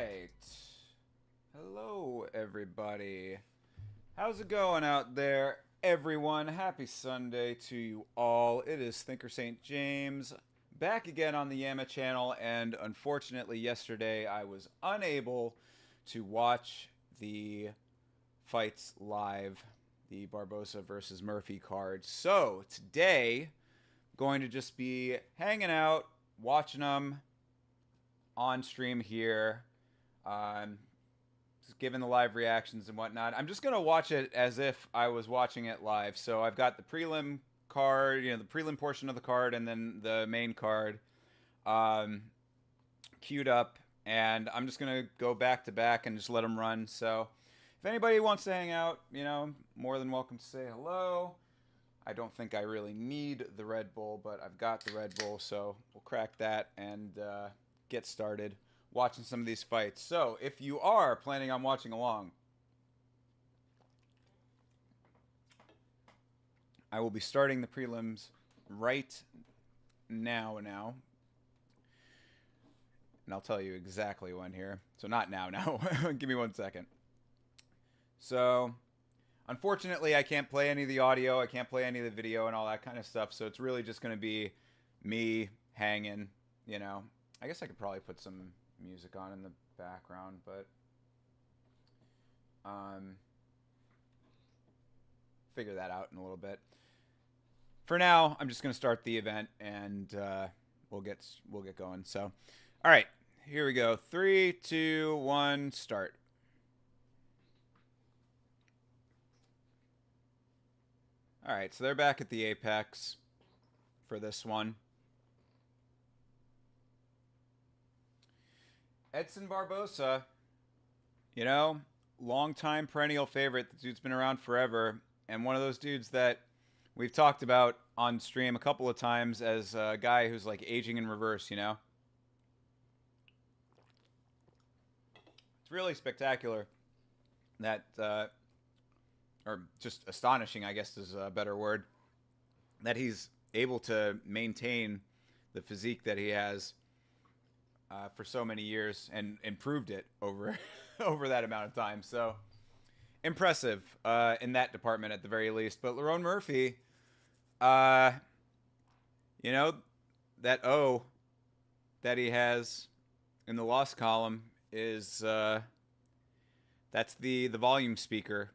right. Hello, everybody. How's it going out there, everyone? Happy Sunday to you all. It is Thinker St. James back again on the Yama channel, and unfortunately, yesterday I was unable to watch the fights live, the Barboza versus Murphy card. So today, going to just be hanging out, watching them on stream here. Just giving the live reactions and whatnot. I'm just gonna watch it as if I was watching it live. So I've got the prelim card, the prelim portion of the card, and then the main card um, queued up, and I'm just gonna go back to back and just let them run. So if anybody wants to hang out, more than welcome to say hello. I don't think I really need the Red Bull, but I've got the Red Bull, so we'll crack that and get started watching some of these fights. So if you are planning on watching along, I will be starting the prelims right now. And I'll tell you exactly when here. So not now. Give me 1 second. So unfortunately, I can't play any of the audio. I can't play any of the video and all that kind of stuff. So it's really just going to be me hanging, I guess I could probably put some music on in the background, but figure that out in a little bit. For now, I'm just going to start the event, and we'll get going. So, all right, here we go. 3, 2, 1, start. All right, so they're back at the Apex for this one. Edson Barboza, long-time perennial favorite. The dude's been around forever, and one of those dudes that we've talked about on stream a couple of times as a guy who's like aging in reverse, It's really spectacular that, or just astonishing, I guess is a better word, that he's able to maintain the physique that he has for so many years and improved it over over that amount of time. So impressive in that department at the very least. But Lerone Murphy, that O that he has in the loss column is that's the volume speaker.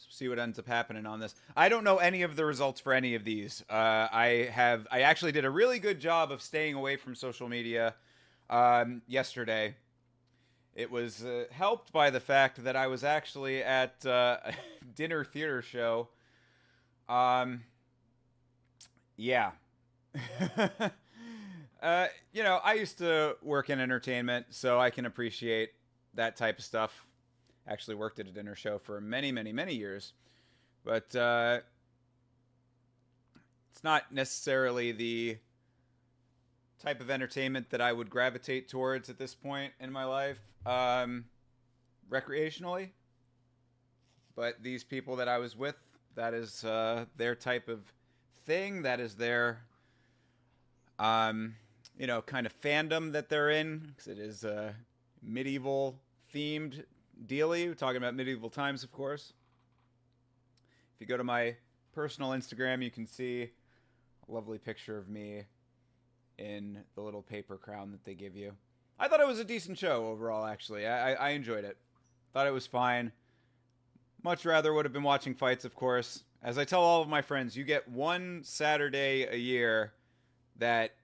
See what ends up happening on this. I don't know any of the results for any of these. I actually did a really good job of staying away from social media yesterday. It was helped by the fact that I was actually at a dinner theater show. Yeah. I used to work in entertainment, so I can appreciate that type of stuff. Actually worked at a dinner show for many, many, many years. But it's not necessarily the type of entertainment that I would gravitate towards at this point in my life, recreationally. But these people that I was with, that is their type of thing. That is their, kind of fandom that they're in. Because it is a medieval themed dealy. We're talking about medieval times, of course. If you go to my personal Instagram, you can see a lovely picture of me in the little paper crown that they give you. I thought it was a decent show overall, actually. I enjoyed it. Thought it was fine. Much rather would have been watching fights, of course. As I tell all of my friends, you get one Saturday a year that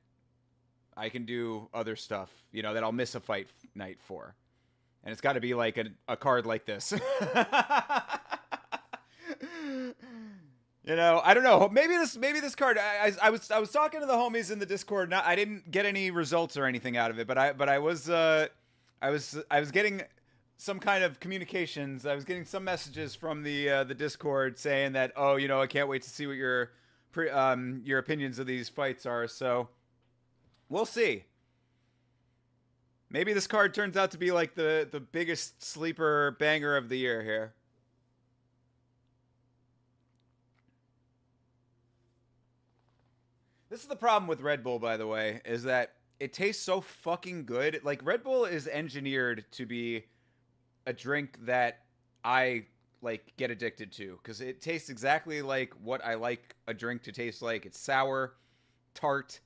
I can do other stuff, that I'll miss a fight night for. And it's got to be like a card like this. I don't know. Maybe this card. I was talking to the homies in the Discord. I didn't get any results or anything out of it, but I was getting some kind of communications. I was getting some messages from the Discord saying that, I can't wait to see what your opinions of these fights are. So we'll see. Maybe this card turns out to be like the biggest sleeper banger of the year here. This is the problem with Red Bull, by the way, is that it tastes so fucking good. Like Red Bull is engineered to be a drink that I like get addicted to because it tastes exactly like what I like a drink to taste like. It's sour, tart,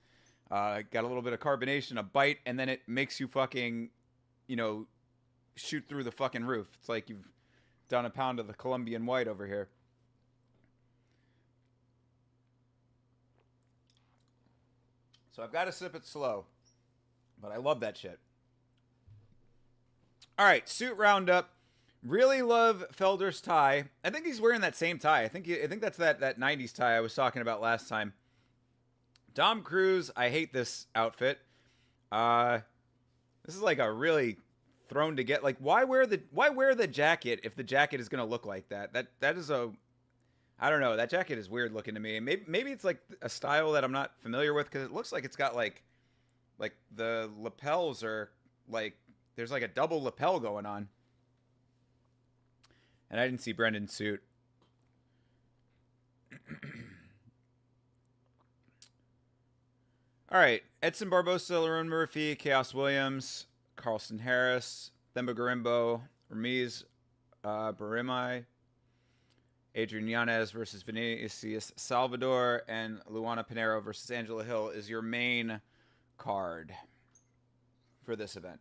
got a little bit of carbonation, a bite, and then it makes you fucking, you know, shoot through the fucking roof. It's like you've done a pound of the Colombian White over here. So I've got to sip it slow, but I love that shit. All right, suit roundup. Really love Felder's tie. I think he's wearing that same tie. I think that's that '90s tie I was talking about last time. Dom Cruz. I hate this outfit. This is like a really thrown to get. Like, why wear the jacket if the jacket is gonna look like that? That is a, I don't know. That jacket is weird looking to me. Maybe it's like a style that I'm not familiar with because it looks like it's got like the lapels are like there's like a double lapel going on. And I didn't see Brendan's suit. All right. Edson Barboza, Lerone Murphy, Chaos Williams, Carlston Harris, Themba Garimbo, Ramiz Barimai, Adrian Yanez versus Vinicius Salvador, and Luana Pinheiro versus Angela Hill is your main card for this event.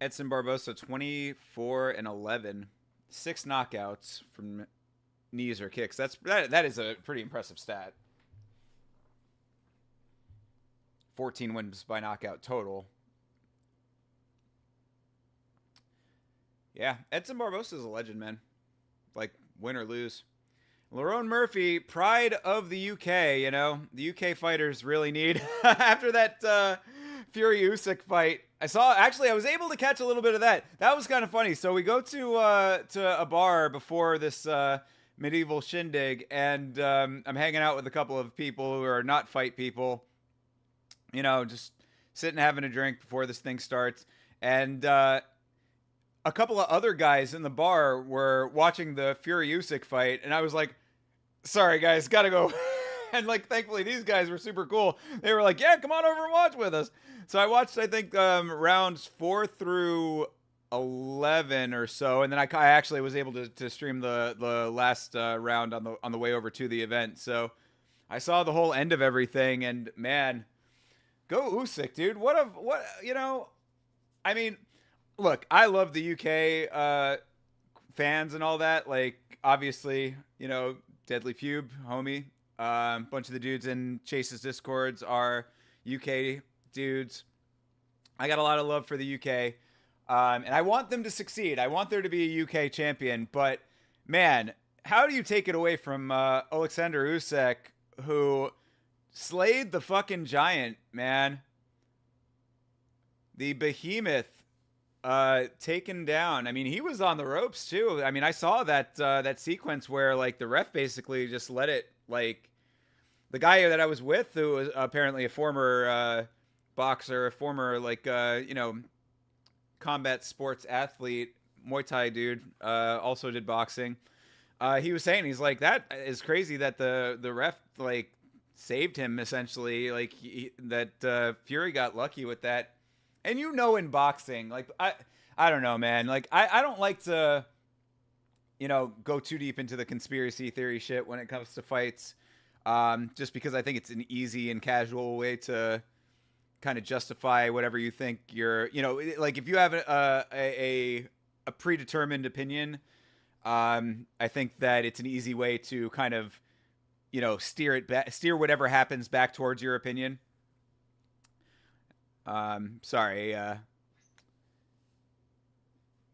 Edson Barboza, 24-11, 6 knockouts from knees or kicks. That is a pretty impressive stat. 14 wins by knockout total. Yeah, Edson Barboza is a legend, man. Like, win or lose. Lerone Murphy, pride of the UK, you know. The UK fighters really need, after that Fury Usyk fight, I was able to catch a little bit of that. That was kind of funny. So we go to a bar before this medieval shindig, and I'm hanging out with a couple of people who are not fight people, you know, just sitting having a drink before this thing starts. And a couple of other guys in the bar were watching the Fury Usyk fight, and I was like, sorry guys, gotta go. And like, thankfully these guys were super cool. They were like, yeah, come on over and watch with us. So I watched, I think, rounds 4 through 11 or so, and then I actually was able to stream the last round on the way over to the event. So I saw the whole end of everything, and man, go Usyk, dude. What you know? I mean, look, I love the UK fans and all that. Like, obviously, you know, Deadly Pube, homie. Bunch of the dudes in Chase's Discords are UK dudes. I got a lot of love for the UK. And I want them to succeed. I want there to be a UK champion. But, man, how do you take it away from Alexander Usyk, who slayed the fucking giant, man? The behemoth taken down. I mean, he was on the ropes, too. I mean, I saw that sequence where, like, the ref basically just let it, like, the guy that I was with, who was apparently a former boxer, a former, like, you know, combat sports athlete, Muay Thai dude, also did boxing. He was saying, he's like, that is crazy that the ref, like, saved him, essentially. Like, that Fury got lucky with that. And you know, in boxing, like, I don't know, man. Like, I don't like to, you know, go too deep into the conspiracy theory shit when it comes to fights. Just because I think it's an easy and casual way to kind of justify whatever you think you're, you know, like if you have a predetermined opinion, I think that it's an easy way to kind of, you know, steer whatever happens back towards your opinion. Sorry,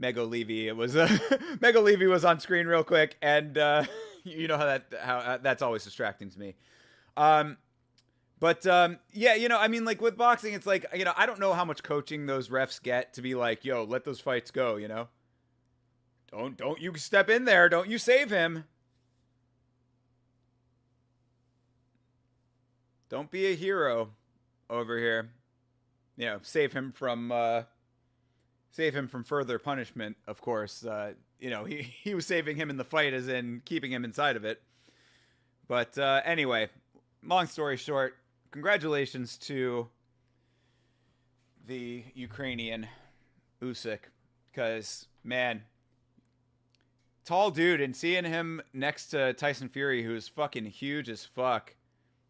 Mego Levy. It was Mego Levy was on screen real quick, and you know how that's always distracting to me. But yeah, you know, I mean, like with boxing, it's like, you know, I don't know how much coaching those refs get to be like, yo, let those fights go, you know? Don't you step in there, don't you save him. Don't be a hero over here. save him from further punishment. Of course, he was saving him in the fight, as in keeping him inside of it. But anyway, long story short, congratulations to the Ukrainian Usyk, because man, tall dude, and seeing him next to Tyson Fury, who's fucking huge as fuck,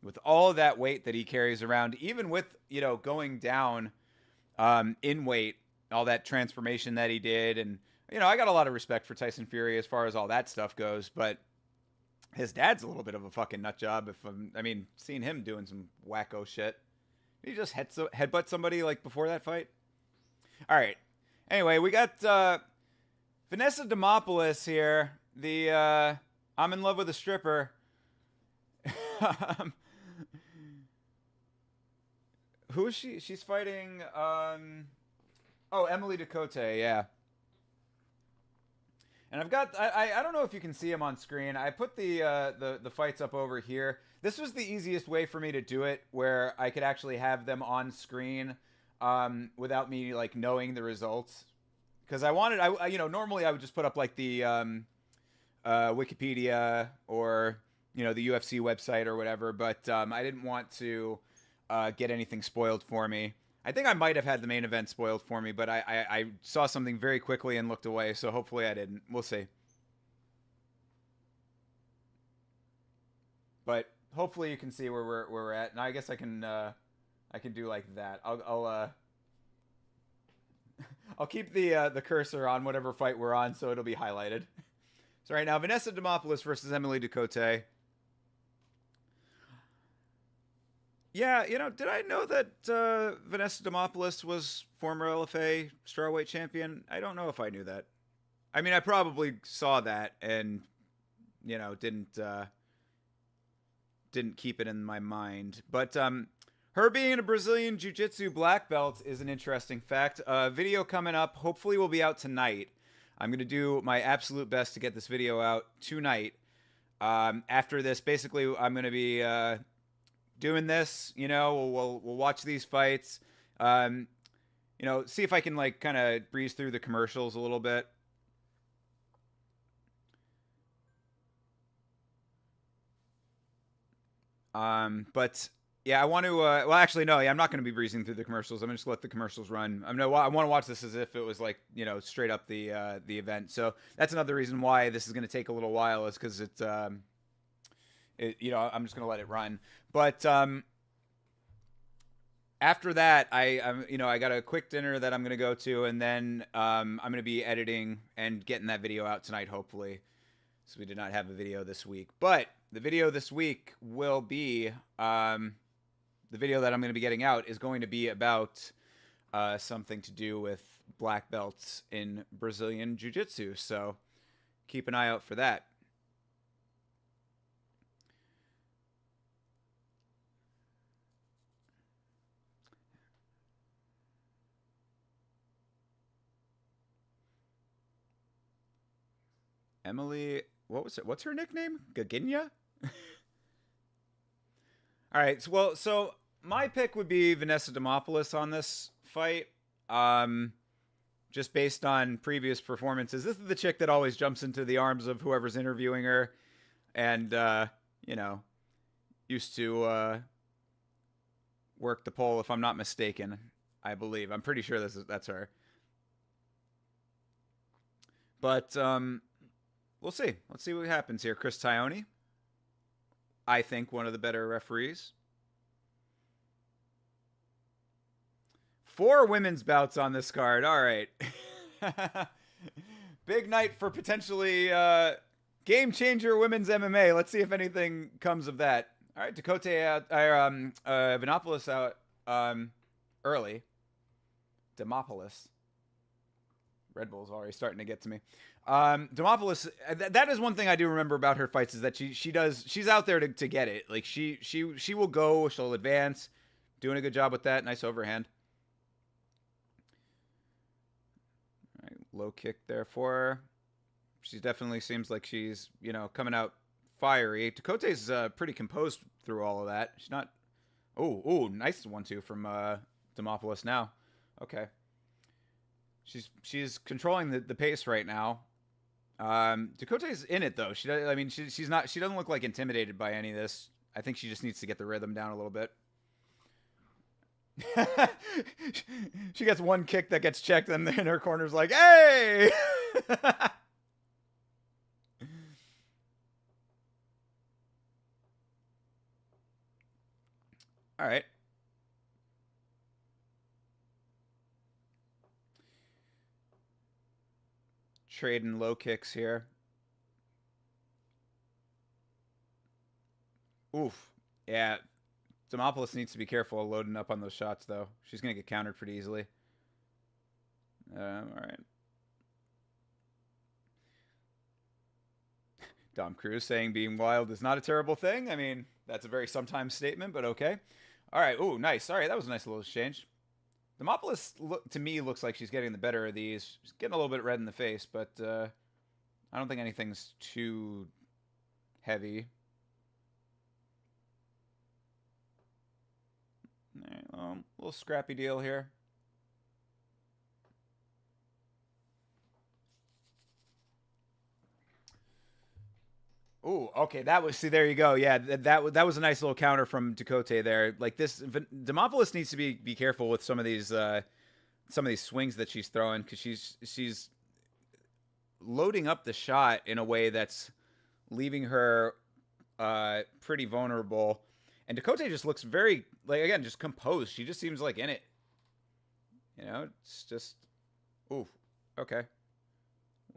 with all of that weight that he carries around, even with going down in weight, all that transformation that he did, and I got a lot of respect for Tyson Fury as far as all that stuff goes, but his dad's a little bit of a fucking nut job. Seeing him doing some wacko shit. Did he just headbutt somebody like before that fight? All right. Anyway, we got Vanessa Demopoulos here. The I'm in love with a stripper. Who is she? She's fighting. Emily Ducote. Yeah. And I've got, I don't know if you can see them on screen. I put the fights up over here. This was the easiest way for me to do it, where I could actually have them on screen without me like knowing the results. Because normally I would just put up like the Wikipedia or the UFC website or whatever, but I didn't want to get anything spoiled for me. I think I might have had the main event spoiled for me, but I saw something very quickly and looked away, so hopefully I didn't. We'll see. But hopefully you can see where we're at, and I guess I can do like that. I'll keep the cursor on whatever fight we're on, so it'll be highlighted. So right now, Vanessa Demopoulos versus Emily Ducote. Yeah, did I know that Vanessa Demopoulos was former LFA strawweight champion? I don't know if I knew that. I mean, I probably saw that and, didn't keep it in my mind. But her being a Brazilian Jiu-Jitsu black belt is an interesting fact. Video coming up. Hopefully will be out tonight. I'm going to do my absolute best to get this video out tonight. After this, basically, I'm going to be... doing this, we'll watch these fights, see if I can like kind of breeze through the commercials a little bit. But yeah, I want to. Well, actually, no. Yeah, I'm not going to be breezing through the commercials. I'm just gonna let the commercials run. I want to watch this as if it was like straight up the event. So that's another reason why this is going to take a little while, is because it's I'm just going to let it run. But after that, I got a quick dinner that I'm going to go to, and then I'm going to be editing and getting that video out tonight, hopefully. So we did not have a video this week. But the video this week will be, the video that I'm going to be getting out is going to be about something to do with black belts in Brazilian Jiu-Jitsu. So keep an eye out for that. Emily, what's her nickname? Gaginya? All right. So my pick would be Vanessa Demopoulos on this fight. Just based on previous performances. This is the chick that always jumps into the arms of whoever's interviewing her, and used to work the pole, if I'm not mistaken. I believe. I'm pretty sure that's her. But we'll see. Let's see what happens here. Chris Tione, I think one of the better referees. 4 women's bouts on this card. All right. Big night for potentially game changer women's MMA. Let's see if anything comes of that. All right, Ducote Vanopoulos out early. Demopoulos. Red Bull's already starting to get to me. Demopoulos, that is one thing I do remember about her fights, is that she's out there to get it. Like she will go, she'll advance. Doing a good job with that. Nice overhand. All right, low kick there for her. She definitely seems like she's, coming out fiery. Ducote's pretty composed through all of that. She's not... Oh, nice 1-2 from Demopoulos now. Okay. She's controlling the pace right now. Dakota's in it though. I mean, she's not. She doesn't look like intimidated by any of this. I think she just needs to get the rhythm down a little bit. She gets one kick that gets checked, and then her corner's like, "Hey!" All right. Trading low kicks here. Oof. Yeah. Demopoulos needs to be careful of loading up on those shots, though. She's going to get countered pretty easily. All right. Dom Cruz saying being wild is not a terrible thing. I mean, that's a very sometimes statement, but okay. All right. Ooh, nice. All right, that was a nice little exchange. Demopoulos, to me, looks like she's getting the better of these. She's getting a little bit red in the face, but I don't think anything's too heavy. All right, little scrappy deal here. Ooh, okay, that was, see, there you go. Yeah, that was a nice little counter from Dakote there. Like this, Demopoulos needs to be careful with some of these swings that she's throwing, because she's loading up the shot in a way that's leaving her pretty vulnerable. And Dakote just looks very, like, again, just composed. She just seems like in it. You know, it's just, ooh, okay,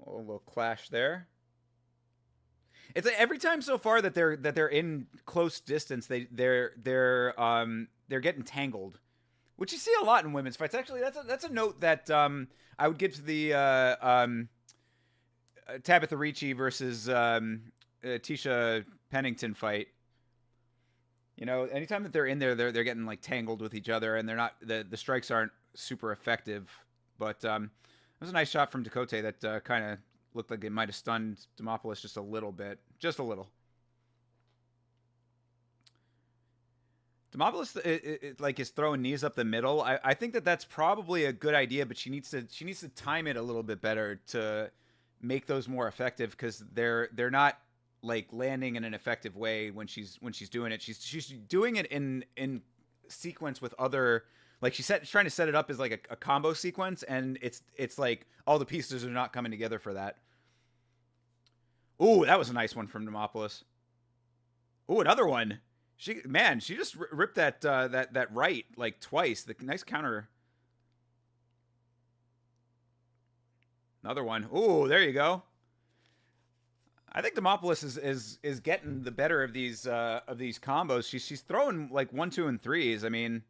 a little clash there. It's like every time so far that they're in close distance, they're getting tangled, which you see a lot in women's fights. Actually, that's a note that I would give to the Tabitha Ricci versus Tisha Pennington fight. You know, anytime that they're in there, they're getting like tangled with each other, and they're not, the strikes aren't super effective. But it was a nice shot from Dakote that kind of looked like it might have stunned Demopoulos just a little bit. Just a little. Demopoulos like is throwing knees up the middle. I think that's probably a good idea, but she needs to time it a little bit better to make those more effective, because they're not like landing in an effective way when she's doing it. She's doing it in sequence with other, like she's trying to set it up as like a combo sequence, and it's like all the pieces are not coming together for that. Ooh, that was a nice one from Demopoulos. Ooh, another one. She just ripped that right like twice. The nice counter. Another one. Ooh, there you go. I think Demopoulos is getting the better of these combos. She's throwing like 1, 2, and 3s. I mean,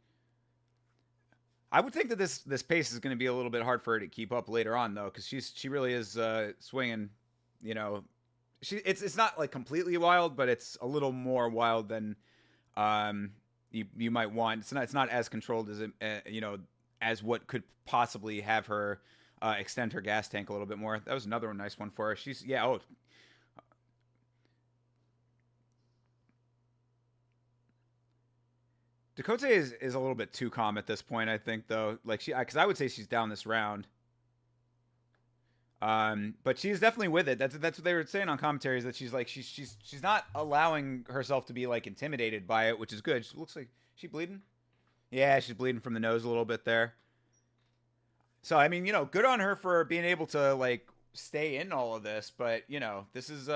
I would think that this pace is going to be a little bit hard for her to keep up later on, though, because she really is swinging. You know, it's not like completely wild, but it's a little more wild than you might want. It's not as controlled as as what could possibly have her extend her gas tank a little bit more. That was another nice one for her. Dakote is a little bit too calm at this point, I think, though. Like because I would say she's down this round. But she's definitely with it. That's what they were saying on commentaries, that she's like she's not allowing herself to be like intimidated by it, which is good. She looks like, she bleeding? Yeah, she's bleeding from the nose a little bit there. So I mean, good on her for being able to like stay in all of this, but this is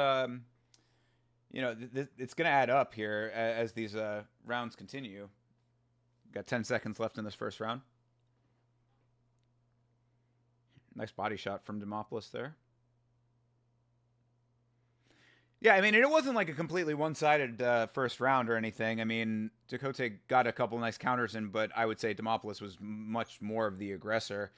it's gonna add up here as these rounds continue. Got 10 seconds left in this first round. Nice body shot from Demopoulos there. Yeah, I mean, it wasn't like a completely one-sided first round or anything. I mean, Dakote got a couple nice counters in, but I would say Demopoulos was much more of the aggressor.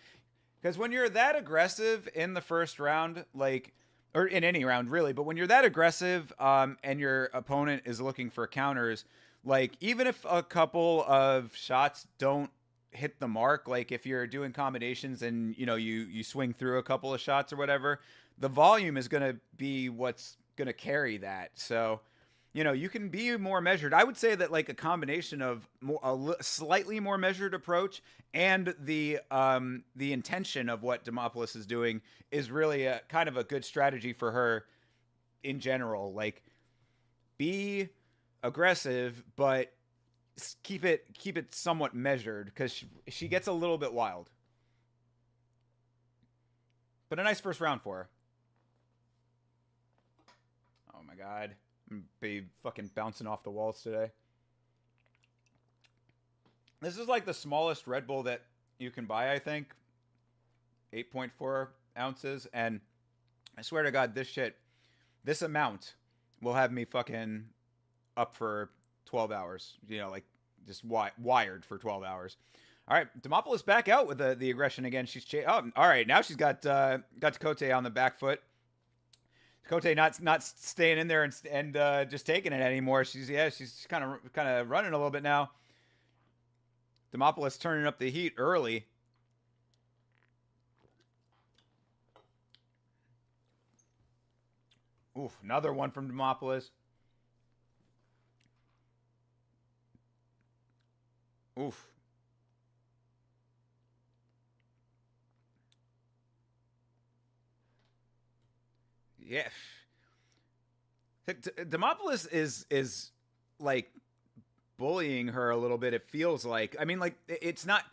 Because when you're that aggressive in the first round, like, or in any round really, but when you're that aggressive and your opponent is looking for counters, like, even if a couple of shots don't hit the mark, like if you're doing combinations and you swing through a couple of shots or whatever, the volume is going to be what's going to carry that. So you can be more measured. I would say that like a combination of slightly more measured approach and the intention of what Demopoulos is doing is really a kind of a good strategy for her in general. Like, be aggressive, but keep it somewhat measured because she gets a little bit wild. But a nice first round for her. Oh my god. I'm gonna be fucking bouncing off the walls today. This is like the smallest Red Bull that you can buy, I think. 8.4 ounces. And I swear to God, this amount will have me fucking up for 12 hours. Like just wired for 12 hours. All right, Demopoulos back out with the aggression again. All right, now she's got Ducote on the back foot. Ducote not staying in there and just taking it anymore. She's kind of running a little bit now. Demopoulos turning up the heat early. Oof, another one from Demopoulos. Oof. Yeah. Demopoulos is like bullying her a little bit. It feels like. I mean, like it's not.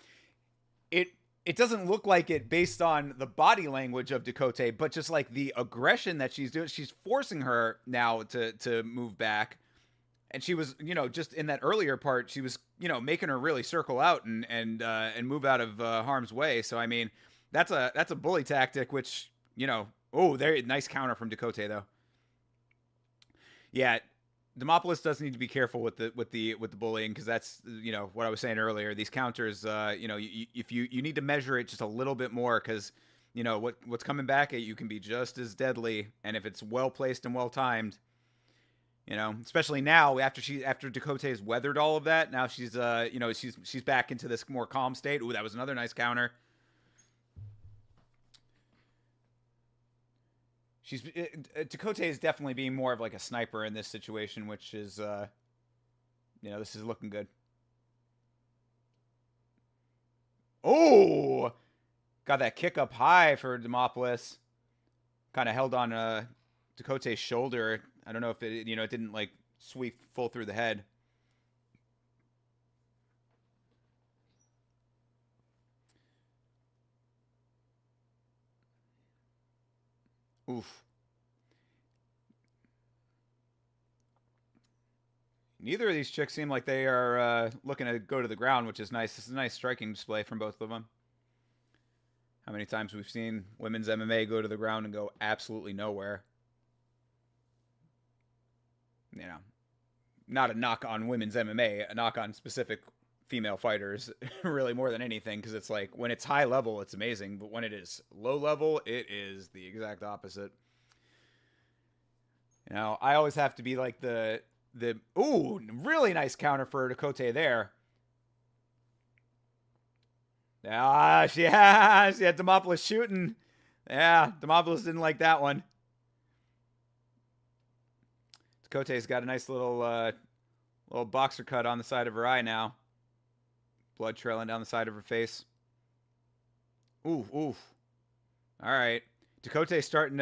It doesn't look like it based on the body language of Ducote, but just like the aggression that she's doing. She's forcing her now to move back. And she was, just in that earlier part, she was, making her really circle out and move out of harm's way. So I mean, that's a bully tactic, which oh, there, nice counter from Ducote though. Yeah, Demopoulos does need to be careful with the bullying because that's what I was saying earlier. These counters, if you need to measure it just a little bit more because what's coming back at you can be just as deadly, and if it's well placed and well timed. Especially now after Ducote has weathered all of that. Now she's she's back into this more calm state. Ooh, that was another nice counter. Ducote is definitely being more of like a sniper in this situation, which is this is looking good. Oh, got that kick up high for Demopoulos. Kind of held on Ducote's shoulder. I don't know if it didn't like sweep full through the head. Oof. Neither of these chicks seem like they are looking to go to the ground, which is nice. This is a nice striking display from both of them. How many times we've seen women's MMA go to the ground and go absolutely nowhere. Not a knock on women's MMA, a knock on specific female fighters, really more than anything, because it's like when it's high level, it's amazing, but when it is low level, it is the exact opposite. I always have to be like the ooh, really nice counter for Ducote there. She had Demopoulos shooting. Yeah, Demopoulos didn't like that one. Ducote's got a nice little boxer cut on the side of her eye now. Blood trailing down the side of her face. Ooh. All right. Ducote's starting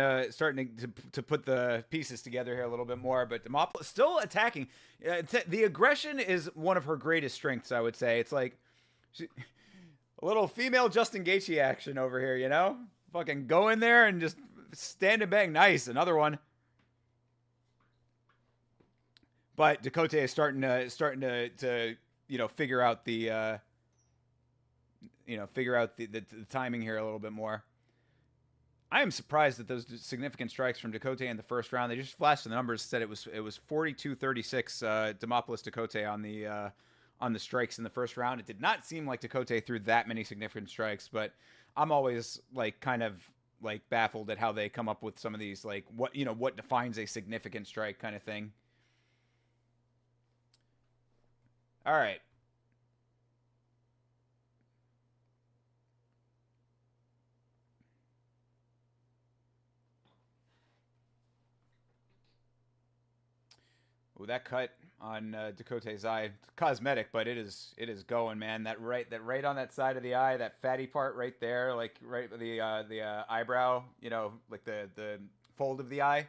to put the pieces together here a little bit more, but Demopoulos still attacking. The aggression is one of her greatest strengths, I would say. It's like a little female Justin Gaethje action over here, Fucking go in there and just stand and bang. Nice, another one. But Ducote is starting to figure out the the timing here a little bit more. I am surprised that those significant strikes from Ducote in the first round. They just flashed the numbers, said it was 42-36 Demopoulos Ducote on the strikes in the first round. It did not seem like Ducote threw that many significant strikes, but I'm always like kind of like baffled at how they come up with some of these, like what defines a significant strike kind of thing. All right. Ooh, that cut on Dakota's eye, cosmetic, but it is going, man. That right on that side of the eye, that fatty part right there, like right the eyebrow, like the fold of the eye.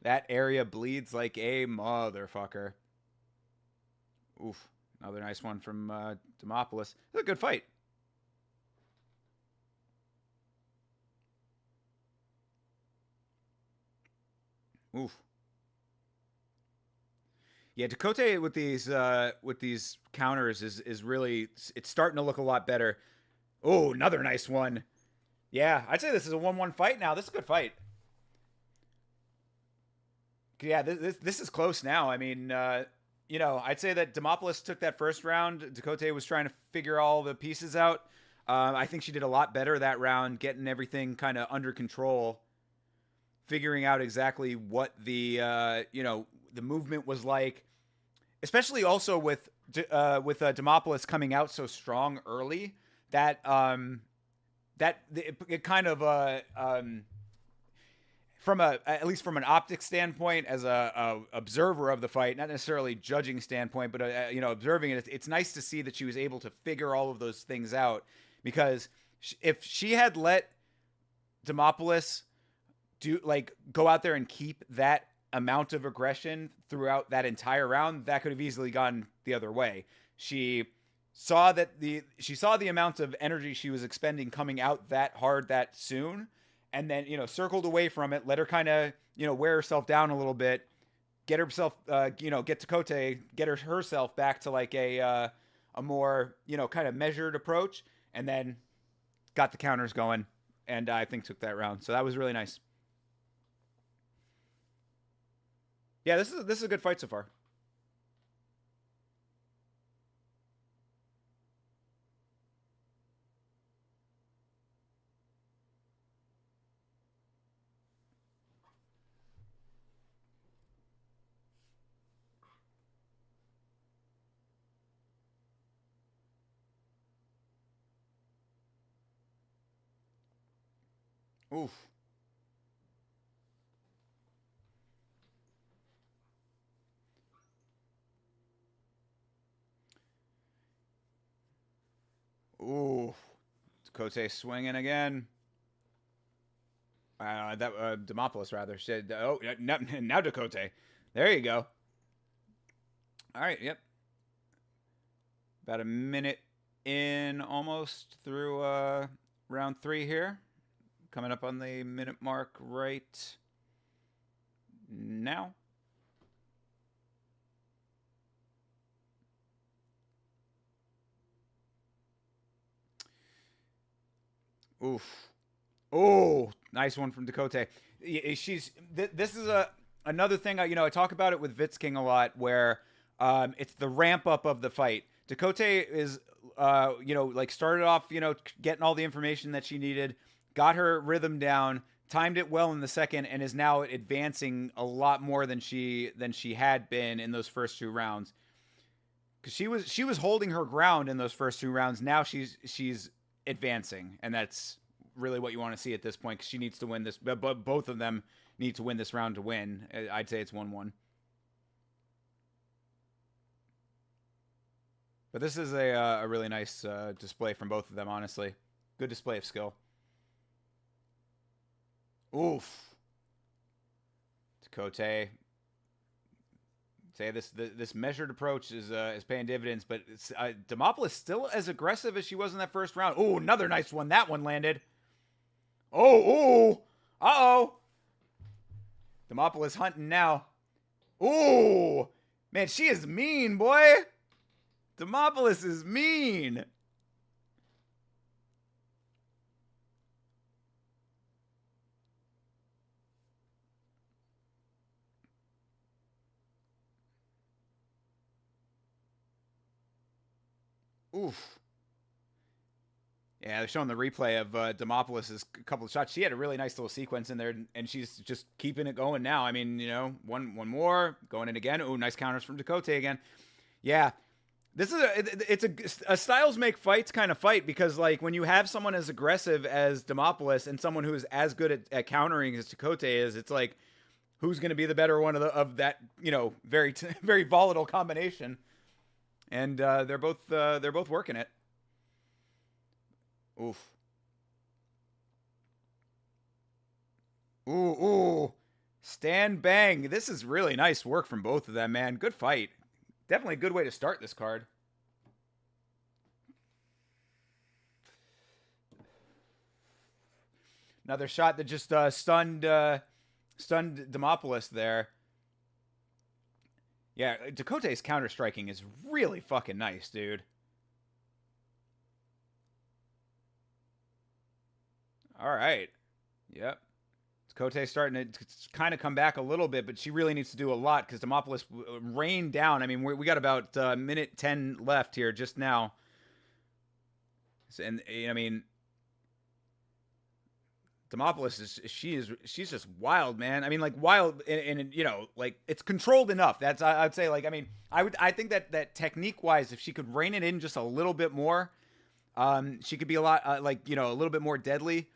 That area bleeds like a motherfucker. Oof, another nice one from Demopoulos. It's a good fight. Oof. Yeah, Dakota with these counters is really, it's starting to look a lot better. Oh, another nice one. Yeah, I'd say this is a 1-1 fight now. This is a good fight. Yeah, this is close now. I mean, I'd say that Demopoulos took that first round. Dakota was trying to figure all the pieces out. I think she did a lot better that round, getting everything kind of under control, figuring out exactly what the movement was like, especially also with Demopoulos coming out so strong early that it kind of from at least from an optic standpoint, as a observer of the fight, not necessarily judging standpoint, but observing it, it's nice to see that she was able to figure all of those things out, because if she had let Demopoulos go out there and keep that amount of aggression throughout that entire round, that could have easily gone the other way. She saw the amount of energy she was expending coming out that hard that soon, and then circled away from it, let her kind of wear herself down a little bit, get herself get Dakota, get herself back to like a more kind of measured approach, and then got the counters going, and I think took that round. So that was really nice. Yeah, this is a good fight so far. Oof. Ooh. Dakota swinging again. That Demopoulos rather said. Oh, now Dakota. There you go. All right. Yep. About a minute in, almost through round 3 here. Coming up on the minute mark right now. Oof. Oh, nice one from Dakota. This is another thing. I talk about it with Vitz King a lot, where it's the ramp up of the fight. Dakota is started off getting all the information that she needed, got her rhythm down, timed it well in the second, and is now advancing a lot more than she had been in those first 2 rounds. Because she was holding her ground in those first 2 rounds. Now she's advancing, and that's really what you want to see at this point, because she needs to win this. But both of them need to win this round to win. I'd say it's 1-1. But this is a really nice display from both of them, honestly. Good display of skill. Oof. Dakota. Say this measured approach is paying dividends, but Demopoulos still as aggressive as she was in that first round. Oh, another nice one. That one landed. Oh, uh-oh. Demopoulos hunting now. Ooh, man, she is mean, boy. Demopoulos is mean. Oof. Yeah, they're showing the replay of Demopoulos' couple of shots. She had a really nice little sequence in there, and she's just keeping it going now. I mean, one more, going in again. Oh, nice counters from Dakota again. Yeah, this is a styles make fights kind of fight, because like when you have someone as aggressive as Demopoulos and someone who is as good at countering as Dakota is, it's like who's going to be the better one of that, very very volatile combination. And they're both working it. Oof. Ooh, ooh. Stand bang. This is really nice work from both of them, man. Good fight. Definitely a good way to start this card. Another shot that just stunned Demopoulos there. Yeah, Dakote's counter striking is really fucking nice, dude. All right. Yep. Dakote's starting to kind of come back a little bit, but she really needs to do a lot because Demopoulos rained down. I mean, we got about minute 10 left here just now. And, I mean, Demopoulos she's just wild, man. I mean, like wild, and like it's controlled enough. That's I'd say, like, I mean, I think that technique wise, if she could rein it in just a little bit more, she could be a lot a little bit more deadly.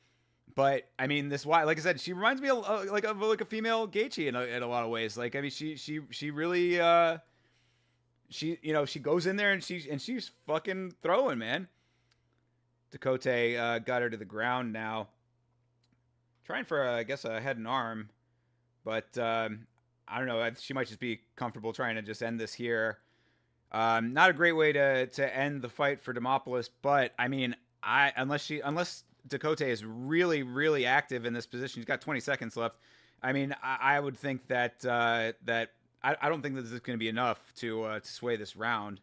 But I mean, this why, like I said, she reminds me of like a female Gaethje in a lot of ways. Like, I mean, she really she goes in there and she's fucking throwing, man. Dakote got her to the ground now. Trying for, I guess, a head and arm. But I don't know. She might just be comfortable trying to just end this here. Not a great way to end the fight for Demopoulos. But, I mean, unless Dakote is really, really active in this position, she's got 20 seconds left. I mean, I would think that I don't think that this is going to be enough to sway this round.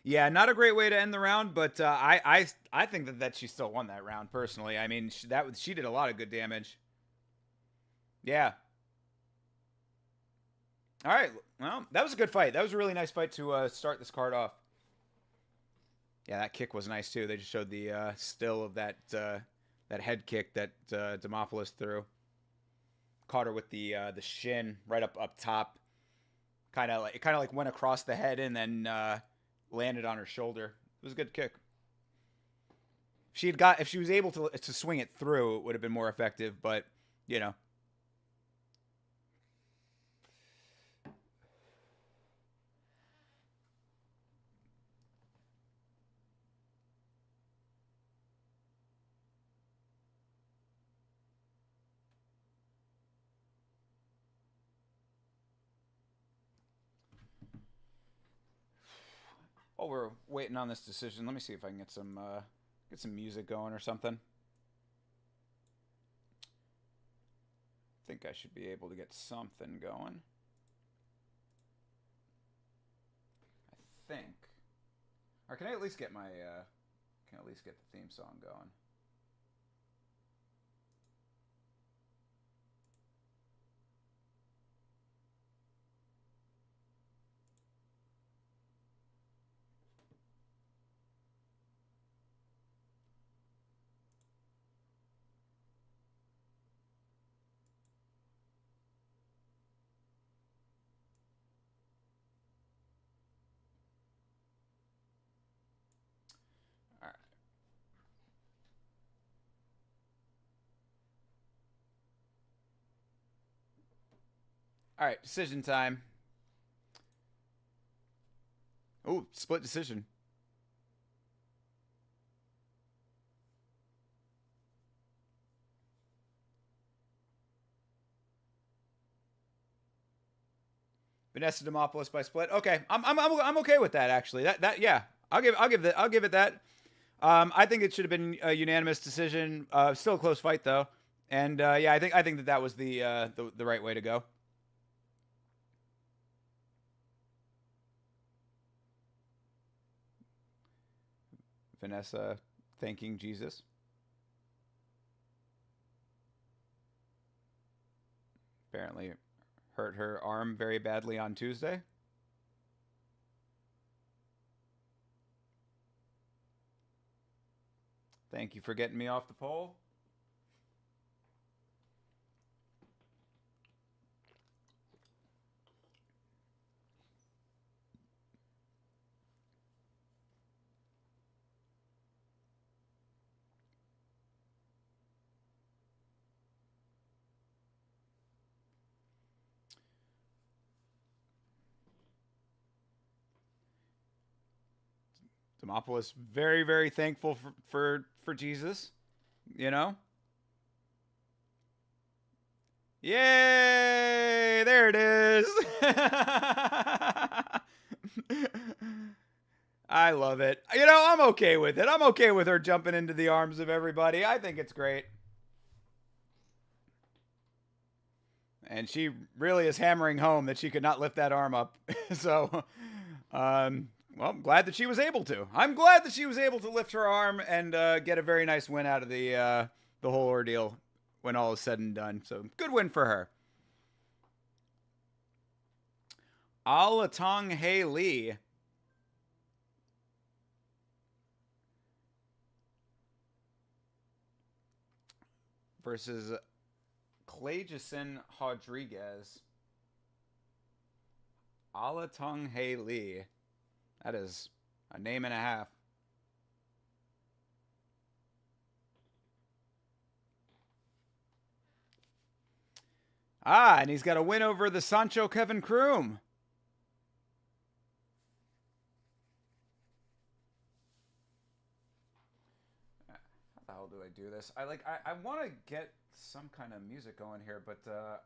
Yeah, not a great way to end the round, but I think that she still won that round personally. I mean, she did a lot of good damage. Yeah. All right. Well, that was a good fight. That was a really nice fight to start this card off. Yeah, that kick was nice too. They just showed the still of that head kick that Demopoulos threw. Caught her with the shin right up top. Kind of like went across the head and then landed on her shoulder. It was a good kick. If she was able to swing it through, it would have been more effective. But you know. While we're waiting on this decision, let me see if I can get some music going or something. I think I should be able to get something going. I think. Or can I at least get my can I at least get the theme song going? All right. All right, decision time. Oh, split decision. Vanessa Demopoulos by split. Okay, I'm okay with that actually. Yeah, I'll give it that. I think it should have been a unanimous decision. Still a close fight though, and yeah, I think that was the right way to go. Vanessa thanking Jesus. Apparently hurt her arm very badly on Tuesday. Thank you for getting me off the pole. Demopolis, very, very thankful for Jesus, you know? Yay! There it is! I love it. You know, I'm okay with it. I'm okay with her jumping into the arms of everybody. I think it's great. And she really is hammering home that she could not lift that arm up. So, well, I'm glad that she was able to. I'm glad that she was able to lift her arm and get a very nice win out of the whole ordeal when all is said and done. So, good win for her. Alatong Hae Lee versus Clayjason Rodriguez. Alatong Hae Lee. That is a name and a half. Ah, and he's got a win over the Sancho Kevin Kroom. How the hell do I do this? I want to get some kind of music going here, but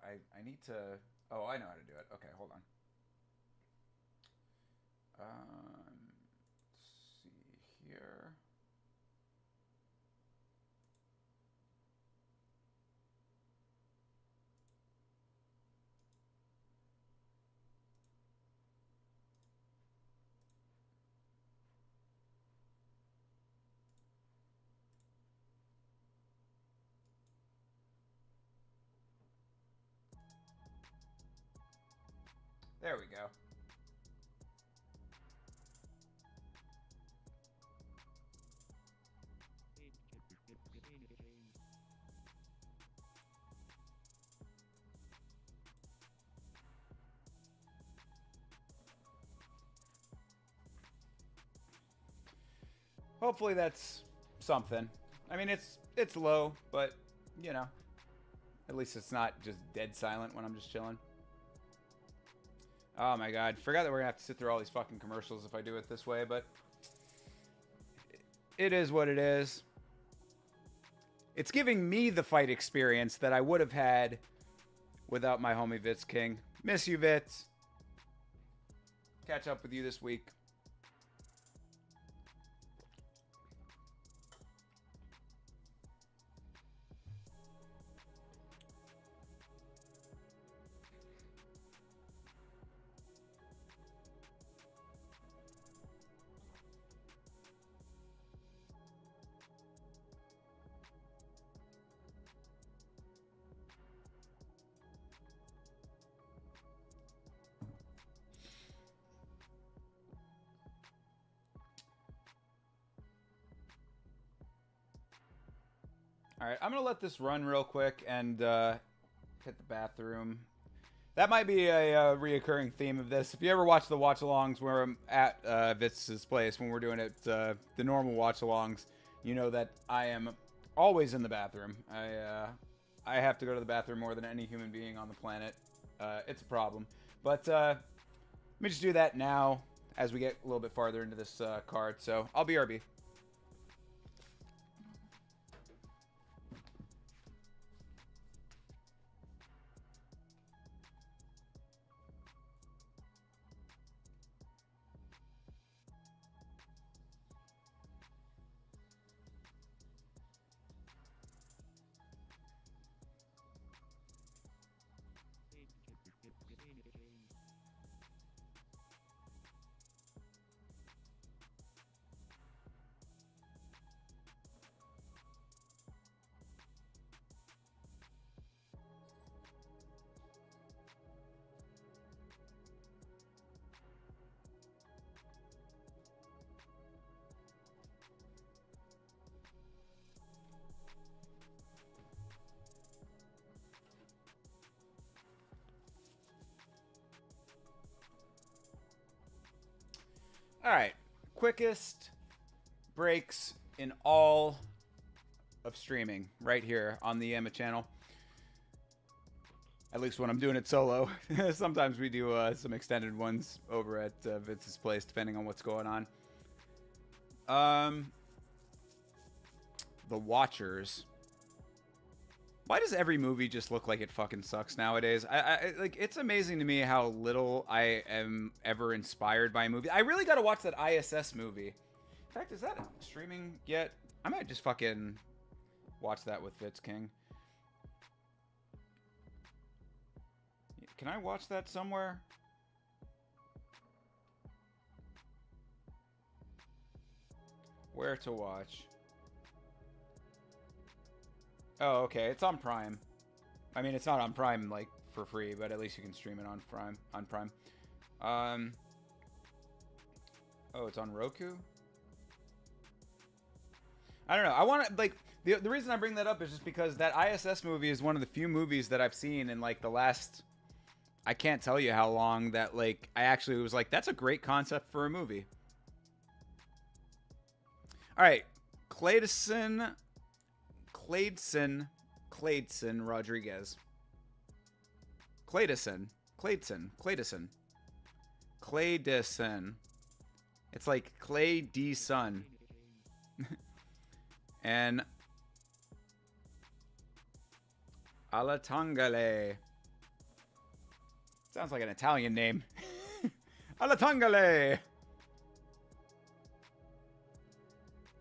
I need to. Oh, I know how to do it. Okay, hold on. Let's see here. There we go. Hopefully that's something. I mean, it's low, but you know, at least it's not just dead silent when I'm just chilling. Oh my god, forgot that we're gonna have to sit through all these fucking commercials if I do it this way, but it is what it is. It's giving me the fight experience that I would have had without my homie Vitz King. Miss you, Vitz. Catch up with you this week. All right, I'm going to let this run real quick and hit the bathroom. That might be a reoccurring theme of this. If you ever watch the watch-alongs where I'm at Vitz's place when we're doing it, the normal watch-alongs, you know that I am always in the bathroom. I have to go to the bathroom more than any human being on the planet. It's a problem. But let me just do that now as we get a little bit farther into this card. So I'll BRB. All right, quickest breaks in all of streaming right here on the Emma channel. At least when I'm doing it solo. Sometimes we do some extended ones over at Vince's place, depending on what's going on. Um, The Watchers. Why does every movie just look like it fucking sucks nowadays? I like, it's amazing to me how little I am ever inspired by a movie. I really got to watch that ISS movie. In fact, is that streaming yet? I might just fucking watch that with Fitz King. Can I watch that somewhere? Where to watch? Oh, okay. It's on Prime. I mean, it's not on Prime like for free, but at least you can stream it on Prime. Oh, it's on Roku. I don't know. I want to like the reason I bring that up is just because that ISS movie is one of the few movies that I've seen in like the last, I can't tell you how long, that like I actually was like, that's a great concept for a movie. All right, Clayton Rodriguez. Clayton. It's like Clay D Sun. And Alatangale. Sounds like an Italian name. Alatangale.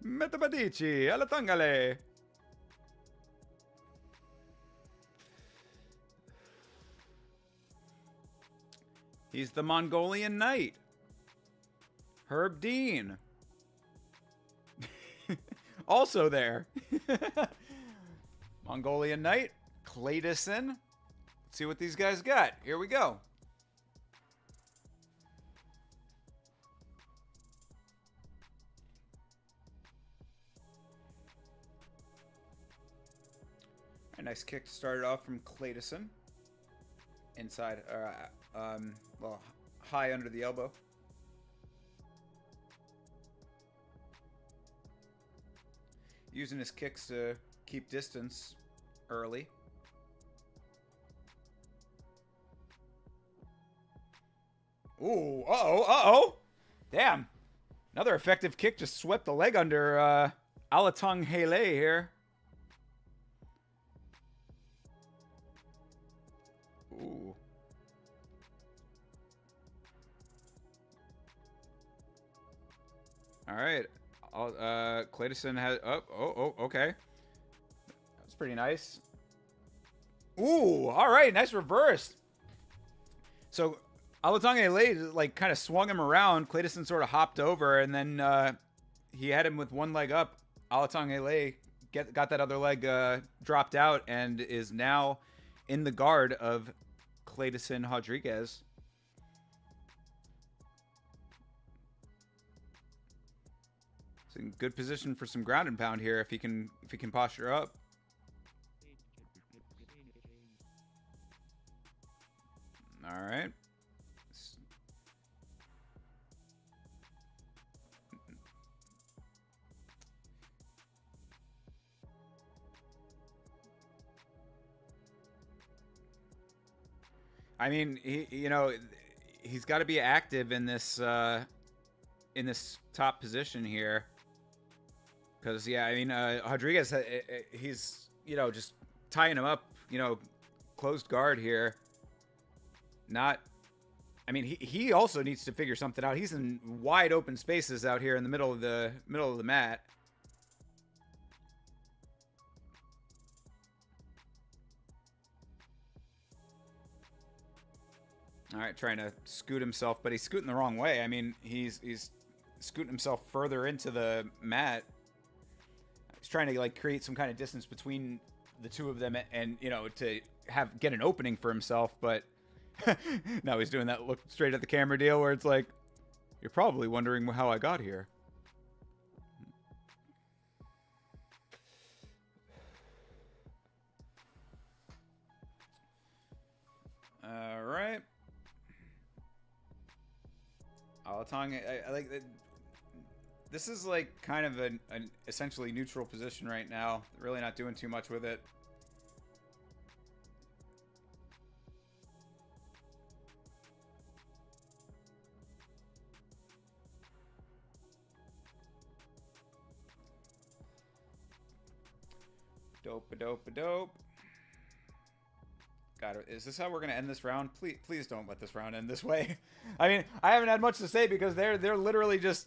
Metabadici. Alatangale. He's the Mongolian Knight. Herb Dean. Also there. Mongolian Knight. Clayton. Let's see what these guys got. Here we go. A nice kick to start it off from Clayton. Inside, well, high under the elbow. Using his kicks to keep distance early. Ooh, uh-oh. Damn. Another effective kick just swept the leg under Alatang Hele here. Ooh. All right. Clayton has... Oh, okay. That's pretty nice. Ooh, all right. Nice reverse. So, Alatang Hele, like, kind of swung him around. Clayton sort of hopped over, and then he had him with one leg up. Alatang Hele got that other leg dropped out and is now in the guard of Clayton Rodriguez. It's in good position for some ground and pound here if he can posture up. All right. I mean, he's got to be active in this top position here, because yeah, I mean, Rodriguez, he's just tying him up, closed guard here. Not, I mean, he also needs to figure something out. He's in wide open spaces out here in the middle of the mat. All right, trying to scoot himself, but he's scooting the wrong way. I mean, he's scooting himself further into the mat. He's trying to like create some kind of distance between the two of them, and to get an opening for himself. But now he's doing that look straight at the camera deal, where it's like, you're probably wondering how I got here. All right. Alatang, I like that. This is like kind of an essentially neutral position right now. Really not doing too much with it. Dope. God, is this how we're gonna end this round? Please don't let this round end this way. I mean, I haven't had much to say because they're literally just,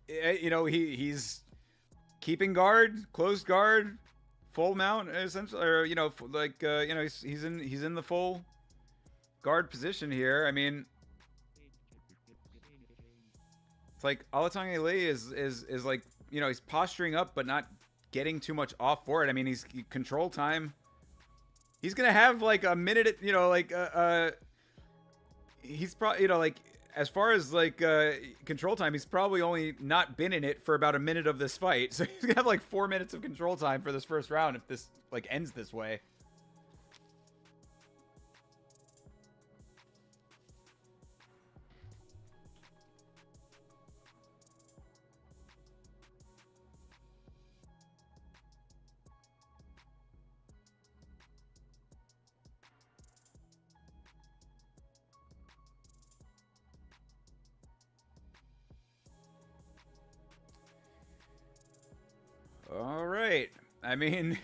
you know, he's keeping guard, closed guard, full mount essentially, or you know, like you know, he's in the full guard position here. I mean, it's like Alatang Lee is like, you know, he's posturing up but not getting too much off for it. I mean, he's control time. He's gonna have like a minute, you know, like he's probably, you know, like as far as like control time, he's probably only not been in it for about a minute of this fight. So he's gonna have like 4 minutes of control time for this first round if this like ends this way. All right. I mean,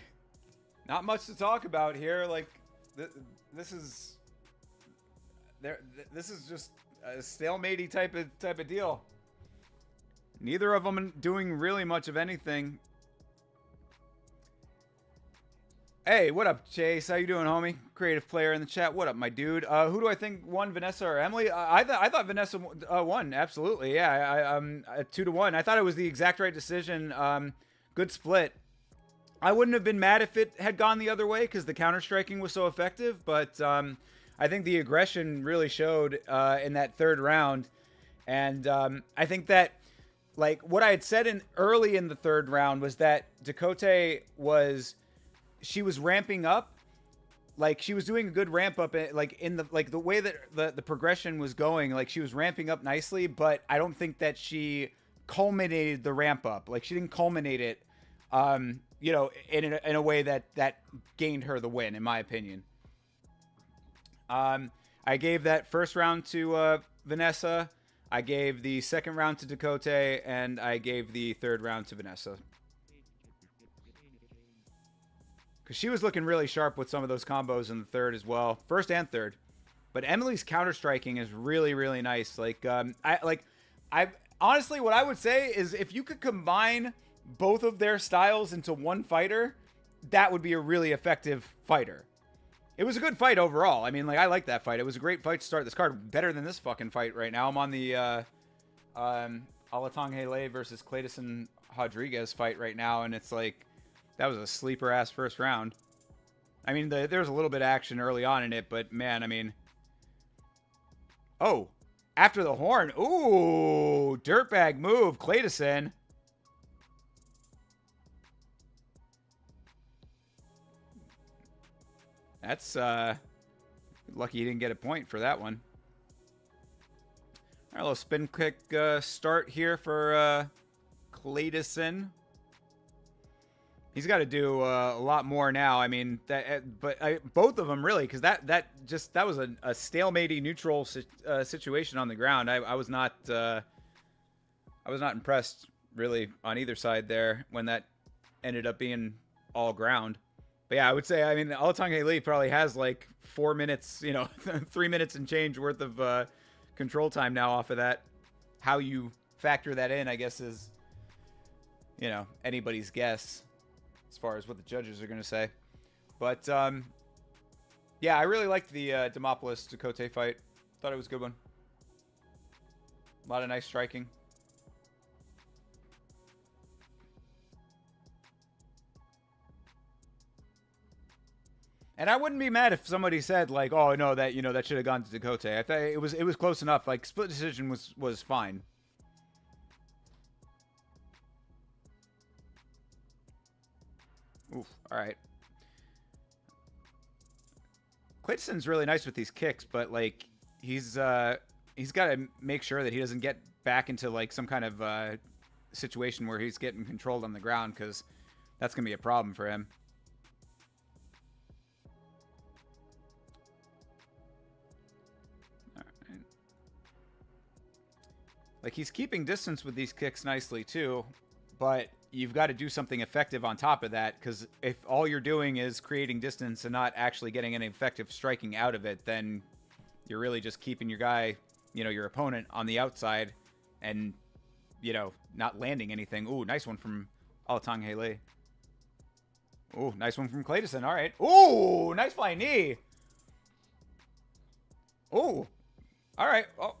not much to talk about here. Like, this is this is just a stalematey type of deal. Neither of them doing really much of anything. Hey, what up, Chase? How you doing, homie? Creative player in the chat. What up, my dude? Who do I think won, Vanessa or Emily? I thought Vanessa won. Absolutely, yeah. 2-1. I thought it was the exact right decision. Good split. I wouldn't have been mad if it had gone the other way because the counter striking was so effective. But I think the aggression really showed in that third round, and I think that like what I had said early in the third round was that Dakota was ramping up, like she was doing a good ramp up, like in the way that the progression was going, like she was ramping up nicely, but I don't think that she culminated the ramp up. Like she didn't culminate it, you know, in a way that gained her the win, in my opinion. I gave that first round to Vanessa. I gave the second round to Dakota, and I gave the third round to Vanessa. Because she was looking really sharp with some of those combos in the third as well. First and third. But Emily's counter-striking is really, really nice. Like, I honestly, what I would say is if you could combine both of their styles into one fighter, that would be a really effective fighter. It was a good fight overall. I mean, like, I like that fight. It was a great fight to start this card. Better than this fucking fight right now. I'm on the Alatang Hele versus Clayton Rodriguez fight right now, and it's like, that was a sleeper-ass first round. I mean, there was a little bit of action early on in it, but, man, I mean... Oh, after the horn. Ooh, dirtbag move, Clayton. That's, lucky he didn't get a point for that one. All right, a little spin kick start here for Clayton. He's got to do a lot more now. I mean, both of them really, because that was a stalematy neutral situation on the ground. I was not impressed really on either side there when that ended up being all ground. But yeah, I would say, I mean, Alatang Lee probably has like 4 minutes, you know, 3 minutes and change worth of control time now off of that. How you factor that in, I guess, is, you know, anybody's guess as far as what the judges are going to say. But, yeah, I really liked the Demopoulos-Dakota fight. Thought it was a good one. A lot of nice striking. And I wouldn't be mad if somebody said, like, oh, no, that, you know, that should have gone to Dakota. I thought it was close enough. Like, split decision was fine. Oof, all right. Clayton's really nice with these kicks, but, like, he's got to make sure that he doesn't get back into, like, some kind of situation where he's getting controlled on the ground, because that's going to be a problem for him. Like, he's keeping distance with these kicks nicely, too. But you've got to do something effective on top of that, because if all you're doing is creating distance and not actually getting any effective striking out of it, then you're really just keeping your guy, your opponent on the outside and, not landing anything. Ooh, nice one from Alatang Hele. Ooh, nice one from Clayton. All right. Ooh, nice flying knee. Ooh. All right. Oh,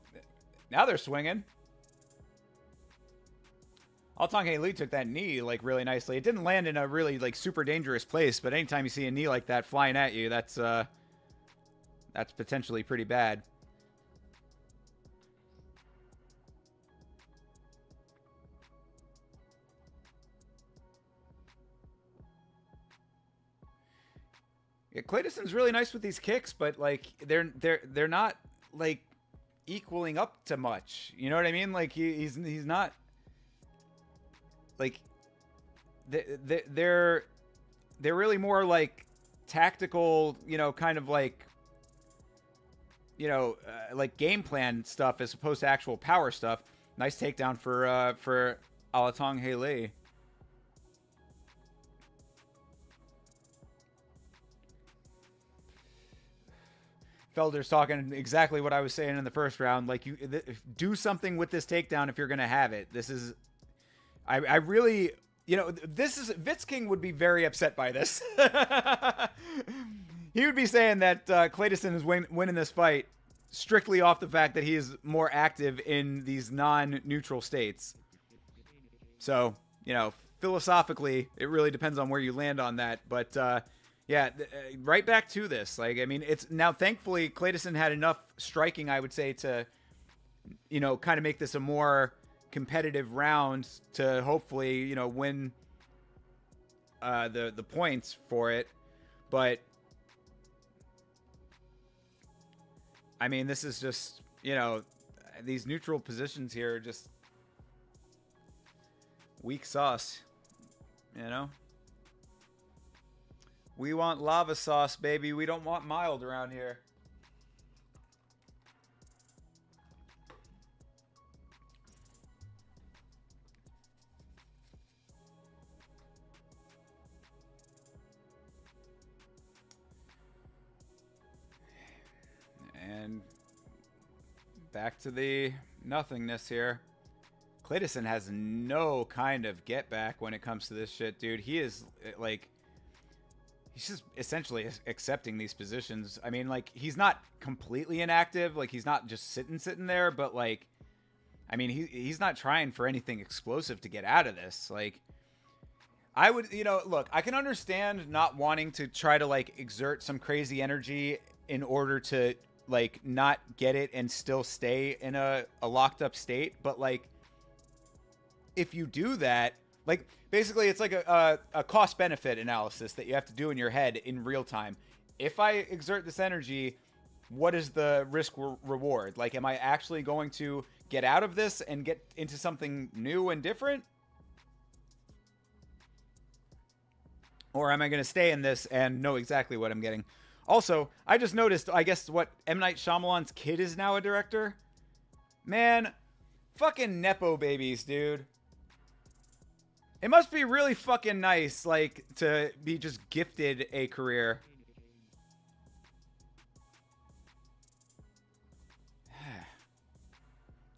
now they're swinging. Alatang Hele took that knee, really nicely. It didn't land in a really, super dangerous place, but anytime you see a knee like that flying at you, that's potentially pretty bad. Yeah, Clayton's really nice with these kicks, but they're not equaling up to much. You know what I mean? He's not they're really more tactical, kind of game plan stuff as opposed to actual power stuff. Nice takedown for Alatang Hele. Felder's talking exactly what I was saying in the first round. Do something with this takedown if you're going to have it. This is, I really, this is, Vitz King would be very upset by this. He would be saying that Clayton is winning this fight strictly off the fact that he is more active in these non-neutral states. So, philosophically, it really depends on where you land on that. But, yeah, right back to this. It's now, thankfully, Clayton had enough striking, I would say, to, kind of make this a more competitive round to hopefully, win the points for it. But, this is just, these neutral positions here are just weak sauce, We want lava sauce, baby. We don't want mild around here. And back to the nothingness here. Clayton has no kind of get back when it comes to this shit, dude. He is he's just essentially accepting these positions. He's not completely inactive. He's not just sitting there, but he's not trying for anything explosive to get out of this. I would, look, I can understand not wanting to try to exert some crazy energy in order to not get it and still stay in a locked up state. But if you do that, basically it's a cost benefit analysis that you have to do in your head in real time. If I exert this energy, what is the risk reward? Am I actually going to get out of this and get into something new and different? Or am I going to stay in this and know exactly what I'm getting? Also, I just noticed, I guess, what, M. Night Shyamalan's kid is now a director? Man, fucking Nepo babies, dude. It must be really fucking nice, to be just gifted a career.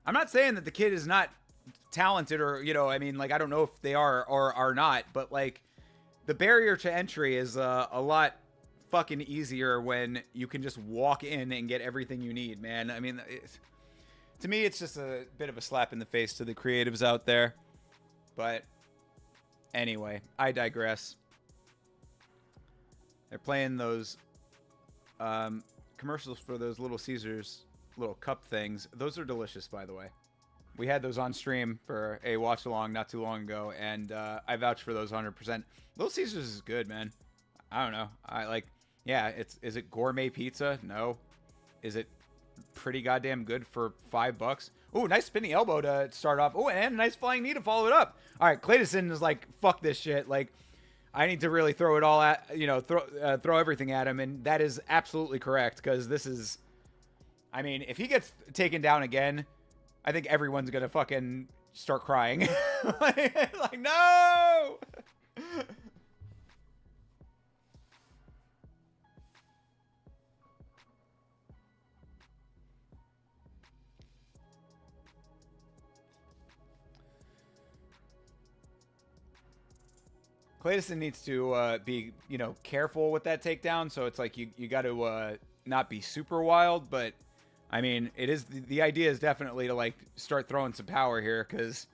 I'm not saying that the kid is not talented or, I don't know if they are or are not, but, the barrier to entry is a lot fucking easier when you can just walk in and get everything you need, man. To me, it's just a bit of a slap in the face to the creatives out there. But anyway, I digress. They're playing those commercials for those Little Caesars little cup things. Those are delicious, by the way. We had those on stream for a watch along not too long ago, and I vouch for those 100%. Little Caesars is good, man. I don't know. Yeah, is it gourmet pizza? No. Is it pretty goddamn good for $5? Ooh, nice spinning elbow to start off. Oh, and a nice flying knee to follow it up. All right, Clayton is fuck this shit. I need to really throw it all at, throw everything at him, and that is absolutely correct, because this is, if he gets taken down again, I think everyone's gonna fucking start crying. Like, no! Clayton needs to be, careful with that takedown. So it's like you got to not be super wild, but I mean, it is the idea is definitely to like start throwing some power here because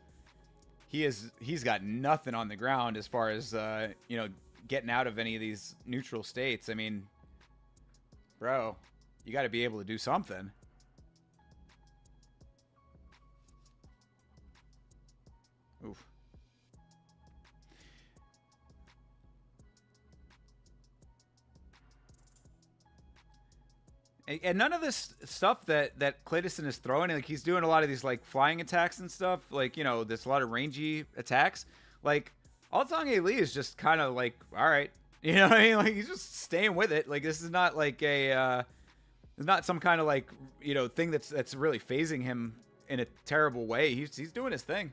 he's got nothing on the ground as far as getting out of any of these neutral states. I mean, bro, you got to be able to do something. Oof. And none of this stuff that Clayton is throwing, like he's doing a lot of these like flying attacks and stuff, like there's a lot of rangy attacks. Like Alatong Lee is just kind of like, all right, you know what I mean? Like he's just staying with it. Like this is not like it's not some kind of like thing that's really phasing him in a terrible way. He's doing his thing.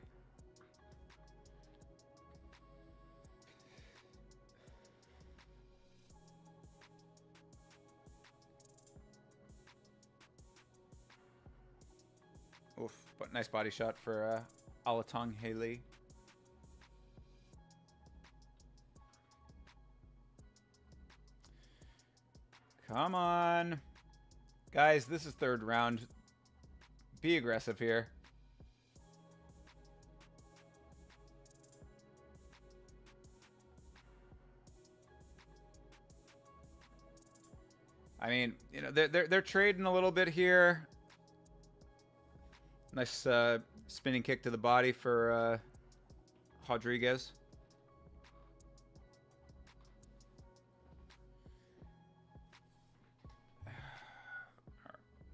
Oof, but nice body shot for Alatong Haley. Come on. Guys, this is third round. Be aggressive here. I mean, they're trading a little bit here. Nice spinning kick to the body for Rodriguez.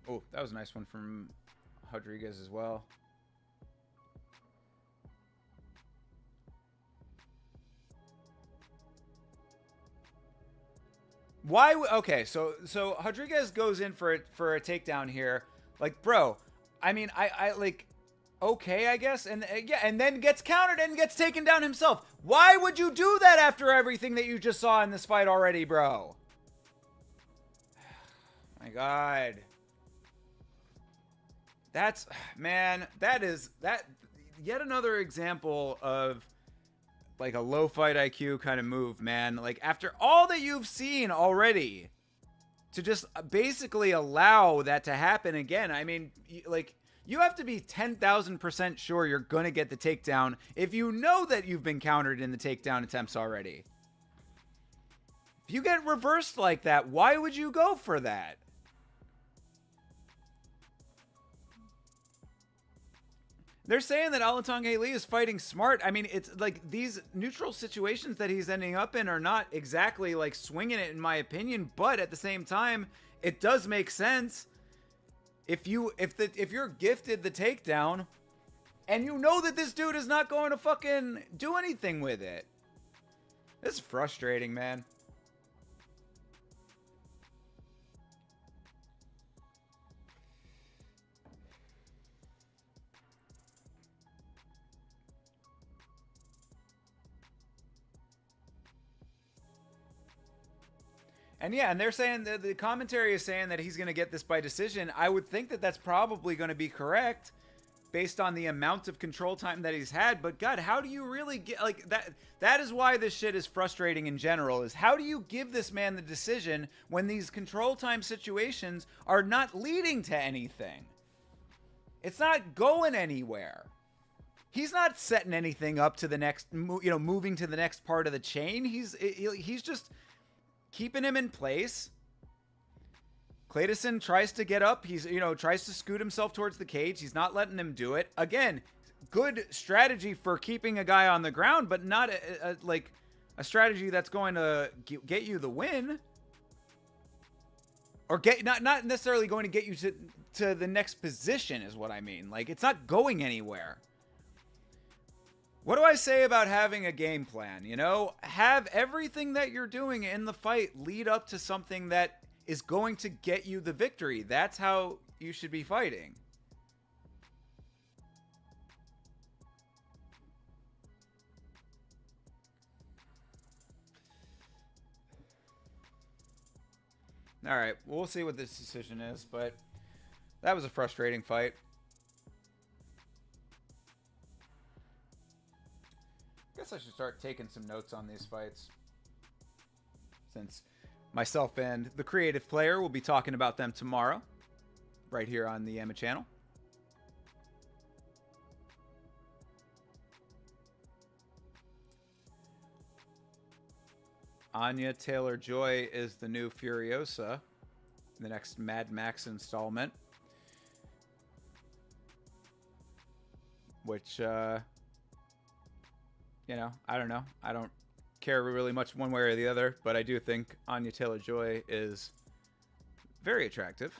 Oh, that was a nice one from Rodriguez as well. Why? Okay, so Rodriguez goes in for a takedown here. Like, bro, I mean, I like, okay, I guess, and yeah, and then gets countered and gets taken down himself. Why would you do that after everything that you just saw in this fight already, bro? My God. That's, man, that yet another example of like a low fight IQ kind of move, man. Like after all that you've seen already, to just basically allow that to happen again. I mean, like you have to be 10,000% sure you're going to get the takedown if you know that you've been countered in the takedown attempts already. If you get reversed like that, why would you go for that? They're saying that Alatong Lee is fighting smart. I mean, it's like these neutral situations that he's ending up in are not exactly like swinging it, in my opinion. But at the same time, it does make sense if you're gifted the takedown, and you know that this dude is not going to fucking do anything with it. This is frustrating, man. And yeah, and they're saying that the commentary is saying that he's going to get this by decision. I would think that that's probably going to be correct based on the amount of control time that he's had. But God, how do you really get like that? That is why this shit is frustrating in general, is how do you give this man the decision when these control time situations are not leading to anything? It's not going anywhere. He's not setting anything up to the next, moving to the next part of the chain. He's just keeping him in place. Clayton tries to get up. He's, tries to scoot himself towards the cage. He's not letting him do it. Again, good strategy for keeping a guy on the ground, but not a strategy that's going to get you the win. Or not necessarily going to get you to the next position is what I mean. Like, it's not going anywhere. What do I say about having a game plan? Have everything that you're doing in the fight lead up to something that is going to get you the victory. That's how you should be fighting. All right, we'll see what this decision is, but that was a frustrating fight. Guess I should start taking some notes on these fights, since myself and the creative player will be talking about them tomorrow, right here on the Emma channel. Anya Taylor-Joy is the new Furiosa, the next Mad Max installment. Which, you know, I don't know. I don't care really much one way or the other, but I do think Anya Taylor-Joy is very attractive.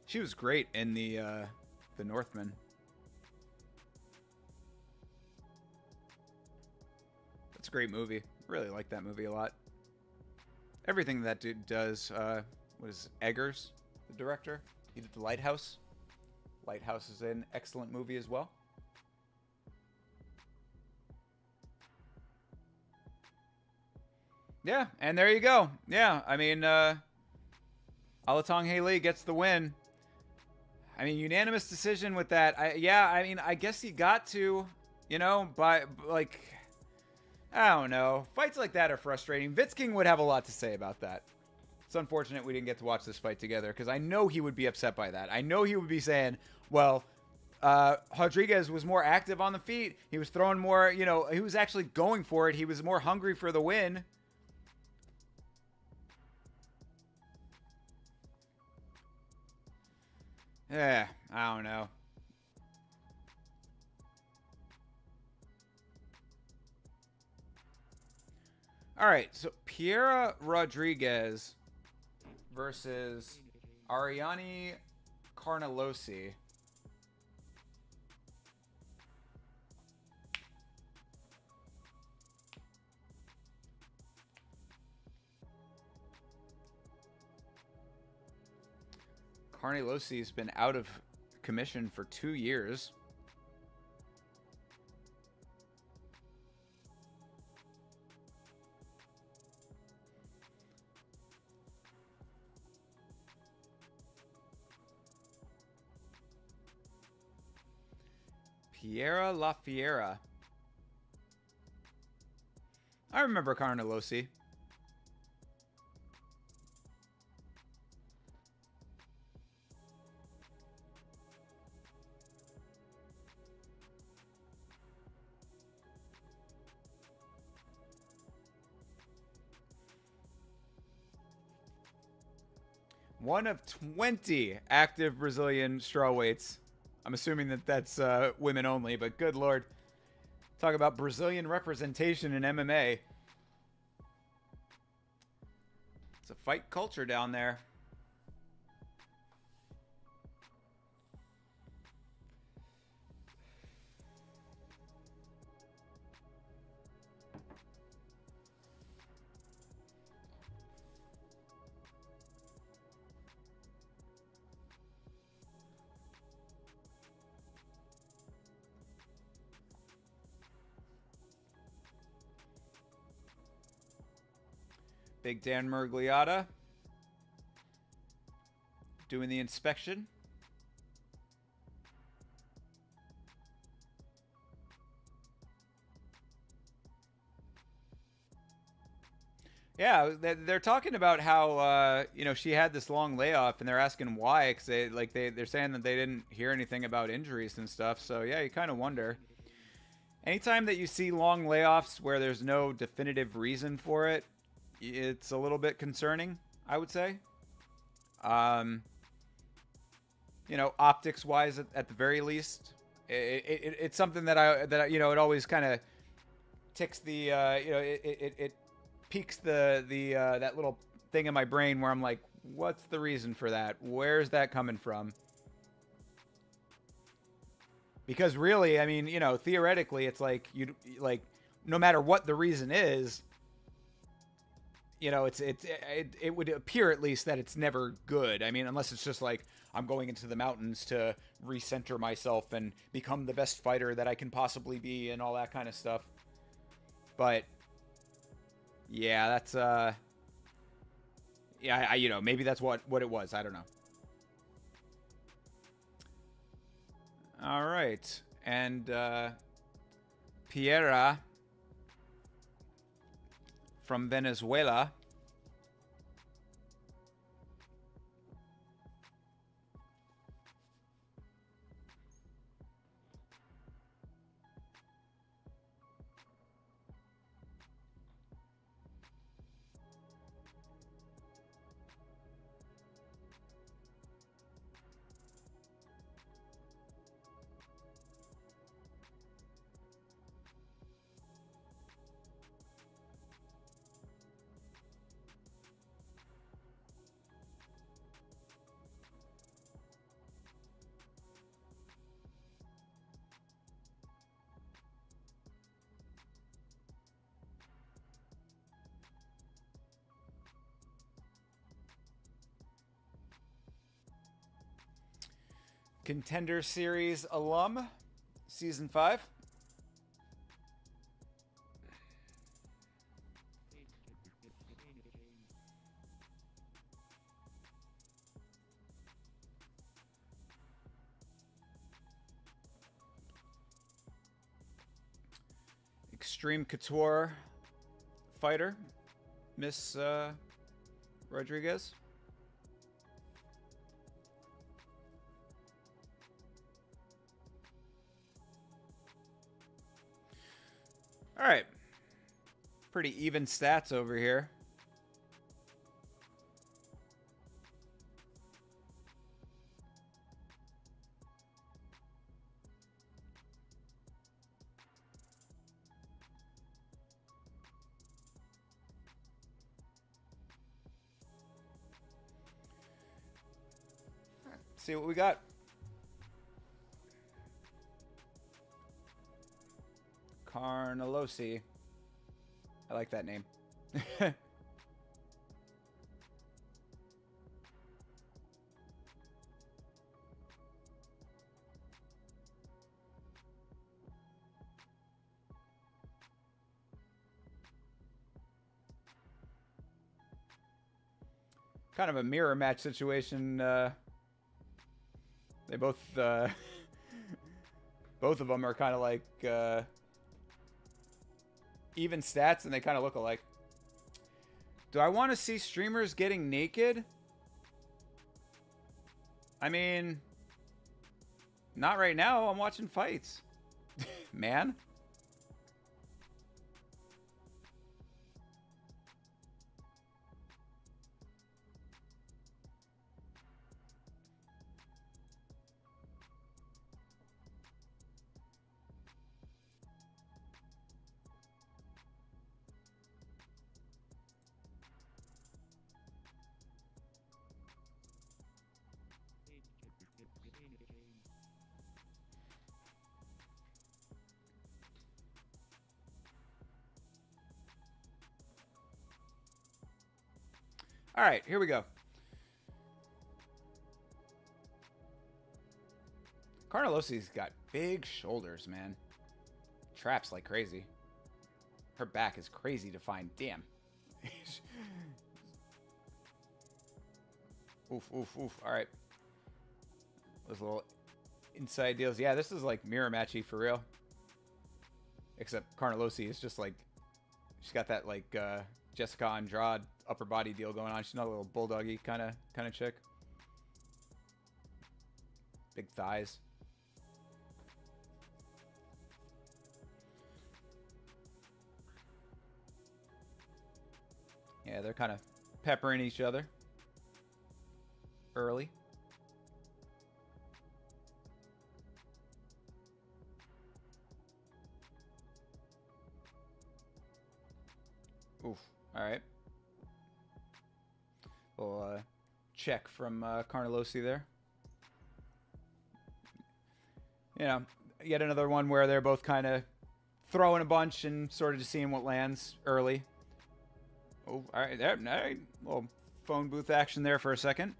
She was great in the Northman. It's a great movie. Really like that movie a lot. Everything that dude does, was Eggers, the director. He did The Lighthouse. Lighthouse is an excellent movie as well. Yeah, and there you go. Yeah, I mean, Alatong Haley gets the win. I mean, unanimous decision with that. I mean, I guess he got to, you know, by, like, I don't know. Fights like that are frustrating. Vitsking would have a lot to say about that. It's unfortunate we didn't get to watch this fight together, because I know he would be upset by that. I know he would be saying, well, Rodriguez was more active on the feet. He was throwing more, you know, he was actually going for it. He was more hungry for the win. Yeah, I don't know. All right, so Piera Rodriguez versus Ariane Carnelosi. Carnelosi's been out of commission for 2 years. Piera La Fiera. I remember Carnelosi. One of 20 active Brazilian strawweights. I'm assuming that that's women only, but good lord. Talk about Brazilian representation in MMA. It's a fight culture down there. Big Dan Murgliata doing the inspection. Yeah, they're talking about how you know, she had this long layoff, and they're asking why, because they're saying that they didn't hear anything about injuries and stuff. So yeah, you kind of wonder. Anytime that you see long layoffs where there's no definitive reason for it, it's a little bit concerning, I would say. You know, optics wise, at the very least, it's something that you know, it always kind of ticks the you know, it piques the that little thing in my brain where I'm like, what's the reason for that? Where's that coming from? Because really, I mean, you know, theoretically, it's like no matter what the reason is, you know, it would appear at least that it's never good. I mean, unless it's just like, I'm going into the mountains to recenter myself and become the best fighter that I can possibly be and all that kind of stuff. But yeah, that's yeah, you know, maybe that's what it was. I don't know. All right. And Piera from Venezuela. Contender Series alum, Season 5. Extreme Couture fighter, Miss Rodriguez. All right. Pretty even stats over here. See what we got. Carnalosi. I like that name. Kind of a mirror match situation. They both both of them are kind of like even stats, and they kind of look alike. Do I want to see streamers getting naked? I mean, not right now. I'm watching fights. Man. All right, here we go. Carnalosi's got big shoulders, man. Traps like crazy. Her back is crazy to find. Damn. Oof, oof, oof. All right. Those little inside deals. Yeah, this is like mirror matchy for real. Except Carnalosi is just like, she's got that like Jessica Andrade upper body deal going on. She's not a little bulldoggy kind of chick. Big thighs. Yeah, they're kind of peppering each other early. Oof. All right. Little check from Carnalosi there. You know, yet another one where they're both kind of throwing a bunch and sort of just seeing what lands early. Oh, all right. There, all right. Little phone booth action there for a second.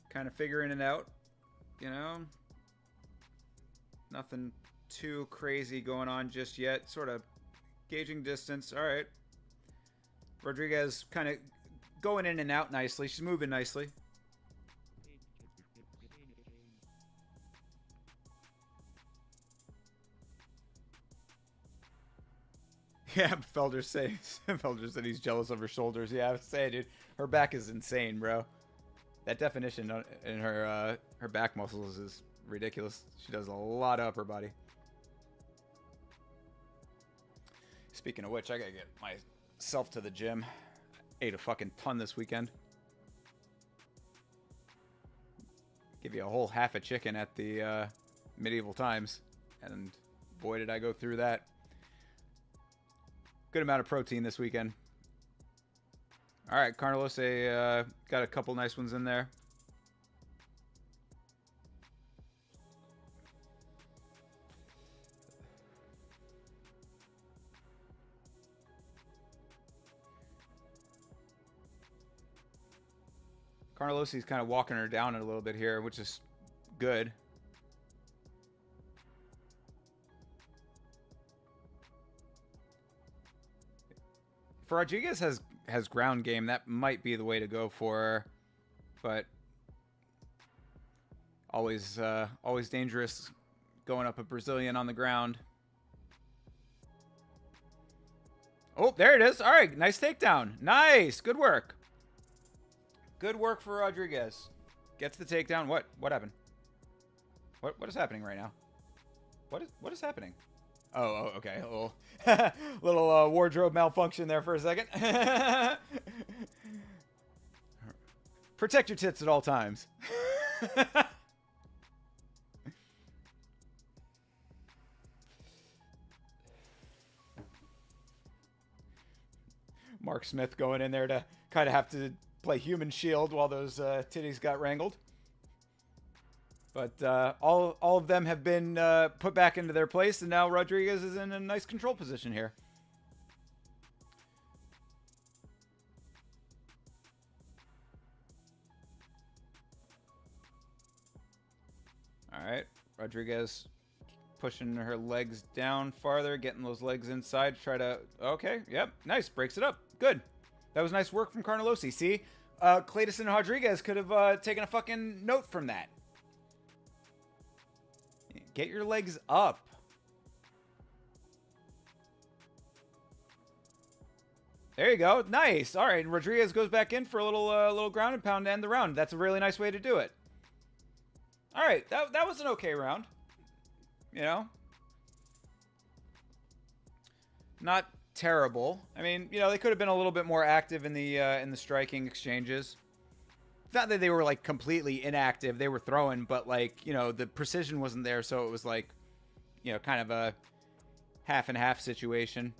kind of figuring it out, you know. Nothing too crazy going on just yet. Sort of gauging distance. All right. Rodriguez kind of going in and out nicely. She's moving nicely. Yeah, Felder said he's jealous of her shoulders. Yeah, I would say, dude, her back is insane, bro. That definition in her back muscles is ridiculous. She does a lot of upper body. Speaking of which, I gotta get myself to the gym. Ate a fucking ton this weekend. Give you a whole half a chicken at the medieval times, and boy did I go through that. Good amount of protein this weekend. All right, Carlos got a couple nice ones in there. Carlosi's kind of walking her down a little bit here, which is good. If Rodriguez has ground game, that might be the way to go for her, but always dangerous going up a Brazilian on the ground. Oh, there it is. All right, nice takedown. Nice, good work. Good work for Rodriguez. Gets the takedown. What happened? What is happening right now? What is happening? Oh, okay. A little wardrobe malfunction there for a second. Protect your tits at all times. Mark Smith going in there to kind of have to play human shield while those titties got wrangled. But all of them have been put back into their place, and now Rodriguez is in a nice control position here. All right, Rodriguez pushing her legs down farther, getting those legs inside to try to... Okay, yep, nice, breaks it up. Good. That was nice work from Carnelossi. See, Clayton and Rodriguez could have taken a fucking note from that. Get your legs up. There you go. Nice. All right, Rodriguez goes back in for a little ground and pound to end the round. That's a really nice way to do it. All right, that was an okay round. You know, not terrible. I mean, you know, they could have been a little bit more active in the striking exchanges. It's not that they were like completely inactive. They were throwing, but like, you know, the precision wasn't there, so it was like, you know, kind of a half and half situation.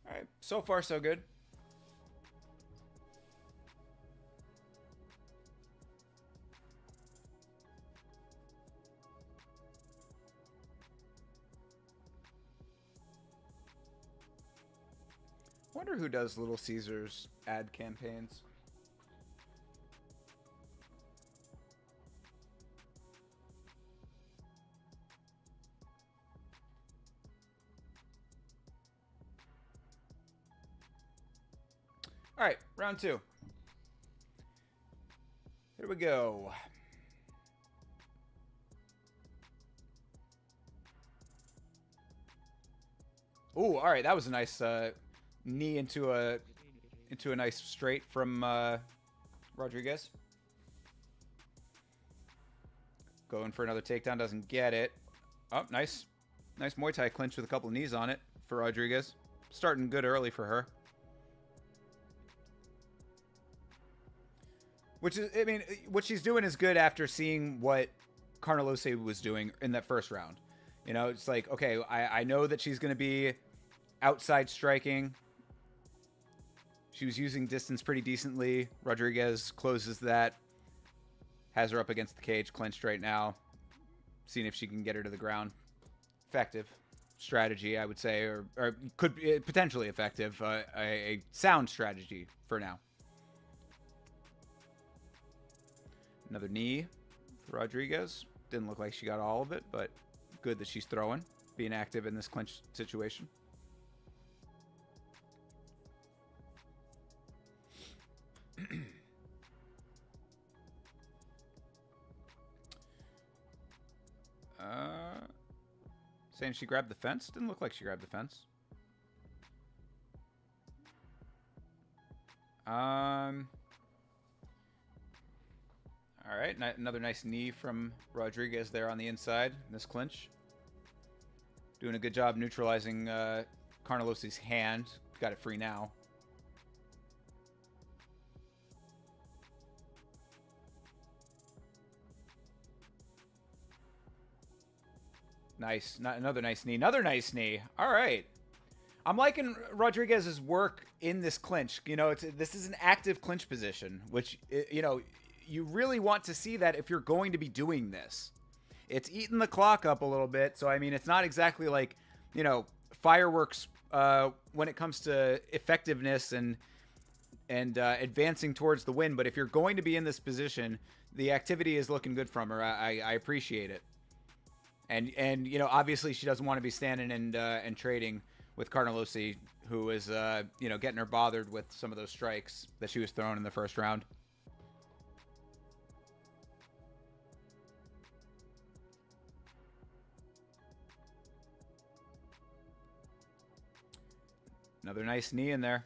All right, so far so good. Wonder who does Little Caesars ad campaigns. All right, round two. Here we go. Ooh, all right, that was a nice knee into a nice straight from Rodriguez. Going for another takedown, doesn't get it. Oh, nice Muay Thai clinch with a couple knees on it for Rodriguez. Starting good early for her. Which is, I mean, what she's doing is good after seeing what Carnelossi was doing in that first round. You know, it's like, okay, I know that she's going to be outside striking. She was using distance pretty decently. Rodriguez closes that. Has her up against the cage, clinched right now. Seeing if she can get her to the ground. Effective strategy, I would say, or could be potentially effective. A sound strategy for now. Another knee for Rodriguez. Didn't look like she got all of it, but good that she's throwing, being active in this clinch situation. Saying she grabbed the fence? Didn't look like she grabbed the fence. All right, another nice knee from Rodriguez there on the inside in this clinch. Doing a good job neutralizing Carnelosi's hand. Got it free now. Nice. Another nice knee. Another nice knee. All right. I'm liking Rodriguez's work in this clinch. You know, this is an active clinch position, which, you know, you really want to see that if you're going to be doing this. It's eating the clock up a little bit. So, I mean, it's not exactly like, you know, fireworks when it comes to effectiveness and advancing towards the win. But if you're going to be in this position, the activity is looking good from her. I appreciate it. And you know, obviously she doesn't want to be standing and trading with Carnelosi, who is you know, getting her bothered with some of those strikes that she was throwing in the first round. Another nice knee in there.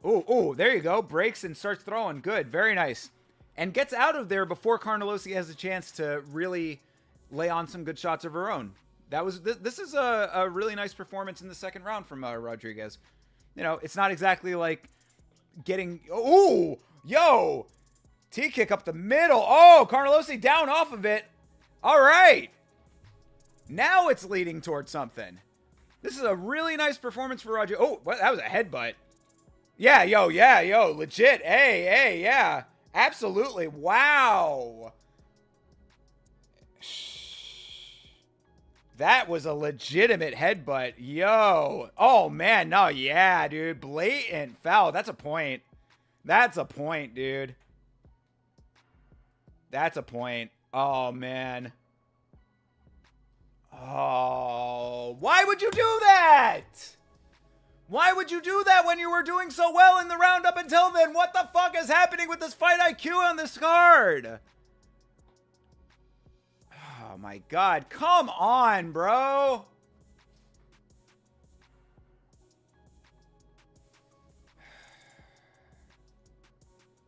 Oh, there you go. Breaks and starts throwing. Good, very nice. And gets out of there before Carnelosi has a chance to really lay on some good shots of her own. This is a really nice performance in the second round from Rodriguez. You know, it's not exactly like getting... Oh, yo! T-kick up the middle. Oh, Carnelosi down off of it. All right. Now it's leading towards something. This is a really nice performance for Rodriguez. Oh, what? That was a headbutt. Yeah, yo, legit. Hey, yeah. Absolutely. Wow. That was a legitimate headbutt. Yo. Oh, man. No, yeah, dude. Blatant foul. That's a point. That's a point, dude. That's a point. Oh, man. Oh, why would you do that? Why would you do that when you were doing so well in the round up until then? What the fuck is happening with this fight IQ on this card? Oh my God. Come on, bro.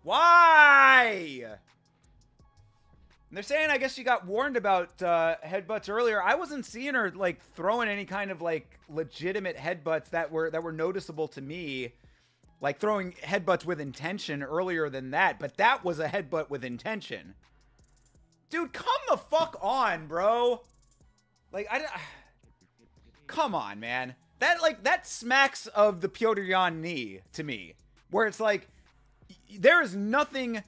Why? And they're saying, I guess she got warned about headbutts earlier. I wasn't seeing her like throwing any kind of like legitimate headbutts that were noticeable to me, like throwing headbutts with intention earlier than that. But that was a headbutt with intention, dude. Come the fuck on, bro. Like come on, man. That smacks of the Piotr Jan knee to me, where it's like there is nothing.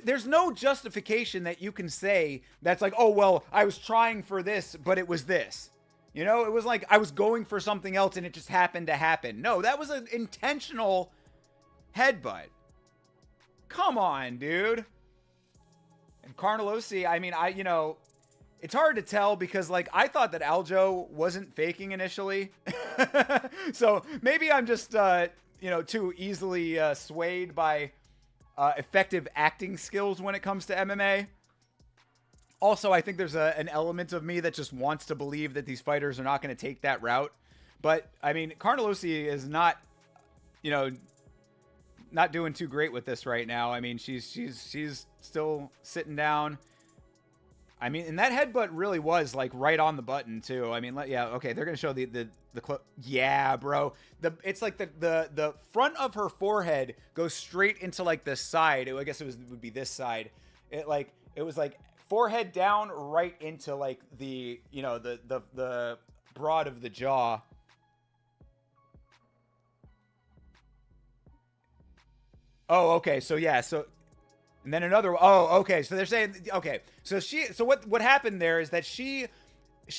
There's no justification that you can say that's like, oh, well, I was trying for this, but it was this. You know, it was like I was going for something else and it just happened to happen. No, that was an intentional headbutt. Come on, dude. And Carnelosi, I mean, you know, it's hard to tell because, like, I thought that Aljo wasn't faking initially. So maybe I'm just, you know, too easily swayed by effective acting skills when it comes to MMA. Also, I think there's an element of me that just wants to believe that these fighters are not going to take that route. But, I mean, Carnelosi is not, you know, not doing too great with this right now. I mean, she's still sitting down. I mean, and that headbutt really was, like, right on the button, too. I mean, yeah, okay, they're going to show the yeah, bro. It's like the front of her forehead goes straight into like the side. I guess it would be this side. It was like forehead down right into like the, you know, the broad of the jaw. Oh, okay. So yeah, so and then another. Oh, okay. So they're saying okay. So what happened there is that she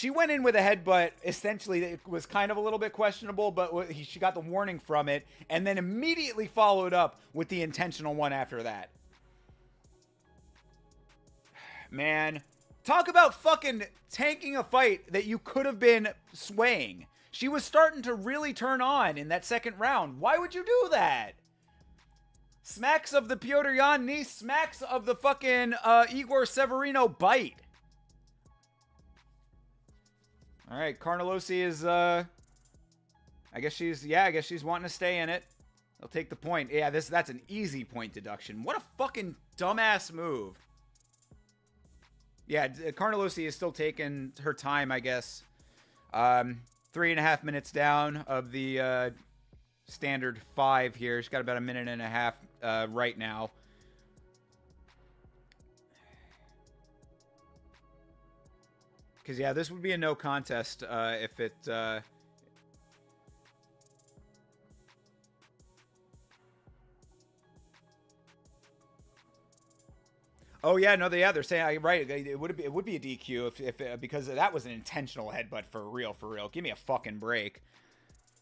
went in with a headbutt. Essentially, it was kind of a little bit questionable, but she got the warning from it, and then immediately followed up with the intentional one after that. Man, talk about fucking tanking a fight that you could have been swaying. She was starting to really turn on in that second round. Why would you do that? Smacks of the Piotr Jan knee, smacks of the fucking Igor Severino bite. All right, Carnelossi is I guess she's wanting to stay in it. They'll take the point. Yeah, that's an easy point deduction. What a fucking dumbass move. Yeah, Carnelossi is still taking her time, I guess. 3.5 minutes down of the standard 5 here. She's got about a minute and a half right now. Because, yeah, this would be a no contest if it... Oh yeah, no, they're saying right. It would be a DQ if because that was an intentional headbutt for real, for real. Give me a fucking break.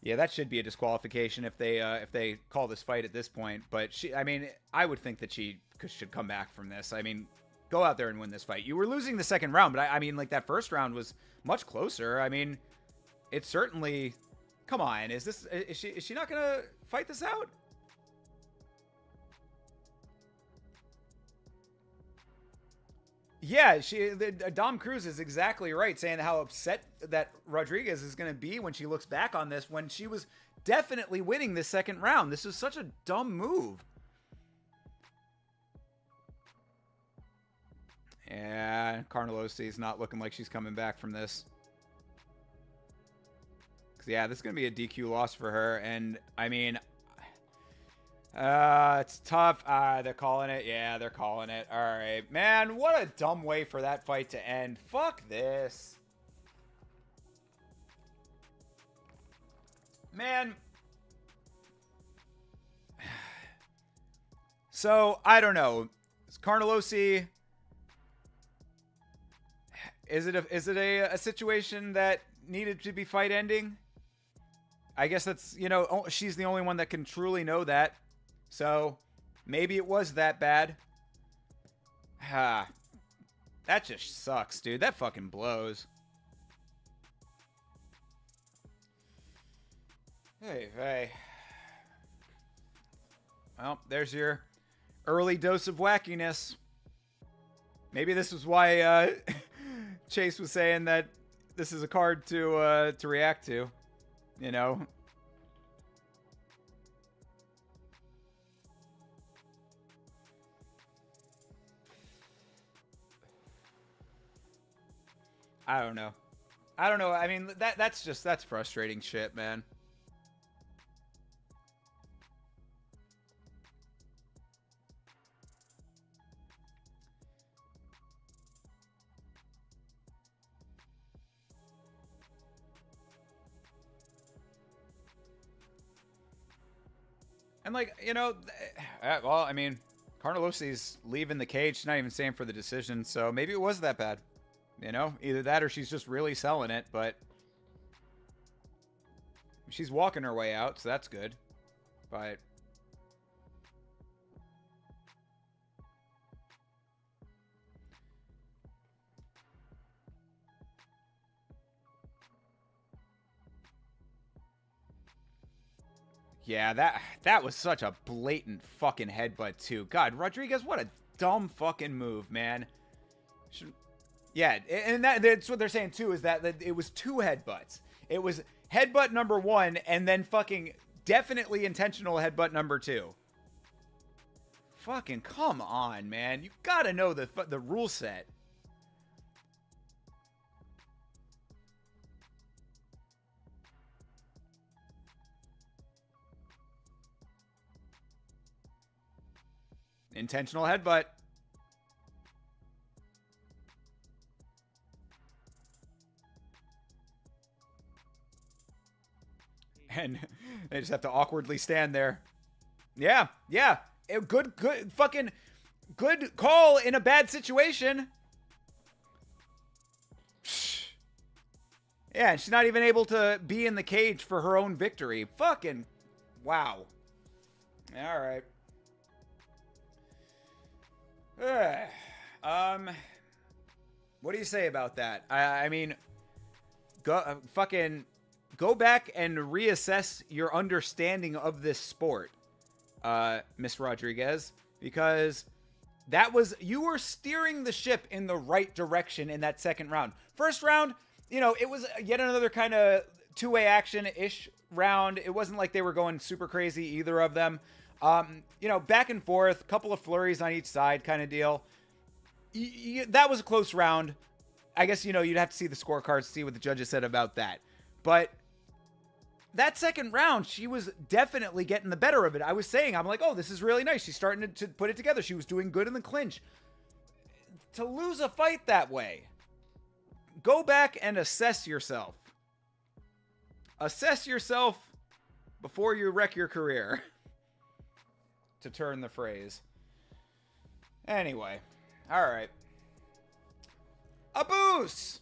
Yeah, that should be a disqualification if they call this fight at this point. But I mean, I would think that she should come back from this. I mean, go out there and win this fight. You were losing the second round, but I mean, like that first round was much closer. I mean, it's certainly. Come on, is she not gonna fight this out? Yeah, Dom Cruz is exactly right, saying how upset that Rodriguez is going to be when she looks back on this, when she was definitely winning this second round. This was such a dumb move. Yeah, Carnelossi is not looking like she's coming back from this. Yeah, this is going to be a DQ loss for her, and I mean... it's tough. They're calling it. Yeah, they're calling it. All right. Man, what a dumb way for that fight to end. Fuck this. Man. So, I don't know. Carnelossi... Is it a situation that needed to be fight ending? I guess that's, you know, she's the only one that can truly know that. So, maybe it was that bad. That just sucks, dude. That fucking blows. Hey. Well, there's your early dose of wackiness. Maybe this is why Chase was saying that this is a card to react to. You know? I don't know. I mean, that's frustrating shit, man. And like, you know, well, I mean, Carnelossi's leaving the cage. She's not even staying for the decision, so maybe it was that bad. You know, either that or she's just really selling it, but she's walking her way out, so that's good. But yeah, that was such a blatant fucking headbutt too. God, Rodriguez, what a dumb fucking move, man. Yeah, and that's what they're saying too, is that it was 2 headbutts. It was headbutt number 1, and then fucking definitely intentional headbutt number 2. Fucking come on, man. You gotta know the rule set. Intentional headbutt. And they just have to awkwardly stand there. Yeah. fucking good call in a bad situation. Yeah, and she's not even able to be in the cage for her own victory. Fucking wow. All right. What do you say about that? I mean, fucking go back and reassess your understanding of this sport, Miss Rodriguez, because you were steering the ship in the right direction in that second round. First round, it was yet another kind of two-way action-ish round. It wasn't like they were going super crazy, either of them. Back and forth, couple of flurries on each side kind of deal. That was a close round. I guess, you'd have to see the scorecards, see what the judges said about that. But that second round, she was definitely getting the better of it. I was saying, I'm like, oh, this is really nice. She's starting to put it together. She was doing good in the clinch. To lose a fight that way, go back and assess yourself. Assess yourself before you wreck your career. To turn the phrase. Anyway. All right. Abus!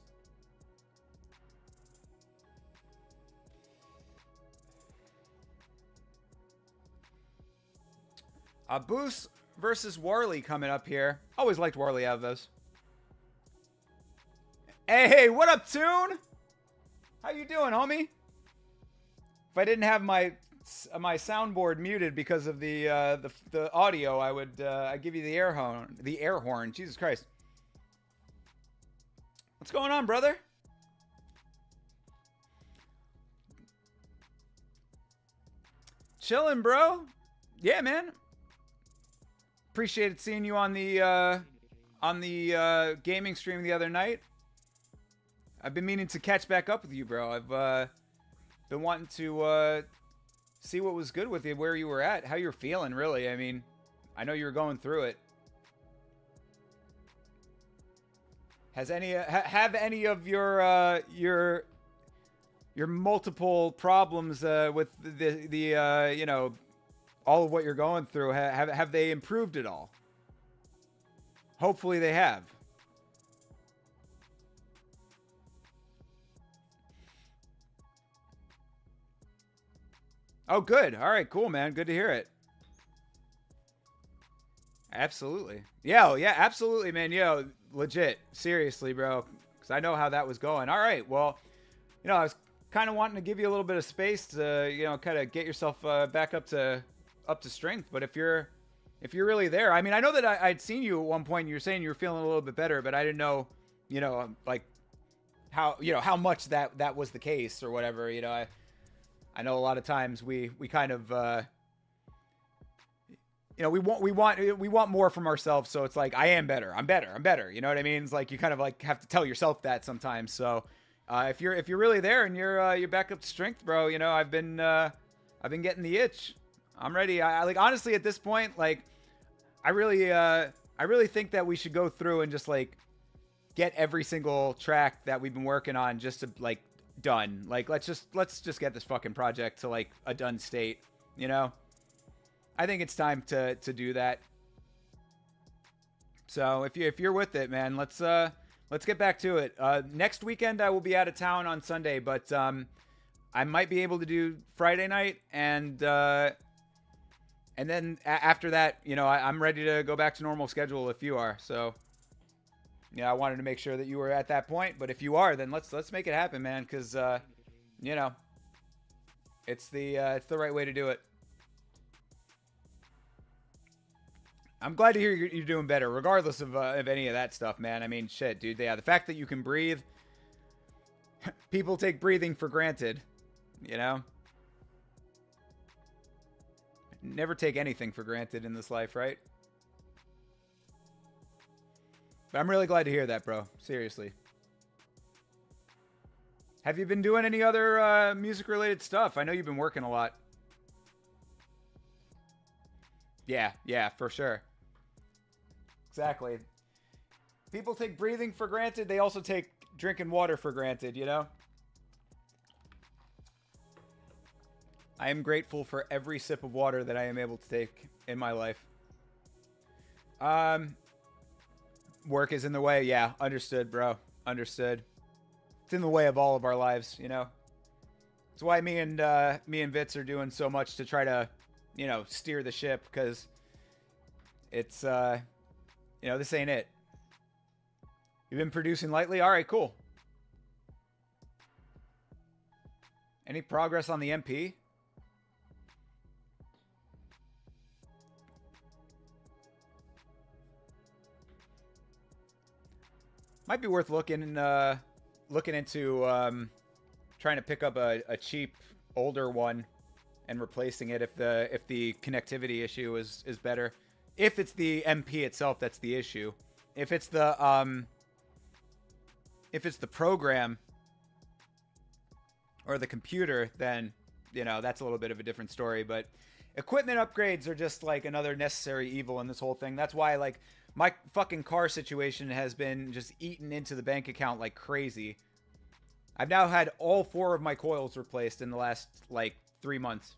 Abus versus Warley coming up here. Always liked Warley out of those. Hey, what up, Tune? How you doing, homie? If I didn't have my soundboard muted because of the audio, I would I'd give you the air horn. The air horn. Jesus Christ. What's going on, brother? Chilling, bro. Yeah, man. Appreciated seeing you on the gaming stream the other night. I've been meaning to catch back up with you, bro. I've been wanting to see what was good with you, where you were at, how you're feeling, really. I mean, I know you were going through it. Have any of your multiple problems with the all of what you're going through, have they improved at all? Hopefully they have. Oh, good. All right, cool, man. Good to hear it. Absolutely. Yeah, absolutely, man. Legit. Seriously, bro. Because I know how that was going. All right, well, I was kind of wanting to give you a little bit of space to, kind of get yourself back up to strength. But if you're really there, I mean, I know that I'd seen you at one point and you were saying you were feeling a little bit better, but I didn't know, like how much that was the case or whatever. I know a lot of times we kind of we want more from ourselves, so it's like, I am better, I'm better, you know what I mean? It's like you kind of like have to tell yourself that sometimes. So if you're really there and you're back up to strength, bro, I've been getting the itch. I'm ready. I like, honestly, at this point, like, I really think that we should go through and just like get every single track that we've been working on just to like done. Like, let's just get this fucking project to like a done state. I think it's time to do that. So if you're with it, man, let's get back to it. Next weekend I will be out of town on Sunday, but I might be able to do Friday night, and then after that, I'm ready to go back to normal schedule if you are. So I wanted to make sure that you were at that point, but if you are, then let's make it happen, man, because it's the right way to do it. I'm glad to hear you're doing better, regardless of any of that stuff, man. I mean, shit, dude. Yeah, the fact that you can breathe, people take breathing for granted, Never take anything for granted in this life, right? But I'm really glad to hear that, bro. Seriously. Have you been doing any other music-related stuff? I know you've been working a lot. Yeah, for sure. Exactly. People take breathing for granted. They also take drinking water for granted, I am grateful for every sip of water that I am able to take in my life. Um, Work is in the way. Yeah, understood, bro. Understood. It's in the way of all of our lives, you know. It's why me and Vitz are doing so much to try to, you know, steer the ship, because it's you know, this ain't it. You've been producing lightly? All right, cool. Any progress on the MP? Might be worth looking into trying to pick up a cheap older one and replacing it if the connectivity issue is better. If it's the MP itself that's the issue. If it's the program or the computer, then, you know, that's a little bit of a different story. But equipment upgrades are just like another necessary evil in this whole thing. That's why, like, my fucking car situation has been just eaten into the bank account like crazy. I've now had all 4 of my coils replaced in the last, like, 3 months.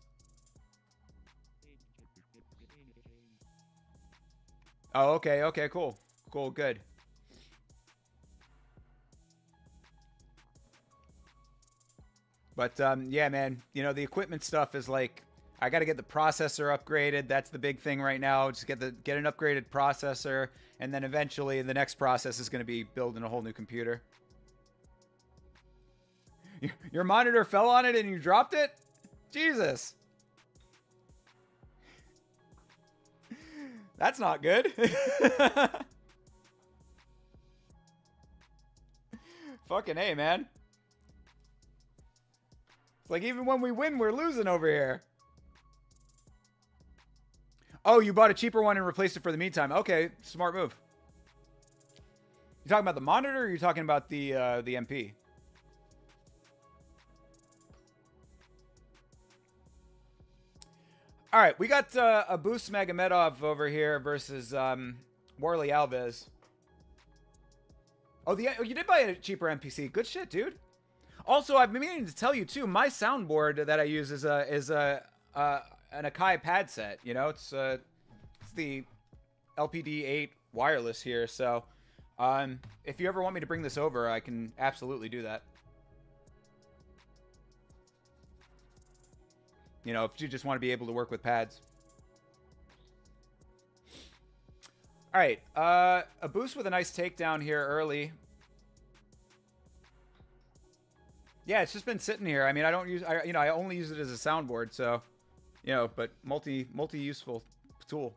Oh, okay, okay, cool. Cool, good. But, yeah, man, you know, the equipment stuff is like, I got to get the processor upgraded. That's the big thing right now. Just get an upgraded processor, and then eventually the next process is going to be building a whole new computer. Your monitor fell on it and you dropped it? Jesus. That's not good. Fucking A, man. It's like even when we win, we're losing over here. Oh, you bought a cheaper one and replaced it for the meantime. Okay, smart move. You talking about the monitor, or are you talking about the MP? All right, we got Abus Magomedov over here versus Warley Alves. Oh, you did buy a cheaper NPC. Good shit, dude. Also, I've been meaning to tell you too. My soundboard that I use is an Akai pad set. You know, it's the LPD8 wireless here. So, if you ever want me to bring this over, I can absolutely do that. You know, if you just want to be able to work with pads. All right, a boost with a nice takedown here early. Yeah, it's just been sitting here. I mean, I only use it as a soundboard, so, you know, but multi-useful tool.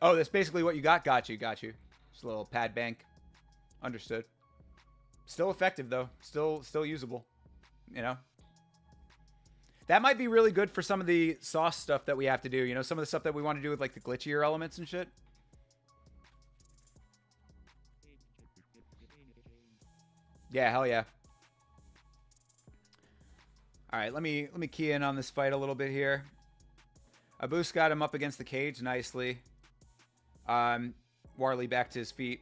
Oh, that's basically what you got. Got you. Just a little pad bank. Understood. Still effective though. Still usable. You know. That might be really good for some of the sauce stuff that we have to do. You know, some of the stuff that we want to do with like the glitchier elements and shit. Yeah, hell yeah. All right, let me key in on this fight a little bit here. Abus got him up against the cage nicely. Warley back to his feet.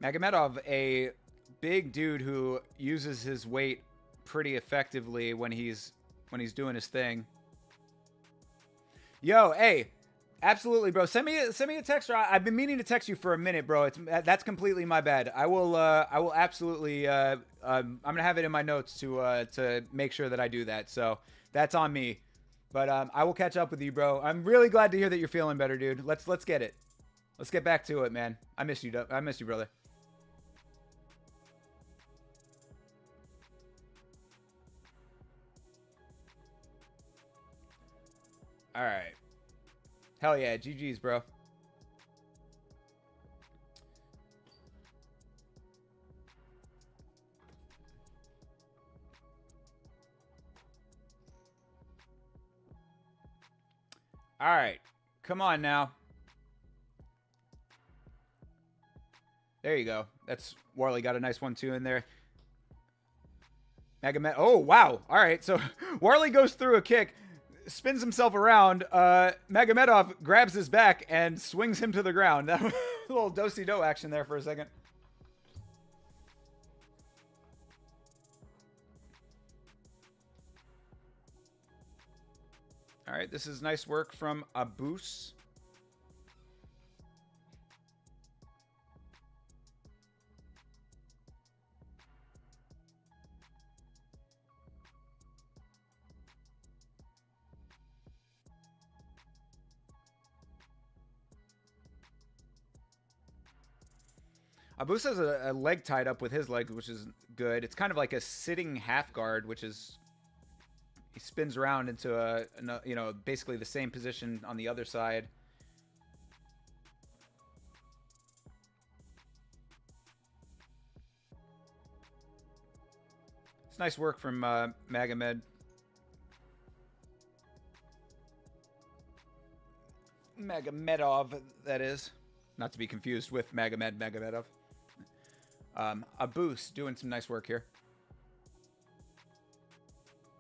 Magomedov, a big dude who uses his weight pretty effectively when he's doing his thing. Yo, hey, absolutely, bro. Send me a text. I've been meaning to text you for a minute, bro. That's completely my bad. I will absolutely. I'm gonna have it in my notes to make sure that I do that. So that's on me. But I will catch up with you, bro. I'm really glad to hear that you're feeling better, dude. Let's get it. Let's get back to it, man. I miss you, brother. All right. Hell yeah, GG's, bro. All right. Come on now. There you go. That's Warley got a nice one too in there. Magomed. Oh, wow. All right. So Warley goes through a kick, spins himself around. Magomedov grabs his back and swings him to the ground. That was a little do-si-do action there for a second. All right, this is nice work from Abus. Abus has a leg tied up with his leg, which is good. It's kind of like a sitting half guard, which is he spins around into a basically the same position on the other side. It's nice work from Magomed. Magomedov, that is. Not to be confused with Magomedov. Abus doing some nice work here.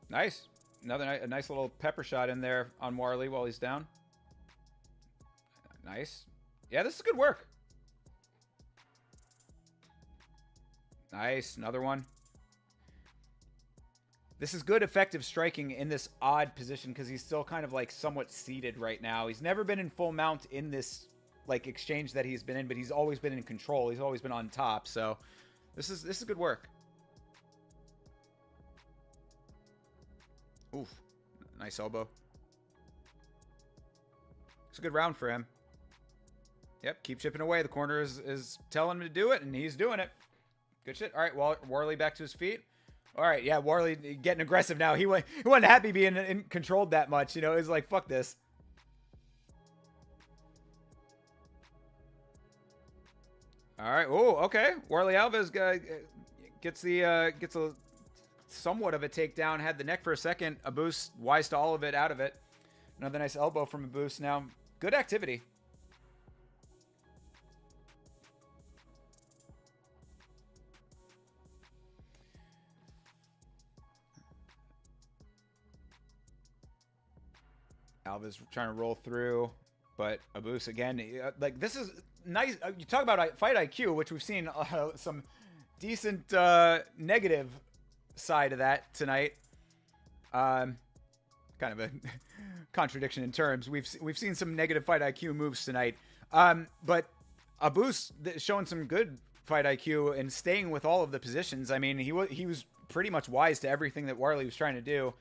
Nice. A nice little pepper shot in there on Warley while he's down. Nice. Yeah, this is good work. Nice. Another one. This is good effective striking in this odd position because he's still kind of like somewhat seated right now. He's never been in full mount in this like exchange that he's been in, but he's always been in control. He's always been on top. So this is good work. Oof. Nice elbow. It's a good round for him. Yep, keep chipping away. The corner is telling him to do it, and he's doing it. Good shit. All right, Warley back to his feet. All right, yeah, Warley getting aggressive now. He wasn't happy being controlled that much. You know, he's like, fuck this. All right. Oh, okay. Warley Alves gets a somewhat of a takedown. Had the neck for a second. Abus wise to all of it, out of it. Another nice elbow from Abus. Now, good activity. Alves trying to roll through, but Abus again. Like this is nice. You talk about fight IQ, which we've seen some decent negative side of that tonight. Kind of a contradiction in terms. We've seen some negative fight IQ moves tonight, but Abus showing some good fight IQ and staying with all of the positions. I mean, he was pretty much wise to everything that Warley was trying to do.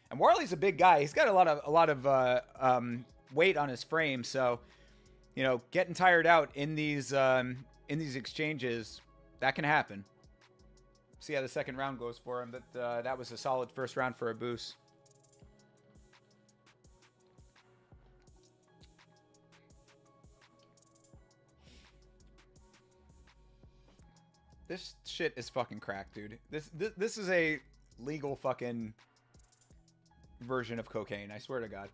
And Warley's a big guy. He's got a lot of weight on his frame, so you know, getting tired out in these exchanges, that can happen. See how the second round goes for him, but that was a solid first round for Abus. This shit is fucking crack, dude. This is a legal fucking version of cocaine, I swear to God.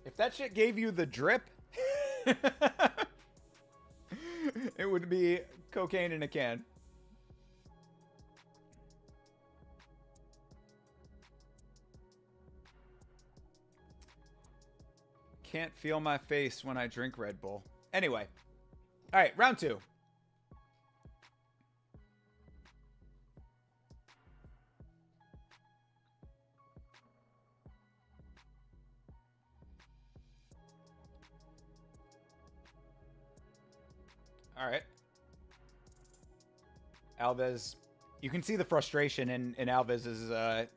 If that shit gave you the drip, it would be cocaine in a can. Can't feel my face when I drink Red Bull. Anyway. All right, round two. All right. Alves, you can see the frustration in Alves'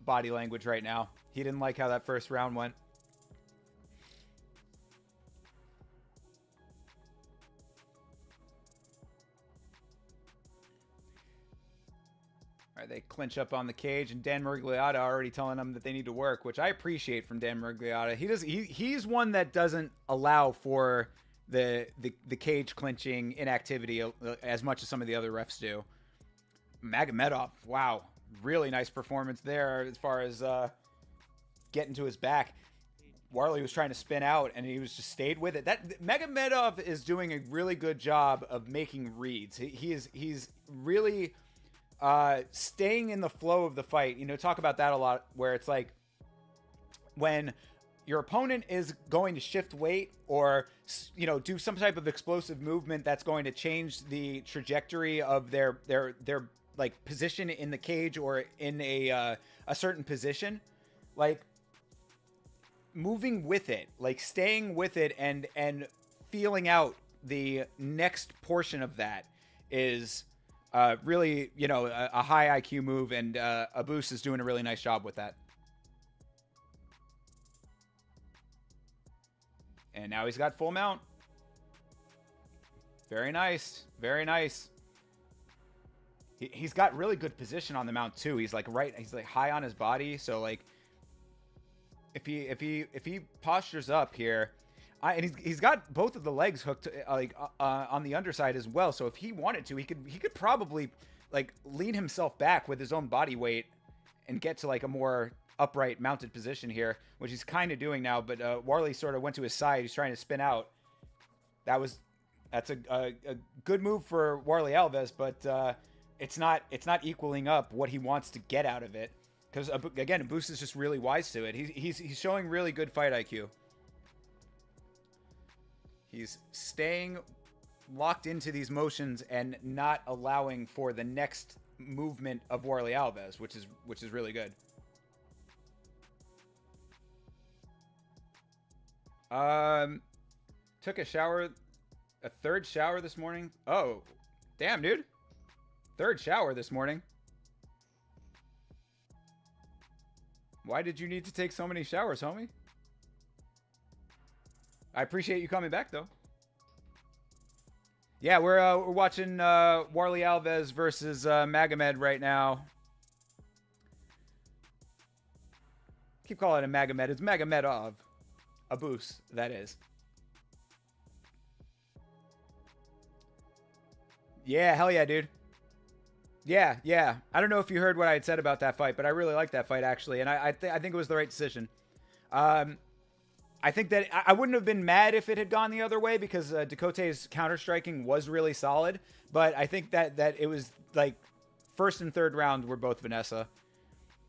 body language right now. He didn't like how that first round went. All right, they clinch up on the cage, and Dan Miragliotta already telling them that they need to work, which I appreciate from Dan Miragliotta. He's one that doesn't allow for the cage clinching inactivity as much as some of the other refs do. Magomedov, wow, really nice performance there as far as getting to his back. Warley was trying to spin out, and he was just stayed with it. That Magomedov is doing a really good job of making reads. He's really staying in the flow of the fight. You know, talk about that a lot, where it's like when your opponent is going to shift weight or, you know, do some type of explosive movement that's going to change the trajectory of their like position in the cage or in a certain position, like moving with it, like staying with it and feeling out the next portion of that is really, you know, a high IQ move, and Abus is doing a really nice job with that. And now he's got full mount. Very nice. Very nice. He's got really good position on the mount too. He's like high on his body. So like if he postures up here, and he's got both of the legs hooked on the underside as well. So if he wanted to, he could probably like lean himself back with his own body weight and get to like a more upright mounted position here, which he's kind of doing now. But Warley sort of went to his side. He's trying to spin out. That's a good move for Warley Alves, but it's not equaling up what he wants to get out of it. Because again, Abus is just really wise to it. He's showing really good fight IQ. He's staying locked into these motions and not allowing for the next movement of Warley Alves, which is really good. Took a third shower this morning. Oh, damn, dude. Third shower this morning. Why did you need to take so many showers, homie? I appreciate you coming back, though. Yeah, we're watching Warley Alves versus Magomed right now. Keep calling him Magomed. It's Magomedov. Abus, that is. Yeah, hell yeah, dude. Yeah. I don't know if you heard what I had said about that fight, but I really liked that fight, actually. And I think it was the right decision. I think that I wouldn't have been mad if it had gone the other way, because Ducote's counter-striking was really solid. But I think that it was like first and third round were both Vanessa.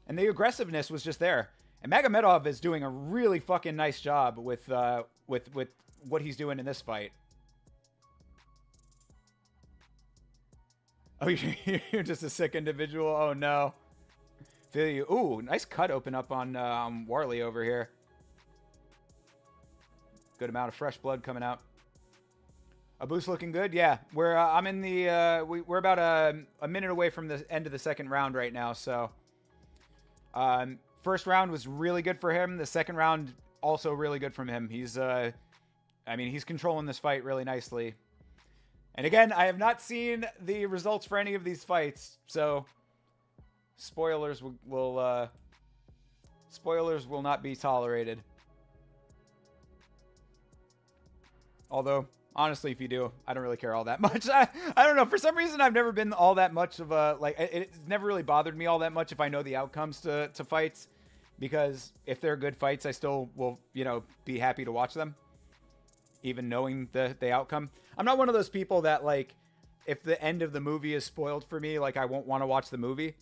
And the aggressiveness was just there. And Magomedov is doing a really fucking nice job with what he's doing in this fight. Oh, you're just a sick individual? Oh, no. Feel you. Ooh, nice cut open up on Warley over here. Good amount of fresh blood coming out. Abus looking good? Yeah. I'm in the... we're about a minute away from the end of the second round right now, so... first round was really good for him. The second round, also really good from him. He's... I mean, he's controlling this fight really nicely. And again, I have not seen the results for any of these fights, so spoilers will not be tolerated. Although, honestly, if you do, I don't really care all that much. I don't know. For some reason, I've never been all that much of a... Like, it's never really bothered me all that much if I know the outcomes to fights. Because if they're good fights, I still will, you know, be happy to watch them. Even knowing the outcome. I'm not one of those people that, like, if the end of the movie is spoiled for me, like, I won't want to watch the movie.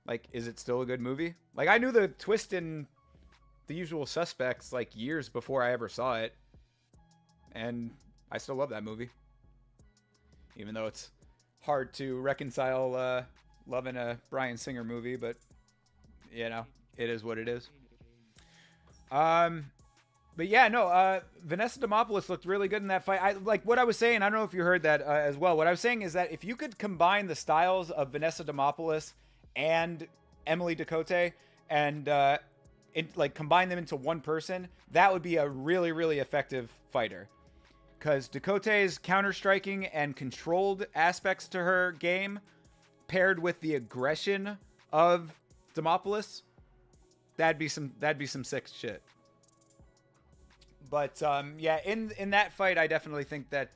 Like, is it still a good movie? Like, I knew the twist in The Usual Suspects, like, years before I ever saw it. And I still love that movie. Even though it's hard to reconcile loving a Bryan Singer movie, but, you know, it is what it is. But yeah, no, Vanessa Demopoulos looked really good in that fight. Like what I was saying, I don't know if you heard that as well. What I was saying is that if you could combine the styles of Vanessa Demopoulos and Emily Ducote and like combine them into one person, that would be a really, really effective fighter. Because Ducote's counter-striking and controlled aspects to her game, paired with the aggression of Demopoulos, that'd be some sick shit. But yeah, in that fight, I definitely think that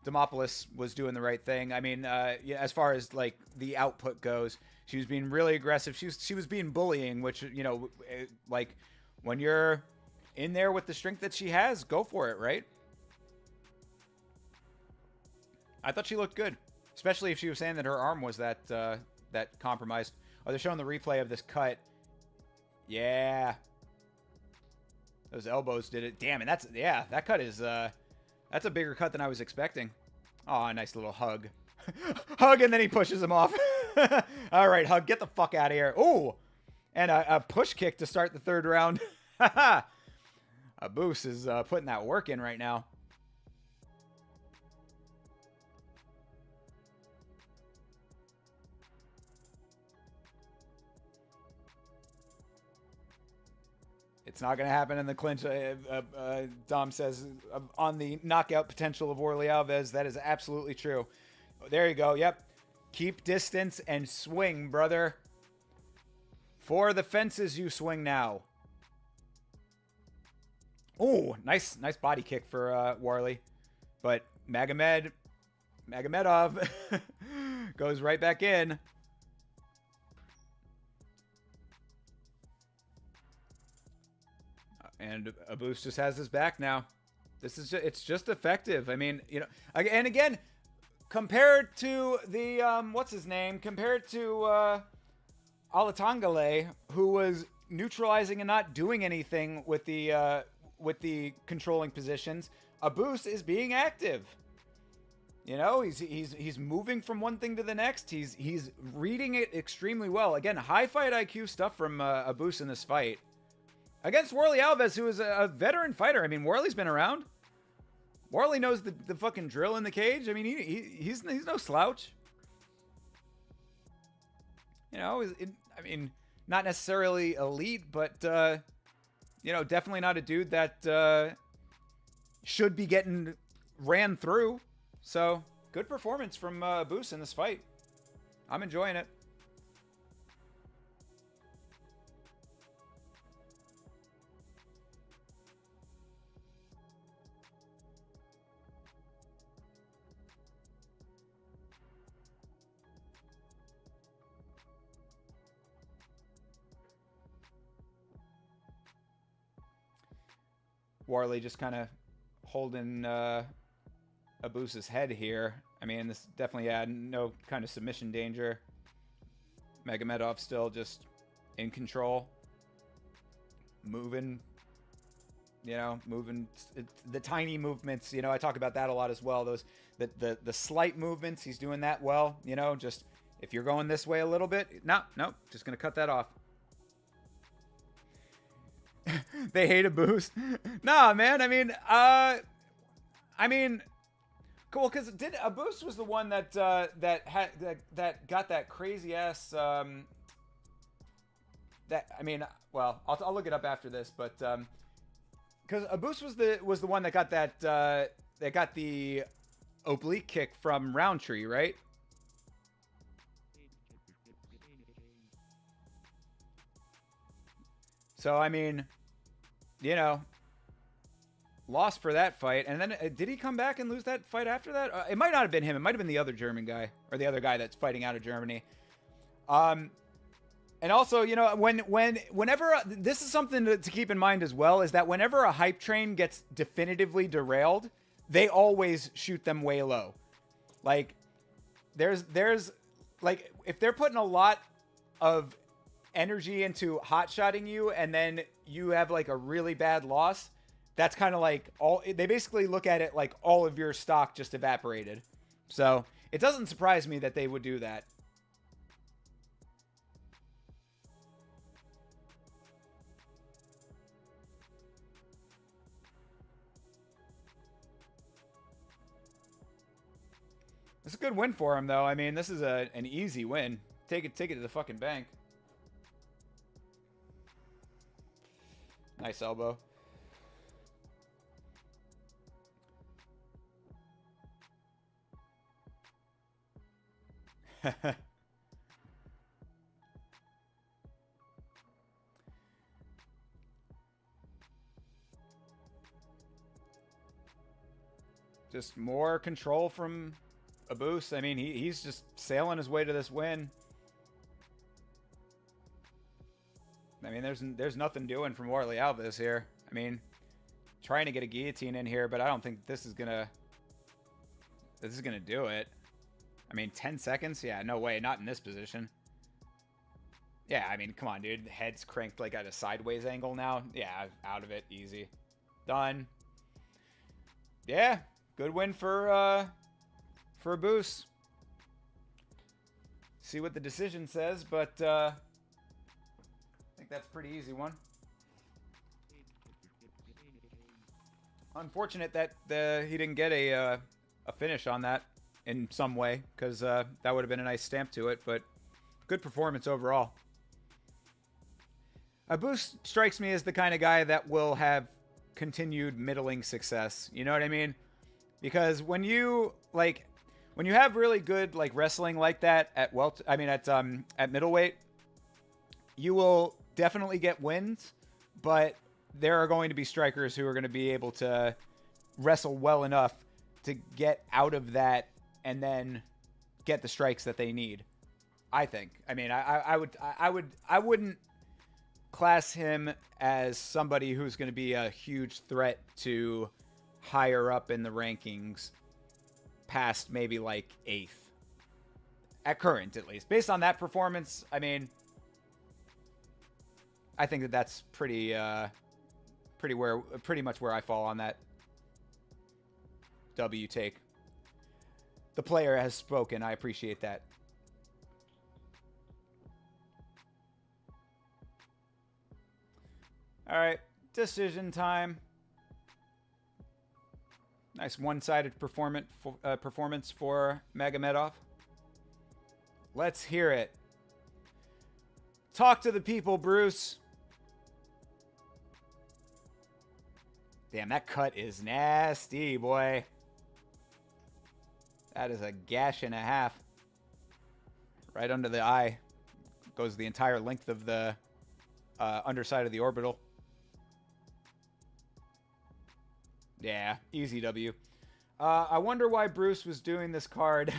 Demopoulos was doing the right thing. I mean, yeah, as far as like the output goes, she was being really aggressive. She was being bullying, which, you know, like when you're in there with the strength that she has, go for it, right? I thought she looked good, especially if she was saying that her arm was that compromised. Oh, they're showing the replay of this cut. Yeah. Those elbows did it. Damn, and that's, yeah, that cut is, that's a bigger cut than I was expecting. Oh, nice little hug. Hug, and then he pushes him off. All right, Hug, get the fuck out of here. Ooh, and a push kick to start the third round. Abus is putting that work in right now. It's not going to happen in the clinch. Dom says on the knockout potential of Warley Alves. That is absolutely true. There you go. Yep. Keep distance and swing, brother. For the fences you swing now. Oh, nice body kick for Warley. But Magomedov goes right back in. And Abus just has his back now. It's just effective. I mean, you know, and again, compared to the what's his name? Compared to Alatangale, who was neutralizing and not doing anything with the controlling positions, Abus is being active. You know, he's moving from one thing to the next. He's reading it extremely well. Again, high fight IQ stuff from Abus in this fight. Against Warley Alves, who is a veteran fighter. I mean, Warley's been around. Warley knows the fucking drill in the cage. I mean, he's no slouch. You know, I mean, not necessarily elite, but, you know, definitely not a dude that should be getting ran through. So, good performance from Abus in this fight. I'm enjoying it. Warley just kind of holding Abus's head here. I mean, this definitely had no kind of submission danger. Magomedov still just in control. Moving. You know, moving. The tiny movements, you know, I talk about that a lot as well. Those, the slight movements, he's doing that well. You know, just if you're going this way a little bit, no, just going to cut that off. They hate Abus. Nah, man. I mean, cool. Because Abus was the one that that got that crazy ass. That I mean, well, I'll look it up after this, but because Abus was the one that got that got the oblique kick from Roundtree, right? So, I mean, you know, lost for that fight. And then did he come back and lose that fight after that? It might not have been him. It might have been the other German guy, or the other guy that's fighting out of Germany. And also, you know, whenever this is something to keep in mind as well, is that whenever a hype train gets definitively derailed, they always shoot them way low. Like there's like, if they're putting a lot of energy into hot-shotting you and then you have like a really bad loss, that's kind of like they basically look at it like all of your stock just evaporated. So it doesn't surprise me that they would do that. It's a good win for him, though. I mean, this is an easy win. Take it to the fucking bank. Nice elbow. Just more control from Abus. I mean, he's just sailing his way to this win. I mean, there's nothing doing from Warley Alves here. I mean, trying to get a guillotine in here, but I don't think this is gonna do it. I mean, 10 seconds? Yeah, no way. Not in this position. Yeah, I mean, come on, dude. Head's cranked like at a sideways angle now. Yeah, out of it, easy. Done. Yeah, good win for a boost. See what the decision says, but I think that's a pretty easy one. Unfortunate that he didn't get a finish on that in some way, because that would have been a nice stamp to it, but good performance overall. Abus strikes me as the kind of guy that will have continued middling success. You know what I mean? Because when you have really good like wrestling like that at at middleweight, you will definitely get wins, but there are going to be strikers who are going to be able to wrestle well enough to get out of that and then get the strikes that they need. I think. I mean, I wouldn't class him as somebody who's going to be a huge threat to higher up in the rankings past maybe like 8th. At current, at least. Based on that performance, I mean, I think that that's pretty much where I fall on that W take. The player has spoken. I appreciate that. All right, decision time. Nice one-sided performance for Magomedov. Let's hear it. Talk to the people, Bruce. Damn, that cut is nasty, boy. That is a gash and a half. Right under the eye. Goes the entire length of the underside of the orbital. Yeah, easy W. I wonder why Bruce was doing this card.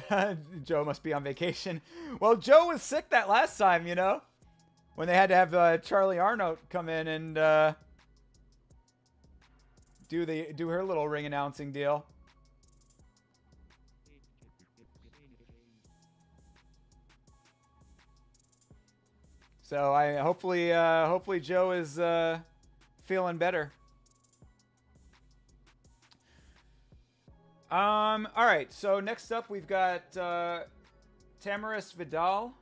Joe must be on vacation. Well, Joe was sick that last time, you know? When they had to have Charlie Arnott come in and do her little ring announcing deal. So hopefully Joe is feeling better. All right. So next up we've got Tamaris Vidal,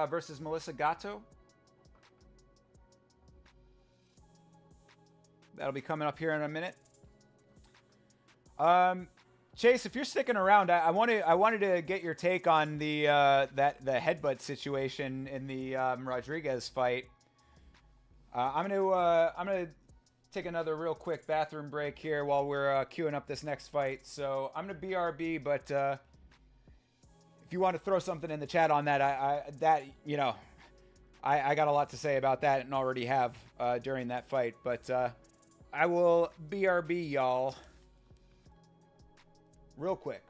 versus Melissa Gatto. That'll be coming up here in a minute. Chase, if you're sticking around, I wanted to get your take on the headbutt situation in the Rodriguez fight. I'm gonna take another real quick bathroom break here while we're queuing up this next fight. So I'm gonna BRB, but if you want to throw something in the chat on that, I got a lot to say about that and already have during that fight. But I will BRB y'all real quick.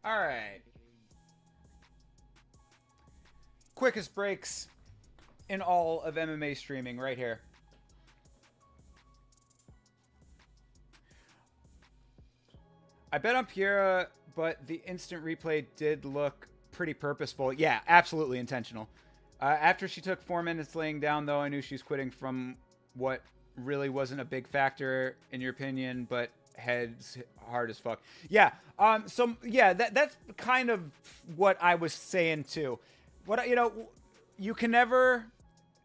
All right. Quickest breaks in all of MMA streaming right here. I bet on Piera, but the instant replay did look pretty purposeful. Yeah, absolutely intentional. After she took 4 minutes laying down, though, I knew she was quitting from what really wasn't a big factor in your opinion, but heads hard as fuck. Yeah. So yeah, that's kind of what I was saying too. What you can never.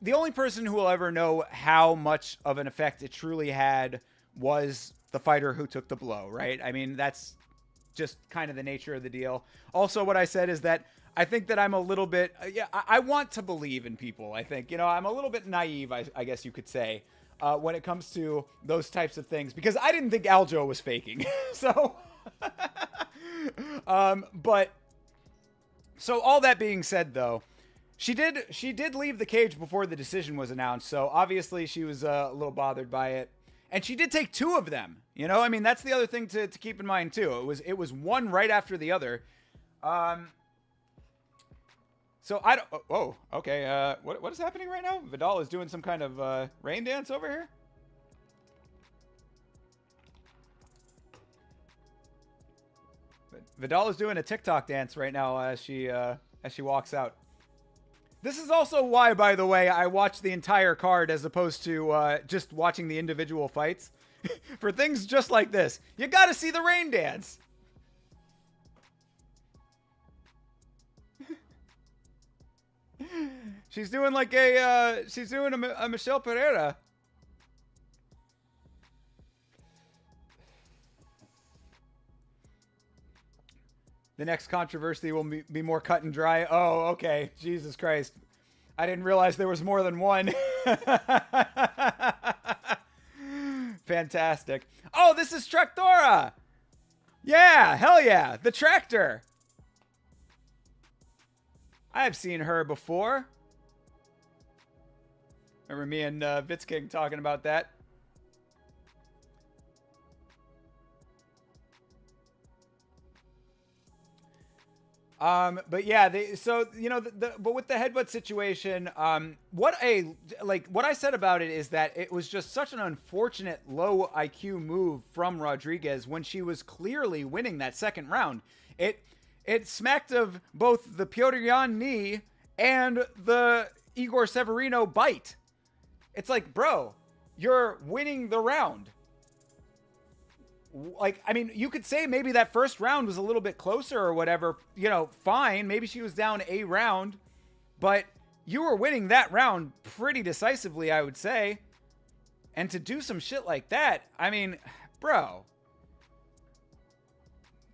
The only person who will ever know how much of an effect it truly had was the fighter who took the blow, right? I mean, that's just kind of the nature of the deal. Also, what I said is that I think that I'm a little bit, I want to believe in people. I think, I'm a little bit naive, I guess you could say, when it comes to those types of things, because I didn't think Aljo was faking. So, but, so all that being said, though, she did leave the cage before the decision was announced. So obviously she was a little bothered by it. And she did take 2 of them. I mean, that's the other thing to keep in mind too. It was one right after the other. So I don't. Oh, okay. What is happening right now? Vidal is doing some kind of rain dance over here. Vidal is doing a TikTok dance right now as she walks out. This is also why, by the way, I watch the entire card as opposed to just watching the individual fights. For things just like this, you gotta see the rain dance. She's doing like a Michelle Pereira. The next controversy will be more cut and dry. Oh, okay. Jesus Christ. I didn't realize there was more than one. Fantastic. Oh, this is Tractora. Yeah, hell yeah. The tractor. I've seen her before. Remember me and Vitzking talking about that. But yeah, but with the headbutt situation, what I said about it is that it was just such an unfortunate low IQ move from Rodriguez when she was clearly winning that second round. It smacked of both the Piotr Jan knee and the Igor Severino bite. It's like, bro, you're winning the round. Like, I mean, you could say maybe that first round was a little bit closer or whatever, fine. Maybe she was down a round, but you were winning that round pretty decisively, I would say. And to do some shit like that, I mean, bro.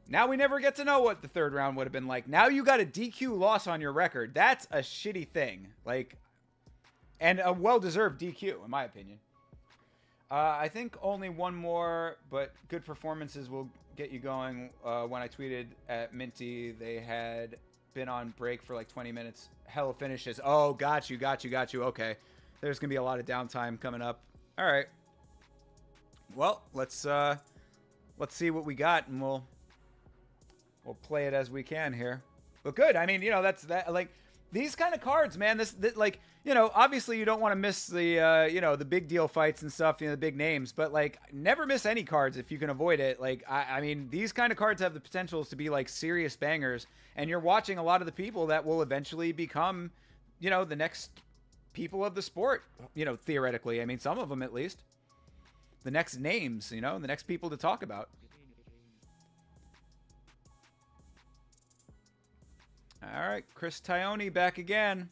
Now we never get to know what the third round would have been like. Now you got a DQ loss on your record. That's a shitty thing. Like, and a well-deserved DQ, in my opinion. I think only one more, but good performances will get you going. When I tweeted at Minty, they had been on break for like 20 minutes. Hella finishes. Oh, got you. Okay. There's going to be a lot of downtime coming up. All right. Well, let's see what we got, and we'll play it as we can here. But good. I mean, that's that. Like, these kind of cards, man. This like, obviously you don't want to miss the, the big deal fights and stuff, the big names, but like never miss any cards if you can avoid it. Like, I mean, these kind of cards have the potential to be like serious bangers, and you're watching a lot of the people that will eventually become, the next people of the sport, theoretically. I mean, some of them at least. The next names, the next people to talk about. All right, Chris Tione back again.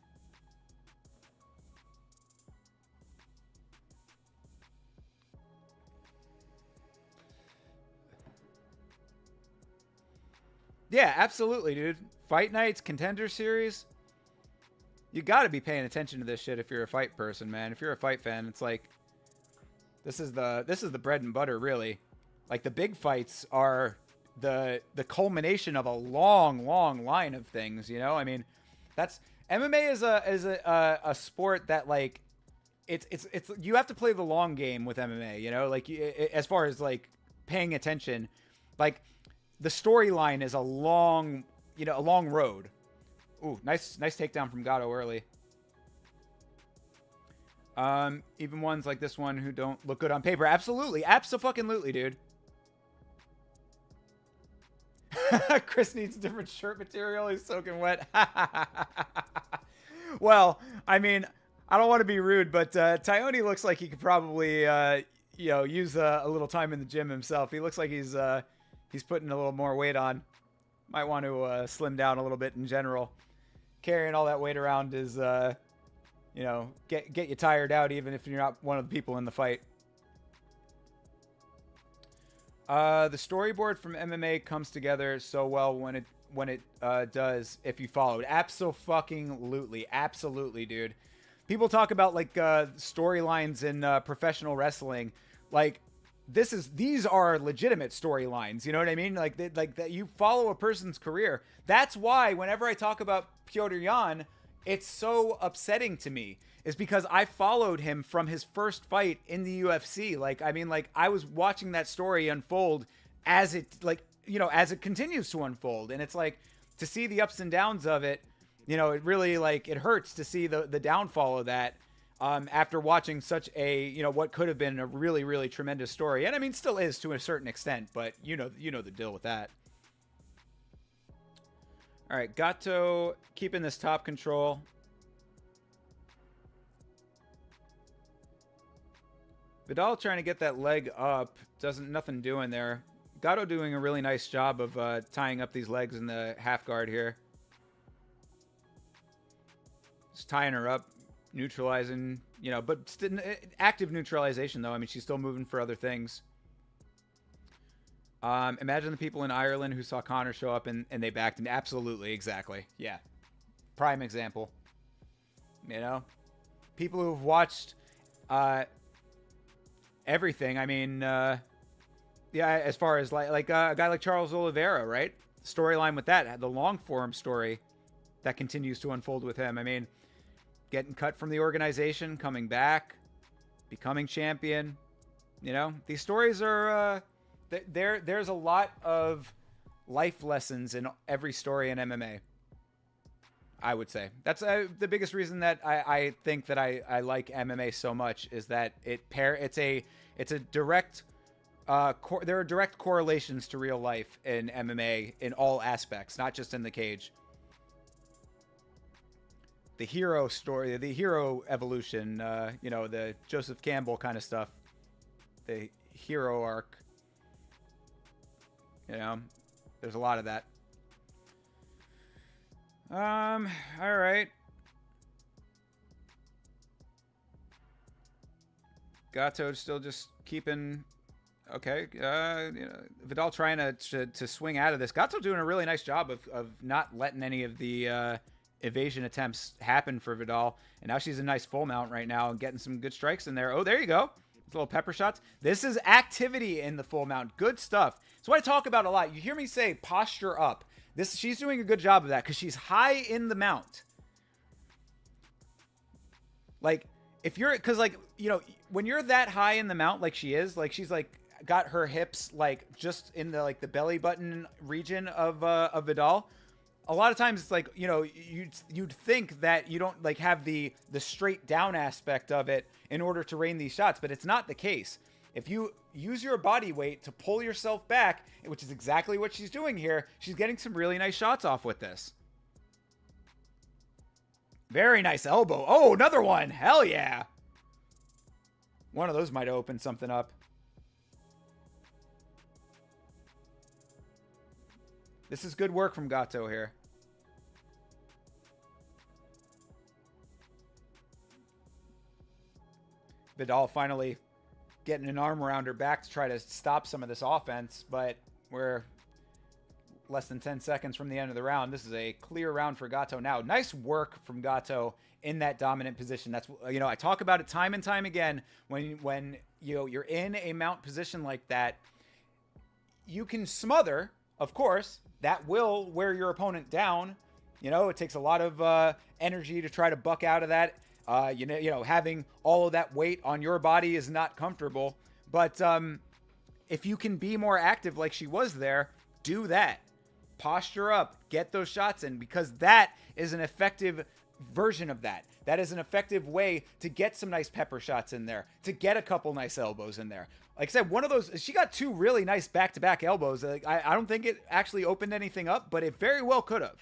Yeah, absolutely, dude. Fight nights, contender series. You got to be paying attention to this shit if you're a fight person, man. If you're a fight fan, it's like this is the bread and butter, really. Like, the big fights are the culmination of a long line of things, I mean, that's MMA is a sport that, like, it's you have to play the long game with MMA, like, as far as like paying attention. Like, the storyline is a long road. Ooh, nice takedown from Gatto early. Even ones like this one who don't look good on paper. Absolutely, abso-fucking-lutely, dude. Chris needs different shirt material. He's soaking wet. Well, I mean, I don't want to be rude, but Tione looks like he could probably, use a little time in the gym himself. He looks like he's putting a little more weight on. Might want to slim down a little bit in general. Carrying all that weight around is, get you tired out, even if you're not one of the people in the fight. The storyboard from MMA comes together so well when it does if you follow it. Absolutely, dude. People talk about like storylines in professional wrestling, like these are legitimate storylines. You know what I mean? Like that you follow a person's career. That's why whenever I talk about Petr Yan, it's so upsetting to me. Is because I followed him from his first fight in the UFC. Like, I mean, like I was watching that story unfold as it as it continues to unfold, and it's like to see the ups and downs of it. It really it hurts to see the downfall of that after watching such a, what could have been a really, really tremendous story. And I mean, still is to a certain extent, but you know the deal with that. All right, Gato keeping this top control. Vidal trying to get that leg up. Nothing doing there. Gato doing a really nice job of tying up these legs in the half guard here. Just tying her up, neutralizing, but still active neutralization though. I mean, she's still moving for other things. Imagine the people in Ireland who saw Conor show up and they backed him. Absolutely, exactly. Yeah. Prime example. People who've watched everything. I mean, as far as like a guy like Charles Oliveira, right? Storyline with that, the long form story that continues to unfold with him. I mean, getting cut from the organization, coming back, becoming champion. These stories are there's a lot of life lessons in every story in MMA. I would say that's the biggest reason that I think that I like MMA so much is that it's a direct there are direct correlations to real life in MMA in all aspects, not just in the cage. The hero story, the hero evolution, the Joseph Campbell kind of stuff, the hero arc. There's a lot of that. All right. Gato still just keeping. Okay. Vidal trying to swing out of this. Gato doing a really nice job of not letting any of the evasion attempts happen for Vidal. And now she's a nice full mount right now and getting some good strikes in there. Oh, there you go. Little pepper shots. This is activity in the full mount. Good stuff. It's what I talk about a lot. You hear me say posture up. She's doing a good job of that because she's high in the mount. Like, when you're that high in the mount, like she is, like she's like got her hips like just in the the belly button region of Vidal. A lot of times it's like, you'd think that you don't like have the straight down aspect of it in order to rain these shots, but it's not the case. If you use your body weight to pull yourself back, which is exactly what she's doing here, she's getting some really nice shots off with this. Very nice elbow. Oh, another one. Hell yeah. One of those might open something up. This is good work from Gato here. Vidal finally getting an arm around her back to try to stop some of this offense, but we're less than 10 seconds from the end of the round. This is a clear round for Gato now. Nice work from Gato in that dominant position. That's, I talk about it time and time again. When you're in a mount position like that, you can smother, of course. That will wear your opponent down. It takes a lot of energy to try to buck out of that. Having all of that weight on your body is not comfortable. But if you can be more active like she was there, do that. Posture up. Get those shots in, because that is an effective version of that. That is an effective way to get some nice pepper shots in there, to get a couple nice elbows in there. Like I said, one of those, she got two really nice back-to-back elbows. Like, I don't think it actually opened anything up, but it very well could have.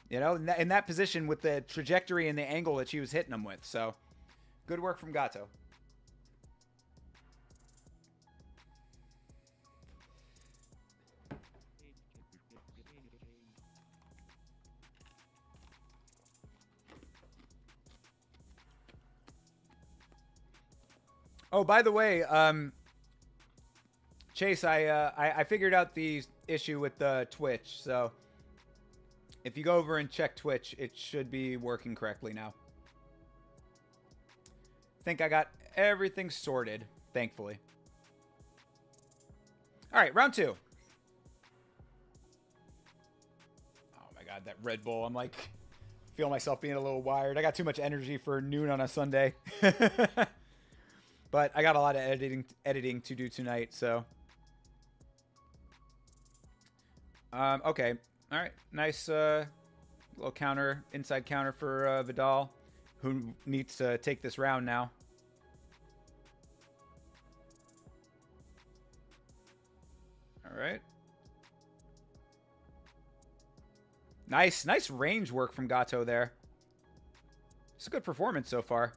In that position with the trajectory and the angle that she was hitting them with. So, good work from Gato. Oh, by the way, Chase, I figured out the issue with the Twitch, so if you go over and check Twitch, it should be working correctly now. I think I got everything sorted, thankfully. All right, round 2. Oh my God, that Red Bull! I'm like, feel myself being a little wired. I got too much energy for noon on a Sunday. But I got a lot of editing to do tonight, so. Okay. All right. Nice little counter, inside counter for Vidal, who needs to take this round now. All right. Nice range work from Gato there. It's a good performance so far.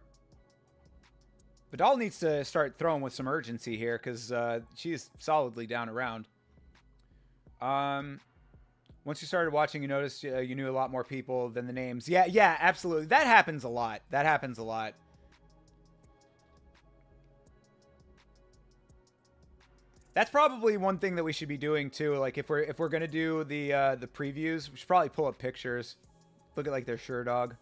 Vidal needs to start throwing with some urgency here because she's solidly down around. Once you started watching, you noticed you knew a lot more people than the names. Yeah, absolutely. That happens a lot. That's probably one thing that we should be doing too. Like if we're gonna do the previews, we should probably pull up pictures. Look at like their sure dog.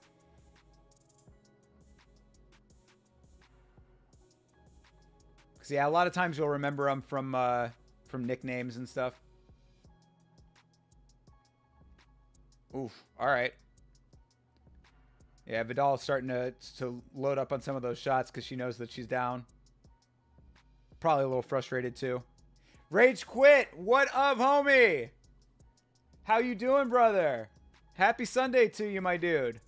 Cause yeah, a lot of times you'll remember them from nicknames and stuff. Oof. All right. Yeah, Vidal's starting to load up on some of those shots because she knows that she's down. Probably a little frustrated too. Rage quit. What up, homie? How you doing, brother? Happy Sunday to you, my dude.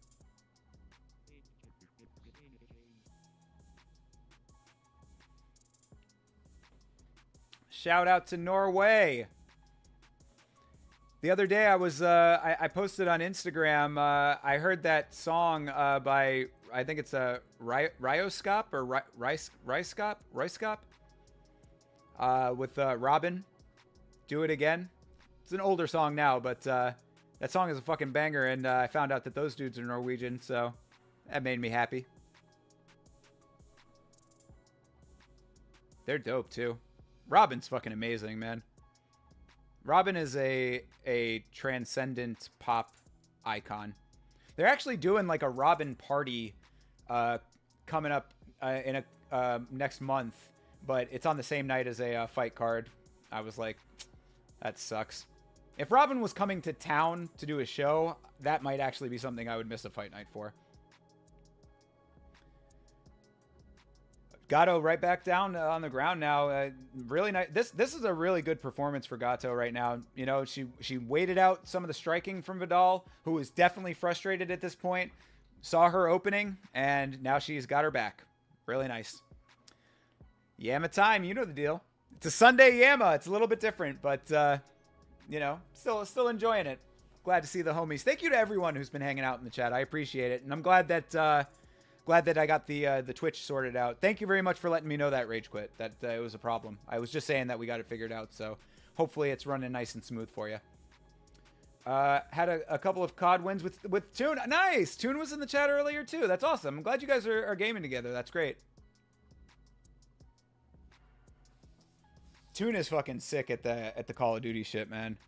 Shout out to Norway. The other day I was I posted on Instagram. I heard that song by, I think it's a Ryoscop or Ricecop with Robin. Do It Again. It's an older song now, but that song is a fucking banger, and I found out that those dudes are Norwegian, so that made me happy. They're dope too. Robin's fucking amazing, man. Robin is a transcendent pop icon. They're actually doing like a Robin party coming up in a next month, but it's on the same night as a fight card. I was like, that sucks. If Robin was coming to town to do a show, that might actually be something I would miss a fight night for. Gato right back down on the ground now. Really nice. This is a really good performance for Gato right now. You know, she waited out some of the striking from Vidal, who was definitely frustrated at this point. Saw her opening, and now she's got her back. Really nice. Yama time, you know the deal. It's a Sunday Yama. It's a little bit different, but you know, still enjoying it. Glad to see the homies. Thank you to everyone who's been hanging out in the chat. I appreciate it, and I'm glad that I got the Twitch sorted out. Thank you very much for letting me know that, Rage Quit, that it was a problem. I was just saying that we got it figured out, so hopefully it's running nice and smooth for you. Had a couple of COD wins with Toon. Nice! Toon was in the chat earlier, too. That's awesome. I'm glad you guys are gaming together. That's great. Toon is fucking sick at the Call of Duty shit, man.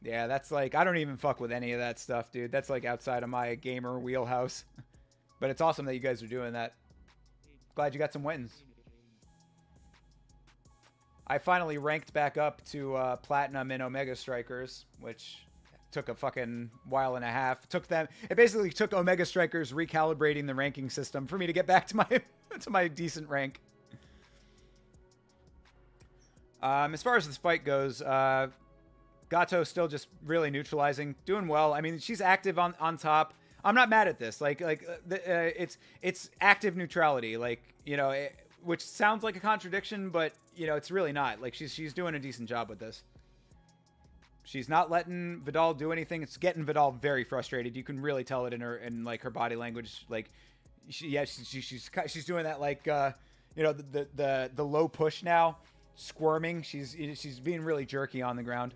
Yeah, that's like, I don't even fuck with any of that stuff, dude. That's like outside of my gamer wheelhouse. But it's awesome that you guys are doing that. Glad you got some wins. I finally ranked back up to Platinum in Omega Strikers, which took a fucking while and a half. It basically took Omega Strikers recalibrating the ranking system for me to get back to my to my decent rank. As far as this fight goes, Gato still just really neutralizing, doing well. I mean, she's active on top. I'm not mad at this. It's active neutrality. Like, you know, which sounds like a contradiction, but you know, it's really not. Like, she's doing a decent job with this. She's not letting Vidal do anything. It's getting Vidal very frustrated. You can really tell it in like her body language. Like, she's doing that, like, you know, the low push now, squirming. She's being really jerky on the ground.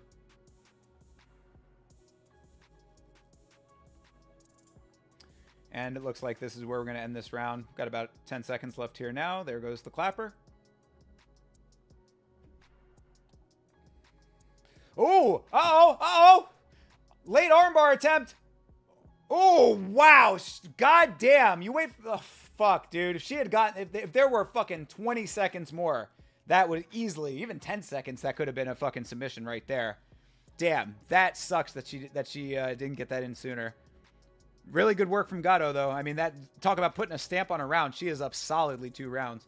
And it looks like this is where we're going to end this round. Got about 10 seconds left here now. There goes the clapper. Oh, uh-oh. Late armbar attempt. Oh, wow. God damn. You wait. Oh, fuck, dude. If she had gotten, if there were fucking 20 seconds more, that would easily, even 10 seconds, that could have been a fucking submission right there. Damn. That sucks that she didn't get that in sooner. Really good work from Gatto, though. I mean, that, talk about putting a stamp on a round. She is up solidly 2 rounds.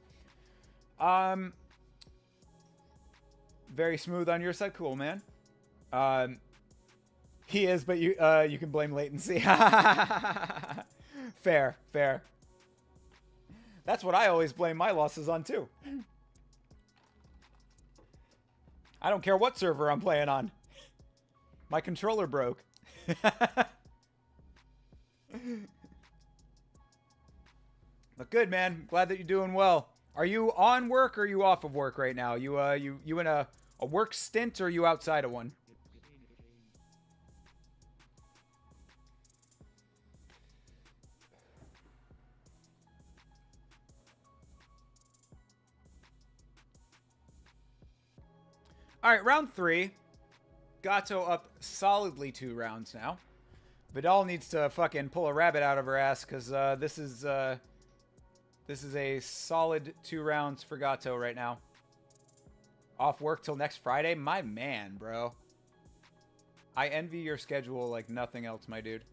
Very smooth on your side. Cool, man. He is, but you can blame latency. Fair. That's what I always blame my losses on, too. I don't care what server I'm playing on. My controller broke. But good, man. Glad that you're doing well. Are you on work or are you off of work right now? You in a work stint or are you outside of one? All right, round 3. Gatto up solidly 2 rounds now. Vidal needs to fucking pull a rabbit out of her ass because this is a solid 2 rounds for Gatto right now. Off work till next Friday? My man, bro. I envy your schedule like nothing else, my dude.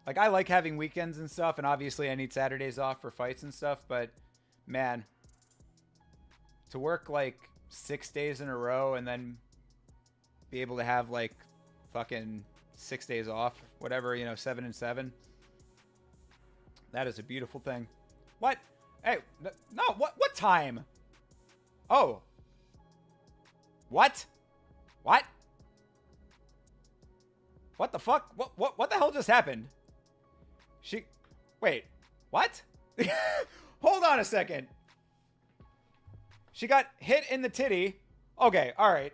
Like, I like having weekends and stuff, and obviously I need Saturdays off for fights and stuff, but, man, to work, like, 6 days in a row and then be able to have, like, fucking 6 days off, whatever, 7 and 7. That is a beautiful thing. What? Hey, no, what time? Oh. What? What? What the fuck? What the hell just happened? Wait, what? Hold on a second. She got hit in the titty. Okay, all right.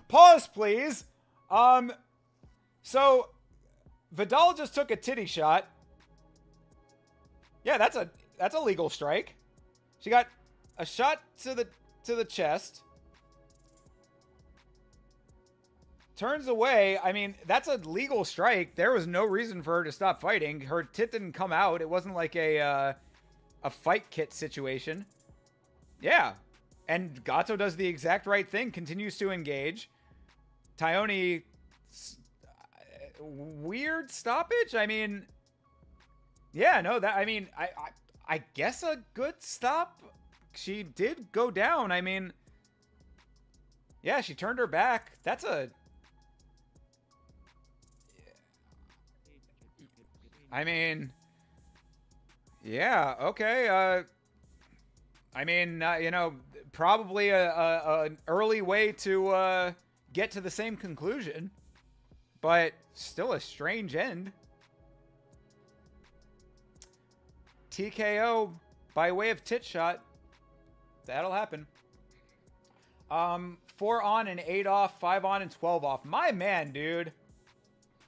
Pause, please. So Vidal just took a titty shot. Yeah, that's a legal strike. She got a shot to the chest. Turns away. I mean, that's a legal strike. There was no reason for her to stop fighting. Her tit didn't come out. It wasn't like a fight kit situation. Yeah. And Gatto does the exact right thing. Continues to engage. Taioni, weird stoppage? I mean, yeah, no, I guess a good stop. She did go down. I mean, yeah, she turned her back. That's a... I mean, yeah, okay. I mean, probably an early way to get to the same conclusion, but still a strange end. TKO by way of tit shot. That'll happen. 4 on and 8 off, 5 on and 12 off. My man, dude.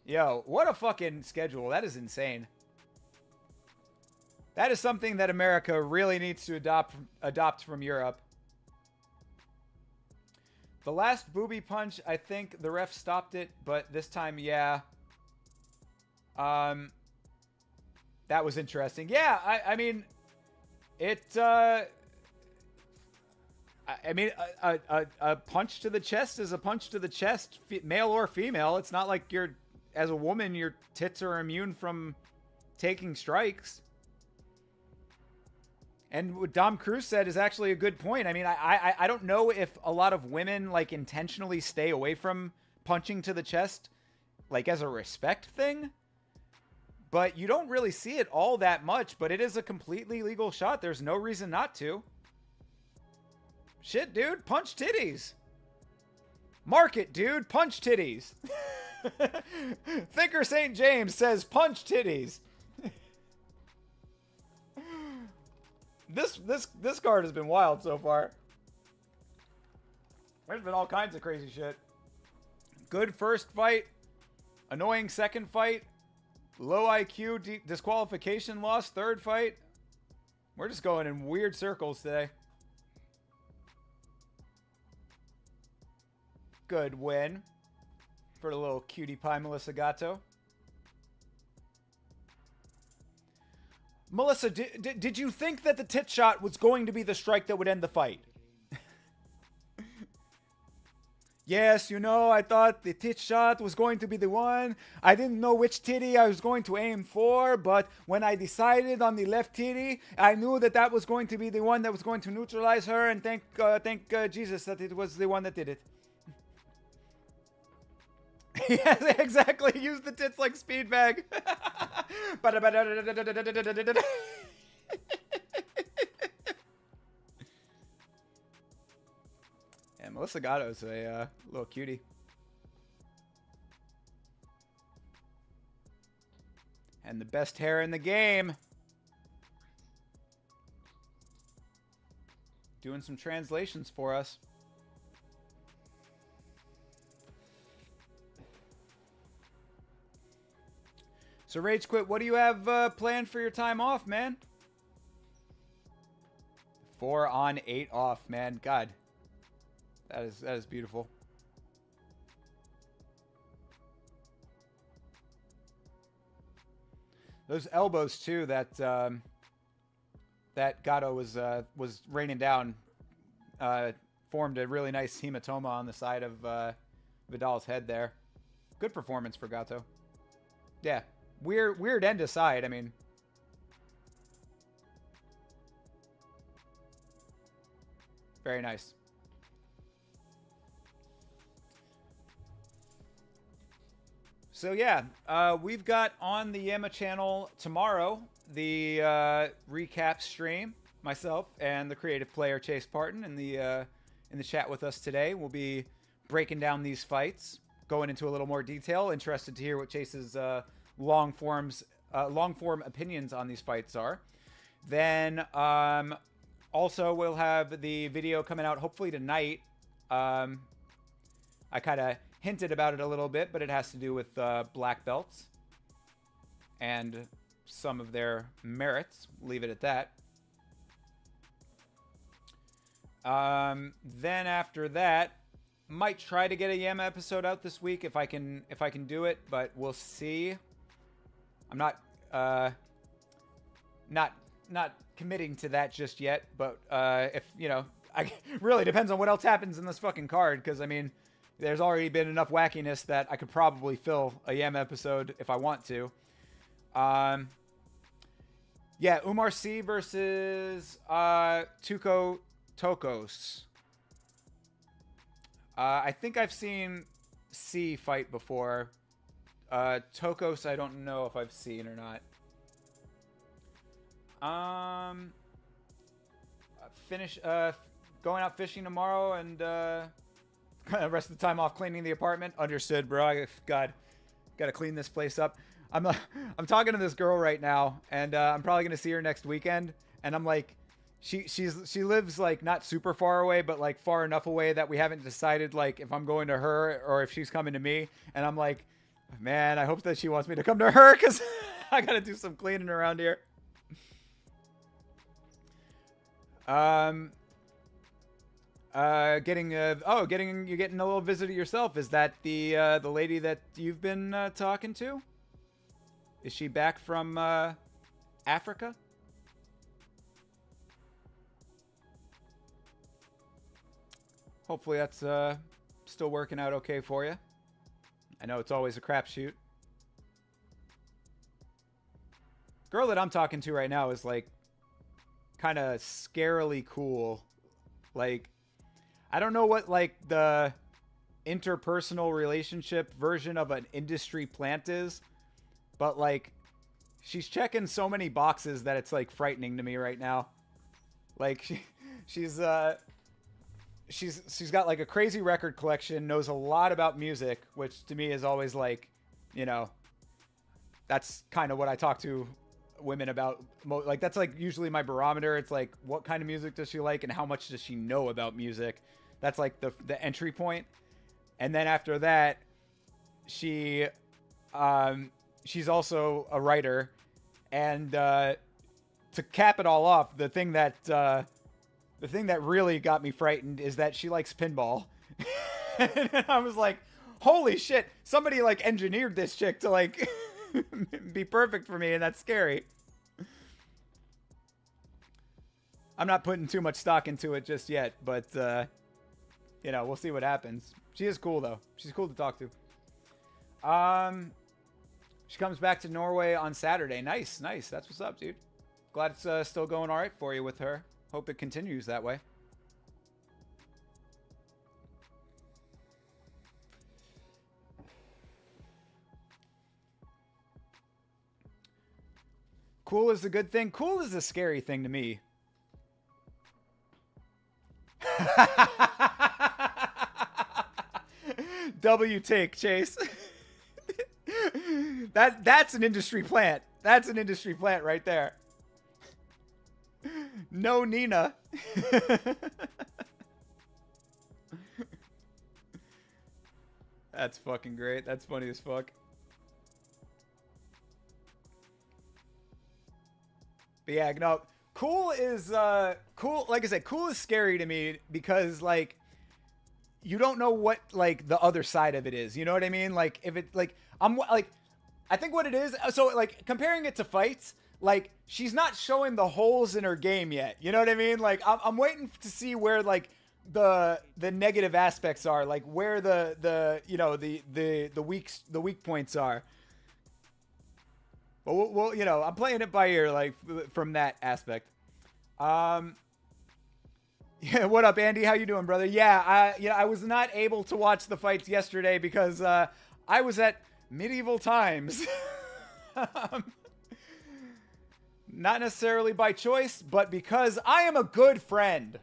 Yo, what a fucking schedule. That is insane. That is something that America really needs to adopt from Europe. The last booby punch, I think the ref stopped it, but this time, yeah. That was interesting. Yeah, I mean, it, I mean, a punch to the chest is a punch to the chest, male or female. It's not like you're, as a woman, your tits are immune from taking strikes. And what Dom Cruz said is actually a good point. I mean, I don't know if a lot of women, like, intentionally stay away from punching to the chest, like, as a respect thing. But you don't really see it all that much, but it is a completely legal shot. There's no reason not to. Shit, dude. Punch titties. Mark it, dude. Punch titties. Thinker St. James says punch titties. This card has been wild so far. There's been all kinds of crazy shit. Good first fight. Annoying second fight. Low IQ disqualification loss, third fight. We're just going in weird circles today. Good win for the little cutie pie Melissa Gatto. Melissa, did you think that the tit shot was going to be the strike that would end the fight? Yes, you know, I thought the tit shot was going to be the one. I didn't know which titty I was going to aim for, but when I decided on the left titty, I knew that that was going to be the one that was going to neutralize her, and thank Jesus that it was the one that did it. Yes, exactly. Use the tits like speed bag. And Melissa Gatto's a little cutie. And the best hair in the game. Doing some translations for us. So Rage Quit, what do you have planned for your time off, man? 4 on, 8 off, man. God. That is beautiful. Those elbows too that that Gatto was raining down formed a really nice hematoma on the side of Vidal's head there. Good performance for Gatto. Yeah, weird end aside. I mean, very nice. So yeah, we've got on the Yama channel tomorrow the recap stream. Myself and the creative player Chase Parton in the chat with us today. We'll be breaking down these fights, going into a little more detail. Interested to hear what Chase's long form opinions on these fights are. Then also we'll have the video coming out hopefully tonight. I kind of hinted about it a little bit, but it has to do with black belts and some of their merits. Leave it at that. Then after that, might try to get a Yama episode out this week if I can do it, but we'll see. I'm not committing to that just yet, but if you know, I really depends on what else happens in this fucking card, because I mean, there's already been enough wackiness that I could probably fill a Yama episode if I want to. Yeah, Umar C versus Tuco Tokos. I think I've seen C fight before. Tokos, I don't know if I've seen or not. Going out fishing tomorrow and the rest of the time off cleaning the apartment. Understood, bro. God, gotta clean this place up. I'm talking to this girl right now, and I'm probably gonna see her next weekend. And I'm like, she lives like not super far away, but like far enough away that we haven't decided like if I'm going to her or if she's coming to me. And I'm like, man, I hope that she wants me to come to her, because I gotta do some cleaning around here. Getting a little visit of yourself. Is that the lady that you've been talking to? Is she back from Africa? Hopefully that's still working out okay for you. I know it's always a crapshoot. Girl that I'm talking to right now is like kind of scarily cool. Like, I don't know what like the interpersonal relationship version of an industry plant is, but like she's checking so many boxes that it's like frightening to me right now. Like she's got like a crazy record collection, knows a lot about music, which to me is always like, you know, that's kind of what I talk to women about. Like that's like usually my barometer. It's like, what kind of music does she like and how much does she know about music? That's like the entry point. And then after that, she she's also a writer. And to cap it all off, the thing that really got me frightened is that she likes pinball. And I was like, holy shit, somebody like engineered this chick to like be perfect for me, and that's scary. I'm not putting too much stock into it just yet, but you know, we'll see what happens. She is cool though. She's cool to talk to. She comes back to Norway on Saturday. Nice, nice. That's what's up, dude. Glad it's still going all right for you with her. Hope it continues that way. Cool is a good thing. Cool is a scary thing to me. W take, Chase. That's an industry plant. That's an industry plant right there. No Nina. That's fucking great. That's funny as fuck. But yeah, no. Cool is cool. Like I said, cool is scary to me because like you don't know what like the other side of it is. You know what I mean? Like if it like I'm like I think what it is. So like comparing it to fights, like she's not showing the holes in her game yet. You know what I mean? Like I'm waiting to see where like the negative aspects are, like where the you know the weak points are. But we'll you know, I'm playing it by ear, like from that aspect. Yeah, what up, Andy? How you doing, brother? Yeah, I was not able to watch the fights yesterday because I was at medieval times. Not necessarily by choice, but because I am a good friend.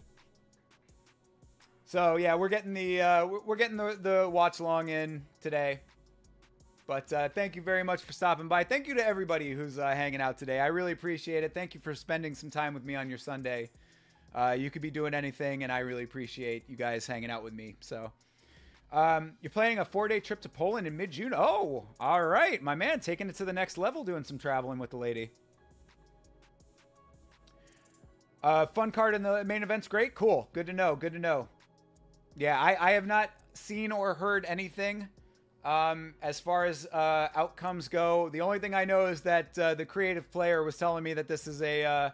So yeah, we're getting the watch long in today. But thank you very much for stopping by. Thank you to everybody who's hanging out today. I really appreciate it. Thank you for spending some time with me on your Sunday. You could be doing anything, and I really appreciate you guys hanging out with me. So, you're planning a 4-day trip to Poland in mid-June. Oh, all right, my man, taking it to the next level, doing some traveling with the lady. Fun card in the main event's great. Cool. Good to know. Good to know. Yeah, I have not seen or heard anything. As far as outcomes go, the only thing I know is that the creative player was telling me that this is a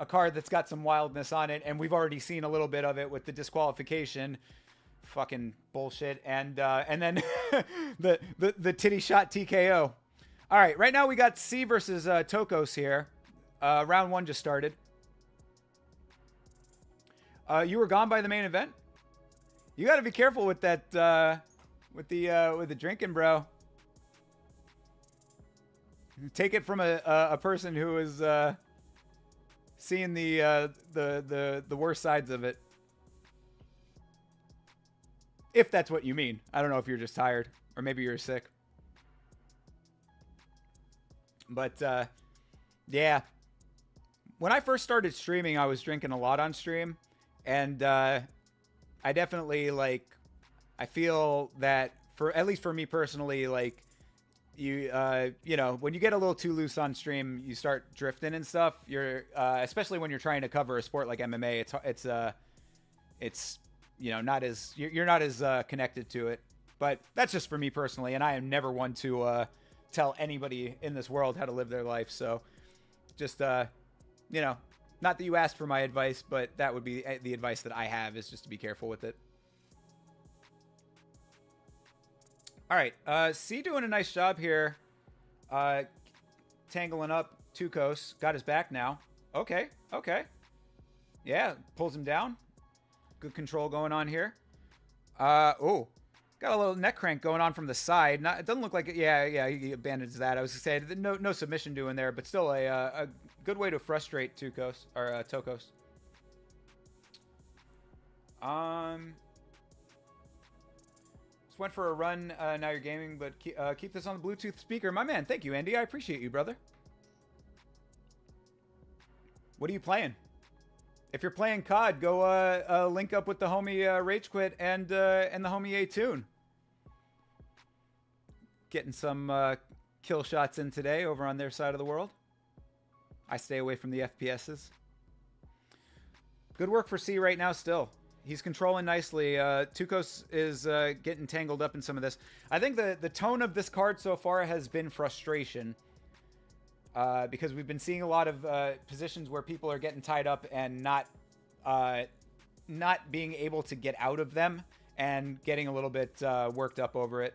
card that's got some wildness on it, and we've already seen a little bit of it with the disqualification. Fucking bullshit, and then the titty shot TKO. All right, right now we got C versus Tokos here. Round 1 just started. You were gone by the main event. You got to be careful with that. With the drinking, bro. Take it from a person who is seeing the worst sides of it. If that's what you mean. I don't know if you're just tired or maybe you're sick. But yeah. When I first started streaming, I was drinking a lot on stream, and I definitely like I feel that for at least for me personally, like you know, when you get a little too loose on stream, you start drifting and stuff. You're especially when you're trying to cover a sport like MMA, it's you know, not as you're not as connected to it. But that's just for me personally, and I am never one to tell anybody in this world how to live their life. So just you know, not that you asked for my advice, but that would be the advice that I have, is just to be careful with it. All right, C doing a nice job here, tangling up Tukos. Got his back now. Okay, okay. Yeah, pulls him down. Good control going on here. Oh, got a little neck crank going on from the side. Not, it doesn't look like it. Yeah, he abandons that. I was gonna say no submission doing there, but still a good way to frustrate Tukos or Tokos. Just went for a run. Now you're gaming, but keep this on the Bluetooth speaker. My man, thank you, Andy. I appreciate you, brother. What are you playing? If you're playing COD, go link up with the homie Rage Quit and the homie A Tune. Getting some kill shots in today over on their side of the world. I stay away from the FPSs. Good work for C right now still. He's controlling nicely. Tukos is getting tangled up in some of this. I think the tone of this card so far has been frustration. Because we've been seeing a lot of positions where people are getting tied up and not being able to get out of them and getting a little bit worked up over it.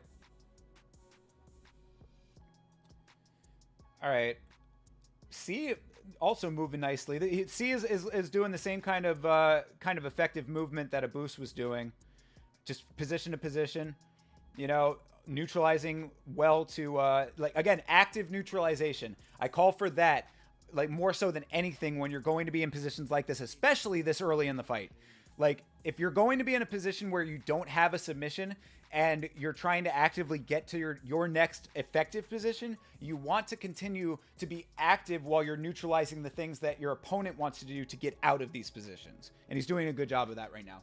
All right. C also moving nicely. C is doing the same kind of effective movement that a boost was doing. Just position to position, you know, neutralizing well to like, again, active neutralization. I call for that, like, more so than anything when you're going to be in positions like this, especially this early in the fight. Like, if you're going to be in a position where you don't have a submission and you're trying to actively get to your next effective position, you want to continue to be active while you're neutralizing the things that your opponent wants to do to get out of these positions. And he's doing a good job of that right now.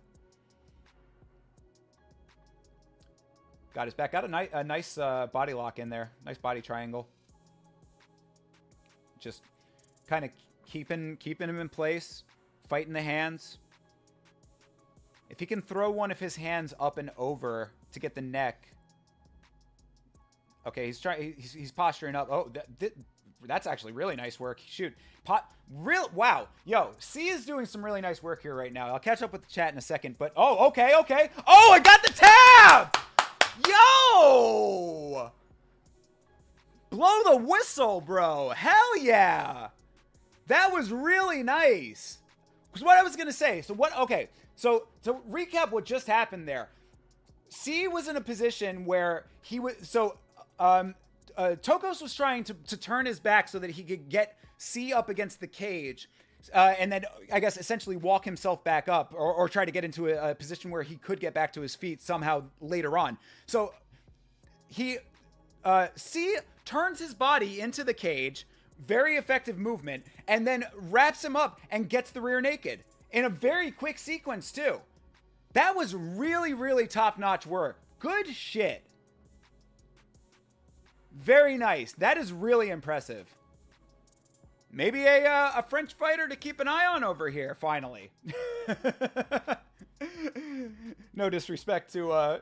Got his back. Got a nice body lock in there. Nice body triangle. Just kind of keeping him in place. Fighting the hands. If he can throw one of his hands up and over to get the neck. Okay, he's posturing up. Oh, that's actually really nice work. Shoot. Wow. Yo, C is doing some really nice work here right now. I'll catch up with the chat in a second. But, oh, okay. Oh, I got the tab! Yo! Blow the whistle, bro. Hell yeah. That was really nice. Because what I was going to say. Okay. So to recap what just happened there. C was in a position where he was... Tokos was trying to turn his back so that he could get C up against the cage. And then, I guess, essentially walk himself back up or try to get into a position where he could get back to his feet somehow later on. So C turns his body into the cage, very effective movement, and then wraps him up and gets the rear naked in a very quick sequence too. That was really, really top-notch work. Good shit. Very nice. That is really impressive. Maybe a French fighter to keep an eye on over here, finally. No disrespect to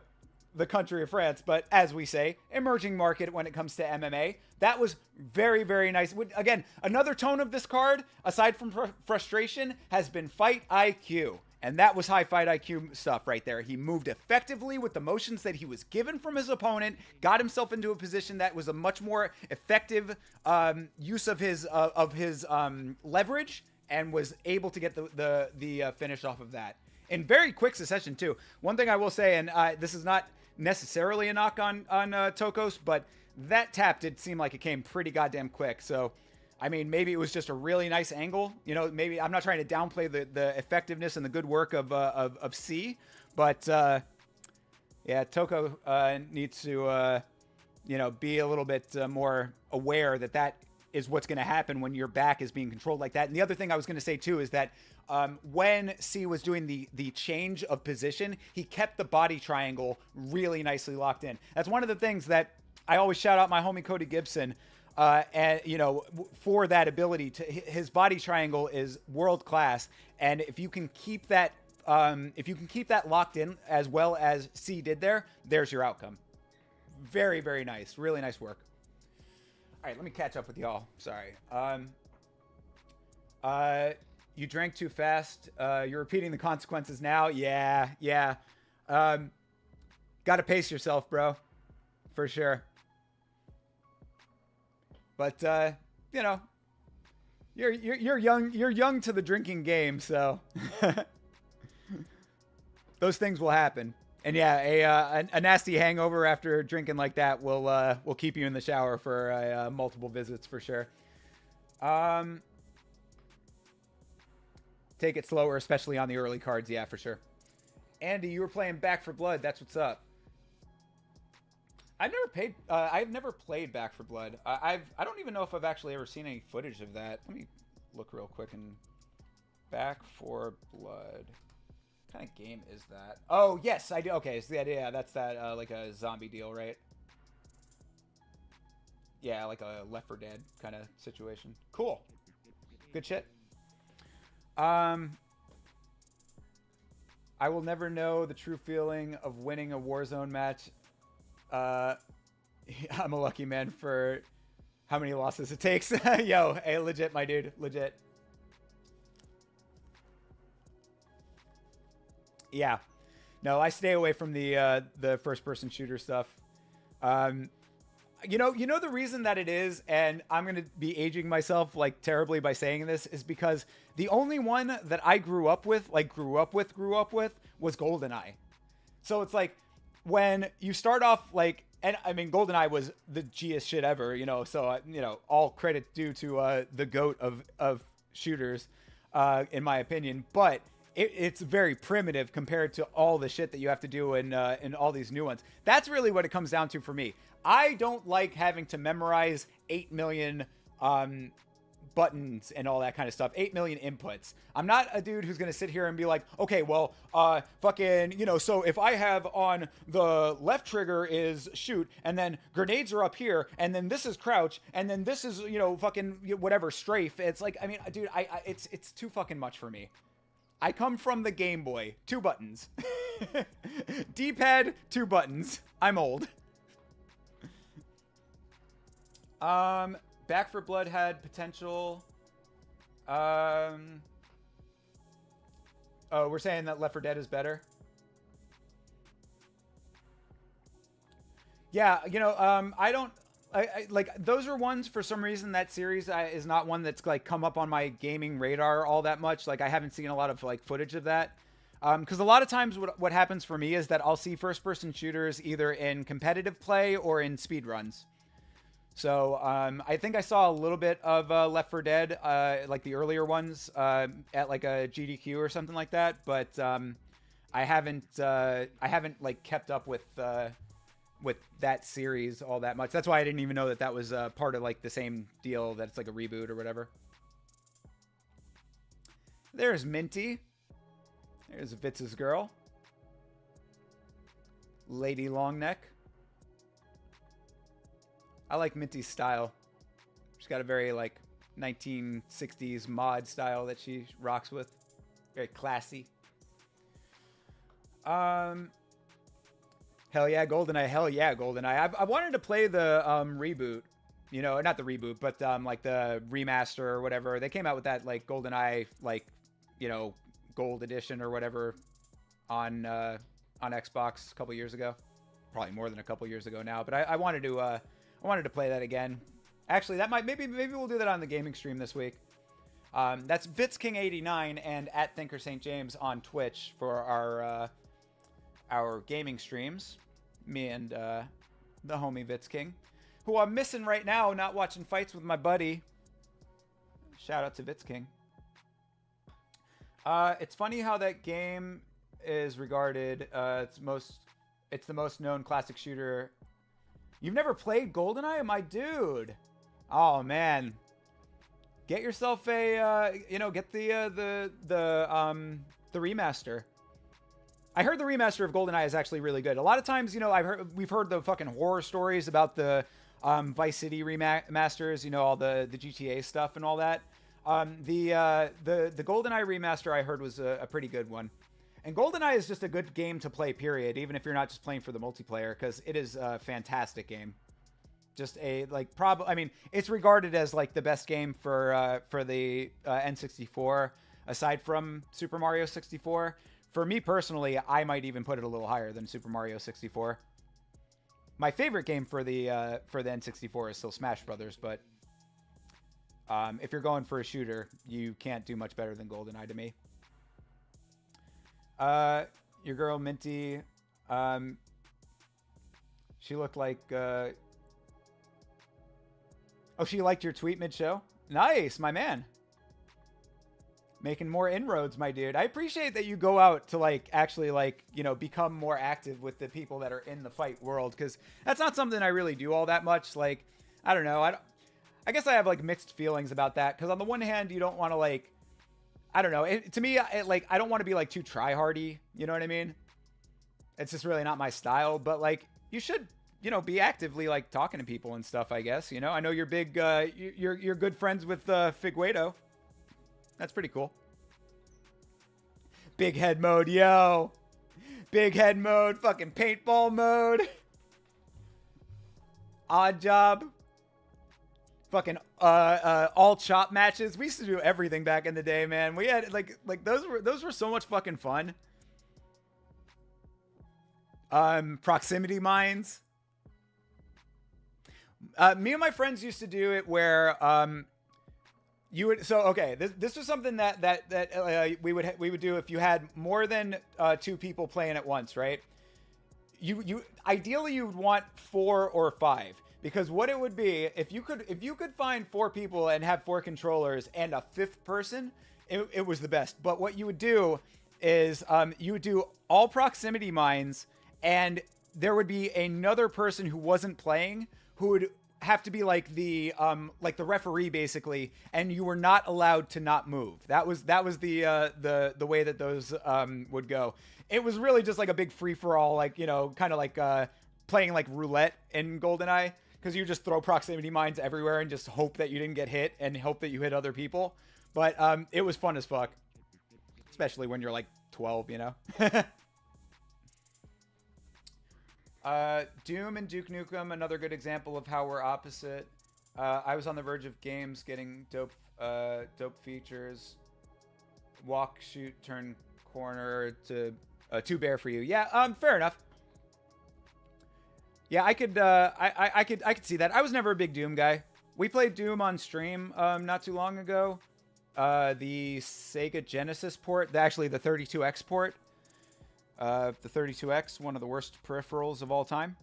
the country of France, but as we say, emerging market when it comes to MMA. That was very, very nice. Again, another tone of this card, aside from frustration, has been fight IQ. And that was high fight IQ stuff right there. He moved effectively with the motions that he was given from his opponent, got himself into a position that was a much more effective use of his leverage, and was able to get the finish off of that in very quick succession too. One thing I will say, and this is not necessarily a knock on Tokos, but that tap did seem like it came pretty goddamn quick. So, I mean, maybe it was just a really nice angle. You know, maybe I'm not trying to downplay the effectiveness and the good work of C, but yeah, Toko needs to be a little bit more aware that is what's going to happen when your back is being controlled like that. And the other thing I was going to say too is that when C was doing the change of position, he kept the body triangle really nicely locked in. That's one of the things that I always shout out my homie Cody Gibson. And for that ability his body triangle is world class. And if you can keep that, locked in as well as C did there's your outcome. Very, very nice. Really nice work. All right, let me catch up with y'all. Sorry. You drank too fast. You're repeating the consequences now. Yeah. Got to pace yourself, bro. For sure. But you're young. You're young to the drinking game, so those things will happen. And yeah, a nasty hangover after drinking like that will keep you in the shower for multiple visits for sure. Take it slower, especially on the early cards. Yeah, for sure. Andy, you were playing Back for Blood. That's what's up. I've never played Back for Blood. I don't even know if I've actually ever seen any footage of that. Let me look real quick. And Back for Blood. What kind of game is that? Oh yes, I do. Okay, so yeah, that's that like a zombie deal, right? yeah, like a Left 4 Dead kind of situation. Cool. Good shit. I will never know the true feeling of winning a Warzone match. I'm a lucky man for how many losses it takes. Yo, hey, legit, my dude. Legit. Yeah. No, I stay away from the first-person shooter stuff. You know the reason that it is, and I'm gonna be aging myself like terribly by saying this, is because the only one that I grew up with, was GoldenEye. So it's like when you start off like, and I mean GoldenEye was the G-est shit ever, you know. So you know, all credit due to the GOAT of shooters, in my opinion, but. It's very primitive compared to all the shit that you have to do in all these new ones. That's really what it comes down to for me. I don't like having to memorize 8 million buttons and all that kind of stuff. 8 million inputs. I'm not a dude who's going to sit here and be like, okay, well, fucking, you know, so if I have on the left trigger is shoot, and then grenades are up here, and then this is crouch, and then this is, you know, fucking whatever, strafe. It's like, I mean, dude, it's too fucking much for me. I come from the Game Boy. 2 buttons. D-pad, 2 buttons. I'm old. Back for Blood had potential. Oh, we're saying that Left 4 Dead is better. Yeah, you know, I don't... I like those are ones for some reason that series is not one that's like come up on my gaming radar all that much. Like I haven't seen a lot of like footage of that. Because a lot of times what happens for me is that I'll see first person shooters either in competitive play or in speed runs. So I think I saw a little bit of Left 4 Dead, like the earlier ones at like a GDQ or something like that. But I haven't like kept up with that series all that much. That's why I didn't even know that was part of like the same deal, that it's like a reboot or whatever. There's Minty. There's Vitz's girl. Lady Longneck. I like Minty's style. She's got a very like 1960s mod style that she rocks with. Very classy. Hell yeah, GoldenEye. Hell yeah, GoldenEye. I wanted to play the reboot. You know, not the reboot, but like the remaster or whatever. They came out with that like GoldenEye, like, you know, gold edition or whatever on Xbox a couple years ago. Probably more than a couple years ago now. But I wanted to play that again. Actually, that might maybe we'll do that on the gaming stream this week. That's VitzKing89 and at Thinker St. James on Twitch for our gaming streams. Me and the homie Vitz King, who I'm missing right now, not watching fights with my buddy. Shout out to Vitz King. It's funny how that game is regarded. It's the most known classic shooter. You've never played GoldenEye, my dude? Oh man, get yourself a get the remaster. I heard the remaster of GoldenEye is actually really good. A lot of times, you know, we've heard the fucking horror stories about the Vice City remasters, you know, all the GTA stuff and all that. The GoldenEye remaster I heard was a pretty good one. And GoldenEye is just a good game to play, period, even if you're not just playing for the multiplayer, because it is a fantastic game. Just a, like, I mean, it's regarded as, like, the best game for the N64, aside from Super Mario 64. For me personally, I might even put it a little higher than Super Mario 64. My favorite game for the N64 is still Smash Brothers, but if you're going for a shooter, you can't do much better than GoldenEye to me. Your girl Minty, she looked like she liked your tweet mid-show. Nice, my man. Making more inroads, my dude. I appreciate that you go out to like actually like, you know, become more active with the people that are in the fight world, because that's not something I really do all that much. Like, I don't know. I guess I have like mixed feelings about that, because on the one hand, you don't want to like, I don't know. To me, like, I don't want to be like too try-hardy. You know what I mean? It's just really not my style. But like, you should you know, be actively like talking to people and stuff, I guess. You know, I know you're big, you're good friends with Figuedo. That's pretty cool. Big head mode, yo. Big head mode, fucking paintball mode. Odd job. Fucking all chop matches. We used to do everything back in the day, man. We had like those were so much fucking fun. Proximity mines. Me and my friends used to do it where you would, so okay, this was something that we would do if you had more than 2 people playing at once, right? You ideally you would want 4 or 5, because what it would be, if you could find 4 people and have 4 controllers and a 5th person, it was the best. But what you would do is you would do all proximity mines, and there would be another person who wasn't playing who would have to be like the referee basically, and you were not allowed to not move. That was the way that those would go. It was really just like a big free for all, like, you know, kind of like playing like roulette in GoldenEye, because you just throw proximity mines everywhere and just hope that you didn't get hit and hope that you hit other people. But it was fun as fuck, especially when you're like 12, you know. Doom and Duke Nukem, another good example of how we're opposite. I was on the verge of games getting dope features. Walk, shoot, turn corner to 2 bear for you. Yeah, fair enough. Yeah, I could see that. I was never a big Doom guy. We played Doom on stream not too long ago. The Sega Genesis port, actually the 32X port. The 32X, one of the worst peripherals of all time.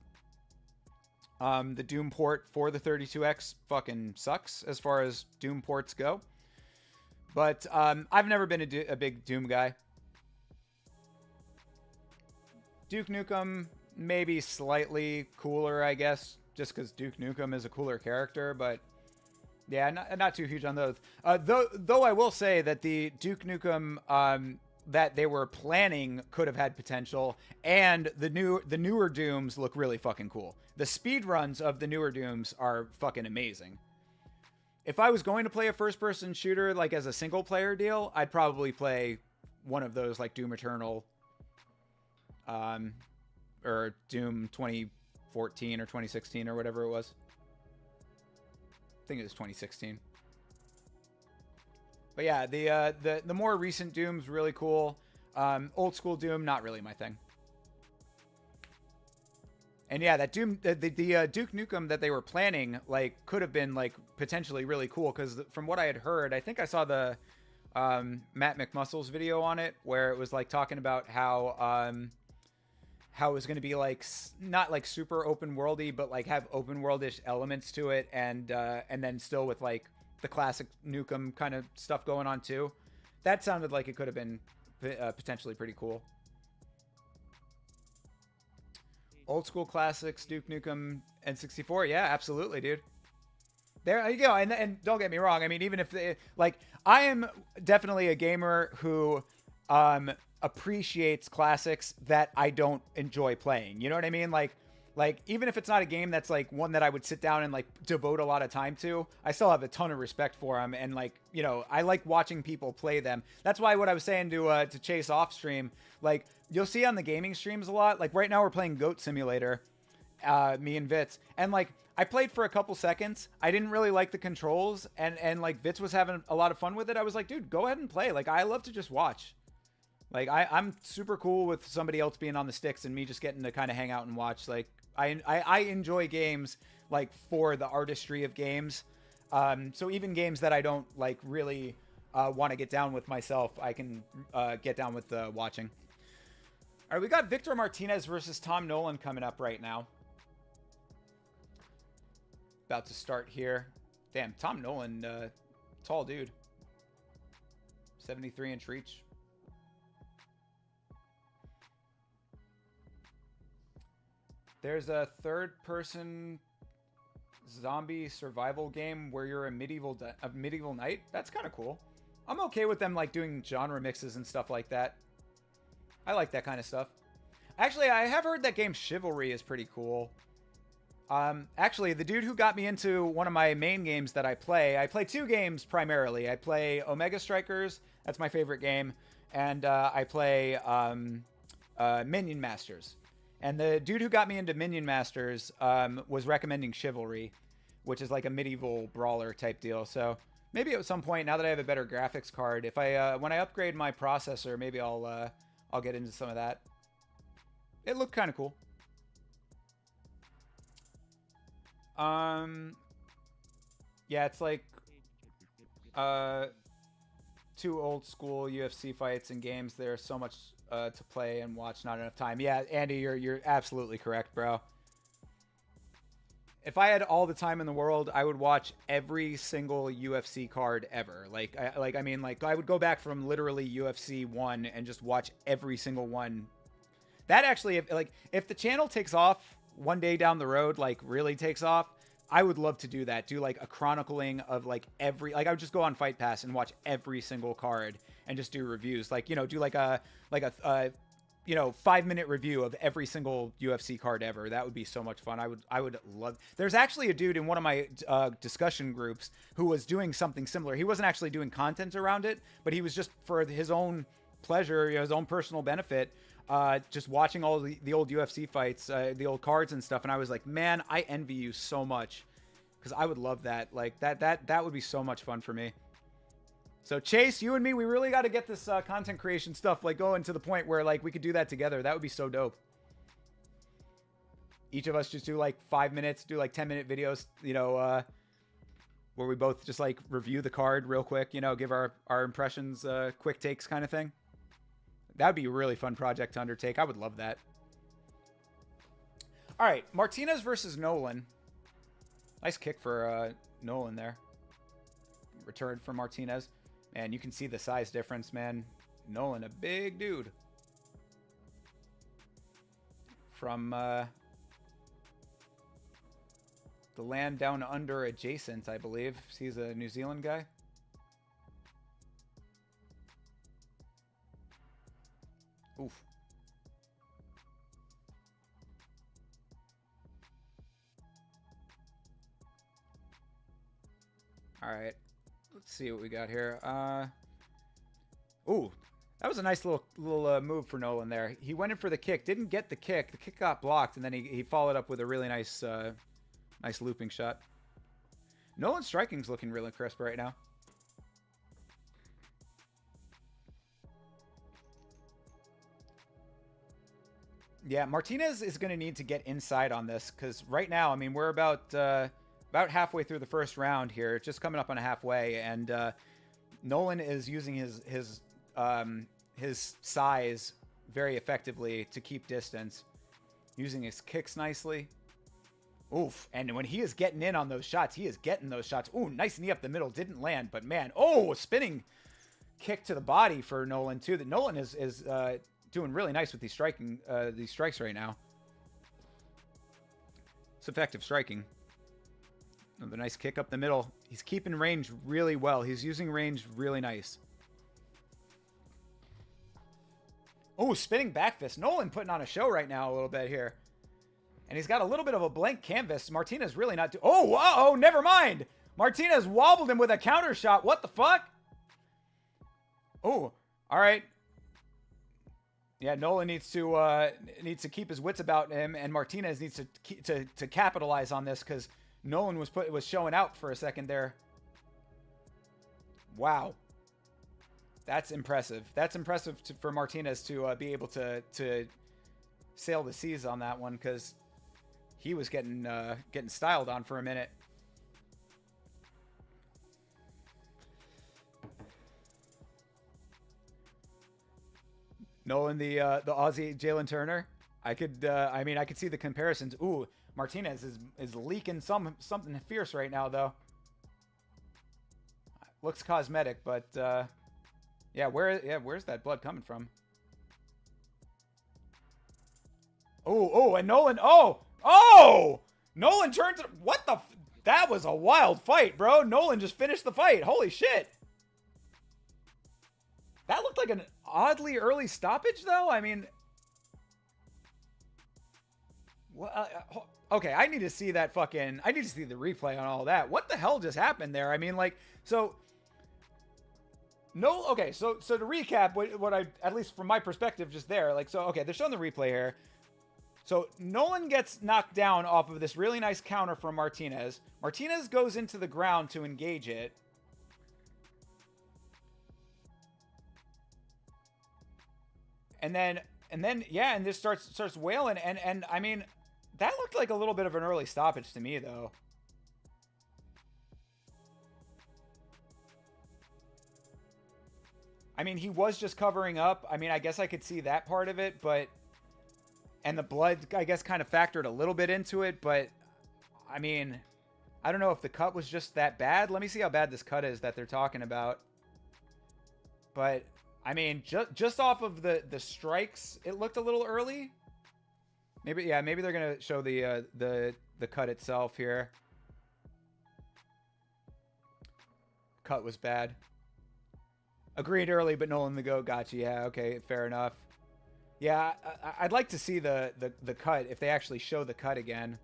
The Doom port for the 32X fucking sucks as far as Doom ports go. But I've never been a big Doom guy. Duke Nukem, maybe slightly cooler, I guess, just because Duke Nukem is a cooler character, but yeah, not too huge on those. Though I will say that the Duke Nukem that they were planning could have had potential, and the newer Dooms look really fucking cool. The speed runs of the newer Dooms are fucking amazing. If I was going to play a first-person shooter like as a single-player deal, I'd probably play one of those, like Doom Eternal, or Doom 2014 or 2016 or whatever it was. I think it was 2016. But yeah, the more recent Doom's really cool. Old school Doom, not really my thing. And yeah, that Doom, the Duke Nukem that they were planning, like, could have been like potentially really cool, because from what I had heard, I think I saw the Matt McMuscle's video on it, where it was like talking about how it was going to be like not like super open worldy, but like have open worldish elements to it, and then still with like the classic Nukem kind of stuff going on too. That sounded like it could have been potentially pretty cool. Old school classics, Duke Nukem, N64. Yeah, absolutely, dude. There you go. And don't get me wrong. I mean, even if they, like, I am definitely a gamer who appreciates classics that I don't enjoy playing. You know what I mean? Like even if it's not a game that's like one that I would sit down and like devote a lot of time to, I still have a ton of respect for them. And like, you know, I like watching people play them. That's why what I was saying to Chase off stream, like you'll see on the gaming streams a lot, like right now we're playing Goat Simulator, me and Vitz, and like I played for a couple seconds. I didn't really like the controls, and like Vitz was having a lot of fun with it. I was like, dude, go ahead and play. Like I love to just watch. Like I'm super cool with somebody else being on the sticks and me just getting to kind of hang out and watch. Like I enjoy games like for the artistry of games. So even games that I don't like really want to get down with myself, I can get down with watching. All right, we got Victor Martinez versus Tom Nolan coming up right now. About to start here. Damn, Tom Nolan, tall dude. 73-inch reach. There's a third-person zombie survival game where you're a medieval knight. That's kind of cool. I'm okay with them like doing genre mixes and stuff like that. I like that kind of stuff. Actually, I have heard that game Chivalry is pretty cool. Actually, the dude who got me into one of my main games that I play two games primarily. I play Omega Strikers. That's my favorite game. And I play Minion Masters. And the dude who got me into Minion Masters was recommending Chivalry, which is like a medieval brawler type deal. So maybe at some point, now that I have a better graphics card, if I when I upgrade my processor, maybe I'll get into some of that. It looked kind of cool. Yeah, it's like two old school UFC fights and games. There's so much to play and watch, not enough time. Yeah, Andy, you're absolutely correct, bro. If I had all the time in the world, I would watch every single UFC card ever. I would go back from literally UFC 1 and just watch every single one. That actually, if the channel takes off one day down the road, like really takes off, I would love to do that. Do like a chronicling of like every, like I would just go on Fight Pass and watch every single card and just do reviews. Like, you know, do like a 5-minute review of every single UFC card ever. That would be so much fun. I would love. There's actually a dude in one of my discussion groups who was doing something similar. He wasn't actually doing content around it, but he was just for his own pleasure, his own personal benefit, just watching all the old UFC fights, the old cards and stuff. And I was like, man, I envy you so much, because I would love that. Like that would be so much fun for me. So Chase, you and me, we really got to get this content creation stuff like going to the point where like we could do that together. That would be so dope. Each of us just do like 5 minutes, do like 10-minute videos, you know, where we both just like review the card real quick, you know, give our impressions, quick takes kind of thing. That would be a really fun project to undertake. I would love that. All right, Martinez versus Nolan. Nice kick for Nolan there. Return for Martinez. And you can see the size difference, man. Nolan, a big dude. From the land down under adjacent, I believe. He's a New Zealand guy. Oof. All right. Let's see what we got here. Ooh, that was a nice little move for Nolan there. He went in for the kick, didn't get the kick. The kick got blocked, and then he followed up with a really nice nice looping shot. Nolan's striking's looking really crisp right now. Yeah, Martinez is going to need to get inside on this, because right now, I mean, we're about halfway through the first round here, just coming up on a halfway, and Nolan is using his size very effectively to keep distance, using his kicks nicely. Oof, and when he is getting in on those shots, he is getting those shots. Ooh, nice knee up the middle, didn't land, but man, oh, a spinning kick to the body for Nolan too. That Nolan is doing really nice with these strikes right now. It's effective striking. Another nice kick up the middle. He's keeping range really well. He's using range really nice. Oh, spinning back fist. Nolan putting on a show right now a little bit here. And he's got a little bit of a blank canvas. Martinez really not... Oh, never mind. Martinez wobbled him with a counter shot. What the fuck? Oh, all right. Yeah, Nolan needs to keep his wits about him, and Martinez needs to capitalize on this, because Nolan was showing out for a second there. Wow, that's impressive. That's impressive for Martinez to be able to sail the seas on that one, because he was getting styled on for a minute. Nolan, the Aussie Jalen Turner. I could see the comparisons. Ooh, Martinez is leaking something fierce right now, though. Looks cosmetic, but where's that blood coming from? Oh, and Nolan. Oh! Nolan turns. What the? That was a wild fight, bro. Nolan just finished the fight. Holy shit. That looked like an oddly early stoppage, though. I mean, Well, okay, I need to see that fucking. I need to see the replay on all that. What the hell just happened there? I mean, like, so. No, okay, so to recap, what I, at least from my perspective, just there, like, so okay, they're showing the replay here. So Nolan gets knocked down off of this really nice counter from Martinez. Martinez goes into the ground to engage it. And then yeah, and this starts wailing, and I mean, that looked like a little bit of an early stoppage to me though. I mean, he was just covering up. I mean, I guess I could see that part of it, but and the blood, I guess, kind of factored a little bit into it, but I mean, I don't know if the cut was just that bad. Let me see how bad this cut is that they're talking about. But I mean, just off of the strikes, it looked a little early. Maybe, yeah, maybe they're gonna show the cut itself here. Cut was bad. Agreed early, but Nolan the GOAT. Gotcha. Yeah, okay, fair enough. Yeah, I'd like to see the cut, if they actually show the cut again.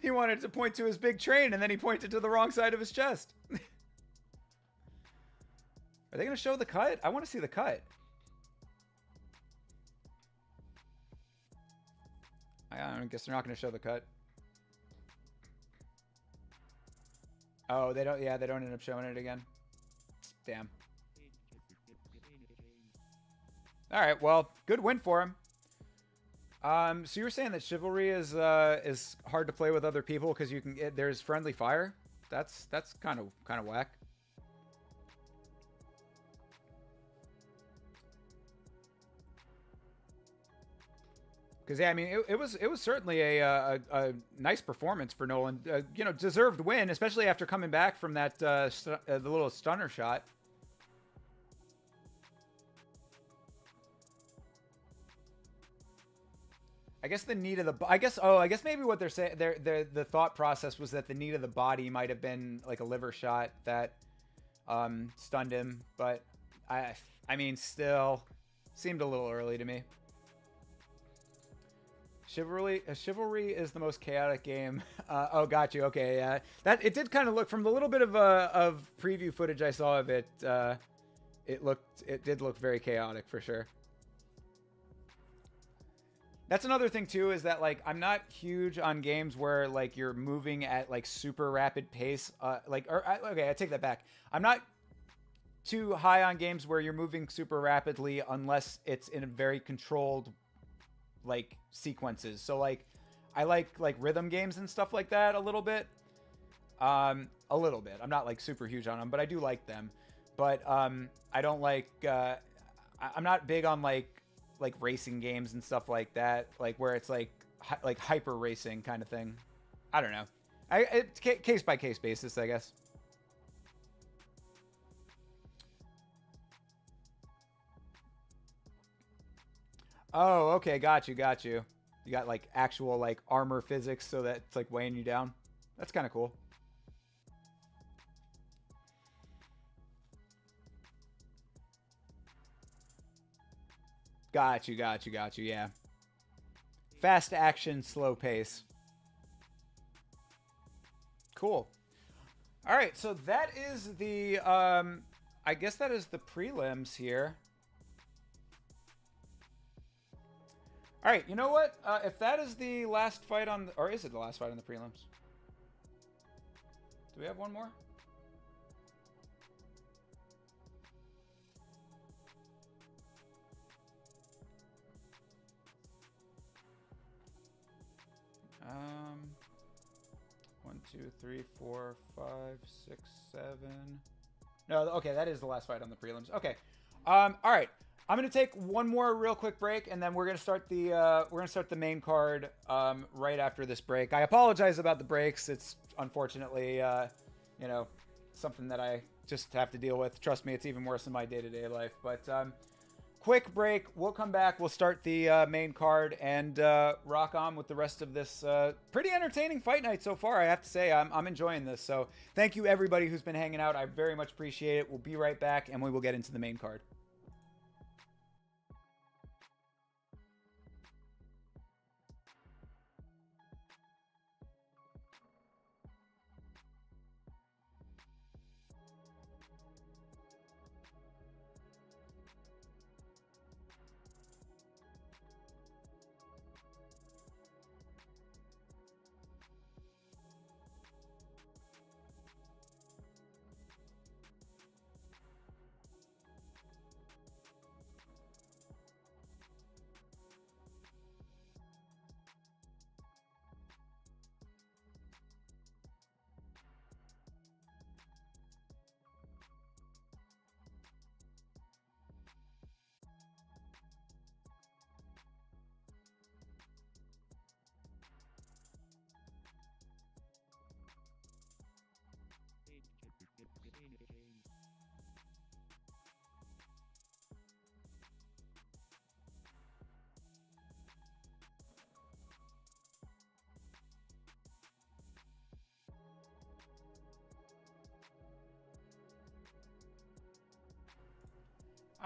He wanted to point to his big train, and then he pointed to the wrong side of his chest. Are they going to show the cut? I want to see the cut. I guess they're not going to show the cut. Oh, they don't. Yeah, they don't end up showing it again. Damn. All right. Well, good win for him. So you were saying that Chivalry is hard to play with other people because you can there's friendly fire. That's kind of whack. Because yeah, I mean, it was certainly a nice performance for Nolan. You know, deserved win, especially after coming back from that the little stunner shot. I guess the knee to the I guess maybe what they're saying the thought process was that the knee to the body might have been like a liver shot that stunned him, but I mean, still seemed a little early to me. Chivalry is the most chaotic game. Oh, got you. Okay, yeah. That it did kind of look from the little bit of preview footage I saw of it. It did look very chaotic for sure. That's another thing too, is that like I'm not huge on games where like you're moving at like super rapid pace. Okay, I take that back. I'm not too high on games where you're moving super rapidly unless it's in a very controlled like sequences. So like I like rhythm games and stuff like that a little bit. A little bit. I'm not like super huge on them, but I do like them. But I don't like I'm not big on like racing games and stuff like that, like where it's like hyper racing kind of thing. I don't know. It's case by case basis, I guess. Oh, okay, got you. You got like actual like armor physics, so that it's like weighing you down. That's kind of cool. Got you. Yeah. Fast action, slow pace. Cool. All right, so that is the I guess that is the prelims here. All right, you know what? If that is the last fight on, or is it the last fight on the prelims? Do we have one more? Um, 1, 2, 3, 4, 5, 6, 7. No, okay, that is the last fight on the prelims. Okay. All right. I'm gonna take one more real quick break, and then we're gonna start the main card right after this break. I apologize about the breaks. It's unfortunately you know, something that I just have to deal with. Trust me, it's even worse in my day-to-day life. But quick break. We'll come back. We'll start the main card and rock on with the rest of this pretty entertaining fight night so far. I have to say, I'm enjoying this. So thank you, everybody who's been hanging out. I very much appreciate it. We'll be right back, and we will get into the main card.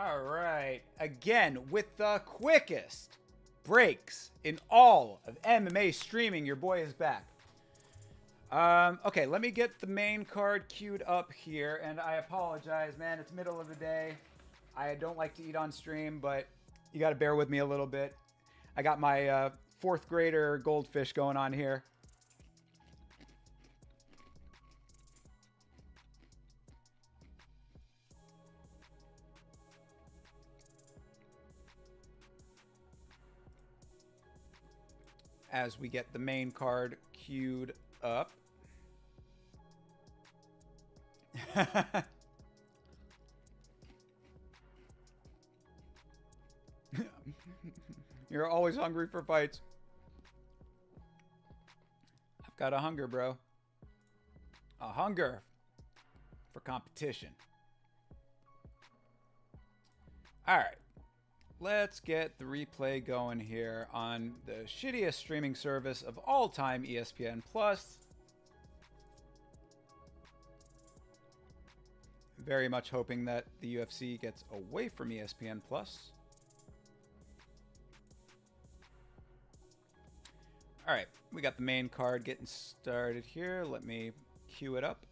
All right. Again, with the quickest breaks in all of MMA streaming, your boy is back. Okay, let me get the main card queued up here, and I apologize, man. It's middle of the day. I don't like to eat on stream, but you got to bear with me a little bit. I got my fourth grader goldfish going on here. As we get the main card queued up. You're always hungry for fights. I've got a hunger, bro. A hunger for competition. All right. Let's get the replay going here on the shittiest streaming service of all time, ESPN Plus. Very much hoping that the UFC gets away from ESPN Plus. All right, we got the main card getting started here. Let me queue it up.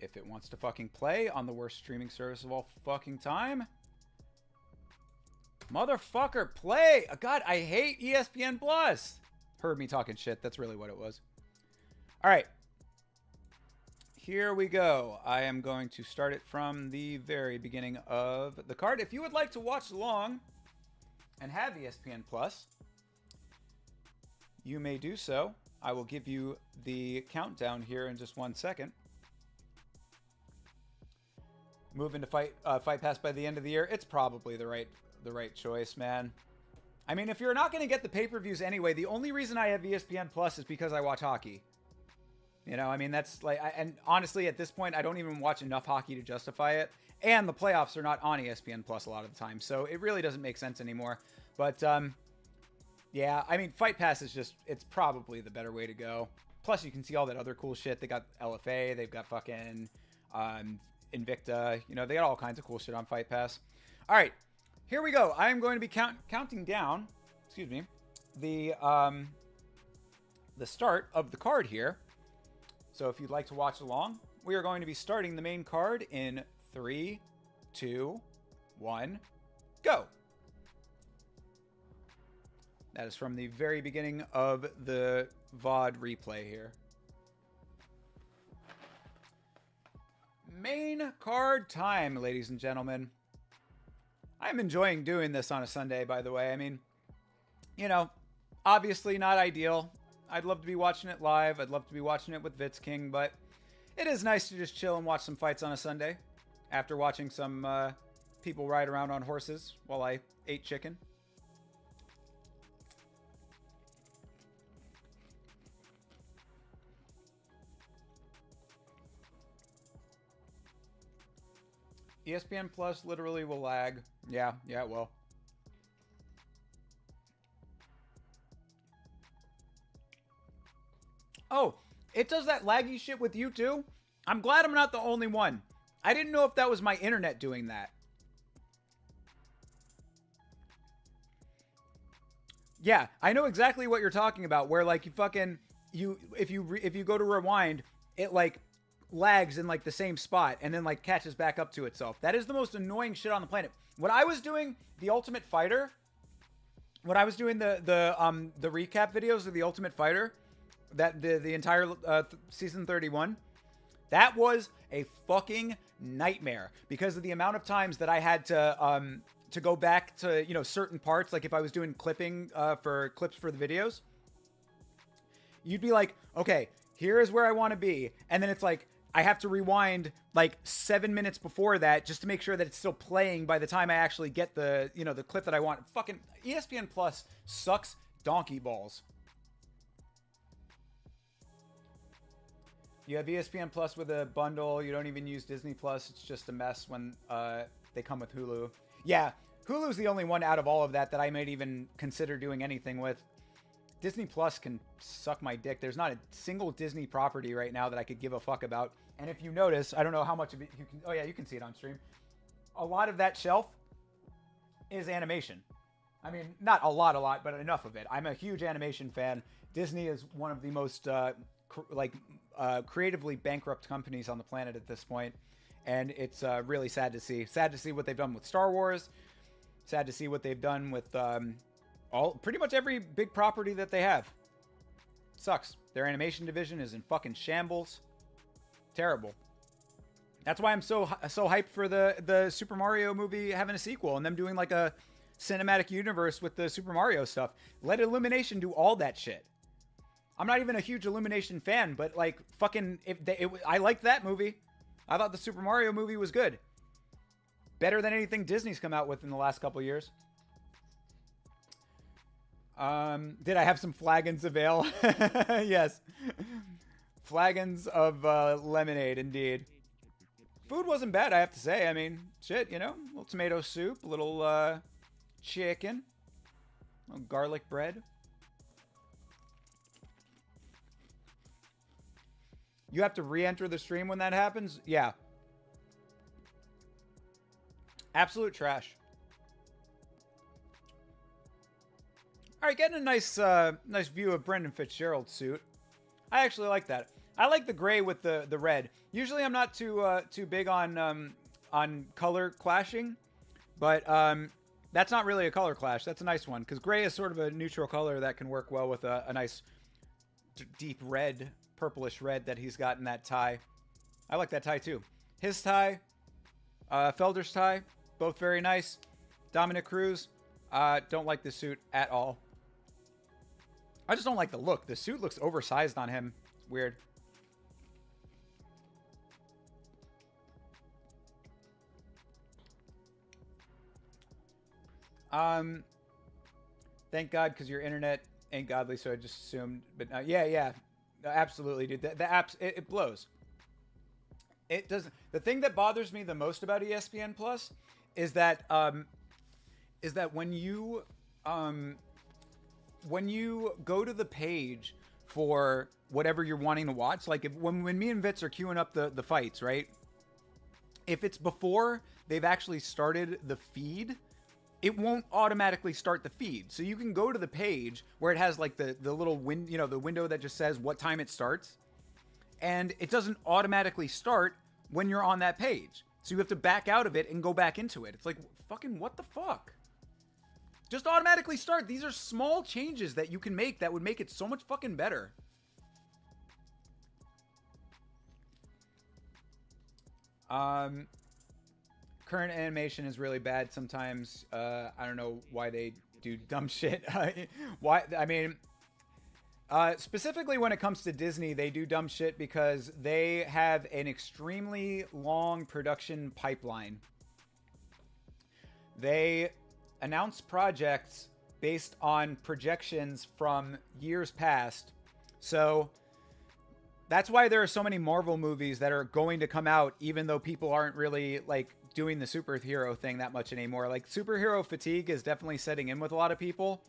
If it wants to fucking play on the worst streaming service of all fucking time. Motherfucker, play! God, I hate ESPN Plus. Heard me talking shit. That's really what it was. All right. Here we go. I am going to start it from the very beginning of the card. If you would like to watch along and have ESPN Plus, you may do so. I will give you the countdown here in just 1 second. Moving to Fight Pass by the end of the year, it's probably the right choice, man. I mean, if you're not going to get the pay-per-views anyway, the only reason I have ESPN Plus is because I watch hockey. You know, I mean, that's like, and honestly, at this point, I don't even watch enough hockey to justify it. And the playoffs are not on ESPN Plus a lot of the time, so it really doesn't make sense anymore. But yeah, I mean, Fight Pass is just, it's probably the better way to go. Plus, you can see all that other cool shit. They got LFA, they've got fucking Invicta, you know, they got all kinds of cool shit on Fight Pass. All right, here we go. I am going to be counting down, excuse me, the start of the card here. So if you'd like to watch along, we are going to be starting the main card in 3, 2, 1, go. That is from the very beginning of the VOD replay here. Main card time, ladies and gentlemen. I'm enjoying doing this on a Sunday, by the way. I mean, you know, obviously not ideal. I'd love to be watching it live. I'd love to be watching it with Vitz King, but it is nice to just chill and watch some fights on a Sunday after watching some people ride around on horses while I ate chicken. ESPN Plus literally will lag. Yeah, it will. Oh, it does that laggy shit with you too? I'm glad I'm not the only one. I didn't know if that was my internet doing that. Yeah, I know exactly what you're talking about. Where like you fucking if you go to rewind, it like lags in like the same spot and then like catches back up to itself. That is the most annoying shit on the planet. When I was doing the Ultimate Fighter, when I was doing the recap videos of the Ultimate Fighter, that the entire season 31, that was a fucking nightmare because of the amount of times that I had to go back to, you know, certain parts. Like if I was doing clipping for clips for the videos, you'd be like, okay, here is where I want to be. And then it's like, I have to rewind like 7 minutes before that just to make sure that it's still playing by the time I actually get the, you know, the clip that I want. Fucking ESPN Plus sucks donkey balls. You have ESPN Plus with a bundle. You don't even use Disney Plus. It's just a mess when they come with Hulu. Yeah, Hulu's the only one out of all of that I might even consider doing anything with. Disney Plus can suck my dick. There's not a single Disney property right now that I could give a fuck about. And if you notice, I don't know how much of it you can... Oh yeah, you can see it on stream. A lot of that shelf is animation. I mean, not a lot, but enough of it. I'm a huge animation fan. Disney is one of the most... creatively bankrupt companies on the planet at this point, and it's really sad to see. Sad to see what they've done with Star Wars. Sad to see what they've done with pretty much every big property that they have. Sucks. Their animation division is in fucking shambles. Terrible. That's why I'm so hyped for the Super Mario movie having a sequel and them doing like a cinematic universe with the Super Mario stuff. Let Illumination do all that shit. I'm not even a huge Illumination fan, but like fucking, I liked that movie. I thought the Super Mario movie was good. Better than anything Disney's come out with in the last couple years. Did I have some flagons of ale? Yes. Flagons of lemonade, indeed. Food wasn't bad, I have to say. I mean, shit, you know, a little tomato soup, a little chicken, a little garlic bread. You have to re-enter the stream when that happens? Yeah. Absolute trash. All right, getting a nice view of Brendan Fitzgerald's suit. I actually like that. I like the gray with the red. Usually, I'm not too big on color clashing, but that's not really a color clash. That's a nice one because gray is sort of a neutral color that can work well with a nice deep red, purplish red that he's got in that tie. I like that tie too. His tie, Felder's tie, both very nice. Dominic Cruz, don't like the suit at all. I just don't like the look. The suit looks oversized on him. It's weird. Thank God, because your internet ain't godly, so I just assumed. But yeah, absolutely, dude. The apps, it blows. It doesn't. The thing that bothers me the most about ESPN Plus is that when you go to the page for whatever you're wanting to watch, like when me and Vitz are queuing up the fights, right? If it's before they've actually started the feed, it won't automatically start the feed. So you can go to the page where it has like the little the window that just says what time it starts, and it doesn't automatically start when you're on that page. So you have to back out of it and go back into it. It's like, fucking what the fuck? Just automatically start. These are small changes that you can make that would make it so much fucking better. Current animation is really bad sometimes. I don't know why they do dumb shit. Why? I mean, specifically when it comes to Disney, they do dumb shit because they have an extremely long production pipeline. They announce projects based on projections from years past. So that's why there are so many Marvel movies that are going to come out, even though people aren't really like doing the superhero thing that much anymore. Like, superhero fatigue is definitely setting in with a lot of people.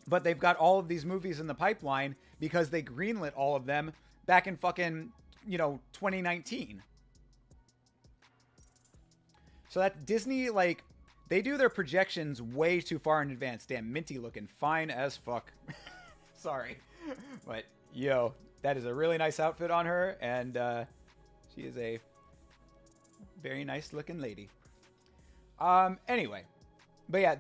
But they've got all of these movies in the pipeline because they greenlit all of them back in fucking, 2019. So that Disney, like, they do their projections way too far in advance. Damn, Minty looking fine as fuck. Sorry. But, yo, that is a really nice outfit on her. And she is a very nice looking lady. Anyway. But yeah,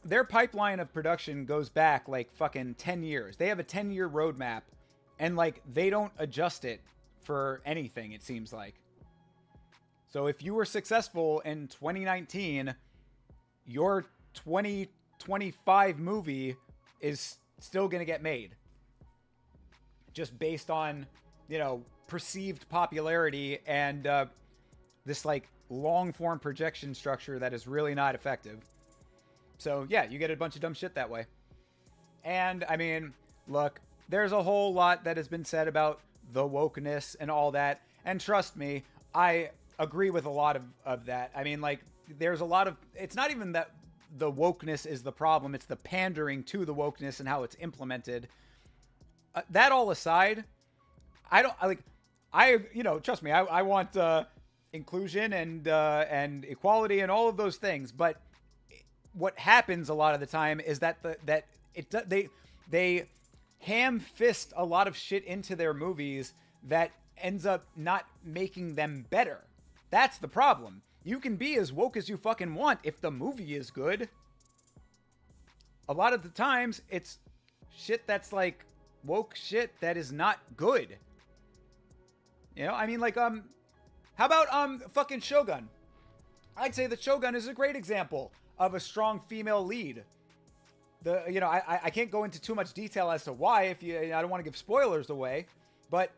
their pipeline of production goes back like fucking 10 years. They have a 10-year roadmap. And, like, they don't adjust it for anything, it seems like. So if you were successful in 2019, your 2025 movie is still going to get made. Just based on, perceived popularity and this, like, long-form projection structure that is really not effective. So, yeah, you get a bunch of dumb shit that way. And, I mean, look, there's a whole lot that has been said about the wokeness and all that. And trust me, I agree with a lot of that. I mean, like, there's a lot of, it's not even that the wokeness is the problem, it's the pandering to the wokeness and how it's implemented. That all aside, trust me, I want inclusion and equality and all of those things. But what happens a lot of the time is that they ham fist a lot of shit into their movies that ends up not making them better. That's the problem. You can be as woke as you fucking want if the movie is good. A lot of the times, it's shit that's like woke shit that is not good. I mean, like, how about fucking Shogun? I'd say that Shogun is a great example of a strong female lead. I can't go into too much detail as to why, I don't want to give spoilers away, but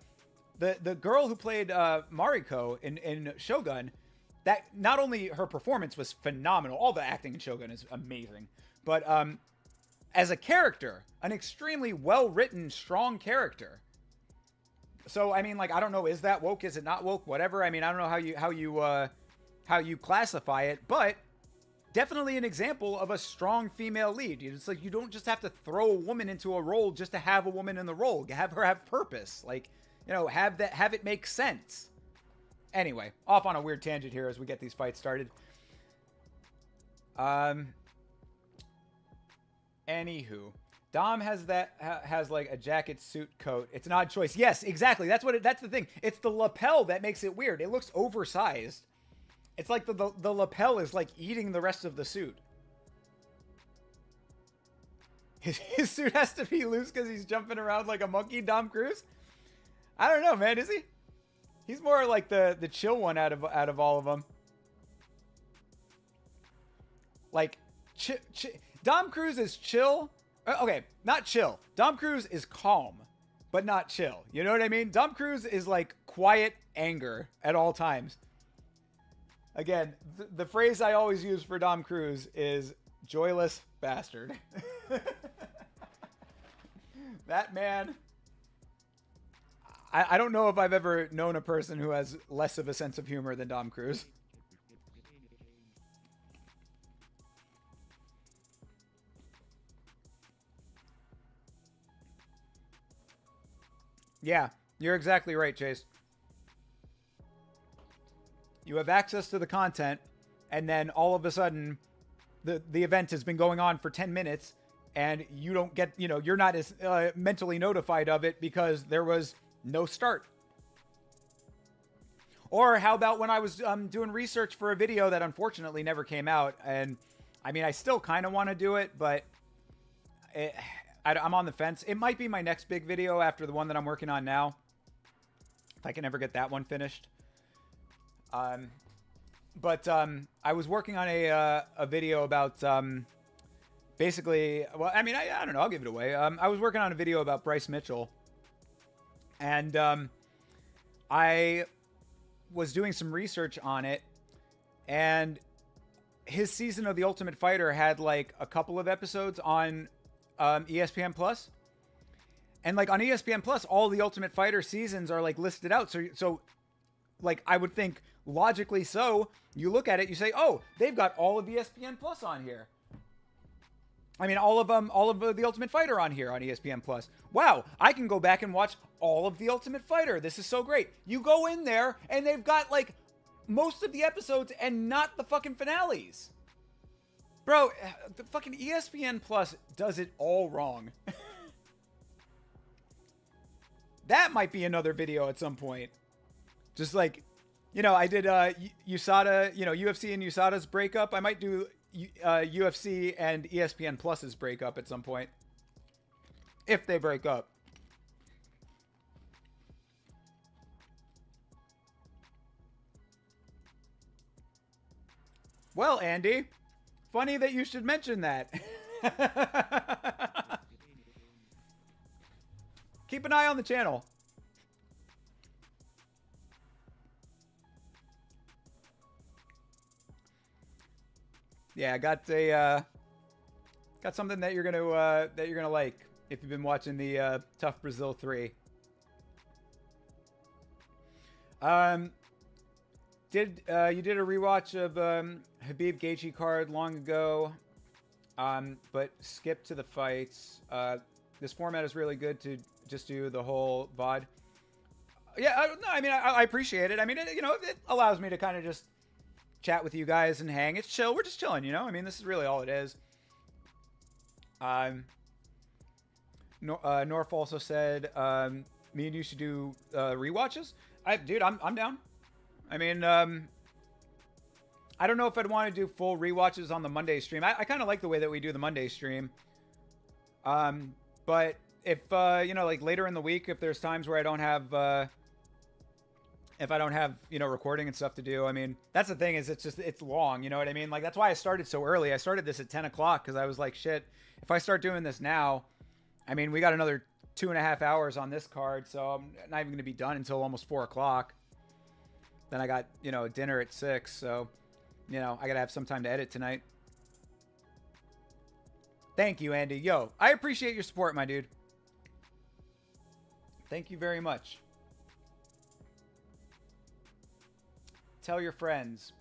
the girl who played Mariko in Shogun, that not only her performance was phenomenal, all the acting in Shogun is amazing, but as a character, an extremely well-written, strong character. So, I mean, like, I don't know, is that woke? Is it not woke? Whatever. I mean, I don't know how you classify it, but definitely an example of a strong female lead. It's like, you don't just have to throw a woman into a role just to have a woman in the role. Have her have purpose. Like, have it make sense. Anyway, off on a weird tangent here as we get these fights started. Anywho, Dom has like a jacket suit coat. It's an odd choice. Yes, exactly. That's the thing. It's the lapel that makes it weird. It looks oversized. It's like the lapel is like eating the rest of the suit. His suit has to be loose because he's jumping around like a monkey, Dom Cruise? I don't know, man. Is he? He's more like the chill one out of all of them. Like, Dom Cruise is chill. Okay, not chill. Dom Cruise is calm, but not chill. You know what I mean? Dom Cruise is like quiet anger at all times. Again, the phrase I always use for Dom Cruise is joyless bastard. That man, I don't know if I've ever known a person who has less of a sense of humor than Dom Cruise. Yeah, you're exactly right, Chase. You have access to the content, and then all of a sudden, the event has been going on for 10 minutes, and you don't get, you're not as mentally notified of it because there was no start. Or how about when I was doing research for a video that unfortunately never came out, and I mean, I still kind of want to do it, but I'm on the fence. It might be my next big video after the one that I'm working on now, if I can ever get that one finished. But I was working on a video about basically, well, I mean, I don't know, I'll give it away. I was working on a video about Bryce Mitchell, and I was doing some research on it, and his season of The Ultimate Fighter had like a couple of episodes on ESPN Plus, and like on ESPN Plus, all the Ultimate Fighter seasons are like listed out. So like, I would think logically so. You look at it, you say, oh, they've got all of ESPN Plus on here. I mean, all of The Ultimate Fighter on here on ESPN Plus. Wow, I can go back and watch all of The Ultimate Fighter. This is so great. You go in there, and they've got, like, most of the episodes and not the fucking finales. Bro, the fucking ESPN Plus does it all wrong. That might be another video at some point. Just like, you know, I did USADA, you know, UFC and USADA's breakup. I might do UFC and ESPN Plus's breakup at some point. If they break up. Well, Andy, funny that you should mention that. Keep an eye on the channel. Yeah, I got something that you're gonna like if you've been watching the Tough Brazil 3. You did a rewatch of Habib Gaethje card long ago, but skipped to the fights. This format is really good to just do the whole VOD. Yeah, I mean, I appreciate it. I mean, you know, it allows me to kind of just chat with you guys and hang. It's chill. We're just chilling, you know? I mean, this is really all it is. Norf also said, me and you should do rewatches. Dude, I'm down. I mean, I don't know if I'd want to do full rewatches on the Monday stream. I kind of like the way that we do the Monday stream. But if, you know, like later in the week, if there's times where I don't have, you know, recording and stuff to do, I mean, that's the thing is it's long, you know what I mean? Like, that's why I started so early. I started this at 10 o'clock because I was like, shit, if I start doing this now, I mean, we got another 2.5 hours on this card, so I'm not even going to be done until almost 4 o'clock. Then I got, you know, dinner at 6, so, you know, I got to have some time to edit tonight. Thank you, Andy. Yo, I appreciate your support, my dude. Thank you very much. Tell your friends.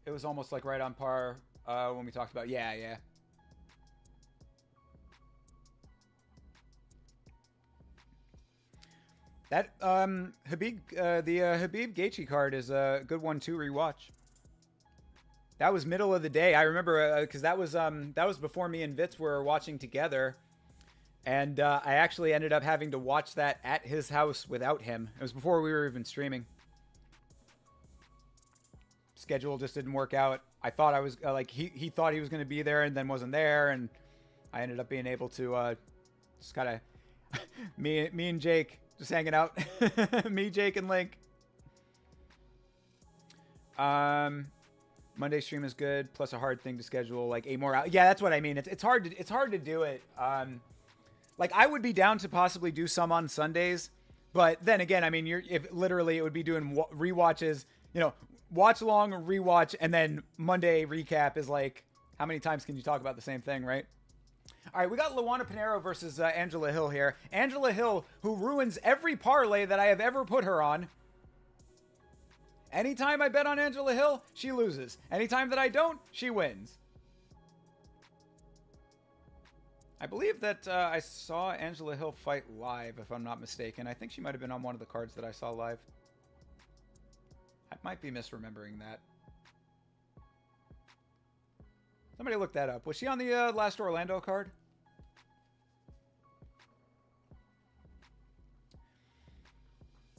It was almost like right on par when we talked about, yeah. That Habib Gaethje card is a good one to rewatch. That was middle of the day. I remember because that was before me and Vitz were watching together, and I actually ended up having to watch that at his house without him. It was before we were even streaming. Schedule just didn't work out. I thought I was like he thought he was going to be there and then wasn't there, and I ended up being able to just kind of me and Jake just hanging out. Me, Jake, and Link. Monday stream is good, plus a hard thing to schedule like 8 more hours. Yeah, that's what I mean. It's hard to do it. Like I would be down to possibly do some on Sundays, but then again, I mean, if literally it would be doing rewatches, you know, watch along, rewatch, and then Monday recap is like, how many times can you talk about the same thing, right? All right, we got Luana Pinheiro versus Angela Hill here. Angela Hill, who ruins every parlay that I have ever put her on. Anytime I bet on Angela Hill, she loses. Anytime that I don't, she wins. I believe that I saw Angela Hill fight live, if I'm not mistaken. I think she might have been on one of the cards that I saw live. I might be misremembering that. Somebody look that up. Was she on the last Orlando card?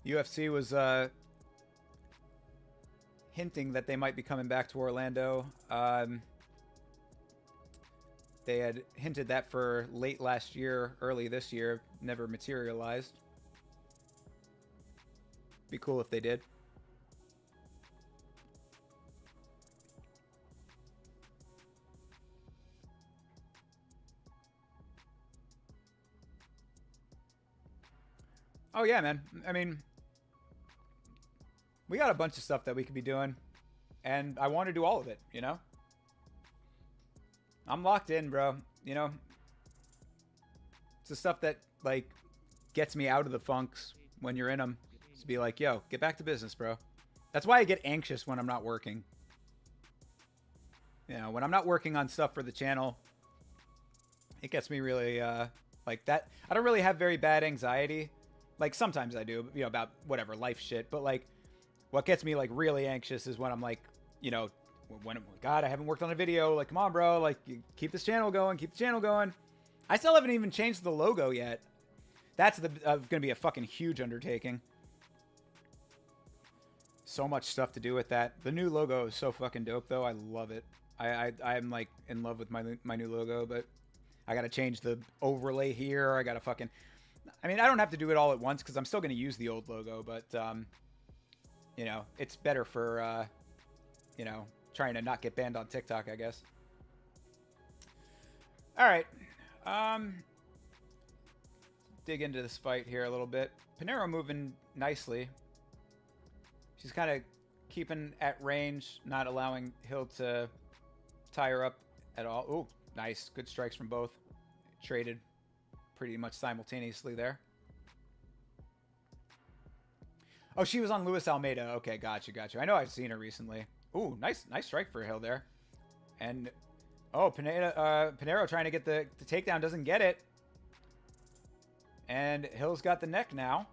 UFC was hinting that they might be coming back to Orlando. They had hinted that for late last year, early this year. Never materialized. Be cool if they did. Oh, yeah, man. I mean, we got a bunch of stuff that we could be doing, and I want to do all of it, you know? I'm locked in, bro. You know, It's the stuff that, like, gets me out of the funks when you're in them. To be like, yo, get back to business, bro. That's why I get anxious when I'm not working. You know, when I'm not working on stuff for the channel, it gets me really, like that. I don't really have very bad anxiety. Like, sometimes I do, you know, about whatever, life shit. But, like, what gets me, like, really anxious is when I'm, like, you know, when, God, I haven't worked on a video. Like, come on, bro. Like, keep this channel going. Keep the channel going. I still haven't even changed the logo yet. That's going to be a fucking huge undertaking. So much stuff to do with that. The new logo is so fucking dope, though. I love it. I'm, like, in love with my new logo, but I got to change the overlay here. I got to fucking... I mean, I don't have to do it all at once because I'm still going to use the old logo, but, you know, it's better for, you know, trying to not get banned on TikTok, I guess. All right. Dig into this fight here a little bit. Pinheiro moving nicely. She's kind of keeping at range, not allowing Hill to tie her up at all. Ooh, nice. Good strikes from both. Traded pretty much simultaneously there. Oh, she was on Luis Almeida. Okay, gotcha. I know I've seen her recently. Ooh, nice strike for Hill there. And, oh, Pinheiro trying to get the takedown, doesn't get it. And Hill's got the neck now.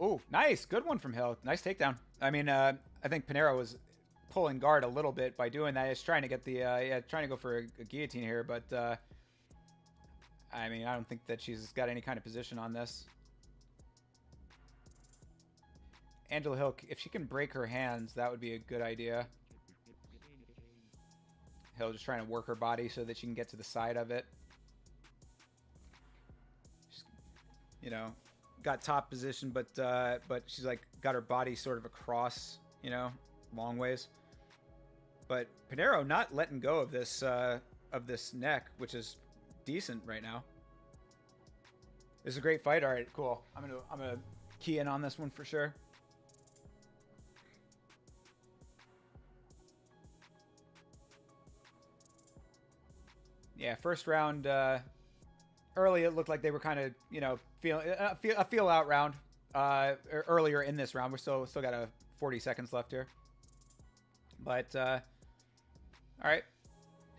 Ooh, nice. Good one from Hill. Nice takedown. I mean, I think Pinheiro was pulling guard a little bit by doing that. He's trying to get the, yeah, trying to go for a guillotine here, but, I mean, I don't think that she's got any kind of position on this. Angela Hill, if she can break her hands, that would be a good idea. Hill just trying to work her body so that she can get to the side of it. She's, you know, got top position, but she's like got her body sort of across, you know, long ways. But Pinheiro not letting go of this neck, which is decent right now. This is a great fight. All right, cool. I'm gonna key in on this one for sure. Yeah, first round. Early, it looked like they were kind of, you know, a feel out round. Earlier in this round, we're still got 40 seconds left here. But all right,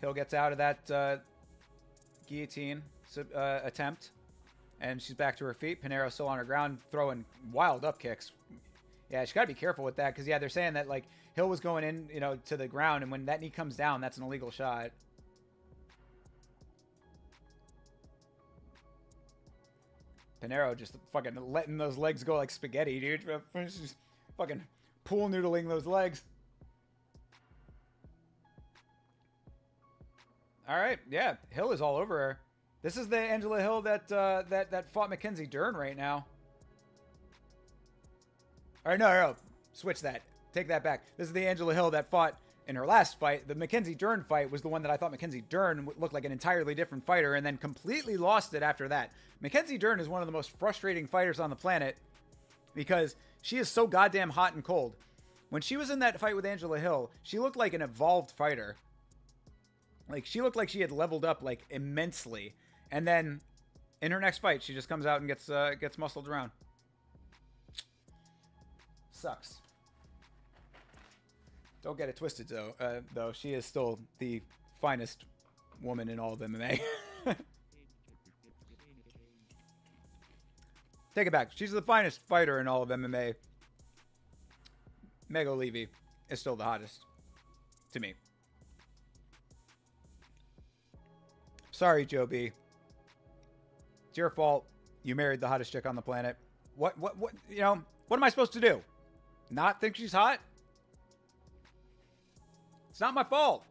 Hill gets out of that guillotine attempt, and she's back to her feet. Pinheiro still on her ground, throwing wild up kicks. Yeah, she got to be careful with that because, yeah, they're saying that, like, Hill was going in, you know, to the ground, and when that knee comes down, that's an illegal shot. Pinheiro just fucking letting those legs go like spaghetti, dude. Just fucking pool noodling those legs. All right, yeah, Hill is all over her. This is the Angela Hill that that fought Mackenzie Dern right now. All right, no, switch that. Take that back. This is the Angela Hill that fought in her last fight. The Mackenzie Dern fight was the one that I thought Mackenzie Dern looked like an entirely different fighter and then completely lost it after that. Mackenzie Dern is one of the most frustrating fighters on the planet because she is so goddamn hot and cold. When she was in that fight with Angela Hill, she looked like an evolved fighter. Like, she looked like she had leveled up, like, immensely. And then in her next fight, she just comes out and gets muscled around. Sucks. Don't get it twisted, though. She is still the finest woman in all of MMA. Take it back. She's the finest fighter in all of MMA. Meg O'Leary is still the hottest. To me. Sorry, Joe B. It's your fault. You married the hottest chick on the planet. What, you know, what am I supposed to do? Not think she's hot? It's not my fault.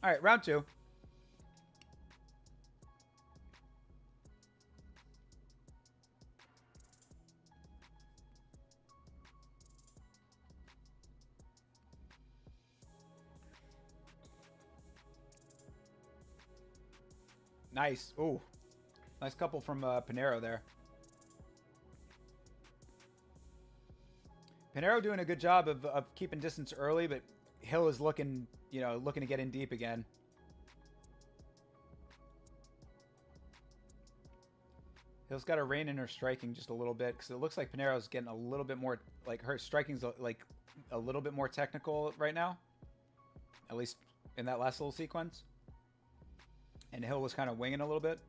All right, round two. Nice. Ooh. Nice couple from Pinheiro there. Pinheiro doing a good job of keeping distance early, but Hill is looking, looking to get in deep again. Hill's got to rein in her striking just a little bit because it looks like Pinheiro's getting a little bit more, like her striking's like a little bit more technical right now. At least in that last little sequence. And Hill was kind of winging a little bit.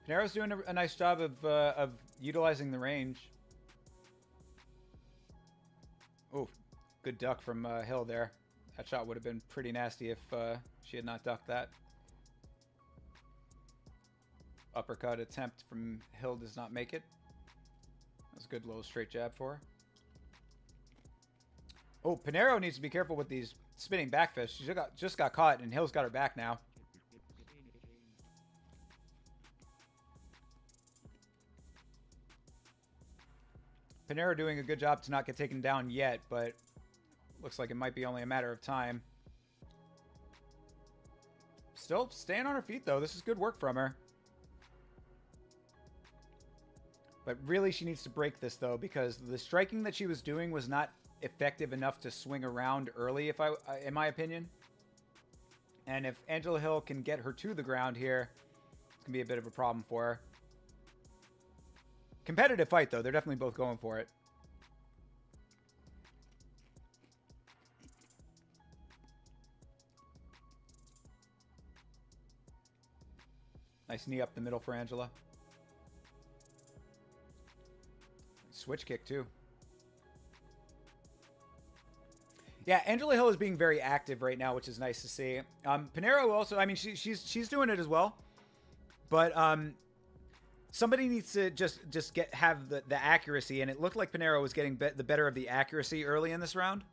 Pinheiro's doing a nice job of utilizing the range. Oh, good duck from Hill there. That shot would have been pretty nasty if she had not ducked that. Uppercut attempt from Hill does not make it. That was a good little straight jab for her. Oh, Pinheiro needs to be careful with these spinning back fists. She just got caught, and Hill's got her back now. Pinheiro doing a good job to not get taken down yet, but looks like it might be only a matter of time. Still staying on her feet, though. This is good work from her. But really, she needs to break this, though, because the striking that she was doing was not effective enough to swing around early, in my opinion. And if Angela Hill can get her to the ground here, it's going to be a bit of a problem for her. Competitive fight, though. They're definitely both going for it. Nice knee up the middle for Angela. Switch kick, too. Yeah, Angela Hill is being very active right now, which is nice to see. Pinheiro also, I mean, she's doing it as well. But somebody needs to just have the accuracy, and it looked like Pinheiro was getting the better of the accuracy early in this round.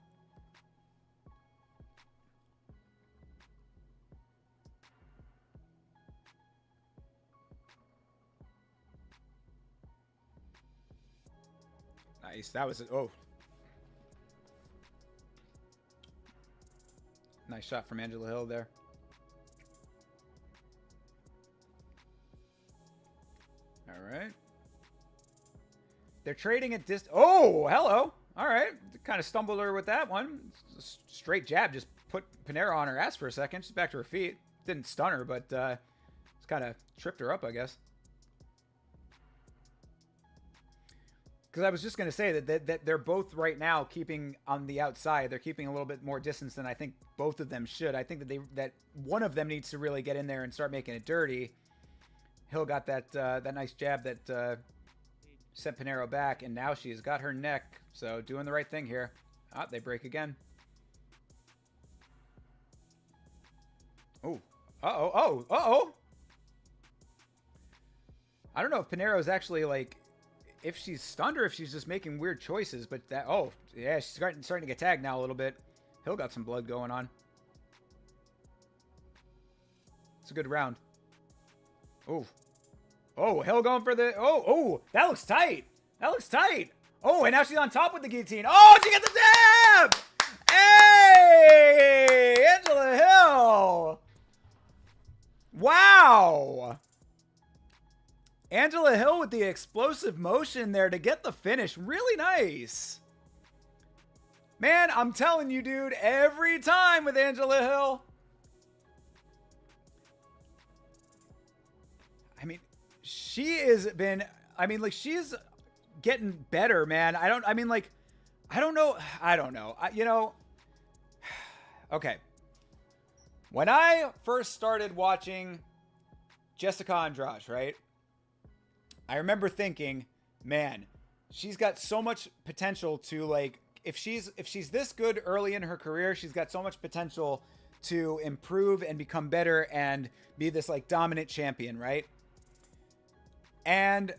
Nice. That was oh. Nice shot from Angela Hill there. All right. They're trading at oh, hello. All right. Kind of stumbled her with that one. Straight jab just put Pinheiro on her ass for a second. She's back to her feet. Didn't stun her, but just kind of tripped her up, I guess. Because I was just going to say that they're both right now keeping on the outside. They're keeping a little bit more distance than I think both of them should. I think that one of them needs to really get in there and start making it dirty. Hill got that nice jab that sent Pinheiro back, and now she's got her neck. So doing the right thing here. Ah, they break again. Oh. Uh-oh. Oh. Uh-oh. I don't know if Pinheiro's actually, like, if she's stunned or if she's just making weird choices, but that, oh, yeah, she's starting to get tagged now a little bit. Hill got some blood going on. It's a good round. Oh. Oh, Hill going for the, oh, that looks tight. That looks tight. Oh, and now she's on top with the guillotine. Oh, she gets the jab! Hey, Angela Hill. Wow. Angela Hill with the explosive motion there to get the finish. Really nice. Man, I'm telling you, dude, every time with Angela Hill. I mean, she has been, I mean, like, she's getting better, man. I don't know. Okay. When I first started watching Jessica Andrade, right? I remember thinking, man, she's got so much potential to, like, if she's this good early in her career, she's got so much potential to improve and become better and be this, like, dominant champion, right? And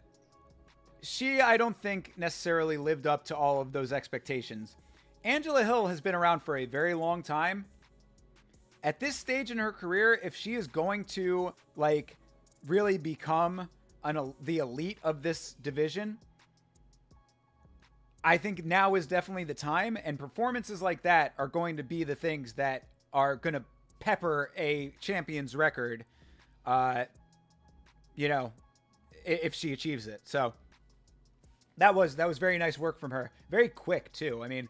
she, I don't think, necessarily lived up to all of those expectations. Angela Hill has been around for a very long time, at this stage in her career, if she is going to like really become the elite of this division, I think now is definitely the time, and performances like that are going to be the things that are going to pepper a champion's record, you know, if she achieves it. So that was very nice work from her. Very quick too. I mean,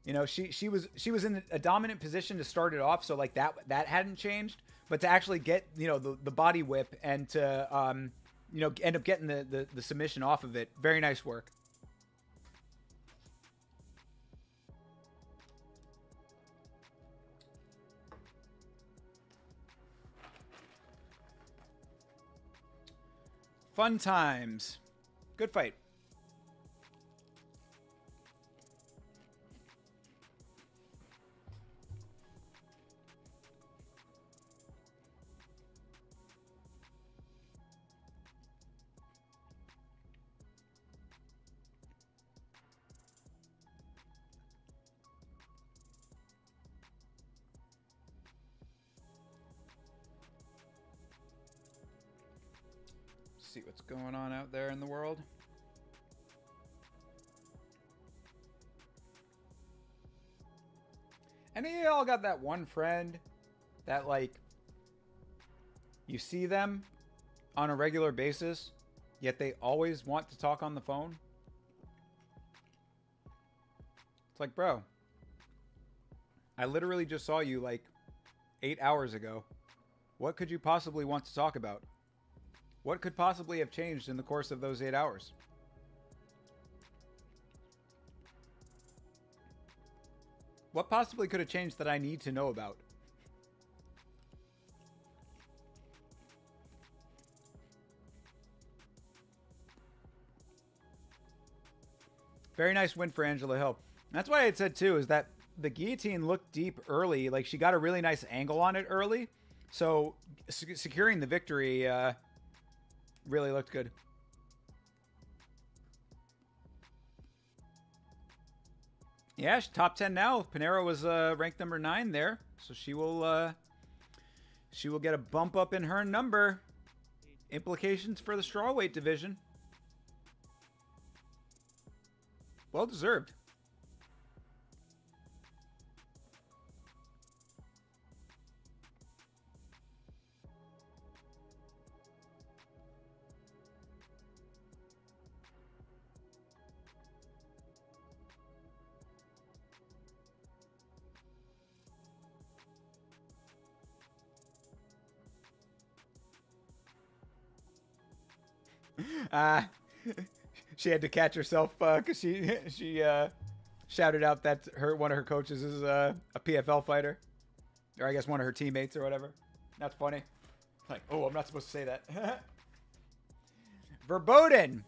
you know, she was in a dominant position to start it off, so like that hadn't changed, but to actually get, you know, the body whip and to you know, end up getting the submission off of it. Very nice work. Fun times. Good fight. See what's going on out there in the world. Any of y'all got that one friend that, like, you see them on a regular basis, yet they always want to talk on the phone? It's like, bro, I literally just saw you like 8 hours ago. What could you possibly want to talk about? What could possibly have changed in the course of those 8 hours? What possibly could have changed that I need to know about? Very nice win for Angela Hill. That's what I had said too, is that the guillotine looked deep early. Like, she got a really nice angle on it early. So securing the victory really looked good. Yeah, she's top 10 now. Panera was ranked number 9 there, so she will get a bump up in her number. Implications for the strawweight division. Well deserved. She had to catch herself because she shouted out that one of her coaches is a PFL fighter, or I guess one of her teammates or whatever. That's funny. Like, oh, I'm not supposed to say that. Verboten.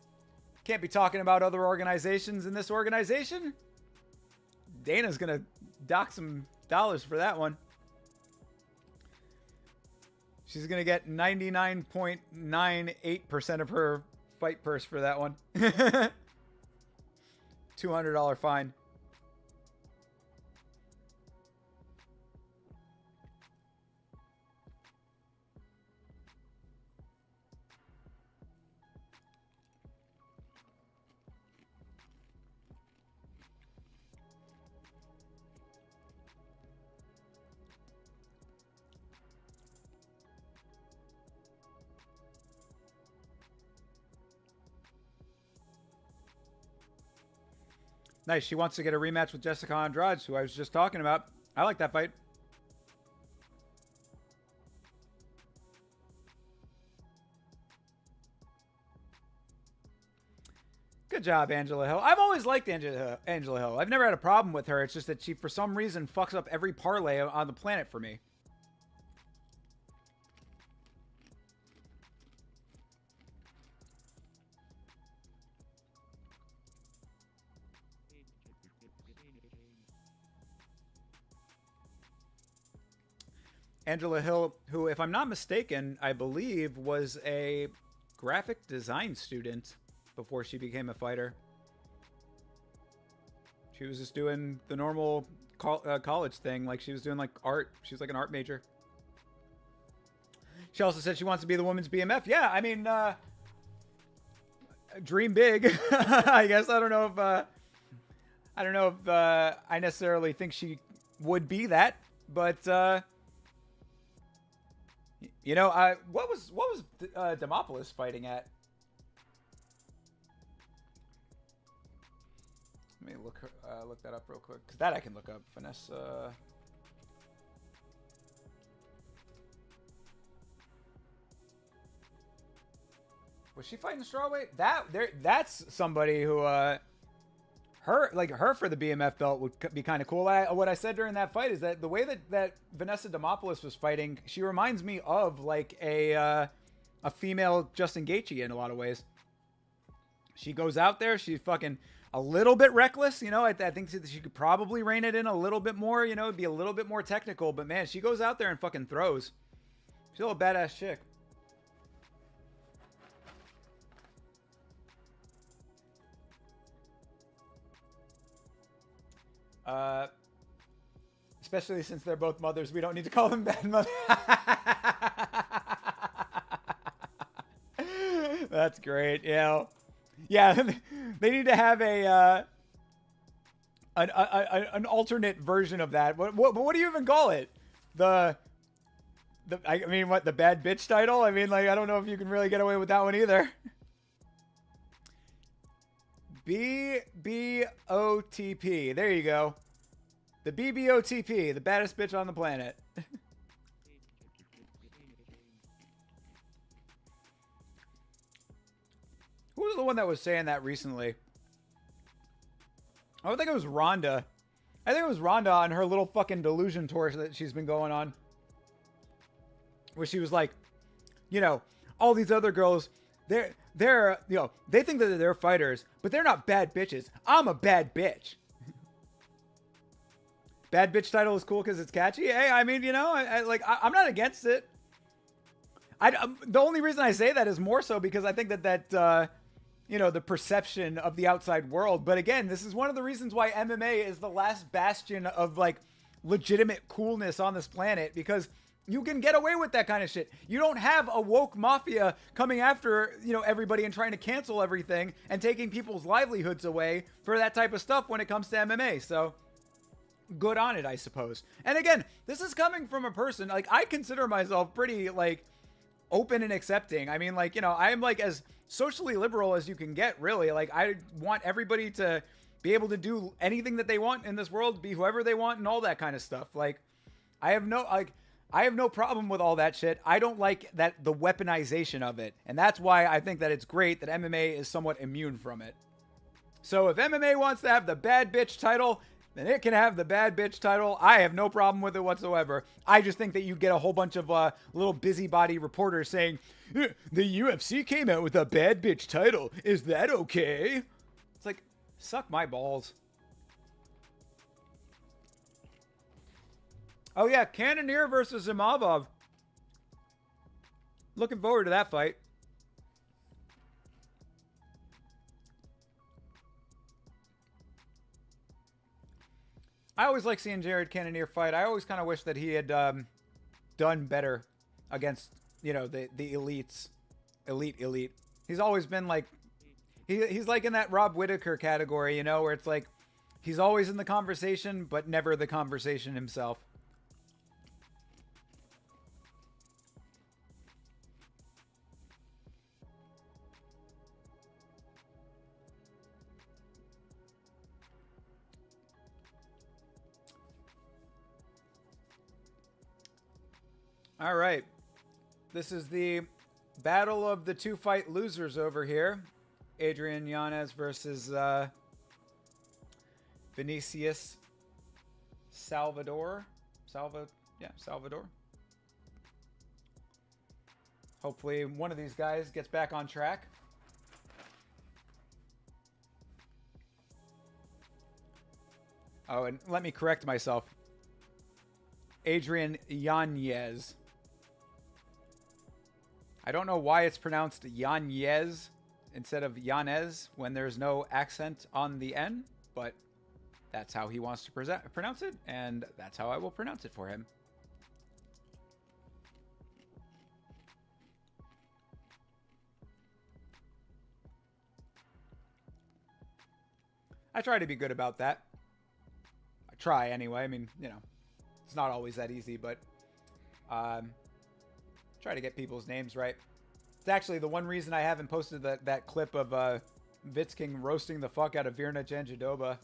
Can't be talking about other organizations in this organization. Dana's gonna dock some dollars for that one. She's going to get 99.98% of her fight purse for that one. $200 fine. Nice. She wants to get a rematch with Jessica Andrade, who I was just talking about. I like that fight. Good job, Angela Hill. I've always liked Angela Hill. I've never had a problem with her. It's just that she, for some reason, fucks up every parlay on the planet for me. Angela Hill, who, if I'm not mistaken, I believe was a graphic design student before she became a fighter. She was just doing the normal college thing. Like she was doing like art. She was like an art major. She also said she wants to be the women's BMF. Yeah, I mean, dream big. I guess I don't know if I necessarily think she would be that, but you know, what was Demopoulos fighting at? Let me look that up real quick, because that I can look up. Vanessa. Was she fighting strawweight? That's somebody who her for the BMF belt would be kind of cool. What I said during that fight is that the way that Vanessa Demopoulos was fighting, she reminds me of like a female Justin Gaethje in a lot of ways. She goes out there, she's fucking a little bit reckless, you know. I think she could probably rein it in a little bit more, you know, it'd be a little bit more technical. But man, she goes out there and fucking throws. She's a little badass chick. Especially since they're both mothers, we don't need to call them bad mothers. That's great. Yeah, they need to have an alternate version of that. What do you even call it? The bad bitch title? I mean, like, I don't know if you can really get away with that one either. BBOTP. There you go. The BBOTP, the baddest bitch on the planet. Who was the one that was saying that recently? I don't think it was Rhonda. I think it was Rhonda on her little fucking delusion tour that she's been going on. Where she was like, you know, all these other girls, they're you know, they think that they're fighters, but they're not bad bitches. I'm a bad bitch. Bad bitch title is cool because it's catchy. Hey, I mean, you know, I'm not against it. The only reason I say that is more so because I think that you know, the perception of the outside world. But again, this is one of the reasons why MMA is the last bastion of like legitimate coolness on this planet, because you can get away with that kind of shit. You don't have a woke mafia coming after, you know, everybody and trying to cancel everything and taking people's livelihoods away for that type of stuff when it comes to MMA. So good on it, I suppose. And again, this is coming from a person, like, I consider myself pretty, like, open and accepting. I mean, like, you know, I'm, like, as socially liberal as you can get, really. Like, I want everybody to be able to do anything that they want in this world, be whoever they want, and all that kind of stuff. Like, I have no problem with all that shit. I don't like that, the weaponization of it. And that's why I think that it's great that MMA is somewhat immune from it. So if MMA wants to have the bad bitch title, then it can have the bad bitch title. I have no problem with it whatsoever. I just think that you get a whole bunch of little busybody reporters saying, the UFC came out with a bad bitch title. Is that okay? It's like, suck my balls. Oh yeah, Cannonier versus Imavov. Looking forward to that fight. I always like seeing Jared Cannonier fight. I always kind of wish that he had done better against, you know, the elites. Elite. He's always been like, he's like in that Rob Whittaker category, you know, where it's like, he's always in the conversation, but never the conversation himself. All right. This is the battle of the two fight losers over here. Adrian Yanez versus Vinicius Salvador. Salvador. Hopefully one of these guys gets back on track. Oh, and let me correct myself. Adrian Yanez. I don't know why it's pronounced Yanez instead of Yanez when there's no accent on the N, but that's how he wants to pronounce it, and that's how I will pronounce it for him. I try to be good about that. I try anyway. I mean, you know, it's not always that easy, but try to get people's names right. It's actually the one reason I haven't posted that clip of Vitsking roasting the fuck out of Virna Janjadova.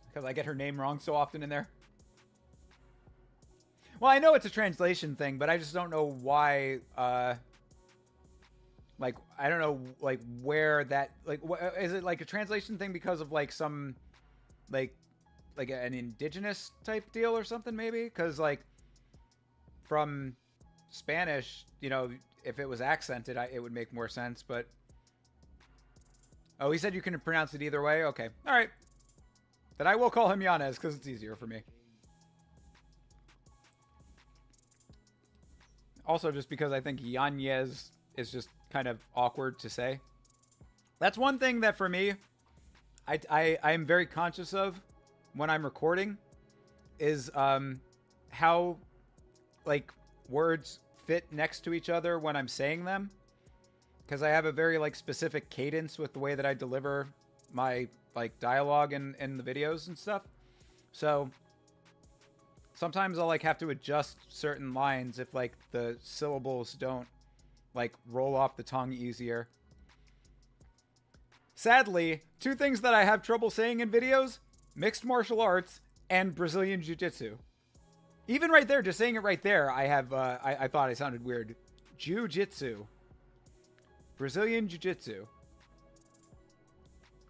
Because I get her name wrong so often in there. Well, I know it's a translation thing, but I just don't know why... like, I don't know, like, where that... Like, is it, like, a translation thing because of, like, some... Like an indigenous type deal or something, maybe? Because, like, from Spanish, you know, if it was accented, it would make more sense, but... Oh, he said you can pronounce it either way? Okay. All right. Then I will call him Yanez, because it's easier for me. Also, just because I think Yanez is just kind of awkward to say. That's one thing that, for me, I am very conscious of when I'm recording, is how, like, words fit next to each other when I'm saying them. Because I have a very, like, specific cadence with the way that I deliver my, like, dialogue in the videos and stuff. So sometimes I'll, like, have to adjust certain lines if, like, the syllables don't, like, roll off the tongue easier. Sadly, two things that I have trouble saying in videos: mixed martial arts and Brazilian Jiu-Jitsu. Even right there, just saying it right there, I have, I thought I sounded weird. Jiu-Jitsu. Brazilian Jiu-Jitsu.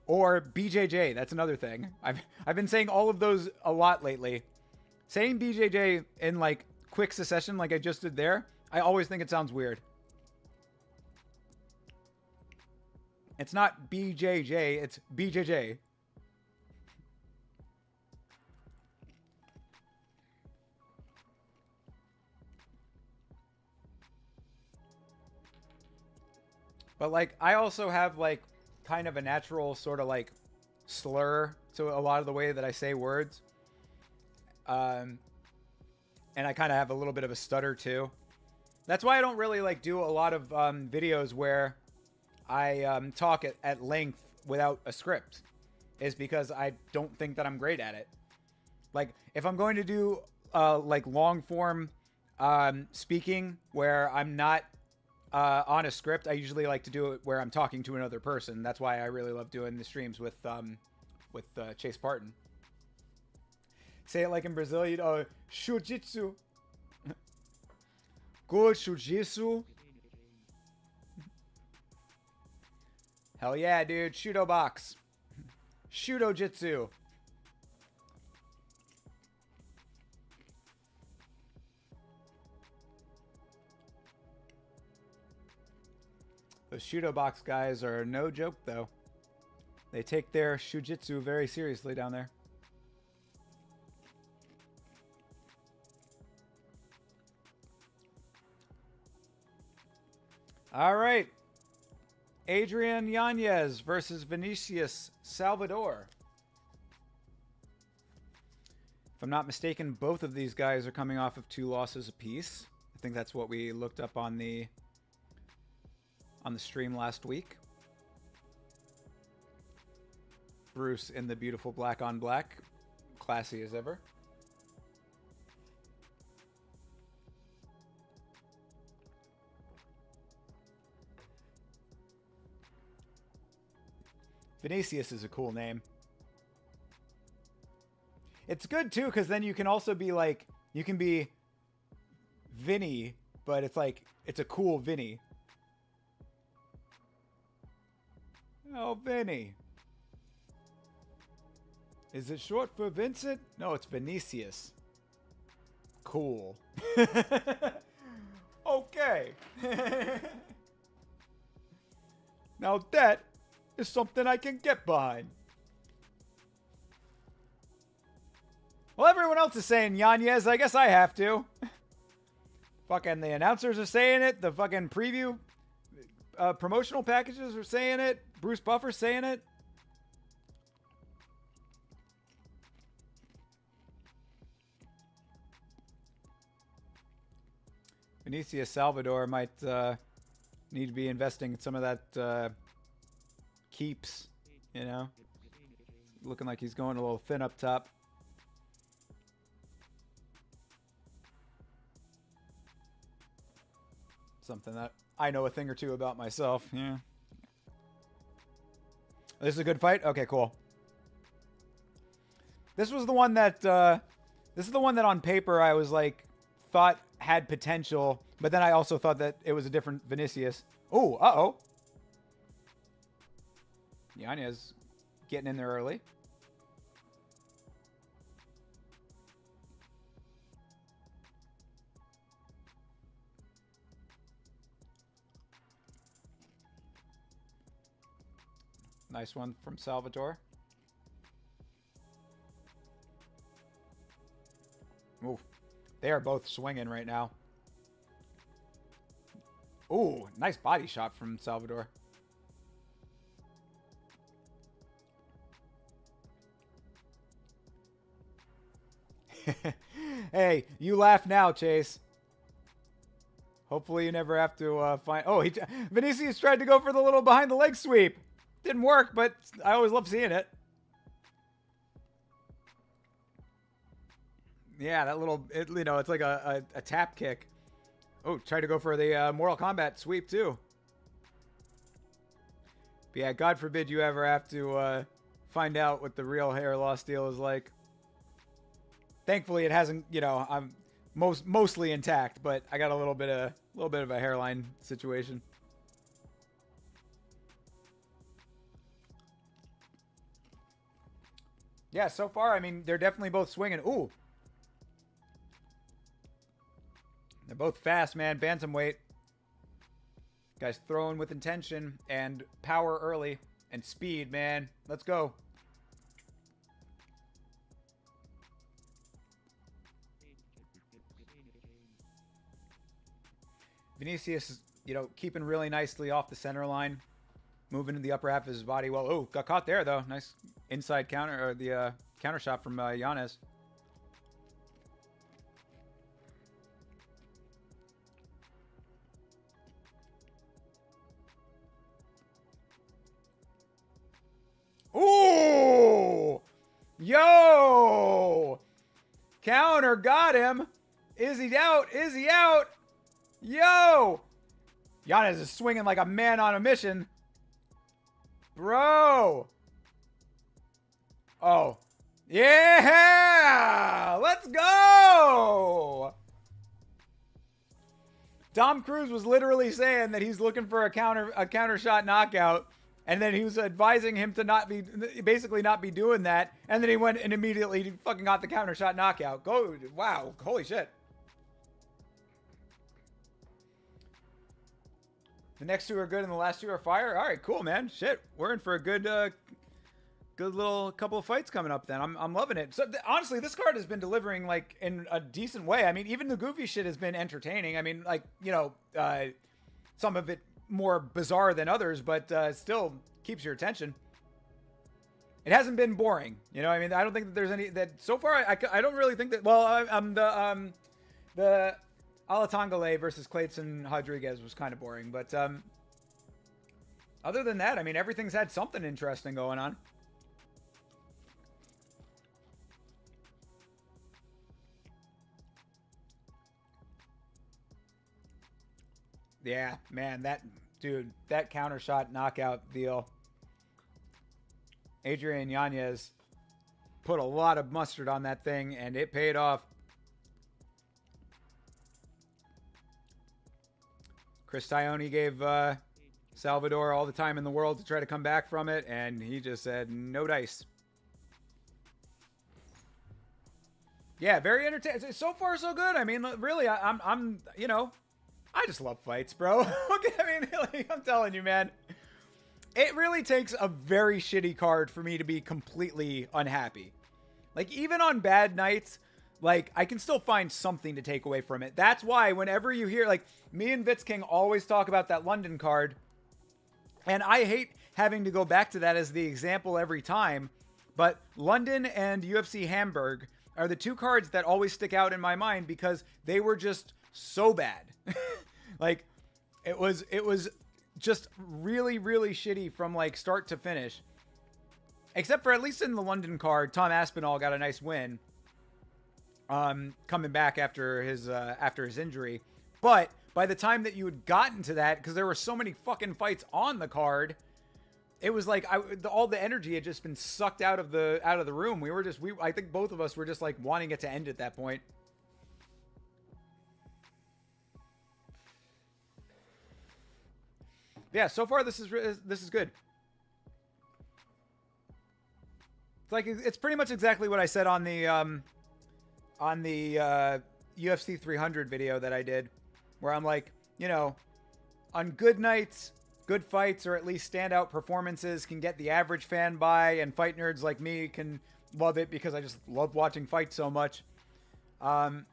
Or BJJ, that's another thing. I've been saying all of those a lot lately. Saying BJJ in, like, quick succession like I just did there, I always think it sounds weird. It's not BJJ, it's BJJ. But, like, I also have, like, kind of a natural sort of, like, slur to a lot of the way that I say words. And I kind of have a little bit of a stutter, too. That's why I don't really, like, do a lot of videos where I talk at length without a script. Is because I don't think that I'm great at it. Like, if I'm going to do, like, long-form speaking where I'm not on a script, I usually like to do it where I'm talking to another person. That's why I really love doing the streams with Chase Parton. Say it like in Brazilian, Jiu-Jitsu. Good Jiu-Jitsu. Hell yeah, dude. Shudo box. Shudo Jitsu. Those Shudo box guys are no joke, though. They take their Shujitsu very seriously down there. All right. Adrian Yanez versus Vinicius Salvador. If I'm not mistaken, both of these guys are coming off of 2 losses apiece. I think that's what we looked up on the stream last week. Bruce in the beautiful black on black. Classy as ever. Vinicius is a cool name. It's good too, because then you can also be like, you can be Vinny, but it's like, it's a cool Vinny. Oh, Vinny. Is it short for Vincent? No, it's Vinicius. Cool. Okay. Now that is something I can get behind. Well, everyone else is saying Yanez. I guess I have to. Fucking the announcers are saying it. The fucking preview promotional packages are saying it. Bruce Buffer's saying it. Vinicius Salvador might need to be investing in some of that keeps, you know. Looking like he's going a little thin up top. Something that I know a thing or two about myself. Yeah. This is a good fight? Okay, cool. This was the one that this is the one that on paper I was like thought had potential, but then I also thought that it was a different Vinicius. Oh, uh-oh. Yanez getting in there early. Nice one from Salvador. Ooh, they are both swinging right now. Ooh, nice body shot from Salvador. Hey, you laugh now, Chase. Hopefully you never have to find... Oh, Vinicius tried to go for the little behind the leg sweep. Didn't work, but I always love seeing it. Yeah, that little, you know, it's like a tap kick. Oh, try to go for the Mortal Kombat sweep, too. But yeah, God forbid you ever have to find out what the real hair loss deal is like. Thankfully, it hasn't, you know, I'm mostly intact, but I got a little bit of a hairline situation. Yeah, so far, I mean, they're definitely both swinging. Ooh. They're both fast, man. Bantamweight. Guys throwing with intention and power early. And speed, man. Let's go. Vinicius, you know, keeping really nicely off the center line. Moving to the upper half of his body. Well, oh, got caught there, though. Nice inside counter, or the counter shot from Yanez. Ooh! Yo! Counter got him. Is he out? Is he out? Yo! Yanez is swinging like a man on a mission. Bro. Oh. Yeah! Let's go! Tom Cruise was literally saying that he's looking for a counter shot knockout, and then he was advising him to basically not be doing that, and then he went and immediately fucking got the counter shot knockout. Go! Wow! Holy shit! The next two are good, and the last two are fire. All right, cool, man. Shit, we're in for a good little couple of fights coming up. Then I'm loving it. So honestly, this card has been delivering like in a decent way. I mean, even the goofy shit has been entertaining. I mean, like, you know, some of it more bizarre than others, but still keeps your attention. It hasn't been boring, you know. I mean, I don't think that there's any that so far. I don't really think that. Well, the Alatangale versus Clayton Rodriguez was kind of boring, but other than that, I mean, everything's had something interesting going on. Yeah, man, that counter shot knockout deal. Adrian Yanez put a lot of mustard on that thing, and it paid off. Chris Tione gave Salvador all the time in the world to try to come back from it, and he just said, no dice. Yeah, very entertaining. So far, so good. I mean, really, I'm you know, I just love fights, bro. I mean, like, I'm telling you, man. It really takes a very shitty card for me to be completely unhappy. Like, even on bad nights, like, I can still find something to take away from it. That's why whenever you hear, like, me and Vitz King always talk about that London card, and I hate having to go back to that as the example every time, but London and UFC Hamburg are the two cards that always stick out in my mind because they were just so bad. Like it was just really, really shitty from like start to finish. Except for at least in the London card, Tom Aspinall got a nice win. Coming back after his injury. But by the time that you had gotten to that, because there were so many fucking fights on the card, it was like all the energy had just been sucked out of the room. I think both of us were just like wanting it to end at that point. Yeah, so far this is good. It's like it's pretty much exactly what I said on the UFC 300 video that I did, where I'm like, you know, on good nights, good fights, or at least standout performances can get the average fan by, and fight nerds like me can love it because I just love watching fights so much. You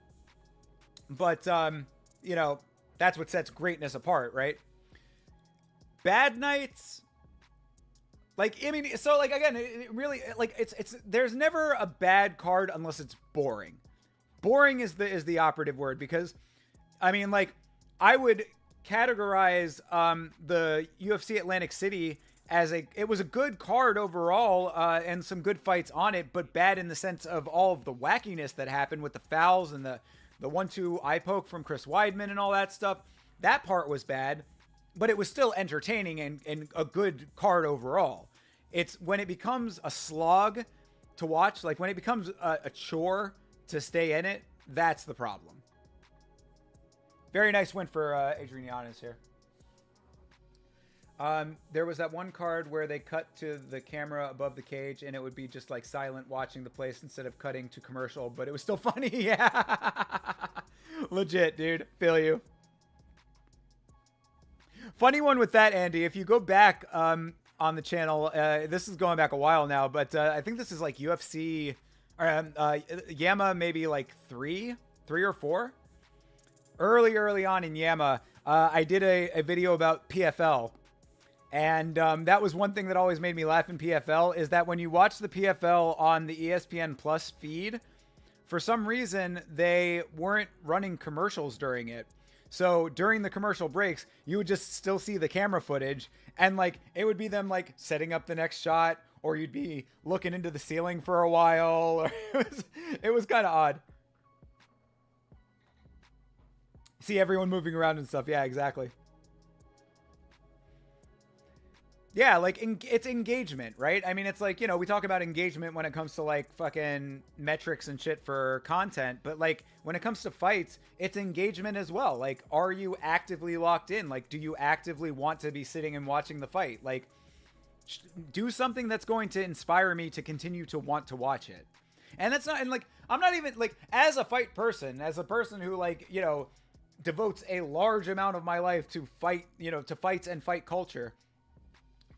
know, that's what sets greatness apart, right? Bad nights, like, I mean, so like again, it really like it's there's never a bad card unless it's boring. Boring is the operative word, because I mean, like, I would categorize the UFC Atlantic City as it was a good card overall, and some good fights on it, but bad in the sense of all of the wackiness that happened with the fouls and the 1-2 eye poke from Chris Weidman and all that stuff. That part was bad, but it was still entertaining and a good card overall. It's when it becomes a slog to watch, like when it becomes a chore to stay in it, that's the problem. Very nice win for Adrian Yanez here. There was that one card where they cut to the camera above the cage and it would be just like silent watching the place instead of cutting to commercial, but it was still funny. Yeah. Legit, dude. Feel you. Funny one with that, Andy. If you go back on the channel, this is going back a while now, but I think this is like UFC, Yama, maybe like three or four. Early on in Yama, I did a video about PFL. And that was one thing that always made me laugh in PFL, is that when you watch the PFL on the ESPN Plus feed, for some reason, they weren't running commercials during it. So during the commercial breaks, you would just still see the camera footage, and like it would be them like setting up the next shot, or you'd be looking into the ceiling for a while. Or it was kind of odd. See everyone moving around and stuff. Yeah, exactly. Yeah, like it's engagement, right? I mean, it's like, you know, we talk about engagement when it comes to like fucking metrics and shit for content, but like when it comes to fights, it's engagement as well. Like, are you actively locked in? Like, do you actively want to be sitting and watching the fight? Like, do something that's going to inspire me to continue to want to watch it. And that's not, and like, I'm not even like, as a fight person, as a person who like, you know, devotes a large amount of my life to fight, you know, to fights and fight culture,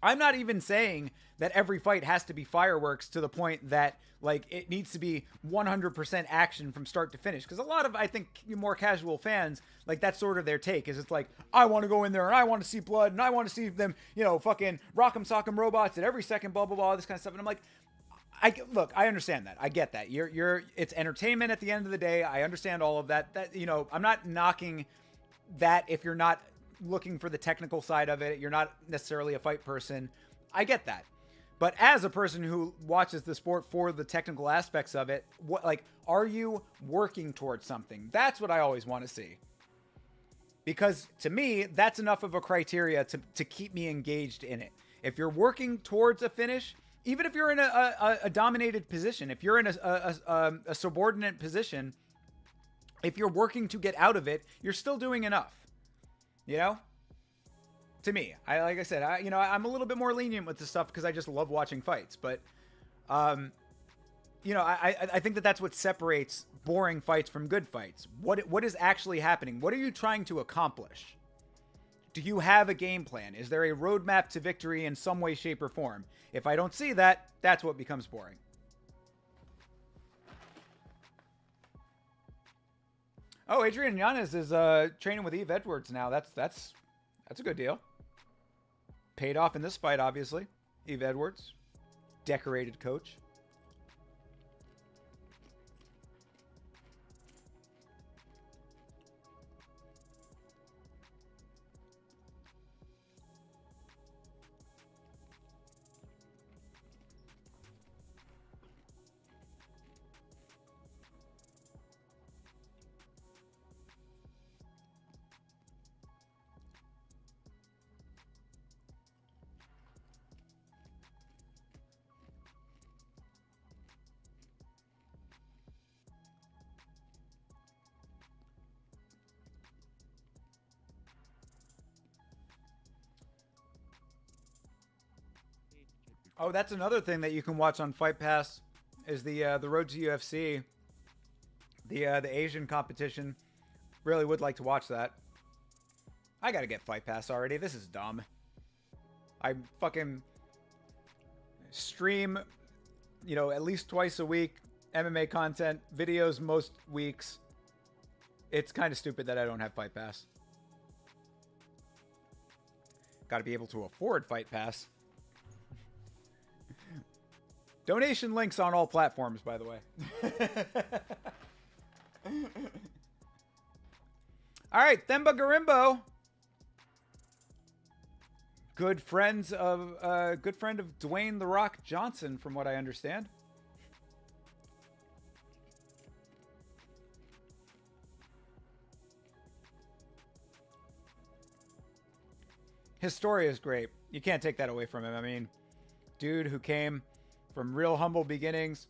I'm not even saying that every fight has to be fireworks to the point that like it needs to be 100% action from start to finish. Because a lot of, I think, more casual fans, like that's sort of their take, is it's like, I want to go in there and I want to see blood and I want to see them, you know, fucking rock'em sock'em robots at every second, blah, blah, blah, all this kind of stuff. And I'm like, look, I understand that. I get that. It's entertainment at the end of the day. I understand all of that. That, you know, I'm not knocking that if you're not looking for the technical side of it, you're not necessarily a fight person. I get that. But as a person who watches the sport for the technical aspects of it, what, like, are you working towards something? That's what I always want to see. Because to me, that's enough of a criteria to keep me engaged in it. If you're working towards a finish, even if you're in a dominated position, if you're in a subordinate position, if you're working to get out of it, you're still doing enough. You know, to me, like I said, I'm a little bit more lenient with this stuff because I just love watching fights. But, you know, I think that's what separates boring fights from good fights. What is actually happening? What are you trying to accomplish? Do you have a game plan? Is there a roadmap to victory in some way, shape, or form? If I don't see that, that's what becomes boring. Oh, Adrian Yanez is training with Eve Edwards now. That's a good deal. Paid off in this fight, obviously. Eve Edwards, decorated coach. Oh, that's another thing that you can watch on Fight Pass is the Road to UFC, the Asian competition. Really would like to watch that. I gotta get Fight Pass already. This is dumb. I fucking stream, at least twice a week, MMA content, videos most weeks. It's kind of stupid that I don't have Fight Pass. Gotta be able to afford Fight Pass. Donation links on all platforms, by the way. All right, Themba Garimbo. Good friend of Dwayne The Rock Johnson, from what I understand. His story is great. You can't take that away from him. I mean, dude who came from real humble beginnings,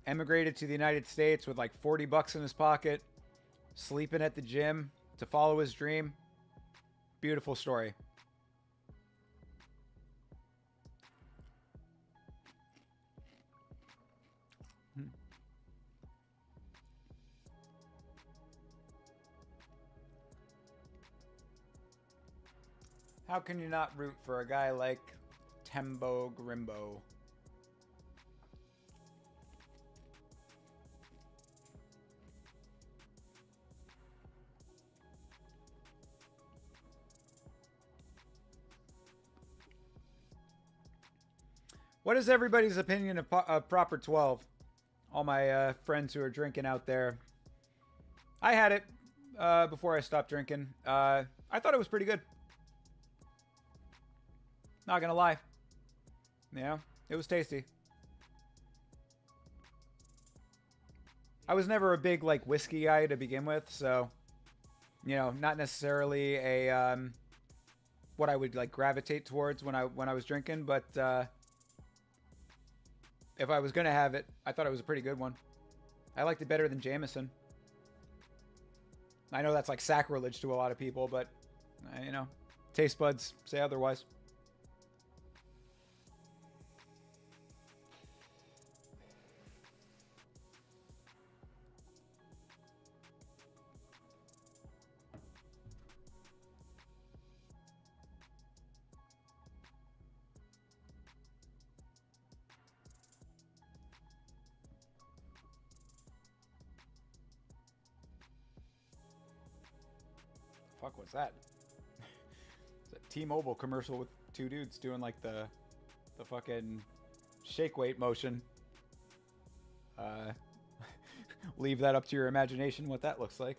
emigrated to the United States with like 40 bucks in his pocket, sleeping at the gym to follow his dream. Beautiful story. How can you not root for a guy like Themba Garimbo? What is everybody's opinion of Proper 12? All my friends who are drinking out there. I had it before I stopped drinking. I thought it was pretty good. Not gonna lie. Yeah, it was tasty. I was never a big like whiskey guy to begin with, so not necessarily a what I would like gravitate towards when I was drinking, but if I was gonna have it, I thought it was a pretty good one. I liked it better than Jameson. I know that's like sacrilege to a lot of people, but taste buds say otherwise. Fuck, what's that? It's a T-Mobile commercial with two dudes doing like the fucking shake weight motion. Leave that up to your imagination what that looks like.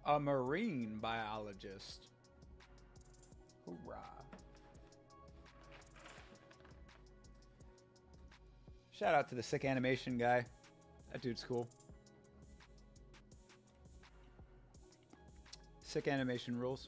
A marine biologist. Hoorah. Shout out to the sick animation guy. That dude's cool. Sick animation rules.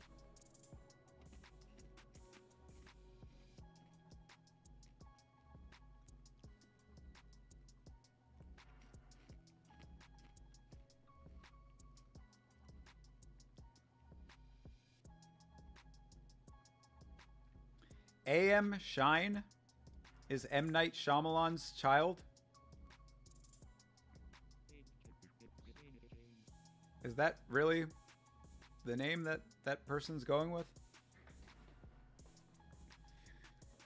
A.M. Shine is M. Night Shyamalan's child? Is that really the name that that person's going with?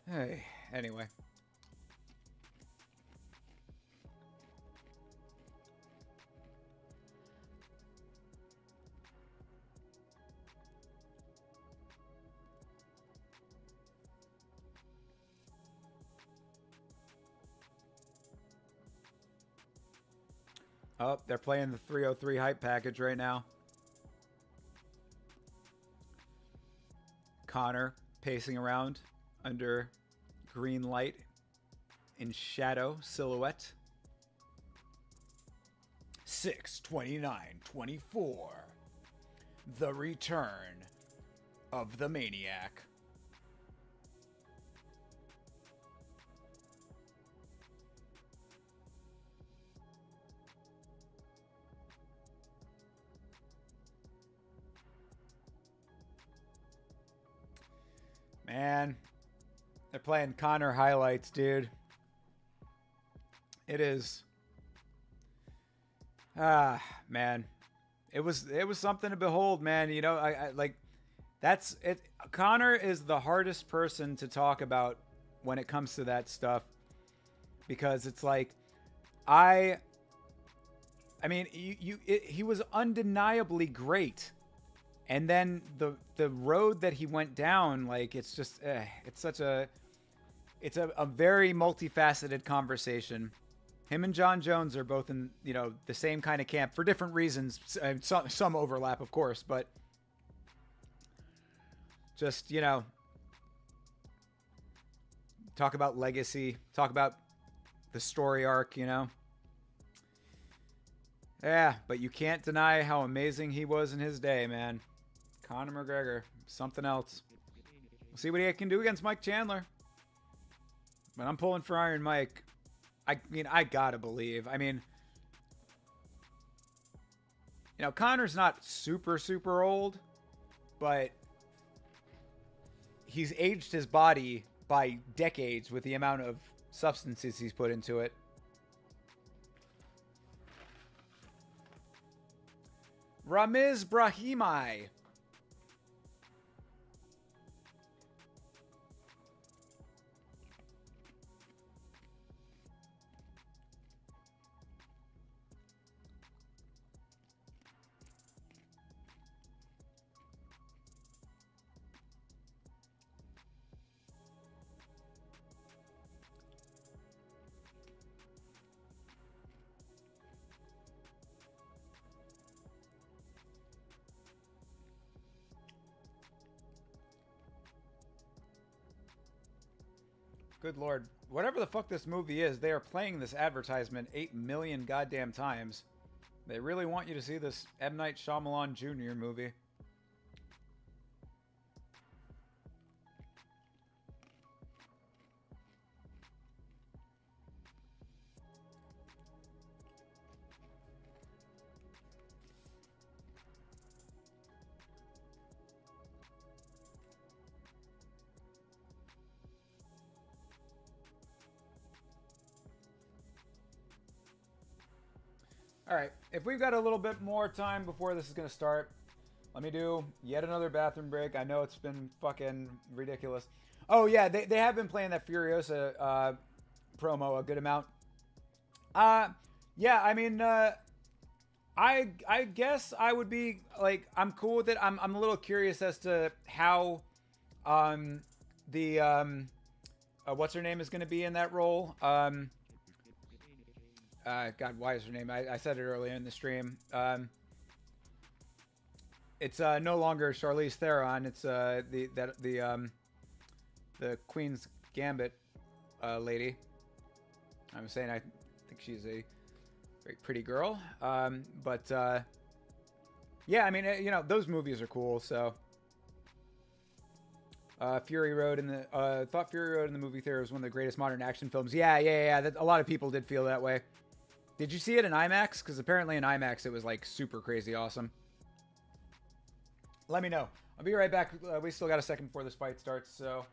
Hey, anyway. Oh, they're playing the 303 hype package right now. Connor pacing around under green light in shadow silhouette. 6:29:24. The return of the maniac. Man, they're playing Connor highlights, dude. It is. Man, it was something to behold, man. You know, I like that's it. Connor is the hardest person to talk about when it comes to that stuff because it's like I mean, he was undeniably great. And then the road that he went down, like it's just it's a very multifaceted conversation. Him and John Jones are both in, you know, the same kind of camp for different reasons. Some overlap, of course, but just, you know, talk about legacy, talk about the story arc, you know. Yeah, but you can't deny how amazing he was in his day, man. Conor McGregor, something else. We'll see what he can do against Mike Chandler. But I'm pulling for Iron Mike. I mean, I gotta believe. I mean, you know, Conor's not super, super old, but he's aged his body by decades with the amount of substances he's put into it. Ramiz Brahimaj. Good Lord. Whatever the fuck this movie is, they are playing this advertisement 8 million goddamn times. They really want you to see this M. Night Shyamalan Jr. movie. All right, if we've got a little bit more time before this is going to start, let me do yet another bathroom break. I know it's been fucking ridiculous. Oh, yeah, they have been playing that Furiosa promo a good amount. Yeah, I mean, I guess I would be, like, I'm cool with it. I'm a little curious as to how what's her name is going to be in that role. God, why is her name? I said it earlier in the stream. It's no longer Charlize Theron. It's the Queen's Gambit lady. I'm saying I think she's a very pretty girl. But yeah, I mean, you know, those movies are cool. So Fury Road in the thought Fury Road in the movie theater was one of the greatest modern action films. Yeah. A lot of people did feel that way. Did you see it in IMAX? Because apparently in IMAX it was like super crazy awesome. Let me know. I'll be right back. We still got a second before this fight starts, so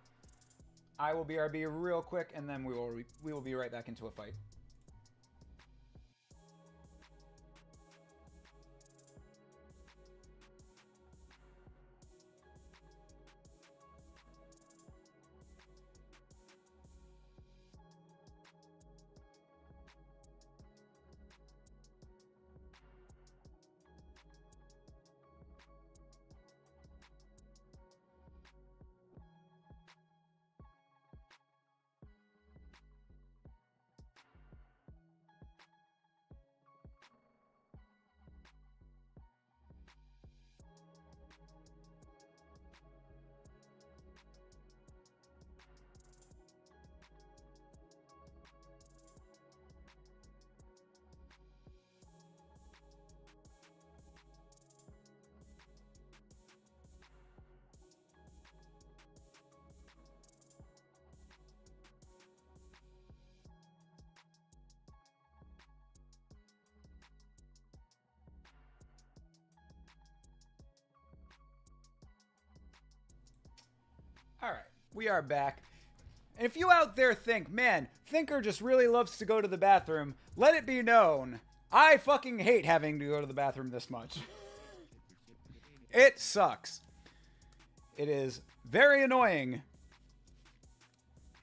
I will BRB real quick, and then we will be right back into a fight. All right, we are back. And if you out there think, man, Thinker just really loves to go to the bathroom, let it be known, I fucking hate having to go to the bathroom this much. It sucks. It is very annoying.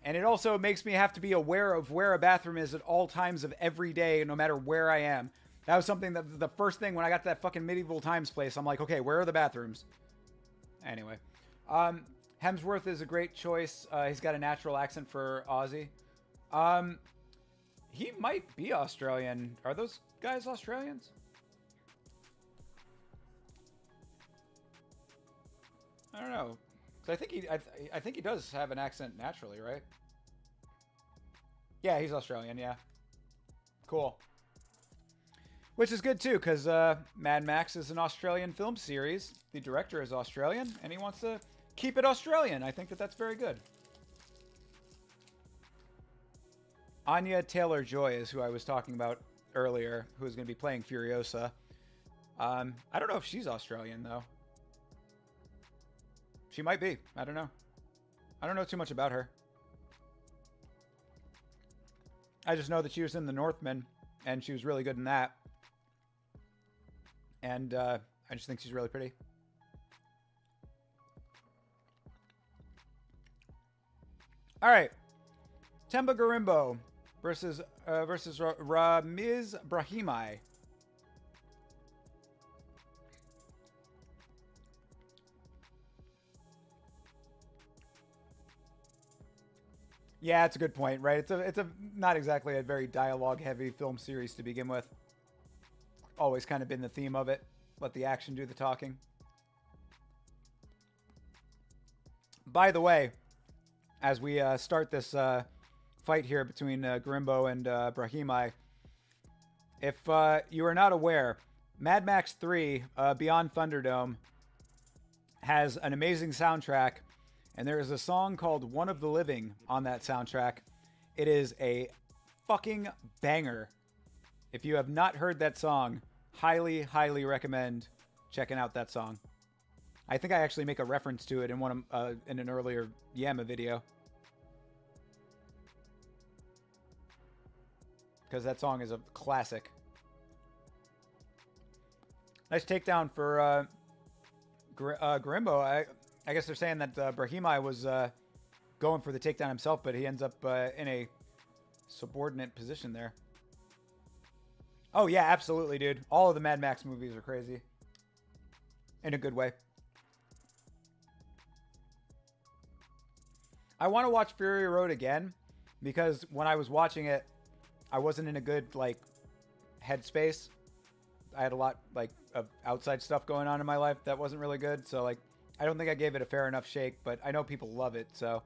And it also makes me have to be aware of where a bathroom is at all times of every day, no matter where I am. That was something that the first thing when I got to that fucking Medieval Times place, I'm like, okay, where are the bathrooms? Anyway. Hemsworth is a great choice. He's got a natural accent for Aussie. He might be Australian. Are those guys Australians? I don't know. So I think he does have an accent naturally, right? Yeah, he's Australian. Yeah. Cool. Which is good too, because Mad Max is an Australian film series. The director is Australian, and he wants to keep it Australian. I think that that's very good. Anya Taylor-Joy is who I was talking about earlier, who is going to be playing Furiosa. I don't know if she's Australian, though. She might be. I don't know. I don't know too much about her. I just know that she was in The Northman, and she was really good in that. And I just think she's really pretty. All right. Temba Garimbo versus Ramiz Brahimai. Yeah, it's a good point, right? It's a not exactly a very dialogue heavy film series to begin with. Always kind of been the theme of it. Let the action do the talking. By the way, as we start this fight here between Garimbo and Brahimai, if you are not aware, Mad Max 3 Beyond Thunderdome has an amazing soundtrack, and there is a song called One of the Living on that soundtrack. It is a fucking banger. If you have not heard that song, highly, highly recommend checking out that song. I think I actually make a reference to it in in an earlier Yama video. Because that song is a classic. Nice takedown for Garimbo. I guess they're saying that Brahimai was going for the takedown himself, but he ends up in a subordinate position there. Oh, yeah, absolutely, dude. All of the Mad Max movies are crazy. In a good way. I want to watch Fury Road again, because when I was watching it, I wasn't in a good, like, headspace. I had a lot, like, of outside stuff going on in my life that wasn't really good. So, like, I don't think I gave it a fair enough shake, but I know people love it, so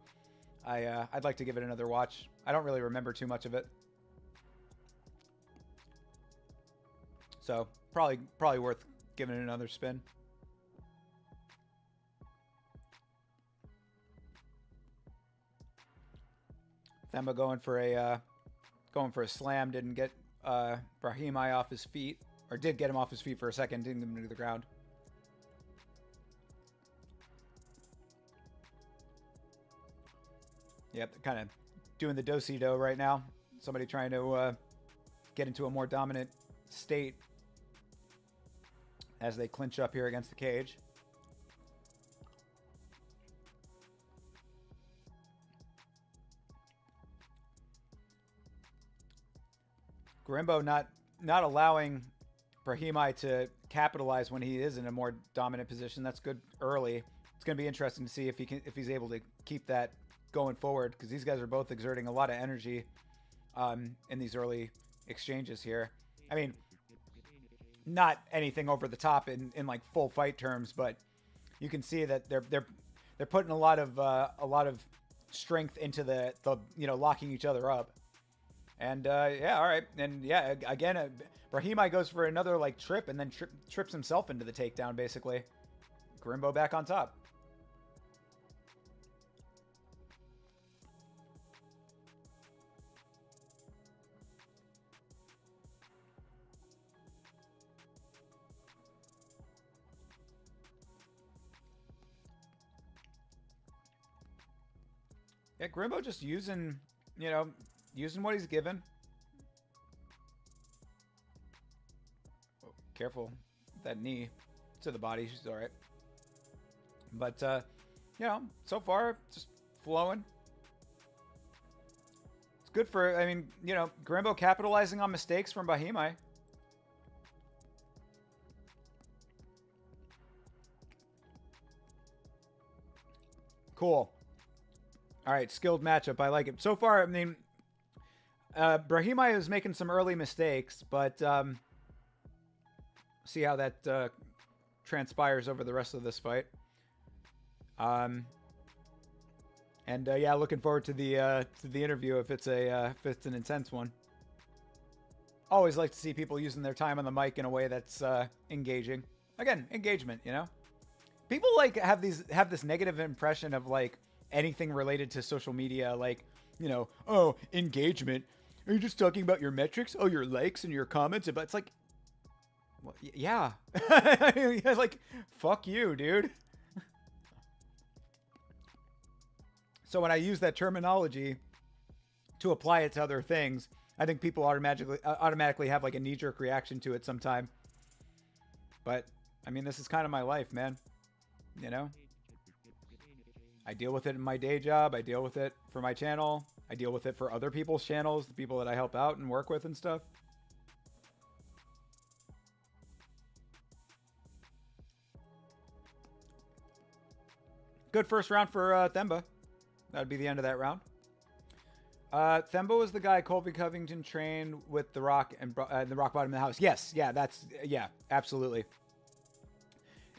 I'd like to give it another watch. I don't really remember too much of it. So, probably worth giving it another spin. Themba going for a slam, didn't get Brahimai off his feet, or did get him off his feet for a second, didn't get him to the ground. Yep, kind of doing the do-si-do right now. Somebody trying to get into a more dominant state as they clinch up here against the cage. Garimbo not allowing Brahimai to capitalize when he is in a more dominant position. That's good early. It's going to be interesting to see if he's able to keep that going forward, because these guys are both exerting a lot of energy in these early exchanges here. I mean, not anything over the top in like full fight terms, but you can see that they're putting a lot of strength into the locking each other up. And yeah, all right, and yeah, again, Brahimai goes for another like trip and then trips himself into the takedown basically. Garimbo back on top. Yeah, Grimbo just using, using what he's given. Oh, careful. That knee to the body. She's all right. But, so far, just flowing. It's good for, Grimbo capitalizing on mistakes from Bahimai. Cool. All right, skilled matchup. I like it. So far, Brahimai is making some early mistakes, but see how that transpires over the rest of this fight. Looking forward to the interview if it's an intense one. Always like to see people using their time on the mic in a way that's engaging. Again, engagement. People have this negative impression of anything related to social media, oh, engagement. Are you just talking about your metrics? Oh, your likes and your comments? But it's like, well, yeah, fuck you, dude. So when I use that terminology to apply it to other things, I think people automatically have a knee-jerk reaction to it sometime. But this is kind of my life, man. I deal with it in my day job. I deal with it for my channel. I deal with it for other people's channels, the people that I help out and work with and stuff. Good first round for Themba. That'd be the end of that round. Themba was the guy Colby Covington trained with The Rock and the Rock Bottom of the House. Yes, yeah, absolutely.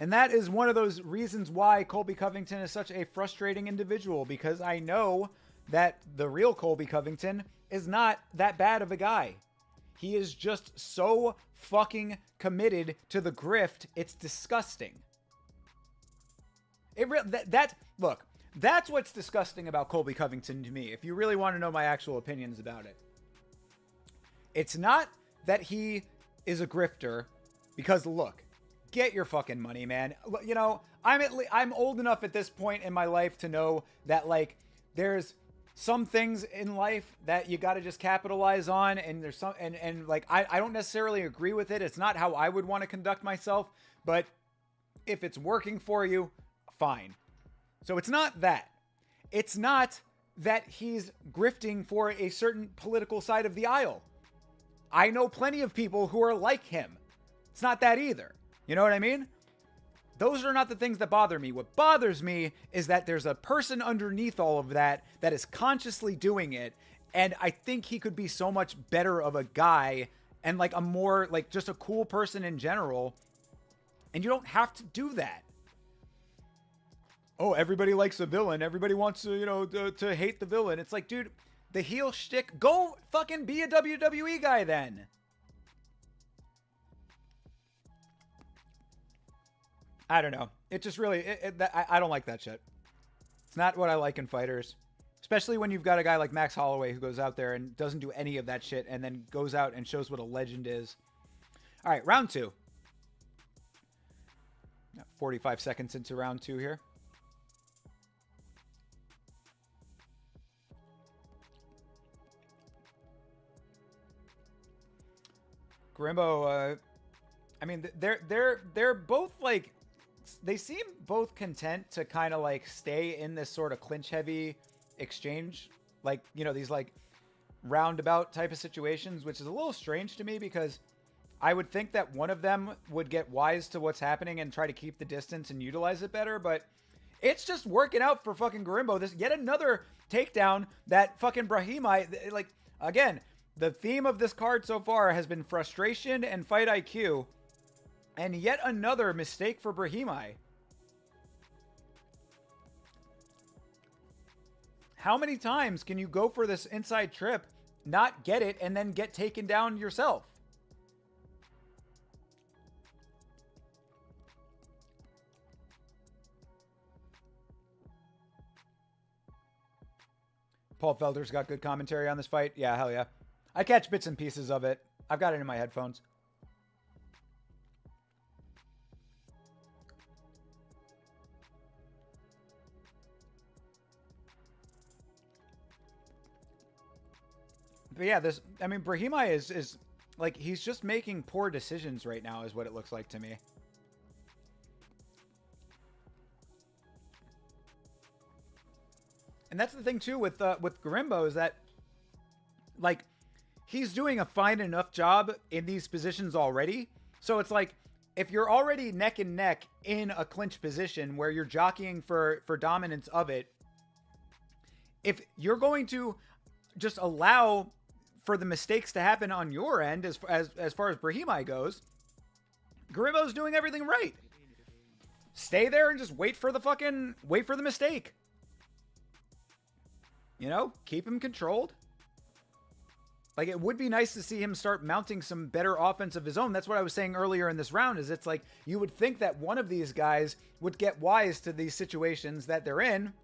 And that is one of those reasons why Colby Covington is such a frustrating individual, because I know that the real Colby Covington is not that bad of a guy. He is just so fucking committed to the grift, it's disgusting. Look, that's what's disgusting about Colby Covington to me, if you really want to know my actual opinions about it. It's not that he is a grifter, because look, get your fucking money, man. I'm old enough at this point in my life to know that there's some things in life that you got to just capitalize on, and there's some and I don't necessarily agree with it. It's not how I would want to conduct myself, but if it's working for you, fine. So it's not that. It's not that he's grifting for a certain political side of the aisle. I know plenty of people who are like him. It's not that either. You know what I mean? Those are not the things that bother me. What bothers me is that there's a person underneath all of that that is consciously doing it. And I think he could be so much better of a guy and a more just a cool person in general. And you don't have to do that. Oh, everybody likes a villain. Everybody wants to, to hate the villain. It's like, dude, the heel shtick, go fucking be a WWE guy then. I don't know. It just really, I don't like that shit. It's not what I like in fighters. Especially when you've got a guy like Max Holloway who goes out there and doesn't do any of that shit and then goes out and shows what a legend is. All right, round 2. 45 seconds into round 2 here. Grimbo, they're both they seem both content to kind of stay in this sort of clinch heavy exchange, these roundabout type of situations, which is a little strange to me because I would think that one of them would get wise to what's happening and try to keep the distance and utilize it better, but it's just working out for fucking Grimbo. This yet another takedown that fucking Brahimai, again, the theme of this card so far has been frustration and fight IQ. And yet another mistake for Brahimai. How many times can you go for this inside trip, not get it, and then get taken down yourself? Paul Felder's got good commentary on this fight. Yeah, hell yeah. I catch bits and pieces of it. I've got it in my headphones. but yeah, I mean, Brahimaj is like, he's just making poor decisions right now is what it looks like to me. And that's the thing too with Garimbo is that, like, he's doing a fine enough job in these positions already. So it's like, if you're already neck and neck in a clinch position where you're jockeying for dominance of it, if you're going to just allow for the mistakes to happen on your end as far as Brahimaj goes, Garimbo's doing everything right. Stay there and just wait for the mistake. You know, keep him controlled. Like, it would be nice to see him start mounting some better offense of his own. That's what I was saying earlier in this round, is it's like, you would think that one of these guys would get wise to these situations that they're in,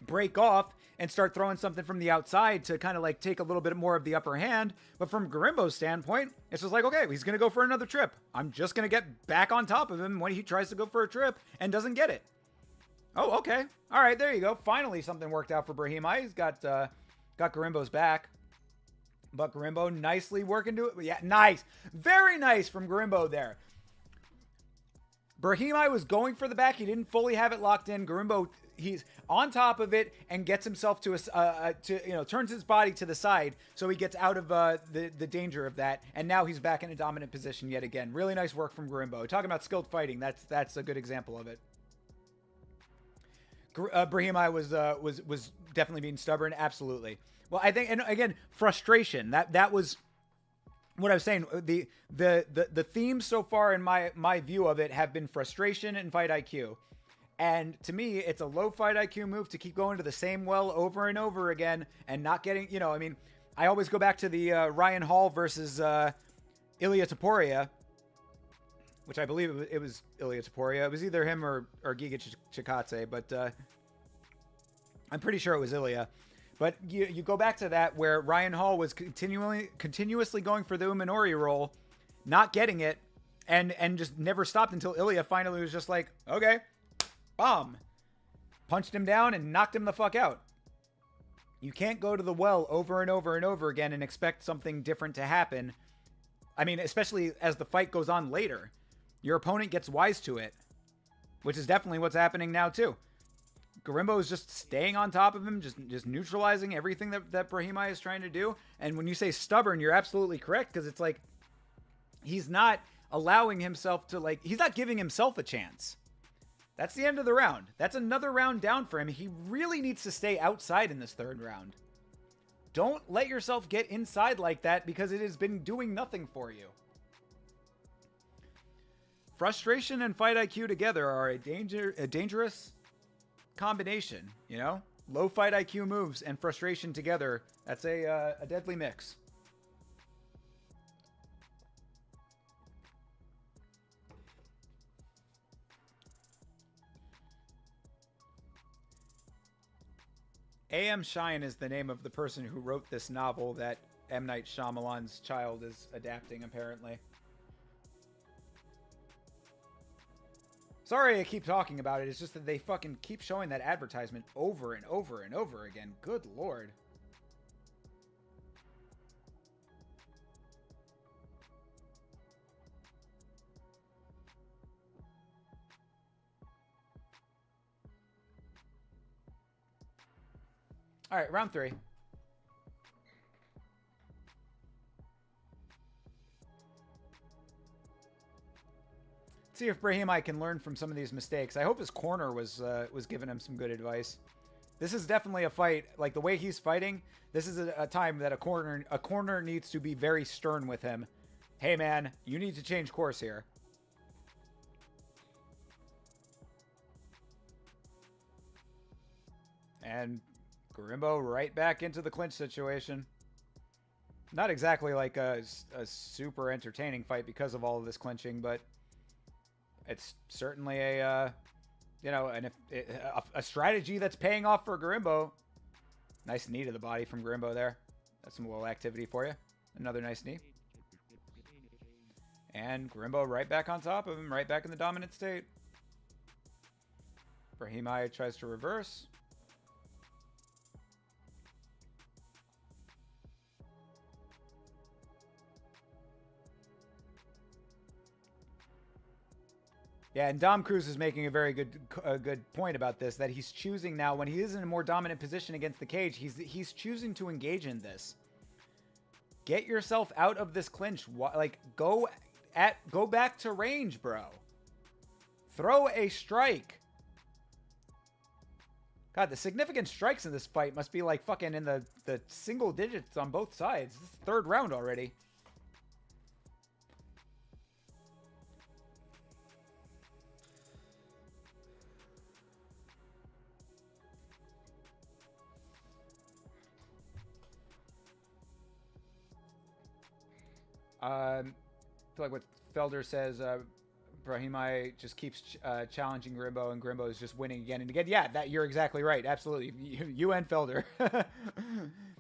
break off, and start throwing something from the outside to kind of like take a little bit more of the upper hand. But from Garimbo's standpoint, it's just like, okay, he's going to go for another trip. I'm just going to get back on top of him when he tries to go for a trip and doesn't get it. Oh, okay. All right, there you go. Finally, something worked out for Brahimaj. He's got Garimbo's back. But Garimbo nicely working to it. Yeah, nice. Very nice from Garimbo there. Brahimaj was going for the back. He didn't fully have it locked in. Garimbo, he's on top of it and gets himself turns his body to the side so he gets out of the danger of that. And now he's back in a dominant position yet again. Really nice work from Garimbo. Talking about skilled fighting, that's a good example of it. Brahimaj was definitely being stubborn. Absolutely. Well, I think, and again, frustration. That was what I was saying. The themes so far in my view of it have been frustration and fight IQ. And to me, it's a low fight IQ move to keep going to the same well over and over again and not getting, I mean, I always go back to the Ryan Hall versus Ilia Topuria, which I believe it was Ilia Topuria. It was either him or Giga Chikadze, but I'm pretty sure it was Ilia. But you go back to that where Ryan Hall was continuously going for the Uminori roll, not getting it, and just never stopped until Ilia finally was just like, okay, bomb. Punched him down and knocked him the fuck out. You can't go to the well over and over and over again and expect something different to happen. I mean, especially as the fight goes on later. Your opponent gets wise to it, which is definitely what's happening now too. Garimbo is just staying on top of him, just neutralizing everything that Brahimaj is trying to do. And when you say stubborn, you're absolutely correct, because it's like, he's not allowing himself to, like, he's not giving himself a chance. That's the end of the round. That's another round down for him. He really needs to stay outside in this third round. Don't let yourself get inside like that, because it has been doing nothing for you. Frustration and fight IQ together are a dangerous combination, Low fight IQ moves and frustration together. That's a deadly mix. A.M. Shine is the name of the person who wrote this novel that M. Night Shyamalan's child is adapting, apparently. Sorry I keep talking about it. It's just that they fucking keep showing that advertisement over and over and over again. Good lord. All right, round 3. See if Brahimaj can learn from some of these mistakes. I hope his corner was giving him some good advice. This is definitely a fight, like the way he's fighting. This is a time that a corner needs to be very stern with him. Hey man, you need to change course here. And Garimbo right back into the clinch situation. Not exactly like a super entertaining fight because of all of this clinching, but it's certainly a strategy that's paying off for Garimbo. Nice knee to the body from Garimbo there. That's some low activity for you. Another nice knee. And Garimbo right back on top of him, right back in the dominant state. Brahimaj tries to reverse. Yeah, and Dom Cruz is making a very good point about this, that he's choosing now, when he is in a more dominant position against the cage, he's choosing to engage in this. Get yourself out of this clinch. Like, go back to range, bro. Throw a strike. God, the significant strikes in this fight must be like fucking in the single digits on both sides. This is the third round already. I feel like what Felder says, Brahimaj just keeps challenging Grimbo, and Grimbo is just winning again and again. Yeah, that you're exactly right. Absolutely, you and Felder.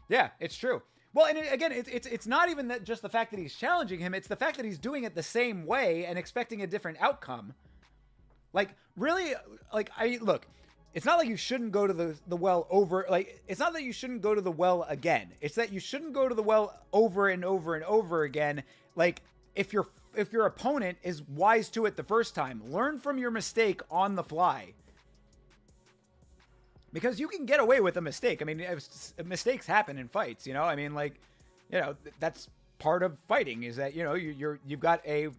Yeah, it's true. Well, and again, it's not even that just the fact that he's challenging him; it's the fact that he's doing it the same way and expecting a different outcome. Like, really, like look. It's not like you shouldn't go to the well over, like, it's not that you shouldn't go to the well again. It's that you shouldn't go to the well over and over and over again. Like, if your opponent is wise to it the first time, learn from your mistake on the fly. Because you can get away with a mistake. I mean, mistakes happen in fights, you know? I mean, like, you know, that's part of fighting, is that, you know, you've got a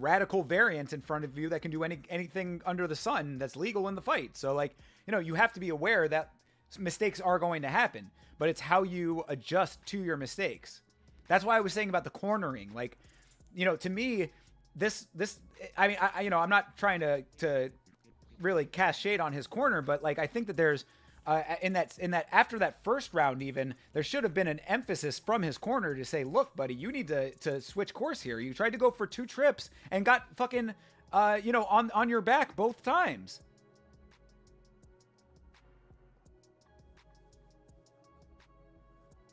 radical variant in front of you that can do anything under the sun that's legal in the fight. So, like, you know, you have to be aware that mistakes are going to happen, but it's how you adjust to your mistakes. That's why I was saying about the cornering. Like, you know, to me, I mean, you know, I'm not trying to really cast shade on his corner, but like, I think that there's in that after that first round, even there should have been an emphasis from his corner to say, look, buddy, you need to switch course here. You tried to go for 2 trips and got fucking you know, on your back both times.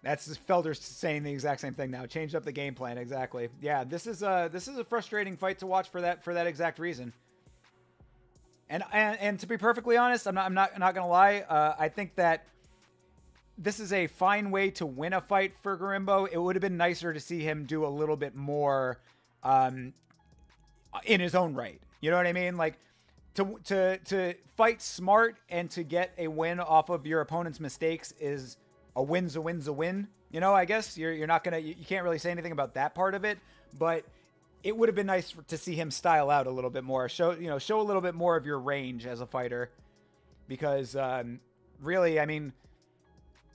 That's Felder saying the exact same thing now. Changed up the game plan. Exactly. Yeah, this is a frustrating fight to watch for that exact reason. And to be perfectly honest, I'm not gonna lie. I think that this is a fine way to win a fight for Garimbo. It would have been nicer to see him do a little bit more in his own right. You know what I mean? Like, to fight smart and to get a win off of your opponent's mistakes is a win's a win's a win. You know, I guess you're not gonna, you can't really say anything about that part of it, but it would have been nice to see him style out a little bit more, show a little bit more of your range as a fighter, because really, I mean,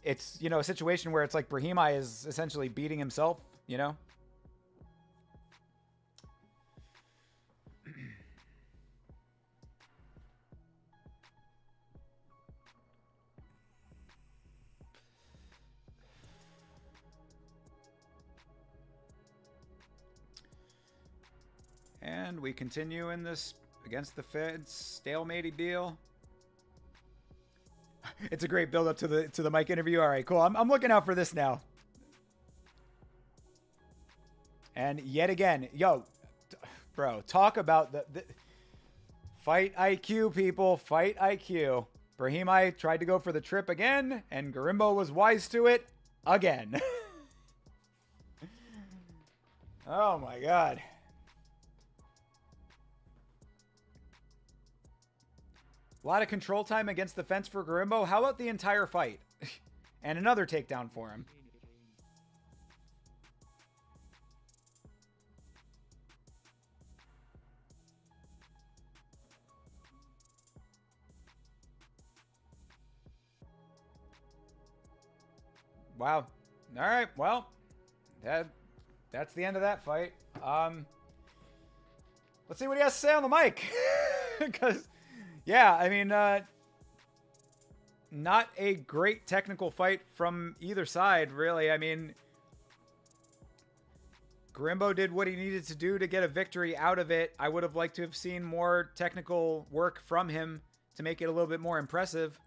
it's, you know, a situation where it's like Brahimaj is essentially beating himself, you know. And we continue in this against the fence stalematy deal. It's a great build up to the mic interview. All right, cool. I'm looking out for this now. And yet again, yo, bro, talk about the fight IQ, people. Fight IQ. Brahimaj tried to go for the trip again, and Garimbo was wise to it again. Oh my god. A lot of control time against the fence for Garimbo. How about the entire fight? And another takedown for him. Wow. All right. Well, that's the end of that fight. Let's see what he has to say on the mic. Because, yeah, I mean, not a great technical fight from either side, really. I mean, Garimbo did what he needed to do to get a victory out of it. I would have liked to have seen more technical work from him to make it a little bit more impressive.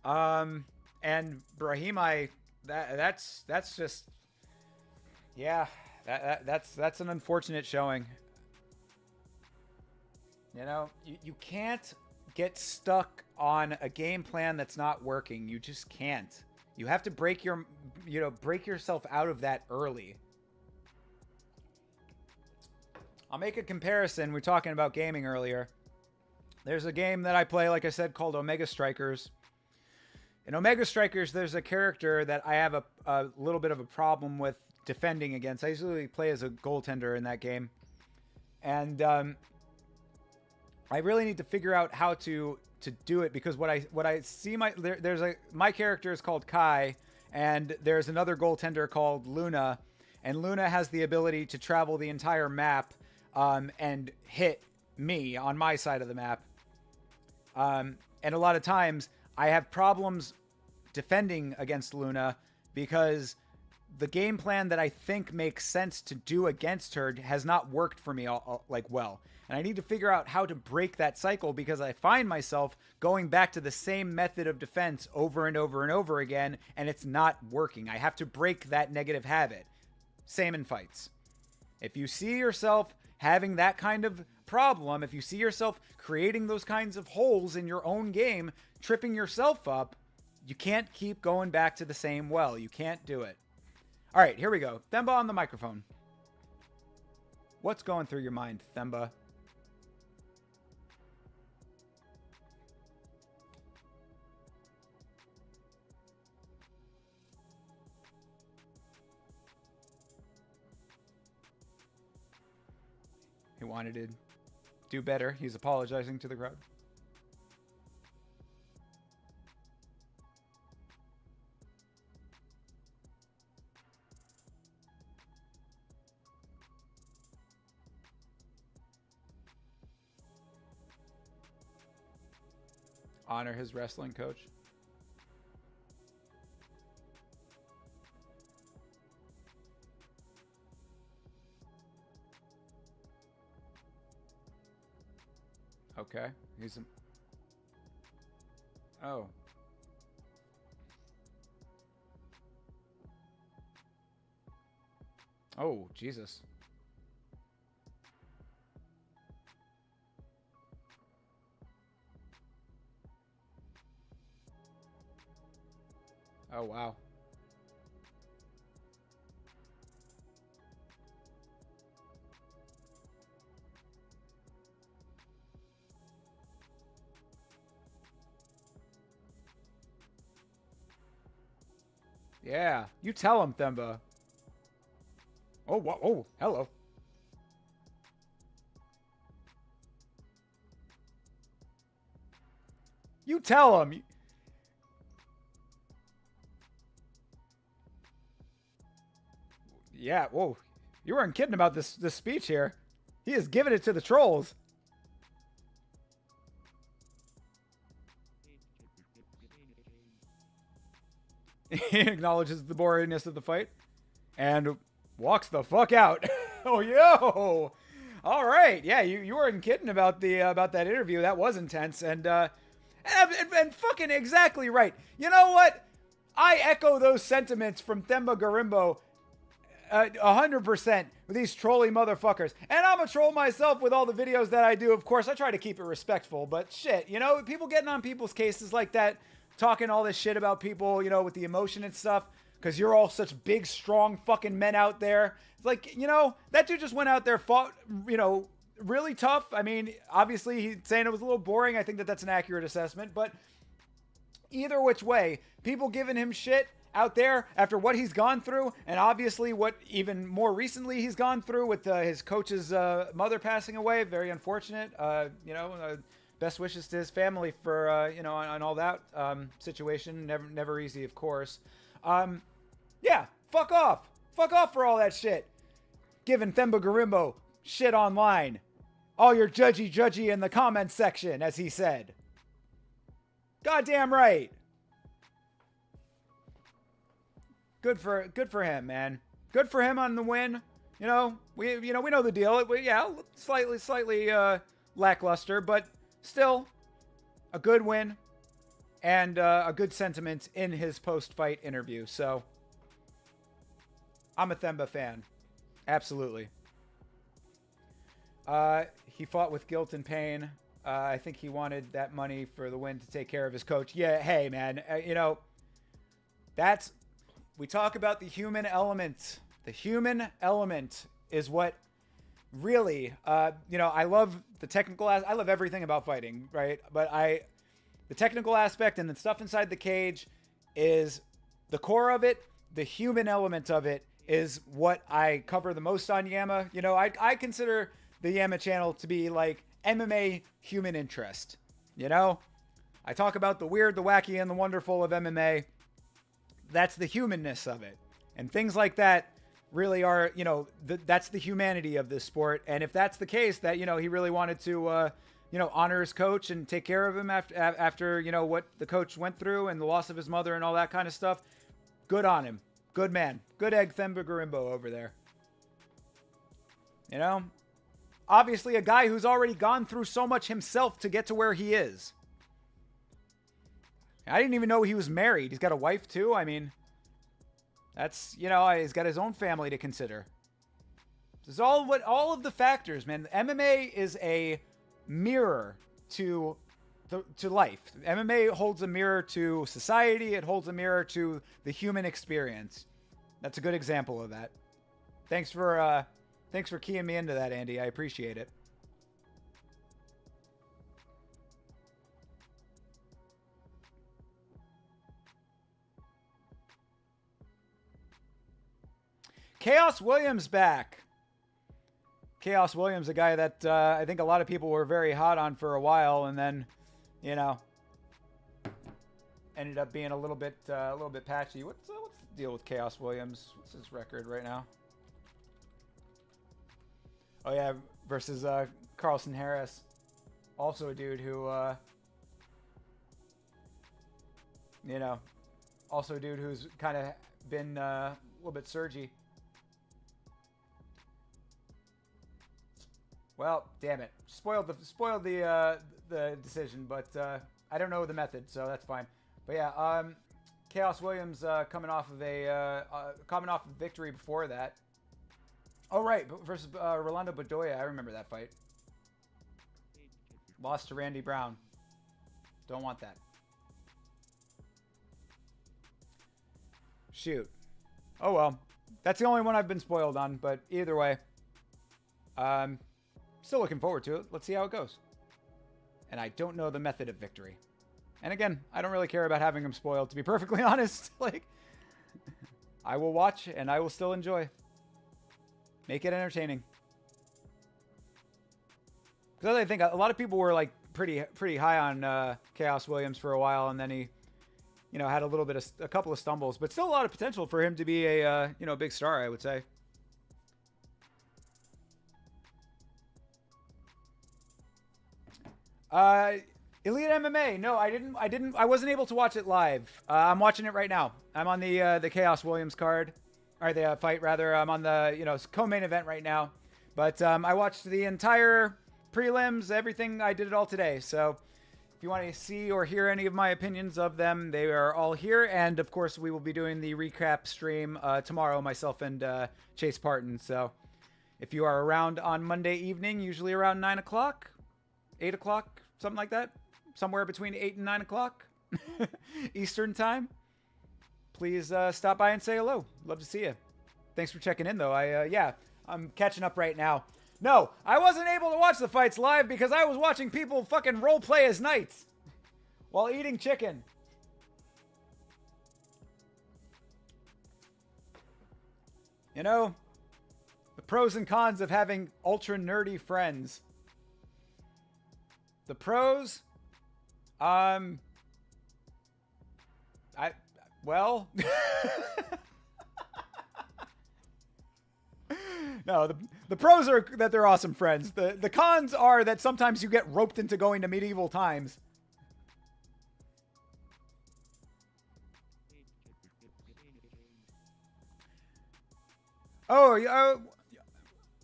And Brahimaj, that's just, yeah, that's an unfortunate showing. You know, you can't get stuck on a game plan that's not working. You just can't. You have to break yourself out of that early. I'll make a comparison. We're talking about gaming earlier. There's a game that I play, like I said, called Omega Strikers. In Omega Strikers, there's a character that I have a little bit of a problem with defending against. I usually play as a goaltender in that game. And I really need to figure out how to do it, because what I see my character is called Kai, and there's another goaltender called Luna, and Luna has the ability to travel the entire map and hit me on my side of the map. And a lot of times I have problems defending against Luna because the game plan that I think makes sense to do against her has not worked for me well. And I need to figure out how to break that cycle, because I find myself going back to the same method of defense over and over and over again, and it's not working. I have to break that negative habit. Same in fights. If you see yourself having that kind of problem, if you see yourself creating those kinds of holes in your own game, tripping yourself up, you can't keep going back to the same well. You can't do it. All right, here we go. Themba on the microphone. What's going through your mind, Themba? He wanted to do better. He's apologizing to the crowd. Honor his wrestling coach. Okay. He's a... Oh. Oh, Jesus. Oh, wow. Yeah, you tell him, Themba. Oh, whoa, oh, hello. You tell him. Yeah, whoa. You weren't kidding about this speech here. He is giving it to the trolls. He acknowledges the boringness of the fight and walks the fuck out. Oh, yo. All right. Yeah, you weren't kidding about that interview. That was intense and fucking exactly right. You know what? I echo those sentiments from Themba Garimbo 100% with these trolly motherfuckers. And I'm a troll myself with all the videos that I do. Of course, I try to keep it respectful, but shit, you know, people getting on people's cases like that, talking all this shit about people, you know, with the emotion and stuff, because you're all such big, strong fucking men out there. It's like, you know, that dude just went out there, fought, you know, really tough. I mean, obviously he's saying it was a little boring. I think that that's an accurate assessment, but either which way, people giving him shit out there after what he's gone through, and obviously what even more recently he's gone through with his coach's mother passing away. Very unfortunate. You know, best wishes to his family for, you know, on all that situation. Never easy, of course. Yeah, fuck off. Fuck off for all that shit. Giving Themba Garimbo shit online. All your judgy in the comments section, as he said. Goddamn right. Good for him, man. Good for him on the win. You know, we know the deal. Yeah, slightly lackluster, but still a good win and a good sentiment in his post-fight interview. So I'm a Themba fan. Absolutely. He fought with guilt and pain. I think he wanted that money for the win to take care of his coach. Yeah, hey, man, you know, we talk about the human element. The human element is what really, I love the technical. I love everything about fighting, right? But the technical aspect and the stuff inside the cage is the core of it. The human element of it is what I cover the most on Yama. I consider the Yama channel to be like MMA human interest. I talk about the weird, the wacky, and the wonderful of MMA. That's the humanness of it. And things like that really are, that's the humanity of this sport. And if that's the case, that, he really wanted to, honor his coach and take care of him after, what the coach went through and the loss of his mother and all that kind of stuff. Good on him. Good man. Good egg Themba Garimbo over there. Obviously a guy who's already gone through so much himself to get to where he is. I didn't even know he was married. He's got a wife too. I mean, that's, he's got his own family to consider. This is all of the factors, man. MMA is a mirror to life. MMA holds a mirror to society. It holds a mirror to the human experience. That's a good example of that. Thanks for keying me into that, Andy. I appreciate it. Chaos Williams back. Chaos Williams, a guy that I think a lot of people were very hot on for a while, and then, ended up being a little bit patchy. What's the deal with Chaos Williams? What's his record right now? Oh yeah, versus Carlson Harris, also a dude who, also a dude who's kind of been a little bit surgy. Well, damn it. Spoiled the decision, but I don't know the method, so that's fine. But yeah, Chaos Williams coming off of a victory before that. Oh right, versus Rolando Bedoya. I remember that fight. Lost to Randy Brown. Don't want that. Shoot. Oh well. That's the only one I've been spoiled on, but either way. Still looking forward to it. Let's see how it goes. And I don't know the method of victory. And again, I don't really care about having him spoiled, to be perfectly honest. I will watch and I will still enjoy. Make it entertaining. Because I think a lot of people were pretty high on Chaos Williams for a while, and then he, had a couple of stumbles, but still a lot of potential for him to be a big star, I would say. Elite MMA. No, I wasn't able to watch it live. I'm watching it right now. I'm on the Chaos Williams card, or the fight rather. I'm on the, co-main event right now. But I watched the entire prelims, everything. I did it all today. So if you want to see or hear any of my opinions of them, they are all here. And of course, we will be doing the recap stream tomorrow, myself and Chase Parton. So if you are around on Monday evening, usually around 9 o'clock, 8 o'clock, something like that, somewhere between 8 and 9 o'clock Eastern time, please stop by and say hello. Love to see you. Thanks for checking in, though. I'm catching up right now. No, I wasn't able to watch the fights live because I was watching people fucking role play as knights while eating chicken. The pros and cons of having ultra nerdy friends. The pros, no, the pros are that they're awesome friends. The cons are that sometimes you get roped into going to medieval times. Oh,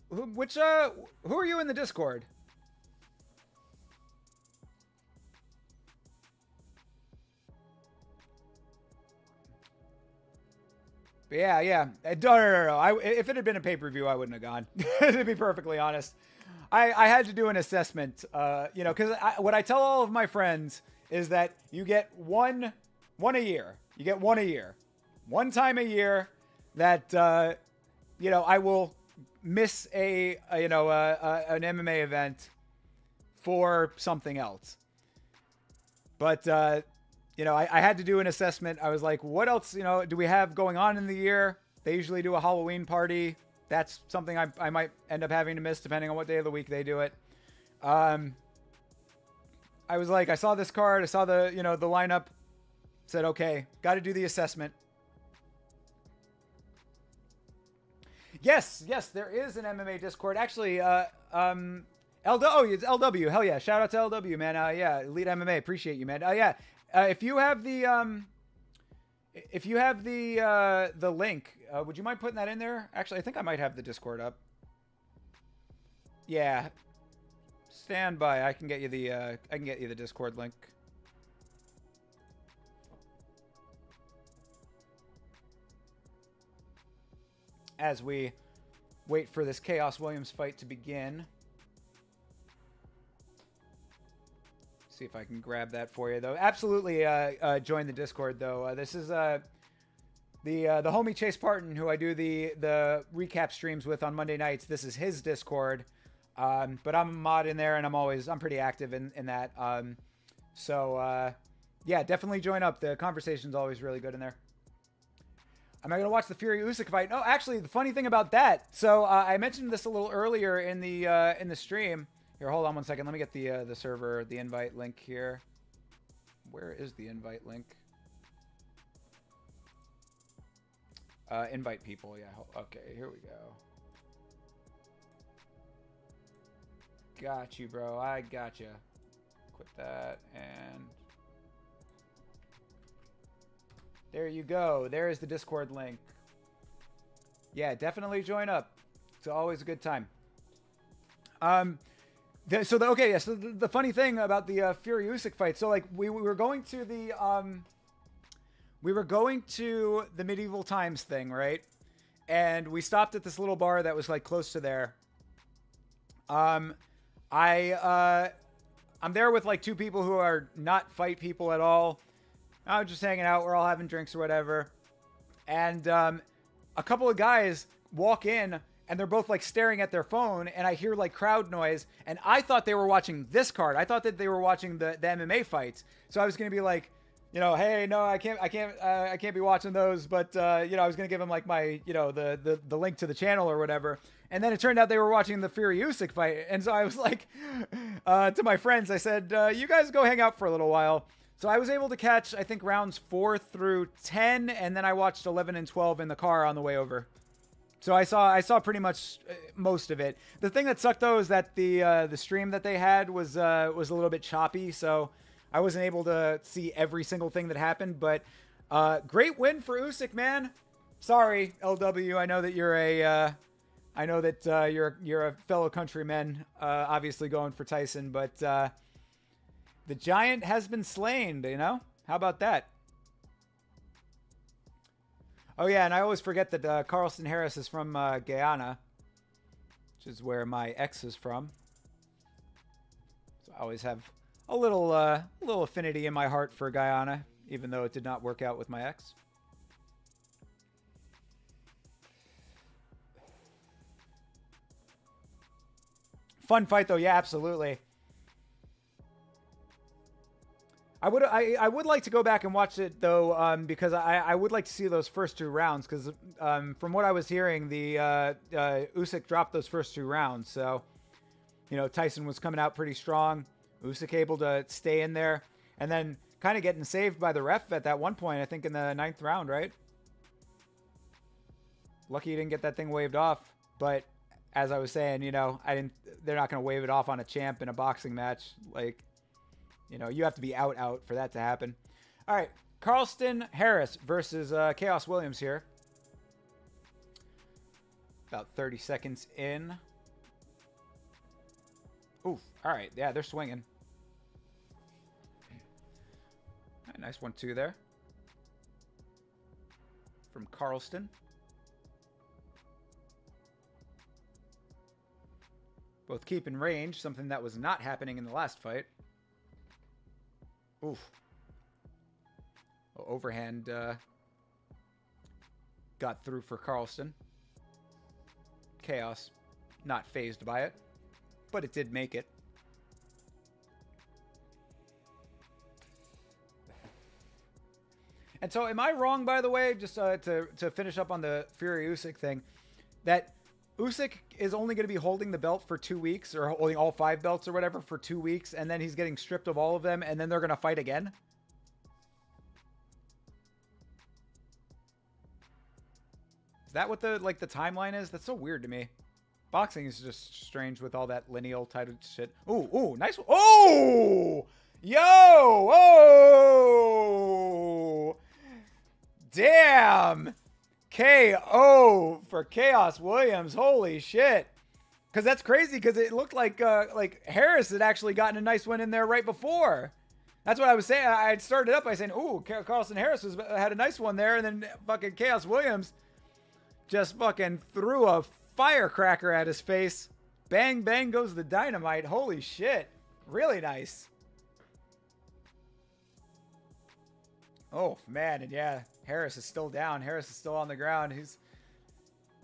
who are you in the Discord? Yeah. No. If it had been a pay-per-view, I wouldn't have gone. To be perfectly honest, I had to do an assessment. Because what I tell all of my friends is that you get one a year. You get one a year, one time a year that I will miss an MMA event for something else. But I had to do an assessment. I was like, what else do we have going on in the year? They usually do a Halloween party. That's something I might end up having to miss depending on what day of the week they do it. I was like, I saw this card, I saw the the lineup, said okay, got to do the assessment. Yes, there is an MMA Discord. Actually, it's LW. Hell yeah. Shout out to LW, man. Yeah, Elite MMA. Appreciate you, man. Yeah. If you have the link, would you mind putting that in there? Actually, I think I might have the Discord up. Yeah. Stand by. I can get you the Discord link. As we wait for this Chaos Williams fight to begin. See if I can grab that for you, though. Absolutely join the Discord, though. This is the homie Chase Parton, who I do the recap streams with on Monday nights. This is his Discord. But I'm a mod in there, and I'm pretty active in that. Yeah, definitely join up. The conversation's always really good in there. Am I going to watch the Fury Usyk fight? No, actually, the funny thing about that. So I mentioned this a little earlier in the stream. Here, hold on one second. Let me get the server, the invite link here. Where is the invite link? Invite people. Yeah. Okay, here we go. Got you, bro. I got you. Quit that and... There you go. There is the Discord link. Yeah, definitely join up. It's always a good time. So the funny thing about the Fury Usyk fight. So like we were going to the medieval times thing, right? And we stopped at this little bar that was like close to there. I'm there with like two people who are not fight people at all. I was just hanging out. We're all having drinks or whatever. And a couple of guys walk in, and they're both like staring at their phone, and I hear like crowd noise. And I thought they were watching this card. I thought that they were watching the MMA fights. So I was going to be like, hey, no, I can't be watching those. But, I was going to give them like my, the link to the channel or whatever. And then it turned out they were watching the Fury Usyk fight. And so I was like, to my friends, I said, you guys go hang out for a little while. So I was able to catch, I think, rounds 4 through 10, and then I watched 11 and 12 in the car on the way over. So I saw pretty much most of it. The thing that sucked though is that the stream that they had was a little bit choppy, so I wasn't able to see every single thing that happened. But great win for Usyk, man. Sorry, LW. I know that you're a fellow countryman, obviously going for Tyson, but. The giant has been slain, How about that? Oh, yeah, and I always forget that Carlston Harris is from Guyana, which is where my ex is from. So I always have a little affinity in my heart for Guyana, even though it did not work out with my ex. Fun fight, though. Yeah, absolutely. I would like to go back and watch it though, because I would like to see those first 2 rounds, because from what I was hearing, the Usyk dropped those first 2 rounds, so Tyson was coming out pretty strong. Usyk able to stay in there, and then kind of getting saved by the ref at that one point, I think in the 9th round, right? Lucky he didn't get that thing waved off, but as I was saying, they're not going to wave it off on a champ in a boxing match, like. You have to be out for that to happen. All right, Carlston Harris versus Chaos Williams here. About 30 seconds in. Oof, all right, yeah, they're swinging. Right, nice 1-2 there. From Carlston. Both keep in range, something that was not happening in the last fight. Oof. Overhand got through for Carlston. Chaos. Not phased by it, but it did make it. And so, am I wrong, by the way, just to finish up on the Fury Usyk thing, that Usyk is only going to be holding the belt for 2 weeks, or holding all 5 belts or whatever for 2 weeks, and then he's getting stripped of all of them, and then they're going to fight again? Is that what the timeline is? That's so weird to me. Boxing is just strange with all that lineal title shit. Ooh, nice one. Oh! Yo! Oh! Damn! KO for Chaos Williams. Holy shit. Because that's crazy, because it looked like Harris had actually gotten a nice one in there right before. That's what I was saying. I had started up by saying, ooh, Carlson Harris had a nice one there, and then fucking Chaos Williams just fucking threw a firecracker at his face. Bang, bang goes the dynamite. Holy shit. Really nice. Oh, man, and yeah, Harris is still down. Harris is still on the ground.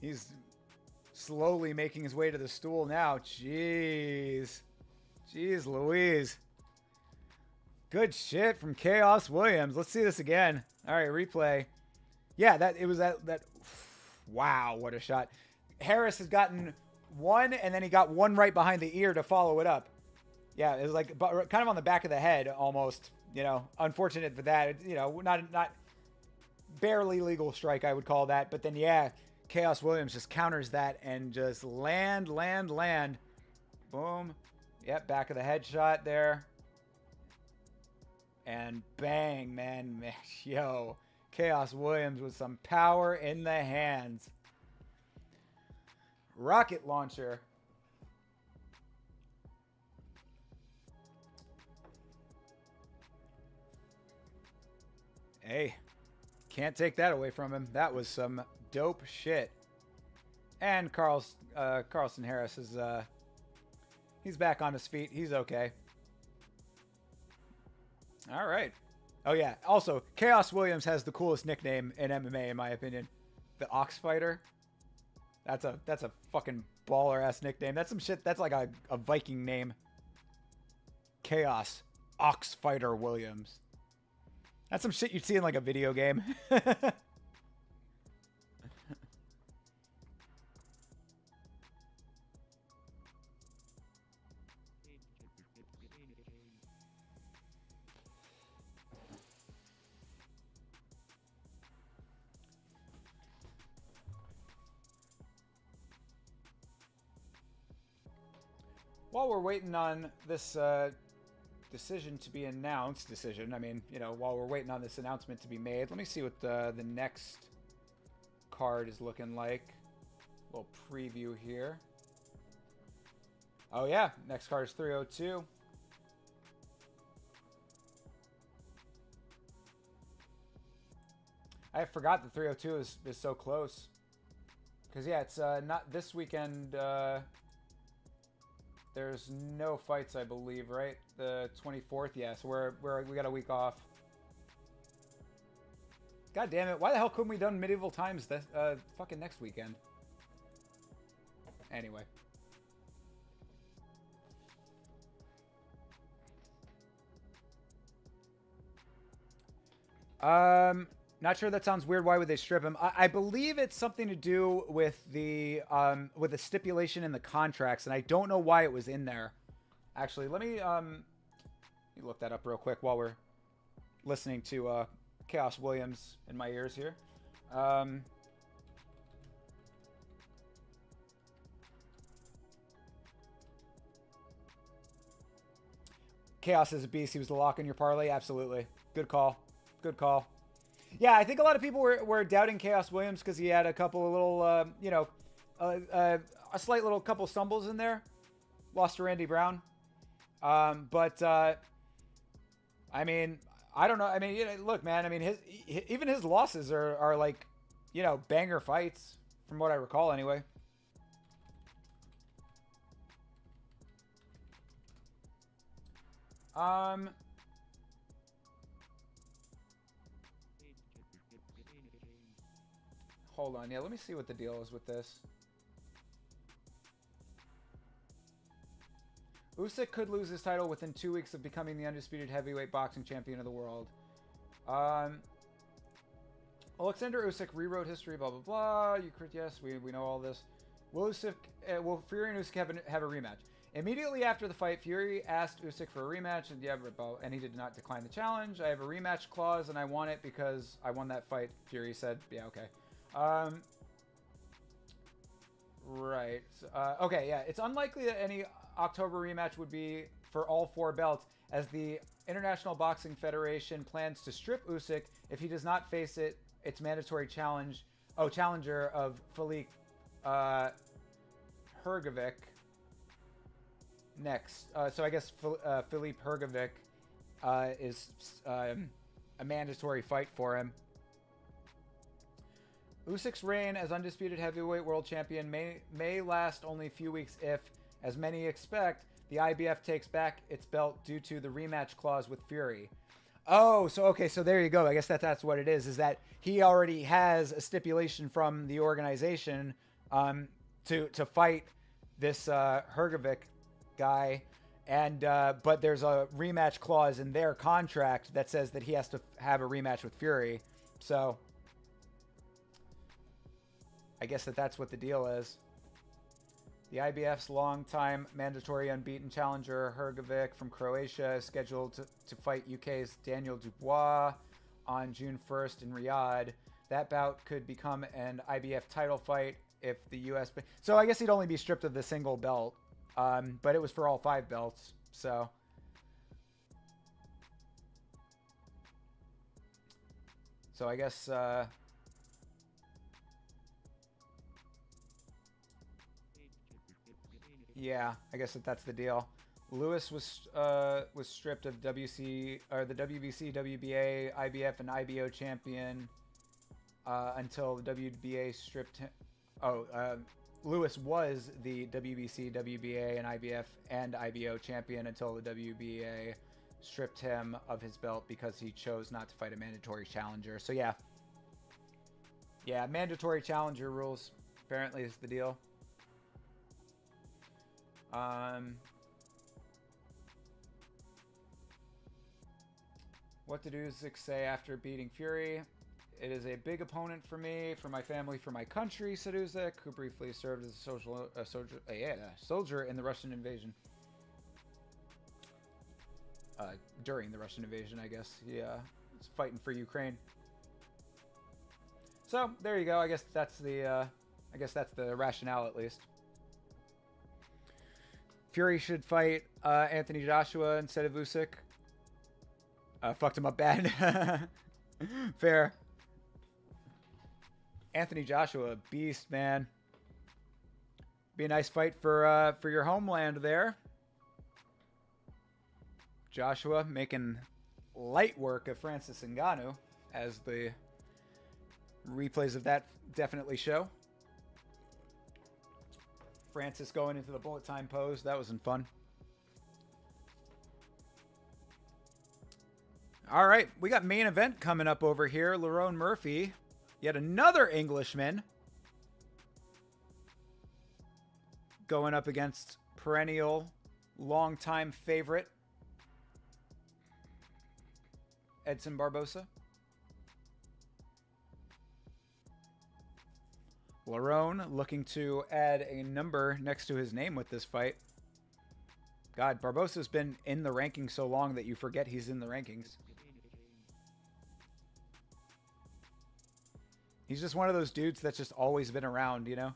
He's slowly making his way to the stool now. Jeez. Jeez Louise. Good shit from Chaos Williams. Let's see this again. All right, replay. Yeah, that wow, what a shot. Harris has gotten one, and then he got one right behind the ear to follow it up. Yeah, it was like kind of on the back of the head almost. You know, unfortunate for that. You know, not barely legal strike, I would call that. But then, yeah, Chaos Williams just counters that and just land. Boom. Yep, back of the head shot there. And bang, man. Yo, Chaos Williams with some power in the hands. Rocket launcher. Hey, can't take that away from him. That was some dope shit. And Carlson Harris is he's back on his feet. He's okay. All right. Oh yeah. Also, Chaos Williams has the coolest nickname in MMA, in my opinion. The Ox Fighter. That's a fucking baller ass nickname. That's some shit. That's like a Viking name. Chaos Ox Fighter Williams. That's some shit you'd see in like a video game. While we're waiting on this decision to be announced, I mean, you know, while we're waiting on this announcement to be made, let me see what the next card is looking like. A little preview here. Oh yeah, next card is 302. I forgot that 302 is so close. Because yeah, it's not this weekend. There's no fights, I believe, right? The 24th, yeah. So we got a week off. God damn it! Why the hell couldn't we done Medieval Times this fucking next weekend? Anyway. Not sure that sounds weird. Why would they strip him? I believe it's something to do with the stipulation in the contracts, and I don't know why it was in there. Actually, let me look that up real quick while we're listening to Chaos Williams in my ears here. Chaos is a beast. He was the lock in your parlay. Absolutely. Good call. Good call. Yeah, I think a lot of people were doubting Chaos Williams because he had a couple of little, you know, a slight little couple stumbles in there. Lost to Randy Brown. But I mean, I don't know. I mean, you know, look, man. I mean, even his losses are like, you know, banger fights from what I recall, anyway. Hold on. Yeah, let me see what the deal is with this. Usyk could lose his title within 2 weeks of becoming the undisputed heavyweight boxing champion of the world. Alexander Usyk rewrote history, blah, blah, blah. Yes, we know all this. Will Fury and Usyk have a rematch? Immediately after the fight, Fury asked Usyk for a rematch, and he did not decline the challenge. I have a rematch clause, and I want it because I won that fight. Fury said, yeah, okay. Right. Okay, yeah. It's unlikely that any October rematch would be for all 4 belts, as the International Boxing Federation plans to strip Usyk if he does not face its mandatory challenger of Filip Hrgovic next. So I guess Filip Hrgovic is a mandatory fight for him. Usyk's reign as undisputed heavyweight world champion may last only a few weeks if, as many expect, the IBF takes back its belt due to the rematch clause with Fury. Oh, so okay, so there you go. I guess that's what it is that he already has a stipulation from the organization to fight this Hrgovic guy, and but there's a rematch clause in their contract that says that he has to have a rematch with Fury. So I guess that's what the deal is. The IBF's longtime mandatory unbeaten challenger, Hrgovic from Croatia, is scheduled to fight UK's Daniel Dubois on June 1st in Riyadh. That bout could become an IBF title fight if the US... So I guess he'd only be stripped of the single belt, but it was for all 5 belts, so... So I guess... Yeah, I guess that's the deal. Lewis was stripped of the WBC, WBA, IBF, and IBO champion until the WBA stripped him. Lewis was the WBC, WBA, and IBF and IBO champion until the WBA stripped him of his belt because he chose not to fight a mandatory challenger. So yeah, mandatory challenger rules apparently is the deal. What did Usyk say after beating Fury? It is a big opponent for me, for my family, for my country, said Usyk, who briefly served as a soldier in the Russian invasion. During the Russian invasion, I guess. He was fighting for Ukraine. So there you go. I guess that's the rationale at least. Fury should fight Anthony Joshua instead of Usyk. Fucked him up bad. Fair. Anthony Joshua, beast, man. Be a nice fight for your homeland there. Joshua making light work of Francis Ngannou, as the replays of that definitely show. Francis going into the bullet time pose. That wasn't fun. All right. We got main event coming up over here. Lerone Murphy. Yet another Englishman. Going up against perennial, longtime favorite Edson Barboza. Lerone looking to add a number next to his name with this fight. God, Barboza's been in the rankings so long that you forget he's in the rankings. He's just one of those dudes that's just always been around, you know?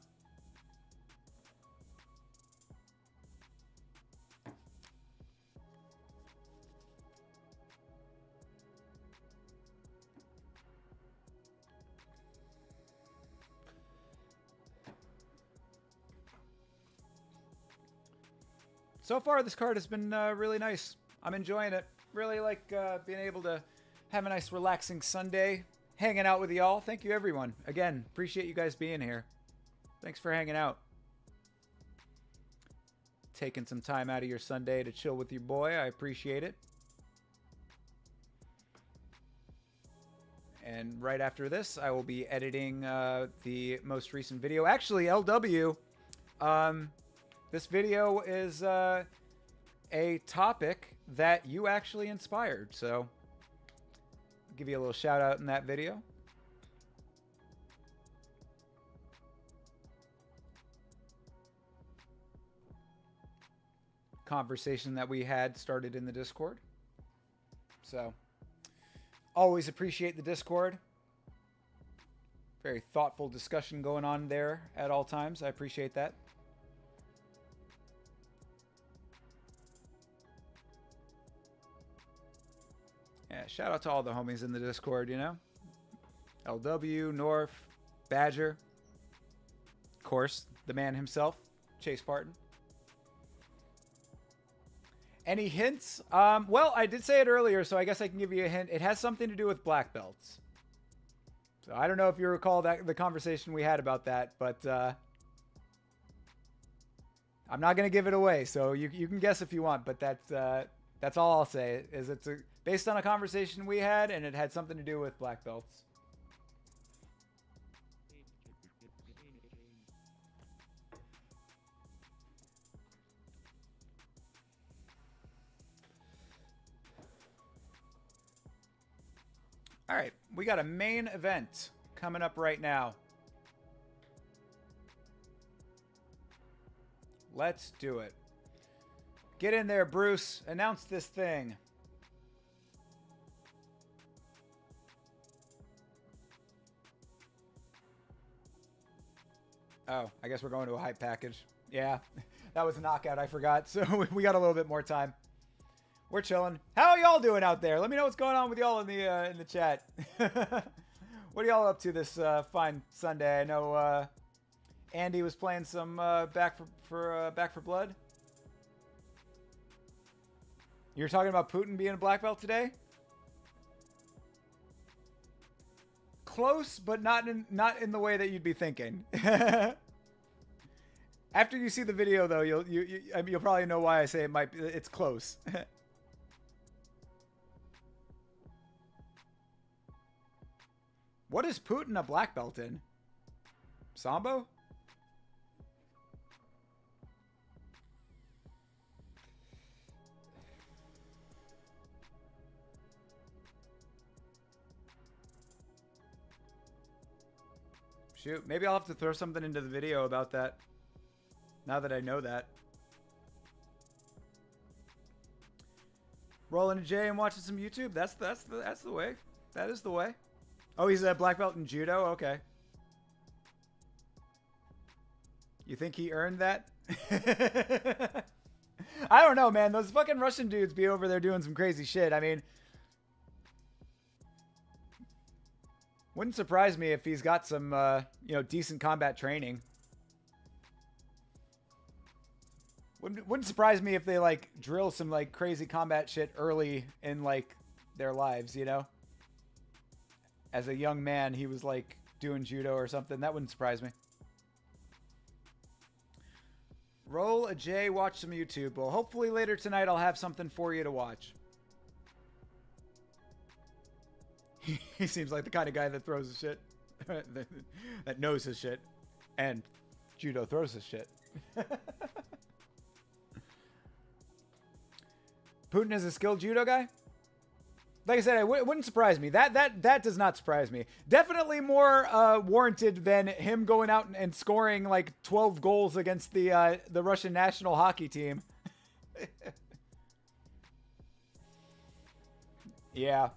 So far, this card has been really nice. I'm enjoying it. Really like being able to have a nice relaxing Sunday, hanging out with y'all. Thank you, everyone. Again, appreciate you guys being here. Thanks for hanging out. Taking some time out of your Sunday to chill with your boy. I appreciate it. And right after this, I will be editing the most recent video. Actually, LW, this video is a topic that you actually inspired. So I'll give you a little shout out in that video. Conversation that we had started in the Discord. So always appreciate the Discord. Very thoughtful discussion going on there at all times. I appreciate that. Yeah, shout out to all the homies in the Discord, you know? LW, North, Badger. Of course, the man himself, Chase Parton. Any hints? Well, I did say it earlier, so I guess I can give you a hint. It has something to do with black belts. So I don't know if you recall that the conversation we had about that, but I'm not going to give it away. So you can guess if you want, but that's all I'll say. Is it's based on a conversation we had, and it had something to do with black belts. All right, we got a main event coming up right now. Let's do it. Get in there, Bruce. Announce this thing. Oh, I guess we're going to a hype package. Yeah, that was a knockout. I forgot. So we got a little bit more time. We're chilling. How are y'all doing out there? Let me know what's going on with y'all in the chat. What are y'all up to this fine Sunday? I know Andy was playing some Back for Blood. You're talking about Putin being a black belt today? Close, but not in the way that you'd be thinking. After you see the video, though, you'll probably know why I say it's close. What is Putin a black belt in? Sambo? Shoot, maybe I'll have to throw something into the video about that. Now that I know that. Rolling a J and watching some YouTube. That's the way. That is the way. Oh, he's a black belt in judo? Okay. You think he earned that? I don't know, man. Those fucking Russian dudes be over there doing some crazy shit. I mean, wouldn't surprise me if he's got some, decent combat training. Wouldn't surprise me if they, like, drill some, like, crazy combat shit early in, like, their lives, you know? As a young man, he was, like, doing judo or something. That wouldn't surprise me. Roll a J, watch some YouTube. Well, hopefully later tonight I'll have something for you to watch. He seems like the kind of guy that throws his shit. That knows his shit. And judo throws his shit. Putin is a skilled judo guy? Like I said, it wouldn't surprise me. That does not surprise me. Definitely more warranted than him going out and scoring like 12 goals against the Russian national hockey team. Yeah.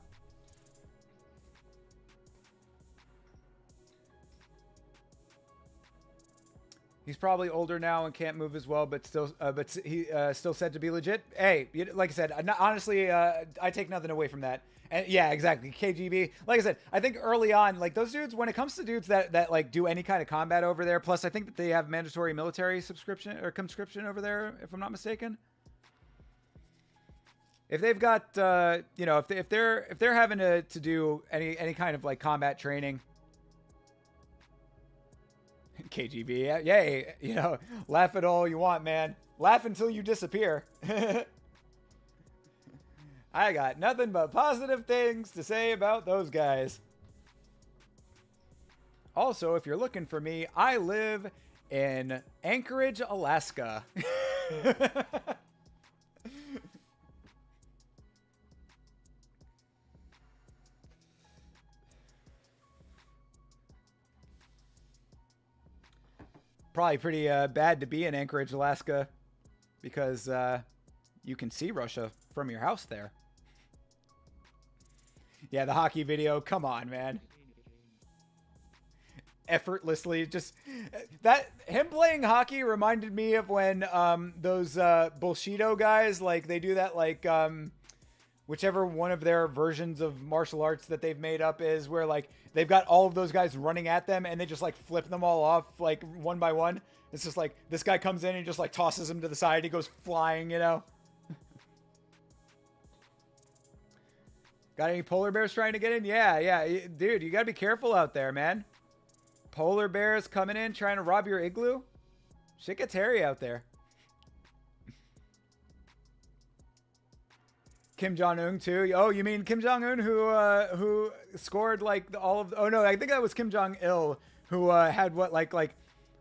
He's probably older now and can't move as well, but he still said to be legit. Hey, like I said, honestly, I take nothing away from that. And yeah, exactly. KGB. Like I said, I think early on, like those dudes, when it comes to dudes that like do any kind of combat over there, plus I think that they have mandatory military subscription or conscription over there, if I'm not mistaken. If they've got, if they're having to do any kind of like combat training. KGB, yay, laugh at all you want, man. Laugh until you disappear. I got nothing but positive things to say about those guys. Also, if you're looking for me, I live in Anchorage, Alaska. probably pretty bad to be in Anchorage, Alaska, because you can see Russia from your house there. Yeah, the hockey video. Come on, man. Effortlessly, just that him playing hockey reminded me of when those Bullshido guys, like they do that, like whichever one of their versions of martial arts that they've made up is, where like they've got all of those guys running at them and they just like flip them all off like one by one. It's just like this guy comes in and just like tosses him to the side. He goes flying, you know. Got any polar bears trying to get in? Yeah, dude, you gotta be careful out there, man. Polar bears coming in trying to rob your igloo. Shit gets hairy out there. Kim Jong-un too. Oh, you mean Kim Jong-un who scored like all of? Oh no, I think that was Kim Jong-il who had what like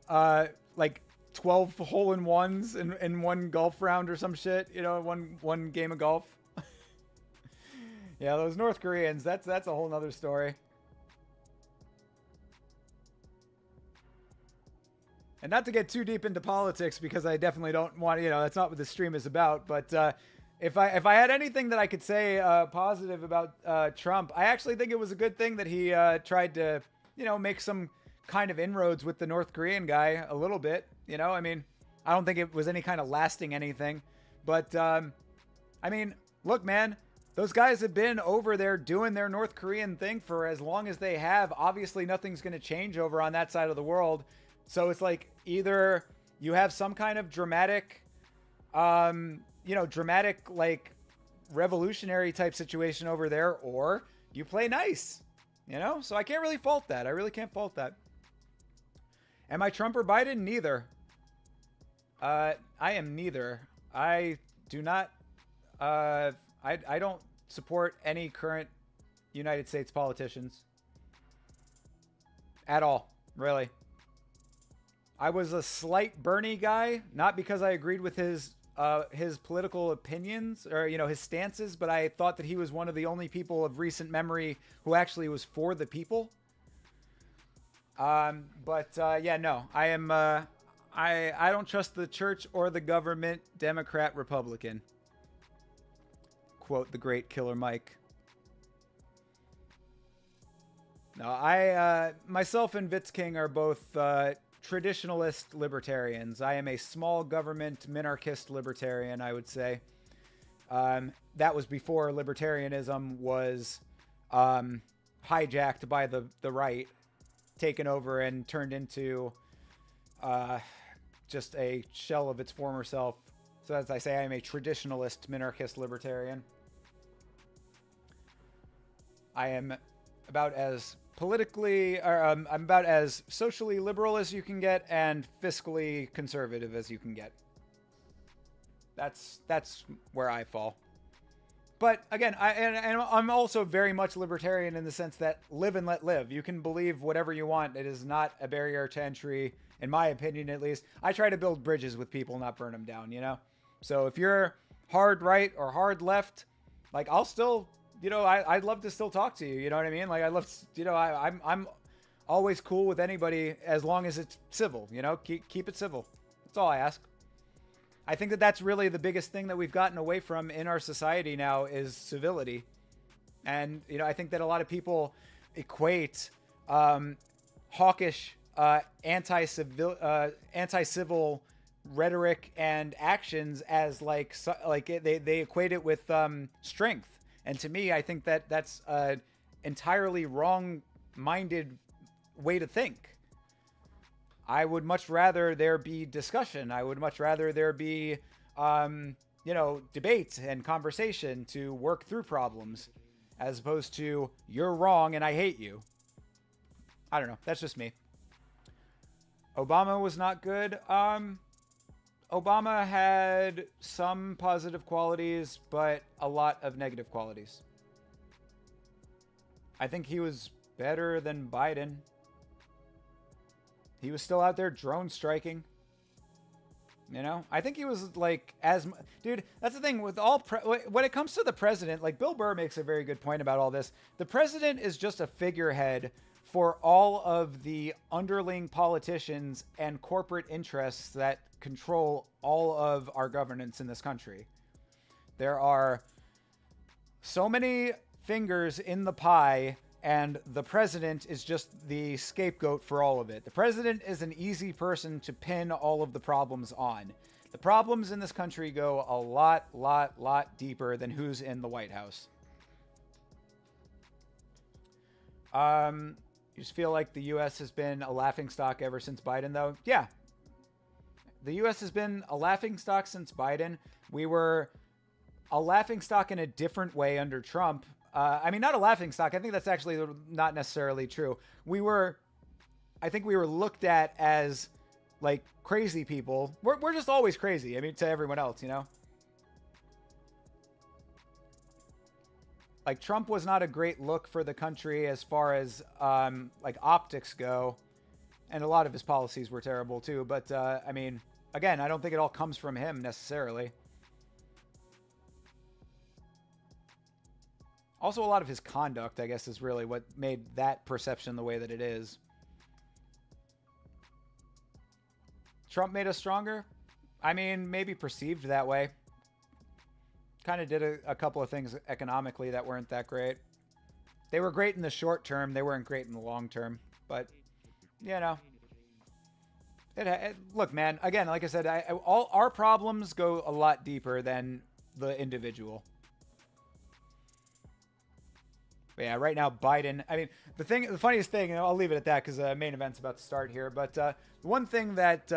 12 hole-in-ones in one golf round or some shit. You know, one game of golf. Yeah, those North Koreans. That's a whole nother story. And not to get too deep into politics, because I definitely don't want, you know, that's not what the stream is about. But if I had anything that I could say positive about Trump, I actually think it was a good thing that he tried to, you know, make some kind of inroads with the North Korean guy a little bit. You know, I mean, I don't think it was any kind of lasting anything. But, I mean, look, man, those guys have been over there doing their North Korean thing for as long as they have. Obviously, nothing's going to change over on that side of the world. So it's like either you have some kind of dramatic, dramatic like revolutionary type situation over there, or you play nice, you know? So I can't really fault that. I really can't fault that. Am I Trump or Biden? Neither. I am neither. I do not, I don't support any current United States politicians at all, really. I was a slight Bernie guy, not because I agreed with his political opinions or, you know, his stances, but I thought that he was one of the only people of recent memory who actually was for the people. Yeah, no, I am, I don't trust the church or the government, Democrat, Republican. Quote the great Killer Mike. No, myself and Vitz King are both, traditionalist libertarians. I am a small government minarchist libertarian, I would say. That was before libertarianism was hijacked by the right, taken over and turned into just a shell of its former self. So as I say, I am a traditionalist minarchist libertarian. I am about as politically, I'm about as socially liberal as you can get and fiscally conservative as you can get. That's where I fall. But again, I'm also very much libertarian in the sense that live and let live. You can believe whatever you want. It is not a barrier to entry, in my opinion, at least. I try to build bridges with people, not burn them down, you know? So if you're hard right or hard left, like I'll still, you know, I'd love to still talk to you. You know what I mean? Like I love, you know, I'm always cool with anybody as long as it's civil, you know, keep it civil. That's all I ask. I think that that's really the biggest thing that we've gotten away from in our society now is civility. And, you know, I think that a lot of people equate hawkish anti-civil rhetoric and actions as like they equate it with strength. And to me, I think that that's an entirely wrong-minded way to think. I would much rather there be discussion. I would much rather there be, you know, debate and conversation to work through problems, as opposed to you're wrong and I hate you. I don't know. That's just me. Obama was not good. Obama had some positive qualities, but a lot of negative qualities. I think he was better than Biden. He was still out there drone striking. You know, I think he was like dude, that's the thing with all when it comes to the president, like Bill Burr makes a very good point about all this. The president is just a figurehead for all of the underling politicians and corporate interests that control all of our governance in this country. There are so many fingers in the pie, and the president is just the scapegoat for all of it. The president is an easy person to pin all of the problems on. The problems in this country go a lot deeper than who's in the White House. You just feel like the U.S. has been a laughingstock ever since Biden, though? Yeah. The U.S. has been a laughingstock since Biden. We were a laughingstock in a different way under Trump. I mean, not a laughingstock. I think that's actually not necessarily true. I think we were looked at as like crazy people. We're just always crazy. I mean, to everyone else, you know? Like, Trump was not a great look for the country as far as like optics go. And a lot of his policies were terrible too. But I mean, again, I don't think it all comes from him necessarily. Also, a lot of his conduct, I guess, is really what made that perception the way that it is. Trump made us stronger? I mean, maybe perceived that way. Kind of did a couple of things economically that weren't that great. They were great in the short term. They weren't great in the long term. But, you know. Look, man, again, like I said, all our problems go a lot deeper than the individual. But yeah, right now, Biden, I mean, the funniest thing, and I'll leave it at that because the main event's about to start here. But the one thing that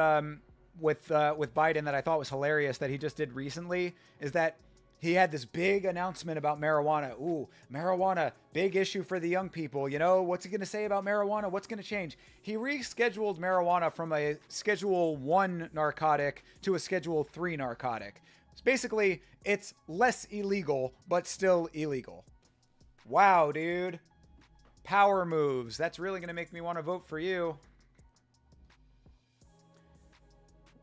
with Biden that I thought was hilarious that he just did recently is that he had this big announcement about marijuana. Ooh, marijuana, big issue for the young people. You know, what's he going to say about marijuana? What's going to change? He rescheduled marijuana from a Schedule 1 narcotic to a Schedule 3 narcotic. So basically, it's less illegal, but still illegal. Wow, dude. Power moves. That's really going to make me want to vote for you.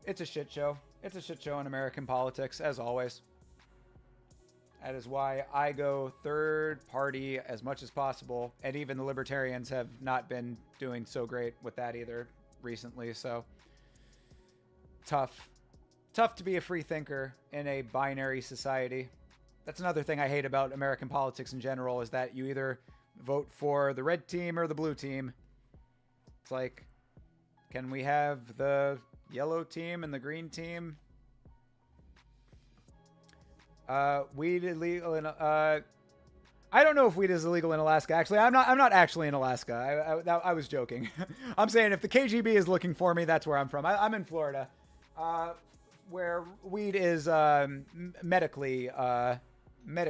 It's a shit show. It's a shit show in American politics, as always. That is why I go third party as much as possible. And even the libertarians have not been doing so great with that either recently. So tough. Tough to be a free thinker in a binary society. That's another thing I hate about American politics in general is that you either vote for the red team or the blue team. It's like, can we have the yellow team and the green team? Weed illegal in I don't know if weed is illegal in Alaska. Actually, I'm not actually in Alaska. I was joking. I'm saying if the KGB is looking for me, that's where I'm from. I'm in Florida, where weed is medically